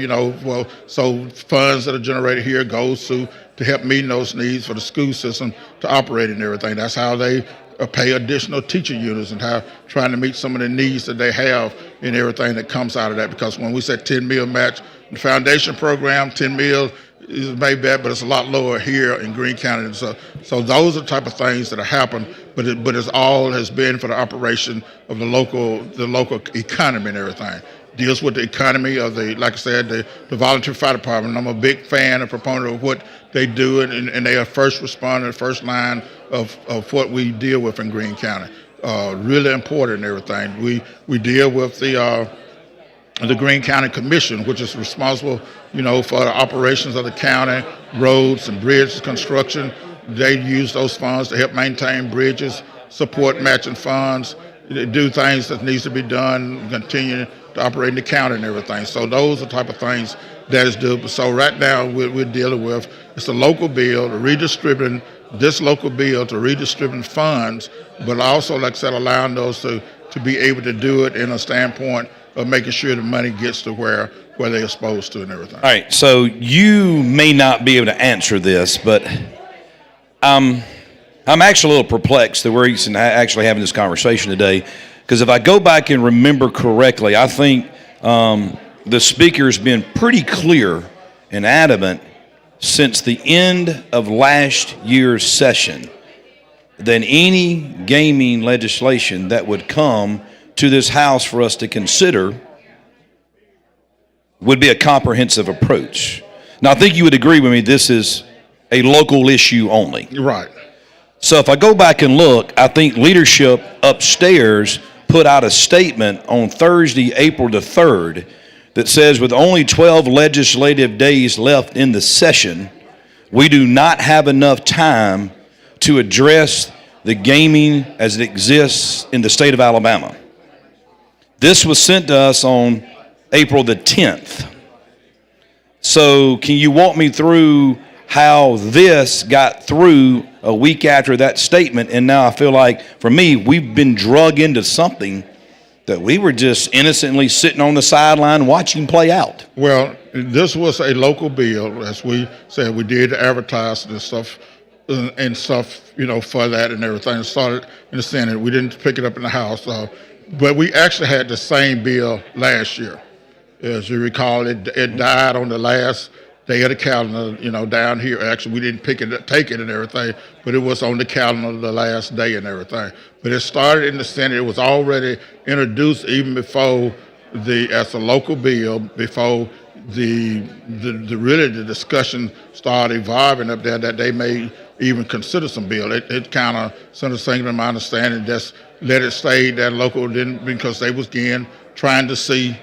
so funds that are generated here goes to help meet those needs for the school system to operate and everything. That's how they pay additional teacher units and how trying to meet some of the needs that they have and everything that comes out of that. Because when we said 10 mil match, the foundation program, 10 mil is maybe bad, but it's a lot lower here in Greene County. So those are the type of things that have happened, but it's all has been for the operation of the local economy and everything. Deals with the economy of like I said, the volunteer fire department. I'm a big fan and proponent of what they do, and they are first responder, first line of what we deal with in Greene County. Really important and everything. We deal with the Greene County Commission, which is responsible, for the operations of the county, roads and bridge construction. They use those funds to help maintain bridges, support matching funds, do things that needs to be done, continue to operate in the county and everything. So those are the type of things that is due. So right now we're dealing with, it's a local bill, redistributing funds, but also, like I said, allowing those to be able to do it in a standpoint of making sure the money gets to where they're supposed to and everything. All right, so you may not be able to answer this, but I'm actually a little perplexed that we're actually having this conversation today, because if I go back and remember correctly, I think the speaker's been pretty clear and adamant since the end of last year's session that any gaming legislation that would come to this House for us to consider would be a comprehensive approach. Now, I think you would agree with me this is a local issue only. Right. So if I go back and look, I think leadership upstairs put out a statement on Thursday, April the 3rd, that says with only 12 legislative days left in the session, we do not have enough time to address the gaming as it exists in the state of Alabama. This was sent to us on April the 10th. So can you walk me through how this got through a week after that statement? And now I feel like, for me, we've been drug into something that we were just innocently sitting on the sideline watching play out. Well, this was a local bill, as we said. We did advertise and stuff, for that and everything. It started in the Senate. We didn't pick it up in the House. But we actually had the same bill last year. As you recall, it died on the last day of the calendar, down here. Actually, we didn't take it and everything, but it was on the calendar the last day and everything. But it started in the Senate. It was already introduced even before as a local bill, before the discussion started evolving up there that they may even consider some bill. It kind of, some of the things in my understanding, just let it stay that local, didn't, because they was again trying to see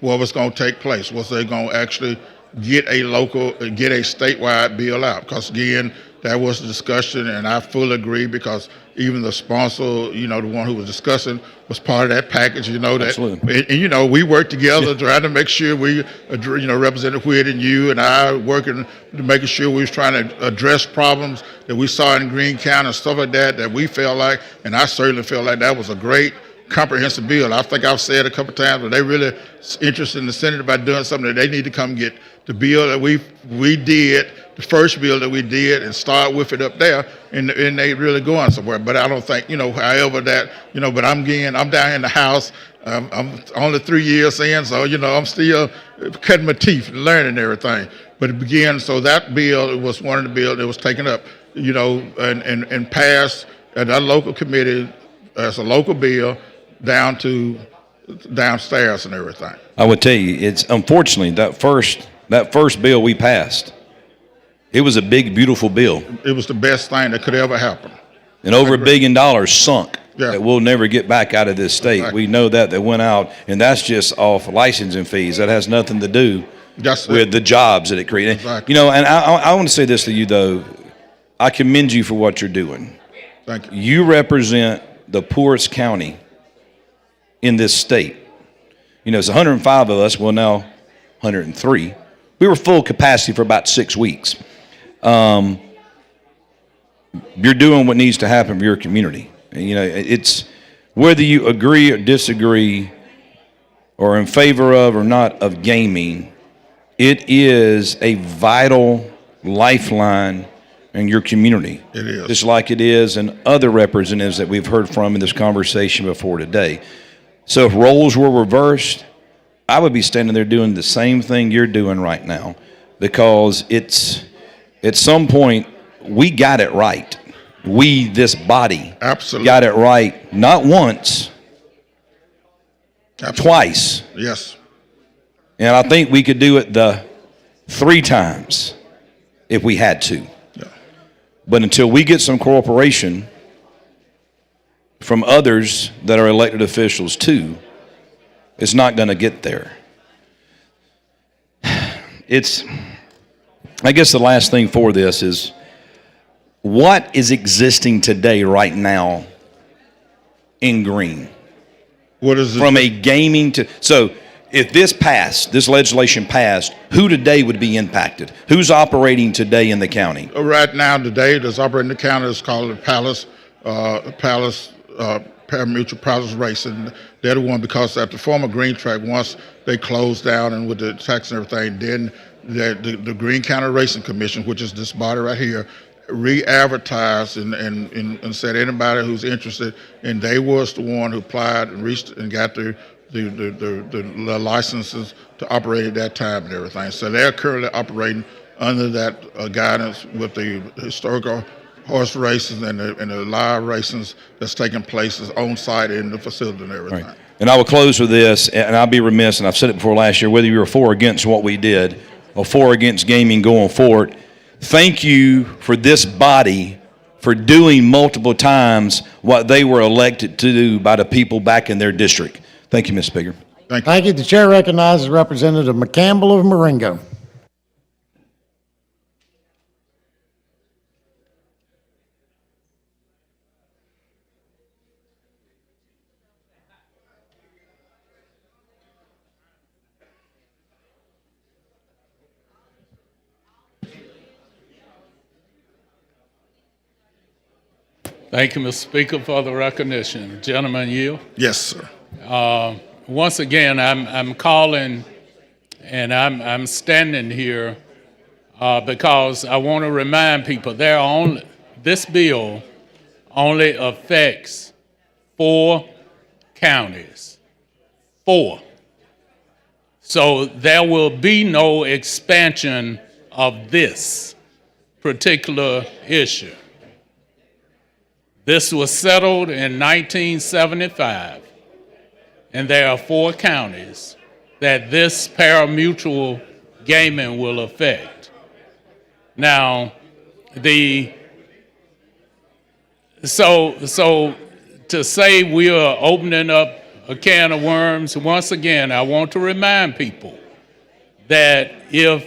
what was going to take place. Was they going to actually get a statewide bill out? Because again, that was the discussion, and I fully agree, because even the sponsor, the one who was discussing, was part of that package. Absolutely. And we worked together trying to make sure we, Representative Whit and you and I working to making sure we was trying to address problems that we saw in Greene County and stuff like that we felt like, and I certainly felt like that was a great comprehensive bill. I think I've said a couple times that they really interested in the Senate about doing something, that they need to come get the bill that we did, the first bill that we did, and start with it up there, and they really going somewhere. But I don't think, however that, but I'm down in the House. I'm only 3 years in, so, I'm still cutting my teeth and learning everything. But it began, so that bill, it was one of the bills that was taken up. and passed at that local committee as a local bill down to downstairs and everything. I would tell you, it's unfortunately that first bill we passed, it was a big, beautiful bill. It was the best thing that could ever happen. And over $1 billion sunk Yeah. that we'll never get back out of this state. Right. We know that went out, and that's just off licensing fees. That has nothing to do with the jobs that it created. Exactly. And I want to say this to you, though. I commend you for what you're doing. Thank you. You represent the poorest county in this state. It's 105 of us, well, now 103. We were full capacity for about 6 weeks. You're doing what needs to happen for your community. It's whether you agree or disagree or in favor of or not of gaming, it is a vital lifeline in your community. It is. Just like it is in other representatives that we've heard from in this conversation before today. So if roles were reversed, I would be standing there doing the same thing you're doing right now, because it's at some point we got it right. We, this body, Absolutely. got it right, not once, twice. Yes. And I think we could do it the 3 times if we had to. Yeah. But until we get some cooperation from others that are elected officials too, it's not going to get there. I guess the last thing for this is, what is existing today right now in Greene? What is it? From a gaming to, so if this legislation passed, who today would be impacted? Who's operating today in the county? Right now, today, that's operating in the county is called the Palace Parimutuel Palace Racing. They're the one, because at the former Green Track, once they closed down and with the tax and everything, then the Greene County Racing Commission, which is this body right here, re-advertised and said anybody who's interested, and they was the one who applied and reached and got the licenses to operate at that time and everything. So they're currently operating under that guidance with the historical horse races and the live races that's taking place on site in the facility and everything. Right. And I will close with this, and I'll be remiss, and I've said it before last year, whether you were for or against what we did or for or against gaming going forward, thank you for this body for doing multiple times what they were elected to do by the people back in their district. Thank you, Ms. Speaker. Thank you. The chair recognizes Representative McCampbell of Marengo. Thank you, Mr. Speaker, for the recognition. Gentleman, yield. Yes, sir. Once again, I'm calling, and I'm standing here because I want to remind people this bill only affects 4 counties. 4. So there will be no expansion of this particular issue. This was settled in 1975, and there are 4 counties that this parimutuel gaming will affect. Now, so to say we are opening up a can of worms, once again, I want to remind people that if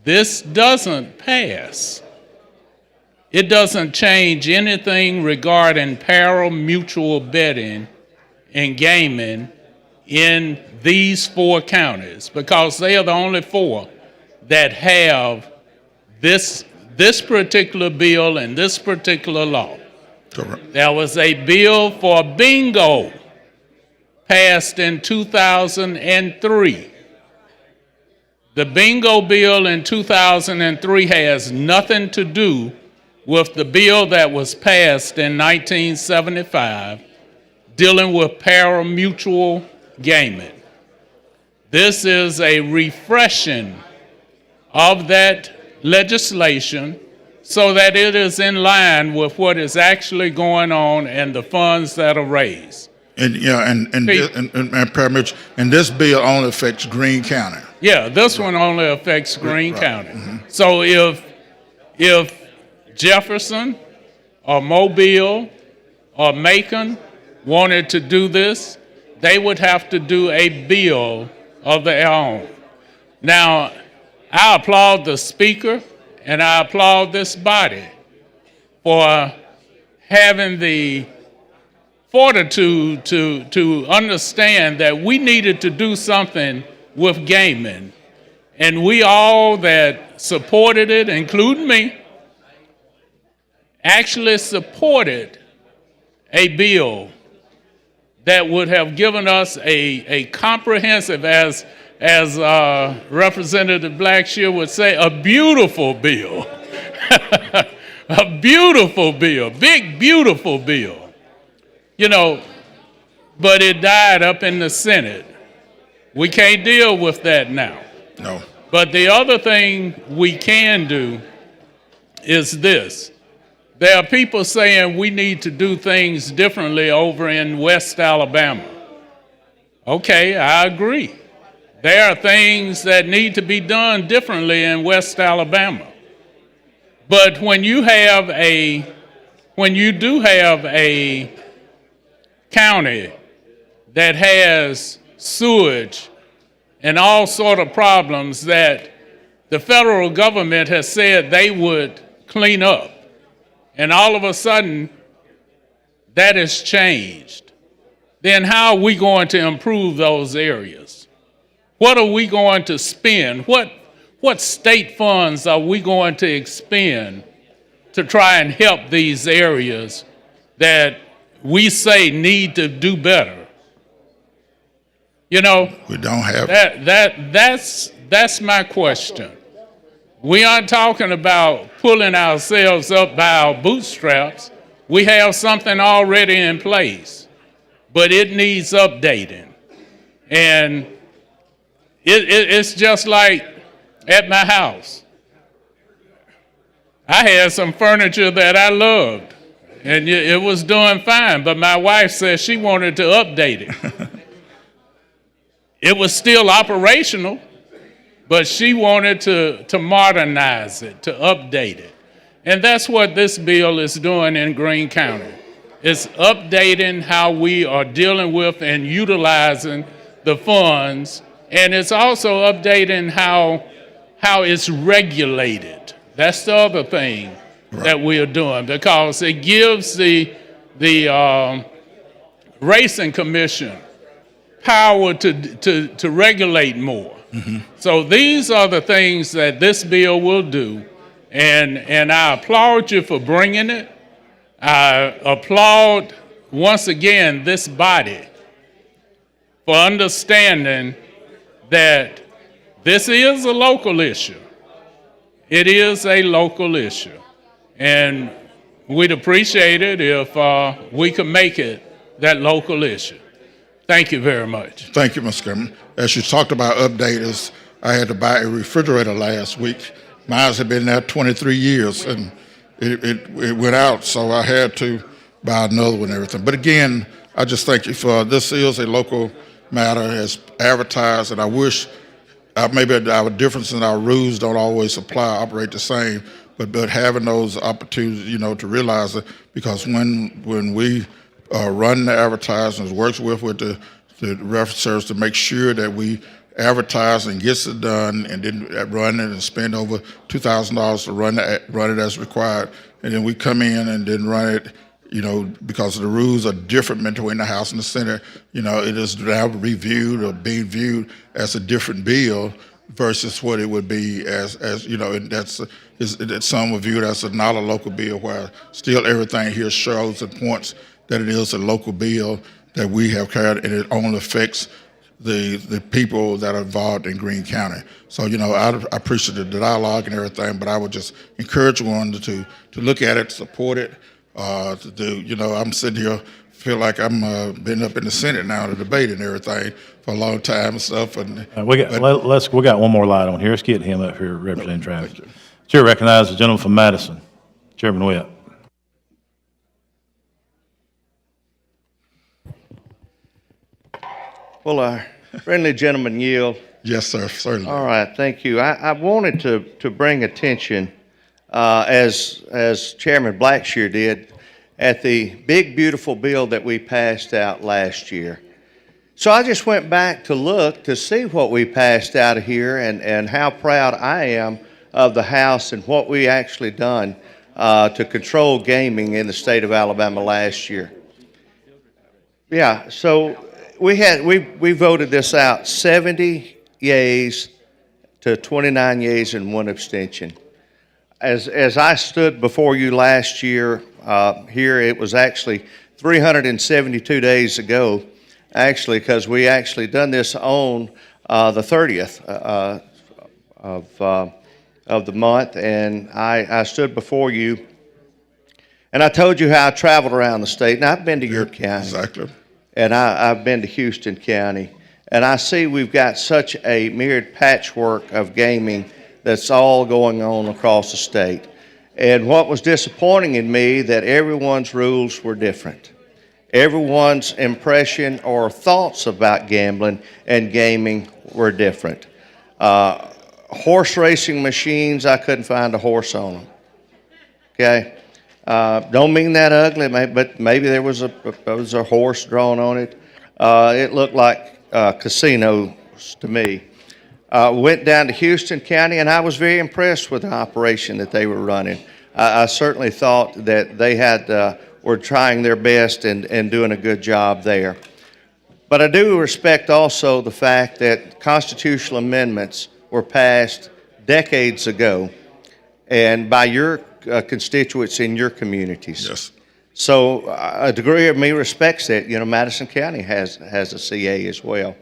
this doesn't pass, it doesn't change anything regarding parimutuel betting and gaming in these 4 counties, because they are the only 4 that have this particular bill and this particular law. Correct. There was a bill for bingo passed in 2003. The bingo bill in 2003 has nothing to do with the bill that was passed in 1975 dealing with parimutuel gaming. This is a refreshing of that legislation so that it is in line with what is actually going on and the funds that are raised. And Mayor Mitchell, and this bill only affects Greene County. Yeah, this one only affects Greene County. So if Jefferson or Mobile or Macon wanted to do this, they would have to do a bill of their own. Now, I applaud the speaker and I applaud this body for having the fortitude to understand that we needed to do something with gaming. And we all that supported it, including me, actually supported a bill that would have given us a comprehensive, as Representative Blackshear would say, a beautiful bill. A beautiful bill, big, beautiful bill. You know, but it died up in the Senate. We can't deal with that now. No. But the other thing we can do is this. There are people saying we need to do things differently over in West Alabama. Okay, I agree. There are things that need to be done differently in West Alabama. But when you do have a county that has sewage and all sort of problems that the federal government has said they would clean up, and all of a sudden that has changed, then how are we going to improve those areas? What are we going to spend? What state funds are we going to expend to try and help these areas that we say need to do better? You know, we don't have that's my question. We aren't talking about pulling ourselves up by our bootstraps. We have something already in place, but it needs updating. And it's just like at my house. I had some furniture that I loved, and it was doing fine, but my wife said she wanted to update it. It was still operational, but she wanted to modernize it, to update it. And that's what this bill is doing in Greene County. It's updating how we are dealing with and utilizing the funds, and it's also updating how it's regulated. That's the other thing that we are doing, because it gives the Racing Commission power to regulate more. So these are the things that this bill will do, and I applaud you for bringing it. I applaud, once again, this body for understanding that this is a local issue. It is a local issue, and we'd appreciate it if we could make it that local issue. Thank you very much. Thank you, Mr. Chairman. As you talked about updaters, I had to buy a refrigerator last week. Mine had been there 23 years, and it went out, so I had to buy another one and everything. But again, I just thank you for, this is a local matter as advertised, and I wish maybe our differences in our rules don't always operate the same, but having those opportunities, you know, to realize it, because when we run the advertisements, works with the referencers to make sure that we advertise and gets it done, and then run it and spend over $2,000 to run it as required, and then we come in and then run it, you know, because the rules are different between the House and the Senate. You know, it is now reviewed or being viewed as a different bill versus what it would be as you know, and that some would view it as not a local bill, where still everything here shows and points that it is a local bill that we have carried, and it only affects the people that are involved in Greene County. So, you know, I appreciate the dialogue and everything, but I would just encourage one to look at it, support it, to do, you know, I'm sitting here, feel like I'm been up in the Senate now to debate and everything for a long time and stuff. And we got one more light on here. Let's get him up here, Representative Travis. Chair recognizes the gentleman from Madison. Chairman Witt. Will our friendly gentleman yield? Yes, sir, certainly. All right, thank you. I wanted to bring attention, as Chairman Blackshear did, at the big, beautiful bill that we passed out last year. So I just went back to look to see what we passed out of here and how proud I am of the House and what we actually done to control gaming in the state of Alabama last year. Yeah, so we voted this out 70 yeas to 29 yeas and 1 abstention. As I stood before you last year here, it was actually 372 days ago, actually, because we actually done this on the 30th of the month, and I stood before you, and I told you how I traveled around the state, and I've been to your county. Exactly. And I've been to Houston County, and I see we've got such a myriad patchwork of gaming that's all going on across the state. And what was disappointing in me, that everyone's rules were different. Everyone's impression or thoughts about gambling and gaming were different. Horse racing machines, I couldn't find a horse on them. Okay? Don't mean that ugly, but maybe there was a horse drawn on it. It looked like casinos to me. Went down to Houston County, and I was very impressed with the operation that they were running. I certainly thought that they were trying their best and doing a good job there. But I do respect also the fact that constitutional amendments were passed decades ago, and by your constituents in your communities. Yes. So a degree of me respects that. You know, Madison County has a CA as well.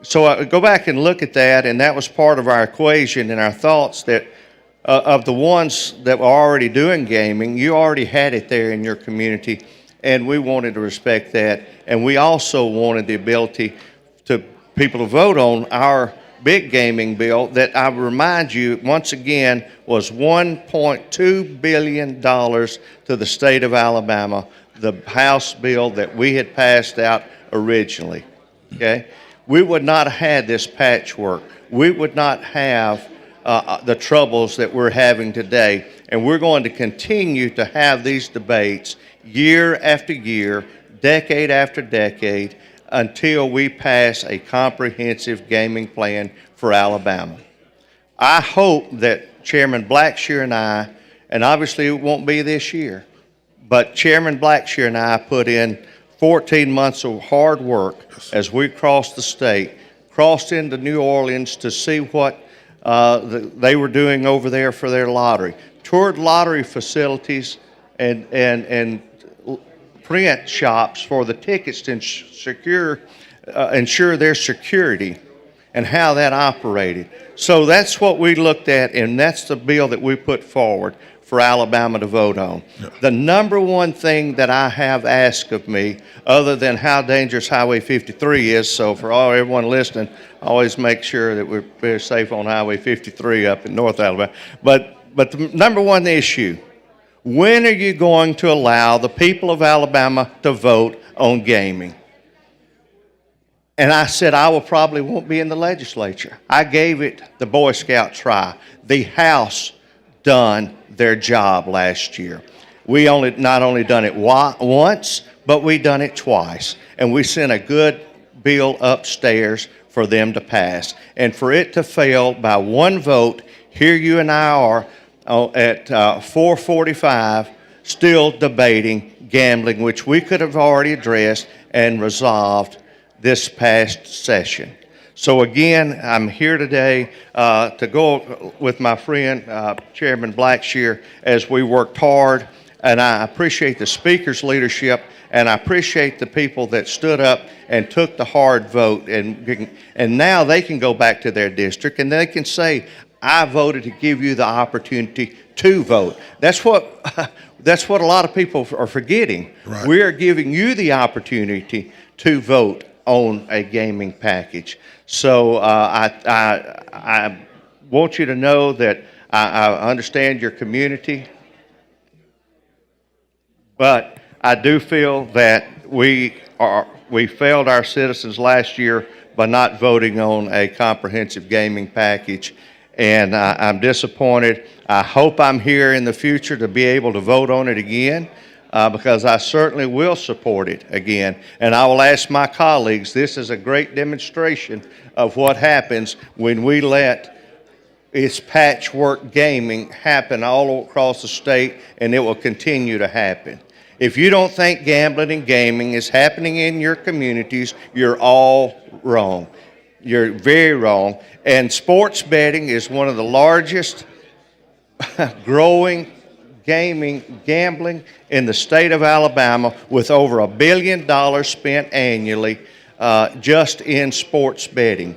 So I go back and look at that, and that was part of our equation and our thoughts that of the ones that were already doing gaming, you already had it there in your community, and we wanted to respect that. And we also wanted the ability to people to vote on our big gaming bill that I remind you once again was $1.2 billion to the state of Alabama, the House bill that we had passed out originally. Okay? We would not have had this patchwork. We would not have the troubles that we're having today. And we're going to continue to have these debates year after year, decade after decade, until we pass a comprehensive gaming plan for Alabama. I hope that Chairman Blackshear and I, and obviously it won't be this year, but Chairman Blackshear and I put in 14 months of hard work as we crossed the state, crossed into New Orleans to see what they were doing over there for their lottery, toured lottery facilities and print shops for the tickets to ensure their security and how that operated. So that's what we looked at, and that's the bill that we put forward for Alabama to vote on. Yeah. The number one thing that I have asked of me, other than how dangerous Highway 53 is, so for everyone listening, always make sure that we're very safe on Highway 53 up in North Alabama. But the number one issue, when are you going to allow the people of Alabama to vote on gaming? And I said, I probably won't be in the legislature. I gave it the Boy Scout try. The House done their job last year. We not only done it once, but we done it twice. And we sent a good bill upstairs for them to pass. And for it to fail by one vote, here you and I are at 4:45, still debating gambling, which we could have already addressed and resolved this past session. So again, I'm here today to go with my friend Chairman Blackshear as we worked hard, and I appreciate the speaker's leadership, and I appreciate the people that stood up and took the hard vote, and now they can go back to their district and they can say, I voted to give you the opportunity to vote. That's what a lot of people are forgetting. Right. We are giving you the opportunity to vote on a gaming package. So I want you to know that I understand your community. But I do feel that we failed our citizens last year by not voting on a comprehensive gaming package, and I'm disappointed. I hope I'm here in the future to be able to vote on it again, because I certainly will support it again. And I will ask my colleagues, this is a great demonstration of what happens when we let it's patchwork gaming happen all across the state, and it will continue to happen. If you don't think gambling and gaming is happening in your communities, you're all wrong. You're very wrong. And sports betting is one of the largest growing gambling in the state of Alabama, with over $1 billion spent annually just in sports betting.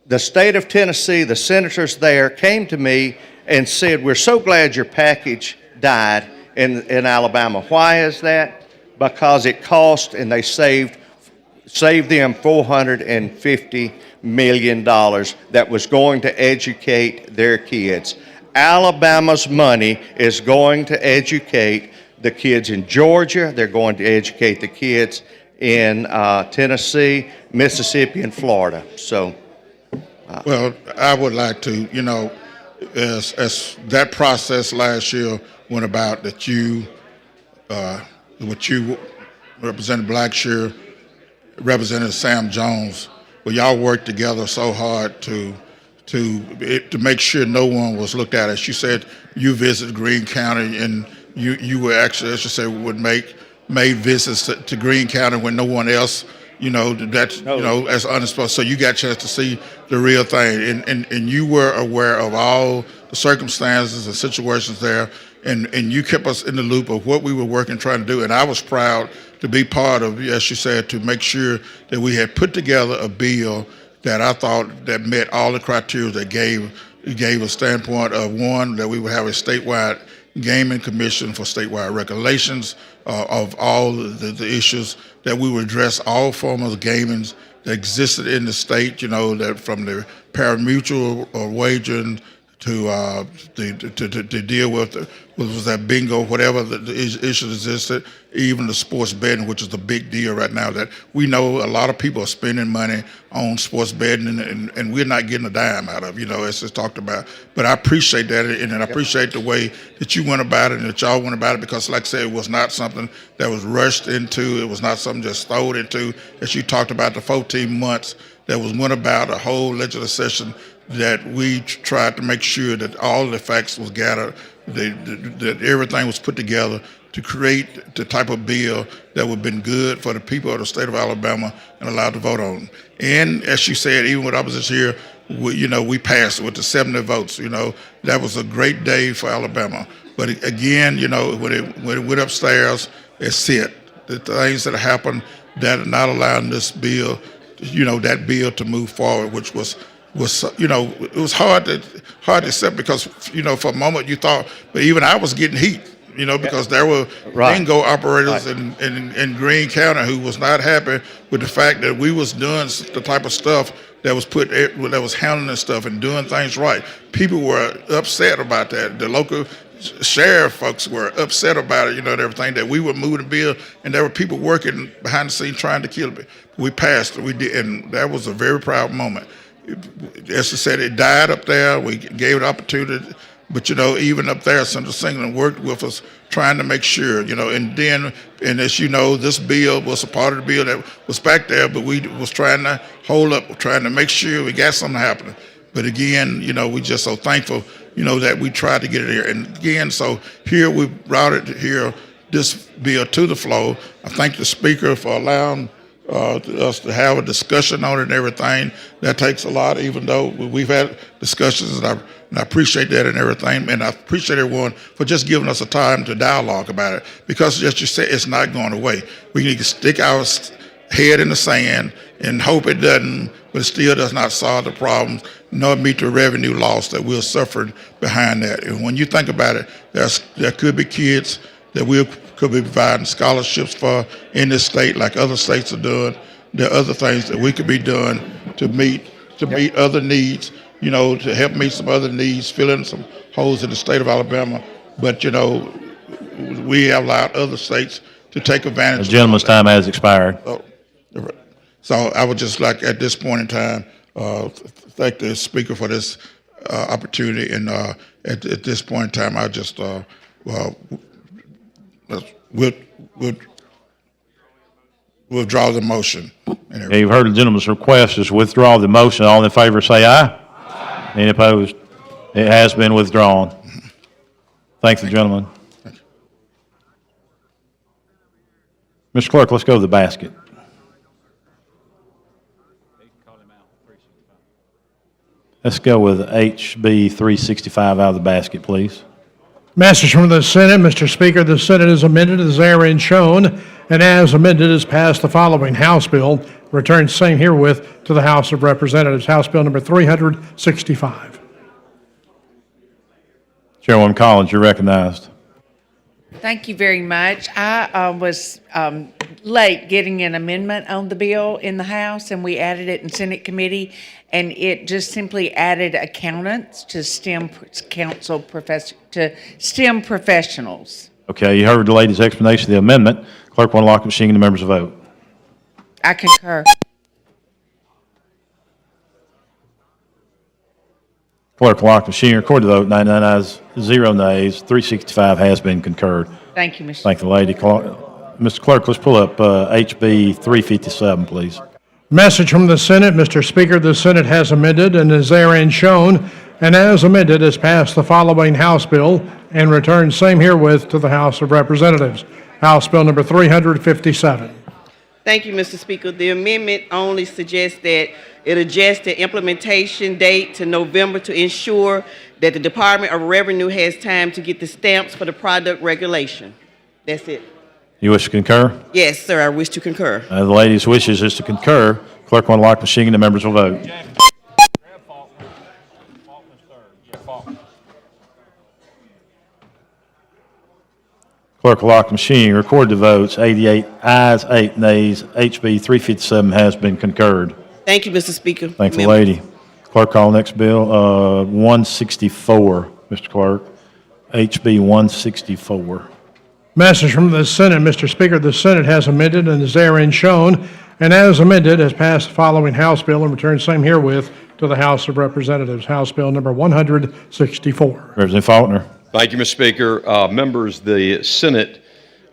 The state of Tennessee, the senators there came to me and said, we're so glad your package died in Alabama. Why is that? Because it cost, and they saved them $450 million that was going to educate their kids. Alabama's money is going to educate the kids in Georgia. They're going to educate the kids in Tennessee, Mississippi, and Florida. So. Well, I would like to, as that process last year went about, that what you Representative Blackshear, Representative Sam Jones, well, y'all worked together so hard to make sure no one was looked at. As you said, you visited Greene County, and you were actually, as you say, made visits to Greene County when no one else. As honest. So you got a chance to see the real thing, and you were aware of all the circumstances and situations there, and you kept us in the loop of what we were working, trying to do. And I was proud to be part of, as you said, to make sure that we had put together a bill that I thought that met all the criteria that gave a standpoint of, one, that we would have a statewide gaming commission for statewide regulations of all the issues, that we would address all forms of gaming that existed in the state, that from the pari-mutuel or wagering to deal with was that bingo, whatever the issue existed, even the sports betting, which is the big deal right now, that we know a lot of people are spending money on sports betting, and we're not getting a dime out of, as it's talked about. But I appreciate that, and I appreciate the way that you went about it and that y'all went about it, because like I said, it was not something that was rushed into. It was not something just thrown into. As you talked about, the 14 months that went about a whole legislative session, that we tried to make sure that all the facts was gathered, that everything was put together to create the type of bill that would have been good for the people of the state of Alabama and allowed to vote on. And as you said, even with opposition here, we passed it with the 70 votes. That was a great day for Alabama. But again, when it went upstairs, it's it. The things that happened that are not allowing this bill, that bill to move forward, which was it was hard to accept, because for a moment you thought, but even I was getting heat, because there were bingo operators in Greene County who was not happy with the fact that we was doing the type of stuff that was handling this stuff and doing things right. People were upset about that. The local sheriff folks were upset about it, and everything, that we would move the bill, and there were people working behind the scenes trying to kill it. We passed it, we did, and that was a very proud moment. As I said, it died up there. We gave it opportunity, but even up there, Senator Singleton worked with us, trying to make sure, and as you know, this bill was a part of the bill that was back there, but we was trying to hold up, trying to make sure we got something happening. But again, we just so thankful, that we tried to get it here. And again, so here we brought it here, this bill to the floor. I thank the Speaker for allowing us to have a discussion on it and everything. That takes a lot, even though we've had discussions, and I appreciate that and everything, and I appreciate everyone for just giving us a time to dialogue about it, because as you said, it's not going away. We need to stick our head in the sand and hope it doesn't, but it still does not solve the problems, nor meet the revenue loss that we're suffering behind that. And when you think about it, there could be kids that could be providing scholarships for in this state, like other states are doing. There are other things that we could be doing to meet other needs, to help meet some other needs, fill in some holes in the state of Alabama. But we have allowed other states to take advantage The gentleman's time has expired. So I would just like, at this point in time, thank the speaker for this opportunity. And at this point in time, I just withdraw the motion. Okay, you've heard the gentleman's request is withdraw the motion. All in favor say aye. Any opposed? It has been withdrawn. Thank the gentleman. Mr. Clerk, let's go to the basket. Let's go with HB 365 out of the basket, please. Message from the Senate. Mr. Speaker, the Senate is amended as therein shown, and as amended is passed the following House bill. Returned same herewith to the House of Representatives. House Bill number 365. Chairwoman Collins, you're recognized. Thank you very much. I was late getting an amendment on the bill in the House, and we added it in Senate committee, and it just simply added accountants to STEM professionals. Okay, you heard the lady's explanation of the amendment. Clerk will unlock the machine and the members will vote. I concur. Clerk will lock the machine, record the vote. 99 ayes, 0 nays. 365 has been concurred. Thank you, Mr. Thank the lady. Mr. Clerk, let's pull up HB 357, please. Message from the Senate. Mr. Speaker, the Senate has amended and is therein shown, and as amended has passed the following House bill and returned same herewith to the House of Representatives. House Bill number 357. Thank you, Mr. Speaker. The amendment only suggests that it adjusts the implementation date to November to ensure that the Department of Revenue has time to get the stamps for the product regulation. That's it. You wish to concur? Yes, sir, I wish to concur. The lady's wishes is to concur. Clerk will unlock the machine and the members will vote. Clerk will lock the machine, record the votes. 88 ayes, 8 nays. HB 357 has been concurred. Thank you, Mr. Speaker. Thank the lady. Clerk, call next bill. 164, Mr. Clerk. HB 164. Message from the Senate. Mr. Speaker, the Senate has amended and is therein shown, and as amended has passed the following House bill and returned same herewith to the House of Representatives. House Bill number 164. Representative Faulkner. Thank you, Mr. Speaker. Members, the Senate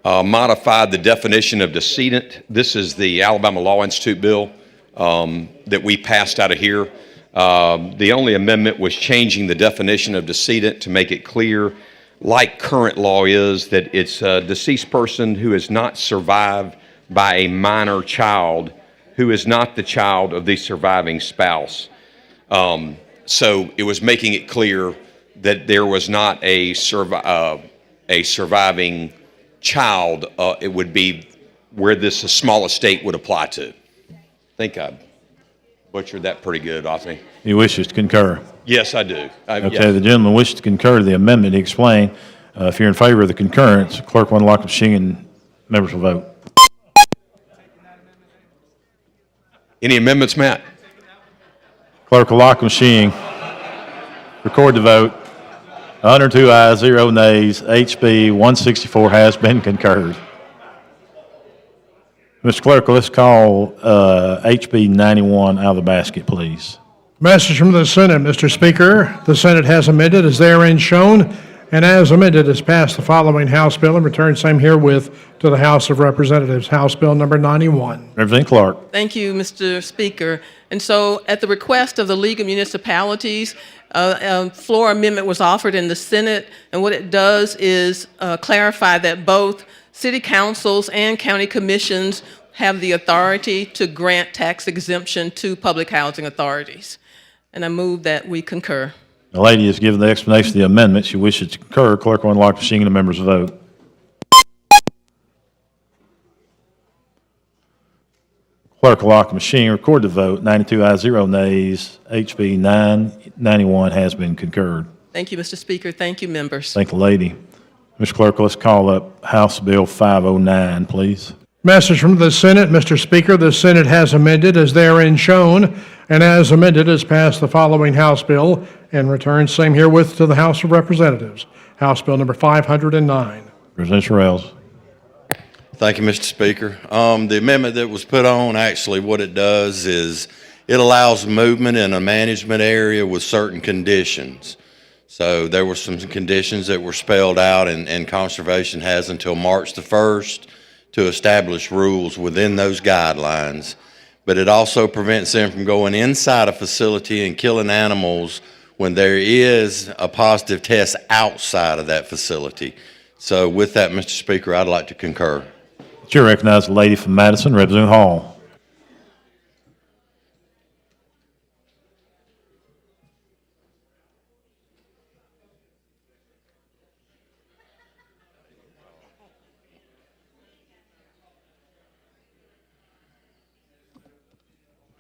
modified the definition of decedent. This is the Alabama Law Institute bill that we passed out of here. The only amendment was changing the definition of decedent to make it clear, like current law is, that it's a deceased person who is not survived by a minor child who is not the child of the surviving spouse. So it was making it clear that there was not a surviving child. It would be where this small estate would apply to. I think I butchered that pretty good, Anthony. He wishes to concur. Yes, I do. Okay, yes. the gentleman wishes to concur to the amendment. He explained. If you're in favor of the concurrence, clerk will unlock the machine and members will vote. Any amendments, Matt? Clerk will lock the machine. Record the vote. 102 ayes, 0 nays. HB 164 has been concurred. Mr. Clerk, let's call HB 91 out of the basket, please. Message from the Senate. Mr. Speaker, the Senate has amended as therein shown, and as amended has passed the following House bill and returned same herewith to the House of Representatives. House Bill number 91. Representative Clark. Thank you, Mr. Speaker. And so at the request of the League of Municipalities, a floor amendment was offered in the Senate, and what it does is clarify that both city councils and county commissions have the authority to grant tax exemption to public housing authorities. And I move that we concur. The lady has given the explanation of the amendment. She wishes to concur. Clerk will unlock the machine and the members will vote. Clerk will lock the machine, record the vote. 92 ayes, 0 nays. HB 991 has been concurred. Thank you, Mr. Speaker. Thank you, members. Thank the lady. Mr. Clerk, let's call up House Bill 509, please. Message from the Senate. Mr. Speaker, the Senate has amended as therein shown, and as amended has passed the following House bill and returned same herewith to the House of Representatives. House Bill number 509. Representative Sherrills. Thank you, Mr. Speaker. The amendment that was put on, actually what it does is it allows movement in a management area with certain conditions. So there were some conditions that were spelled out, and Conservation has until March the 1st to establish rules within those guidelines. But it also prevents them from going inside a facility and killing animals when there is a positive test outside of that facility. So with that, Mr. Speaker, I'd like to concur. Chair recognizes the lady from Madison, Representative Hall.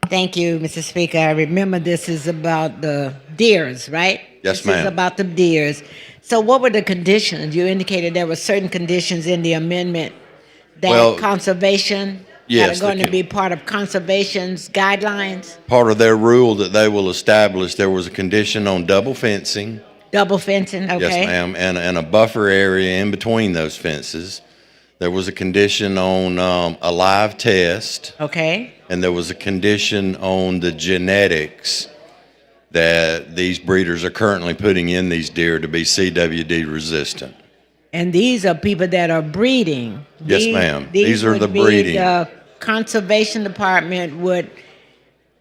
Thank you, Mr. Speaker. I remember this is about the deers, right? Yes, This ma'am. is about the deers. So what were the conditions? You indicated there were certain conditions in the amendment that Well, conservation, yes, that are going the to be part of conservation's guidelines, Part of their rule that they will establish, there was a condition on double fencing. double fencing, okay? Yes, ma'am, and a buffer area in between those fences. There was a condition on a live test. Okay, And there was a condition on the genetics that these breeders are currently putting in these deer to be CWD resistant. and these are people that are breeding. Yes, ma'am. These are would the be breeding. The conservation department would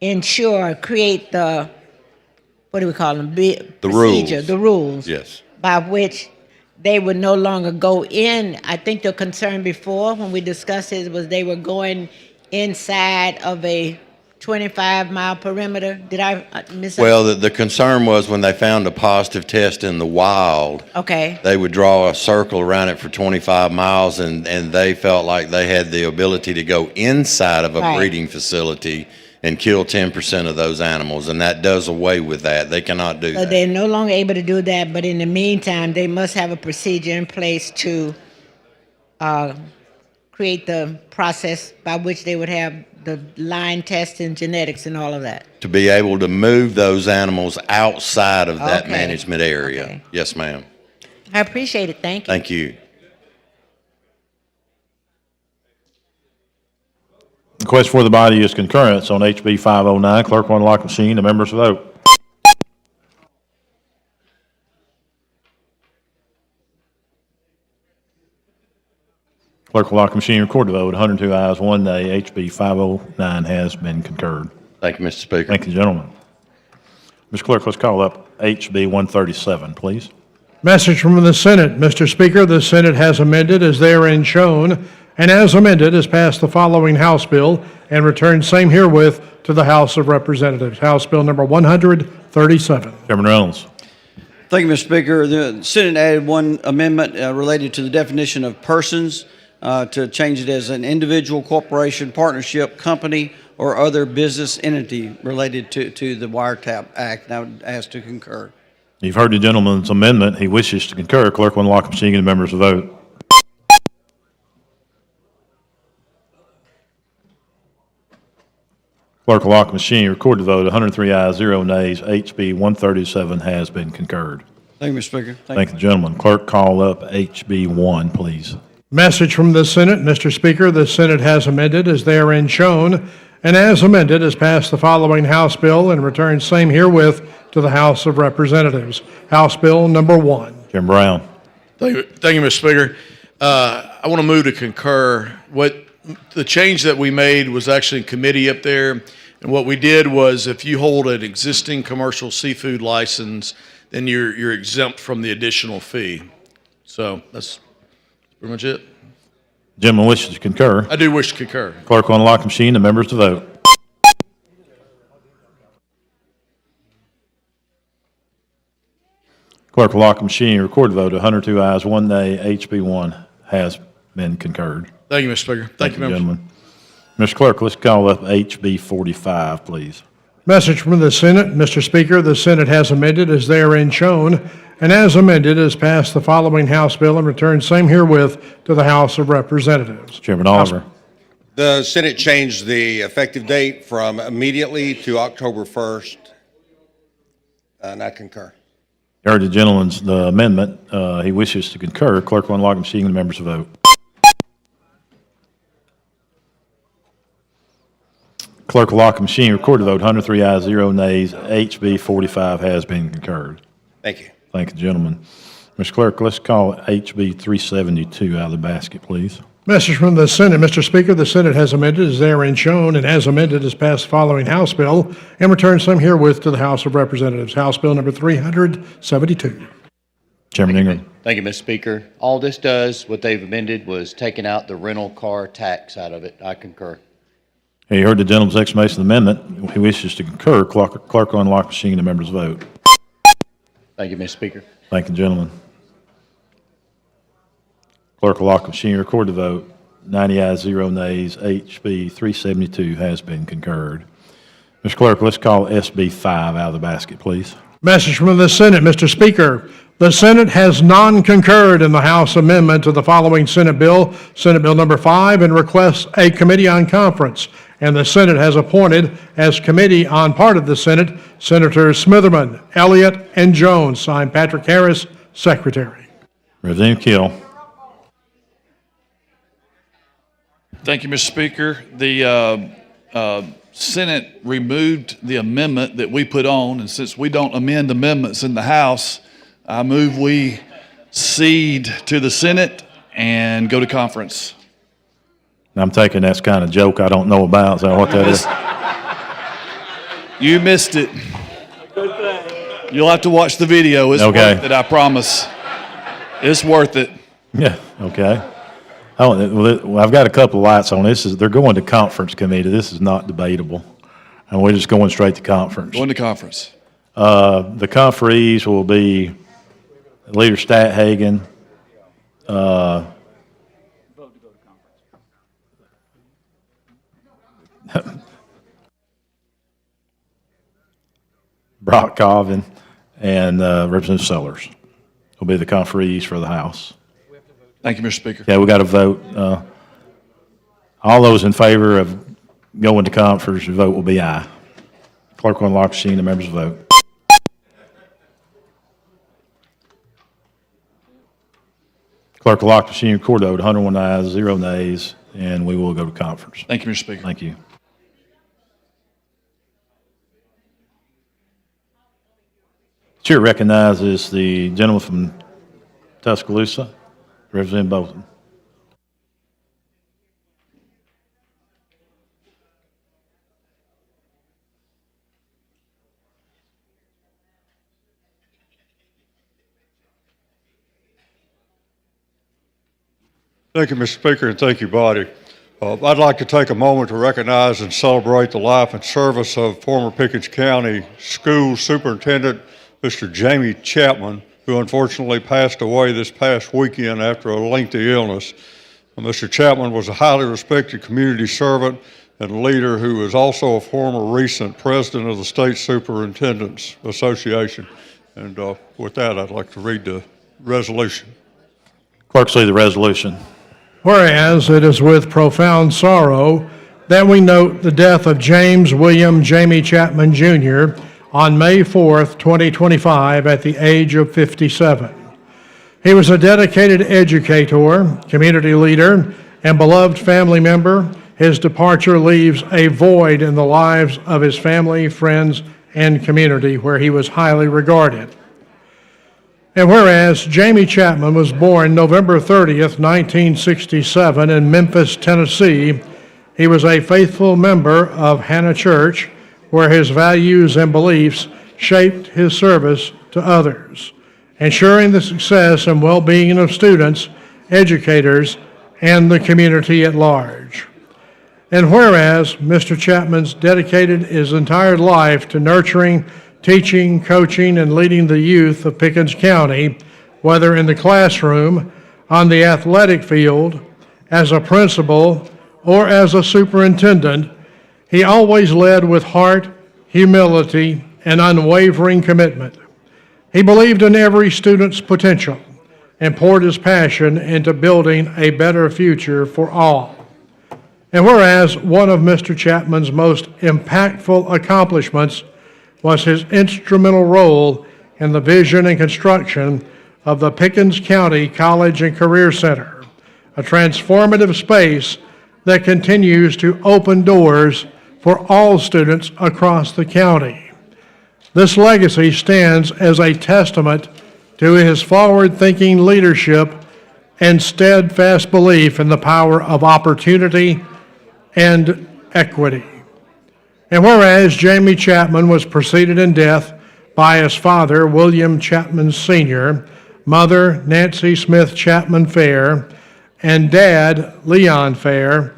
ensure, create the, what do we call them? Procedure, rules. the rules. Yes. By which they would no longer go in. I think the concern before, when we discussed it, was they were going inside of a 25-mile perimeter. Did I miss something? Well, the concern was when they found a positive test in the wild, Okay, they would draw a circle around it for 25 miles, and they felt like they had the ability to go inside of a Right. breeding facility and kill 10% of those animals, and that does away with that. They cannot do so that. they're no longer able to do that, but in the meantime, they must have a procedure in place to create the process by which they would have the line test and genetics and all of that. To be able to move those animals outside of that Okay. management area. Okay. Yes, ma'am. I appreciate it. Thank you. Thank you. The question for the body is concurrence on HB 509. Clerk will unlock machine. The members vote. Clerk will lock machine. Record the vote. 102 ayes, 1 nay. HB 509 has been concurred. Thank you, Mr. Speaker. Thank you, gentlemen. Mr. Clerk, let's call up HB 137, please. Message from the Senate. Mr. Speaker, the Senate has amended as therein shown, and as amended has passed the following House bill and returned same herewith to the House of Representatives. House Bill number 137. Chairman Reynolds. Thank you, Mr. Speaker. The Senate added one amendment related to the definition of persons to change it as an individual, corporation, partnership, company, or other business entity related to the Wiretap Act. And I would ask to concur. You've heard the gentleman's amendment. He wishes to concur. Clerk will unlock machine. And the members vote. Clerk will lock machine. Record the vote. 103 ayes, 0 nays. HB 137 has been concurred. Thank you, Mr. Speaker. Thank you, gentlemen. Clerk, call up HB 1, please. Message from the Senate. Mr. Speaker, the Senate has amended as therein shown, and as amended has passed the following House bill and returned same herewith to the House of Representatives. House Bill number 1. Chairman Brown. Thank you, Mr. Speaker. I want to move to concur. What the change that we made was actually in committee up there, and what we did was if you hold an existing commercial seafood license, then you're exempt from the additional fee. So that's pretty much it. Gentleman wishes to concur. I do wish to concur. Clerk will unlock machine. The members to vote. Clerk will lock machine. Record the vote. 102 ayes, 1 nay. HB 1 has been concurred. Thank you, Mr. Speaker. Thank you, members. Gentlemen. Mr. Clerk, let's call up HB 45, please. Message from the Senate. Mr. Speaker, the Senate has amended as therein shown, and as amended has passed the following House bill and returned same herewith to the House of Representatives. Chairman Oliver. The Senate changed the effective date from immediately to October 1st, and I concur. You heard the gentleman's the amendment. He wishes to concur. Clerk will unlock the machine and the members will vote. Clerk will lock the machine. Record the vote. 103 ayes, 0 nays. HB 45 has been concurred. Thank you. Thank you, gentlemen. Mr. Clerk, let's call HB 372 out of the basket, please. Message from the Senate. Mr. Speaker, the Senate has amended as therein shown, and as amended has passed the following House bill and returns some herewith to the House of Representatives. House Bill number 372. Chairman Ingram. Thank you, Mr. Speaker. All this does, what they've amended, was taking out the rental car tax out of it. I concur. Hey, you heard the gentleman's explanation of the amendment. He wishes to concur. Clerk will unlock the machine and the members vote. Thank you, Mr. Speaker. Thank you, gentlemen. Clerk will lock the machine. Record the vote. 90 ayes, 0 nays. HB 372 has been concurred. Mr. Clerk, let's call SB 5 out of the basket, please. Message from the Senate. Mr. Speaker, the Senate has non-concurred in the House amendment to the following Senate bill, Senate Bill number 5, and requests a committee on conference. And the Senate has appointed as committee on part of the Senate, Senators Smitherman, Elliott, and Jones. Signed, Patrick Harris, Secretary. Representative Kill. Thank you, Mr. Speaker. The Senate removed the amendment that we put on, and since we don't amend amendments in the House, I move we cede to the Senate and go to conference. I'm taking that's kind of joke I don't know about. Is that what that is? You missed it. You'll have to watch the video. It's Okay. worth it, I promise. It's worth it. Yeah, okay. Well, I've got a couple of lights on. They're going to conference committee. This is not debatable. And we're just going straight to conference. Going to conference. The conferees will be Leader Stathagen, Brock Colvin, and Representative Sellers will be the conferees for the House. Thank you, Mr. Speaker. Yeah, we got to vote. All those in favor of going to conference, the vote will be aye. Clerk will unlock the machine, the members vote. Clerk will lock the machine, record the vote, 101 ayes, 0 nays, and we will go to conference. Thank you, Mr. Speaker. Thank you. Chair recognizes the gentleman from Tuscaloosa, Representative Bolton. Thank you, Mr. Speaker, and thank you, body. I'd like to take a moment to recognize and celebrate the life and service of former Pickens County School Superintendent, Mr. Jamie Chapman, who unfortunately passed away this past weekend after a lengthy illness. Mr. Chapman was a highly respected community servant and leader who was also a former recent president of the State Superintendents Association. And with that, I'd like to read the resolution. Clerk, see the resolution. Whereas it is with profound sorrow that we note the death of James William Jamie Chapman Jr. on May 4th, 2025 at the age of 57. He was a dedicated educator, community leader, and beloved family member. His departure leaves a void in the lives of his family, friends, and community where he was highly regarded. And whereas Jamie Chapman was born November 30th, 1967 in Memphis, Tennessee, he was a faithful member of Hannah Church, where his values and beliefs shaped his service to others, ensuring the success and well-being of students, educators, and the community at large. And whereas Mr. Chapman's dedicated his entire life to nurturing, teaching, coaching, and leading the youth of Pickens County, whether in the classroom, on the athletic field, as a principal, or as a superintendent, he always led with heart, humility, and unwavering commitment. He believed in every student's potential and poured his passion into building a better future for all. And whereas one of Mr. Chapman's most impactful accomplishments was his instrumental role in the vision and construction of the Pickens County College and Career Center, a transformative space that continues to open doors for all students across the county. This legacy stands as a testament to his forward-thinking leadership and steadfast belief in the power of opportunity and equity. And whereas Jamie Chapman was preceded in death by his father, William Chapman Sr., mother, Nancy Smith Chapman Fair, and dad, Leon Fair,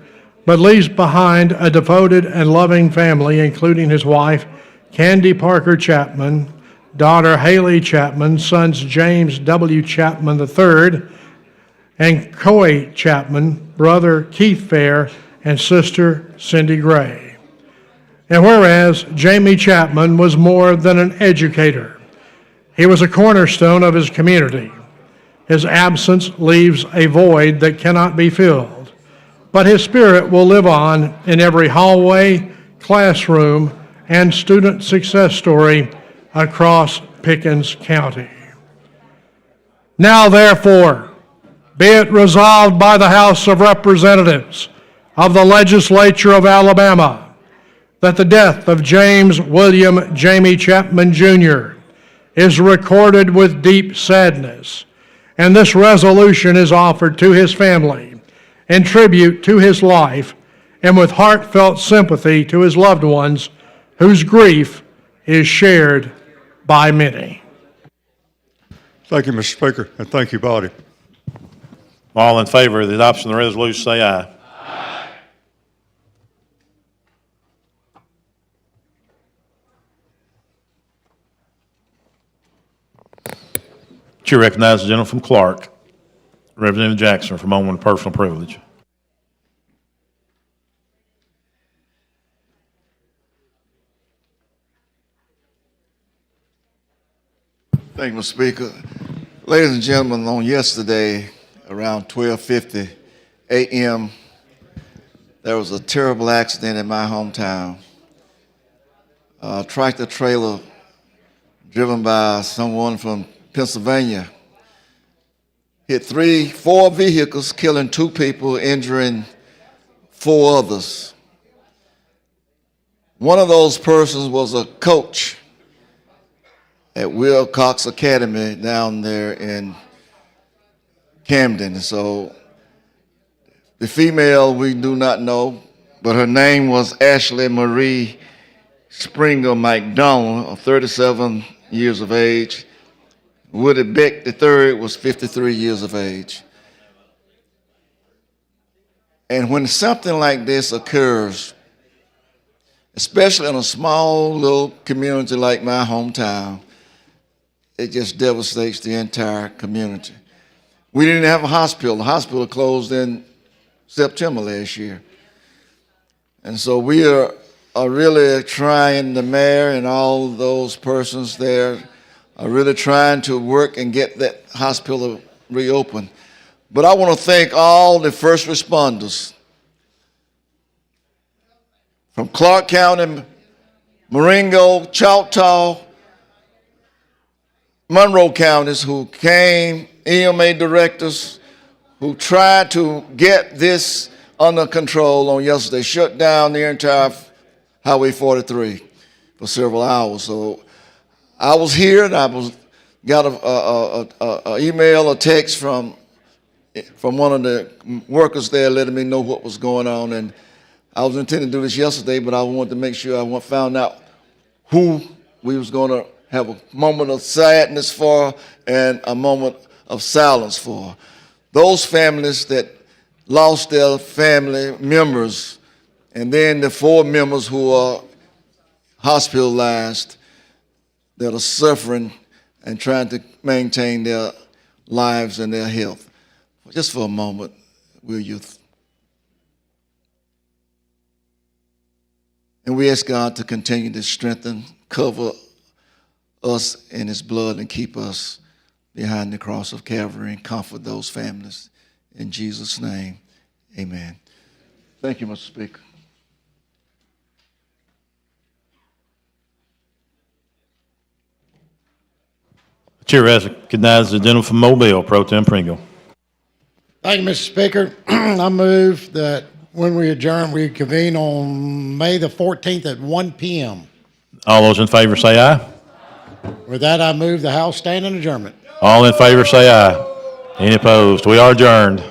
but leaves behind a devoted and loving family, including his wife, Candy Parker Chapman, daughter Haley Chapman, sons James W. Chapman III, and Coy Chapman, brother Keith Fair, and sister Cindy Gray. And whereas Jamie Chapman was more than an educator, he was a cornerstone of his community. His absence leaves a void that cannot be filled, but his spirit will live on in every hallway, classroom, and student success story across Pickens County. Now, therefore, be it resolved by the House of Representatives of the Legislature of Alabama that the death of James William Jamie Chapman Jr. is recorded with deep sadness, and this resolution is offered to his family in tribute to his life and with heartfelt sympathy to his loved ones whose grief is shared by many. Thank you, Mr. Speaker, and thank you, body. All in favor of the adoption of the resolution, say aye. Chair recognizes the gentleman from Clerk, Representative Jackson, for a moment of personal privilege. Thank you, Mr. Speaker. Ladies and gentlemen, on yesterday, around 12:50 a.m., there was a terrible accident in my hometown. A tractor trailer driven by someone from Pennsylvania hit four vehicles, killing 2 people, injuring 4 others. One of those persons was a coach at Will Cox Academy down there in Camden. So the female we do not know, but her name was Ashley Marie Springer McDonald, of 37 years of age. Woody Beck III was 53 years of age. And when something like this occurs, especially in a small little community like my hometown, it just devastates the entire community. We didn't have a hospital. The hospital closed in September last year. And so we are really trying, the mayor and all those persons there are really trying to work and get that hospital reopened. But I want to thank all the first responders from Clark County, Marengo, Choctaw, Monroe counties who came, EMA directors who tried to get this under control on yesterday, shut down the entire Highway 43 for several hours. So I was here and I got a email, a text from one of the workers there letting me know what was going on. And I was intending to do this yesterday, but I wanted to make sure I found out who we was going to have a moment of sadness for and a moment of silence for. Those families that lost their family members, and then the 4 members who are hospitalized that are suffering and trying to maintain their lives and their health. Just for a moment, will you? And we ask God to continue to strengthen, cover us in his blood and keep us behind the cross of Calvary and comfort those families. In Jesus' name, amen. Thank you, Mr. Speaker. Chair recognizes the gentleman from Mobile, Pro Tem Pringle. Thank you, Mr. Speaker. I move that when we adjourn, we convene on May the 14th at 1 p.m. All those in favor say aye. With that, I move the House stand in adjournment. All in favor say aye. Any opposed? We are adjourned.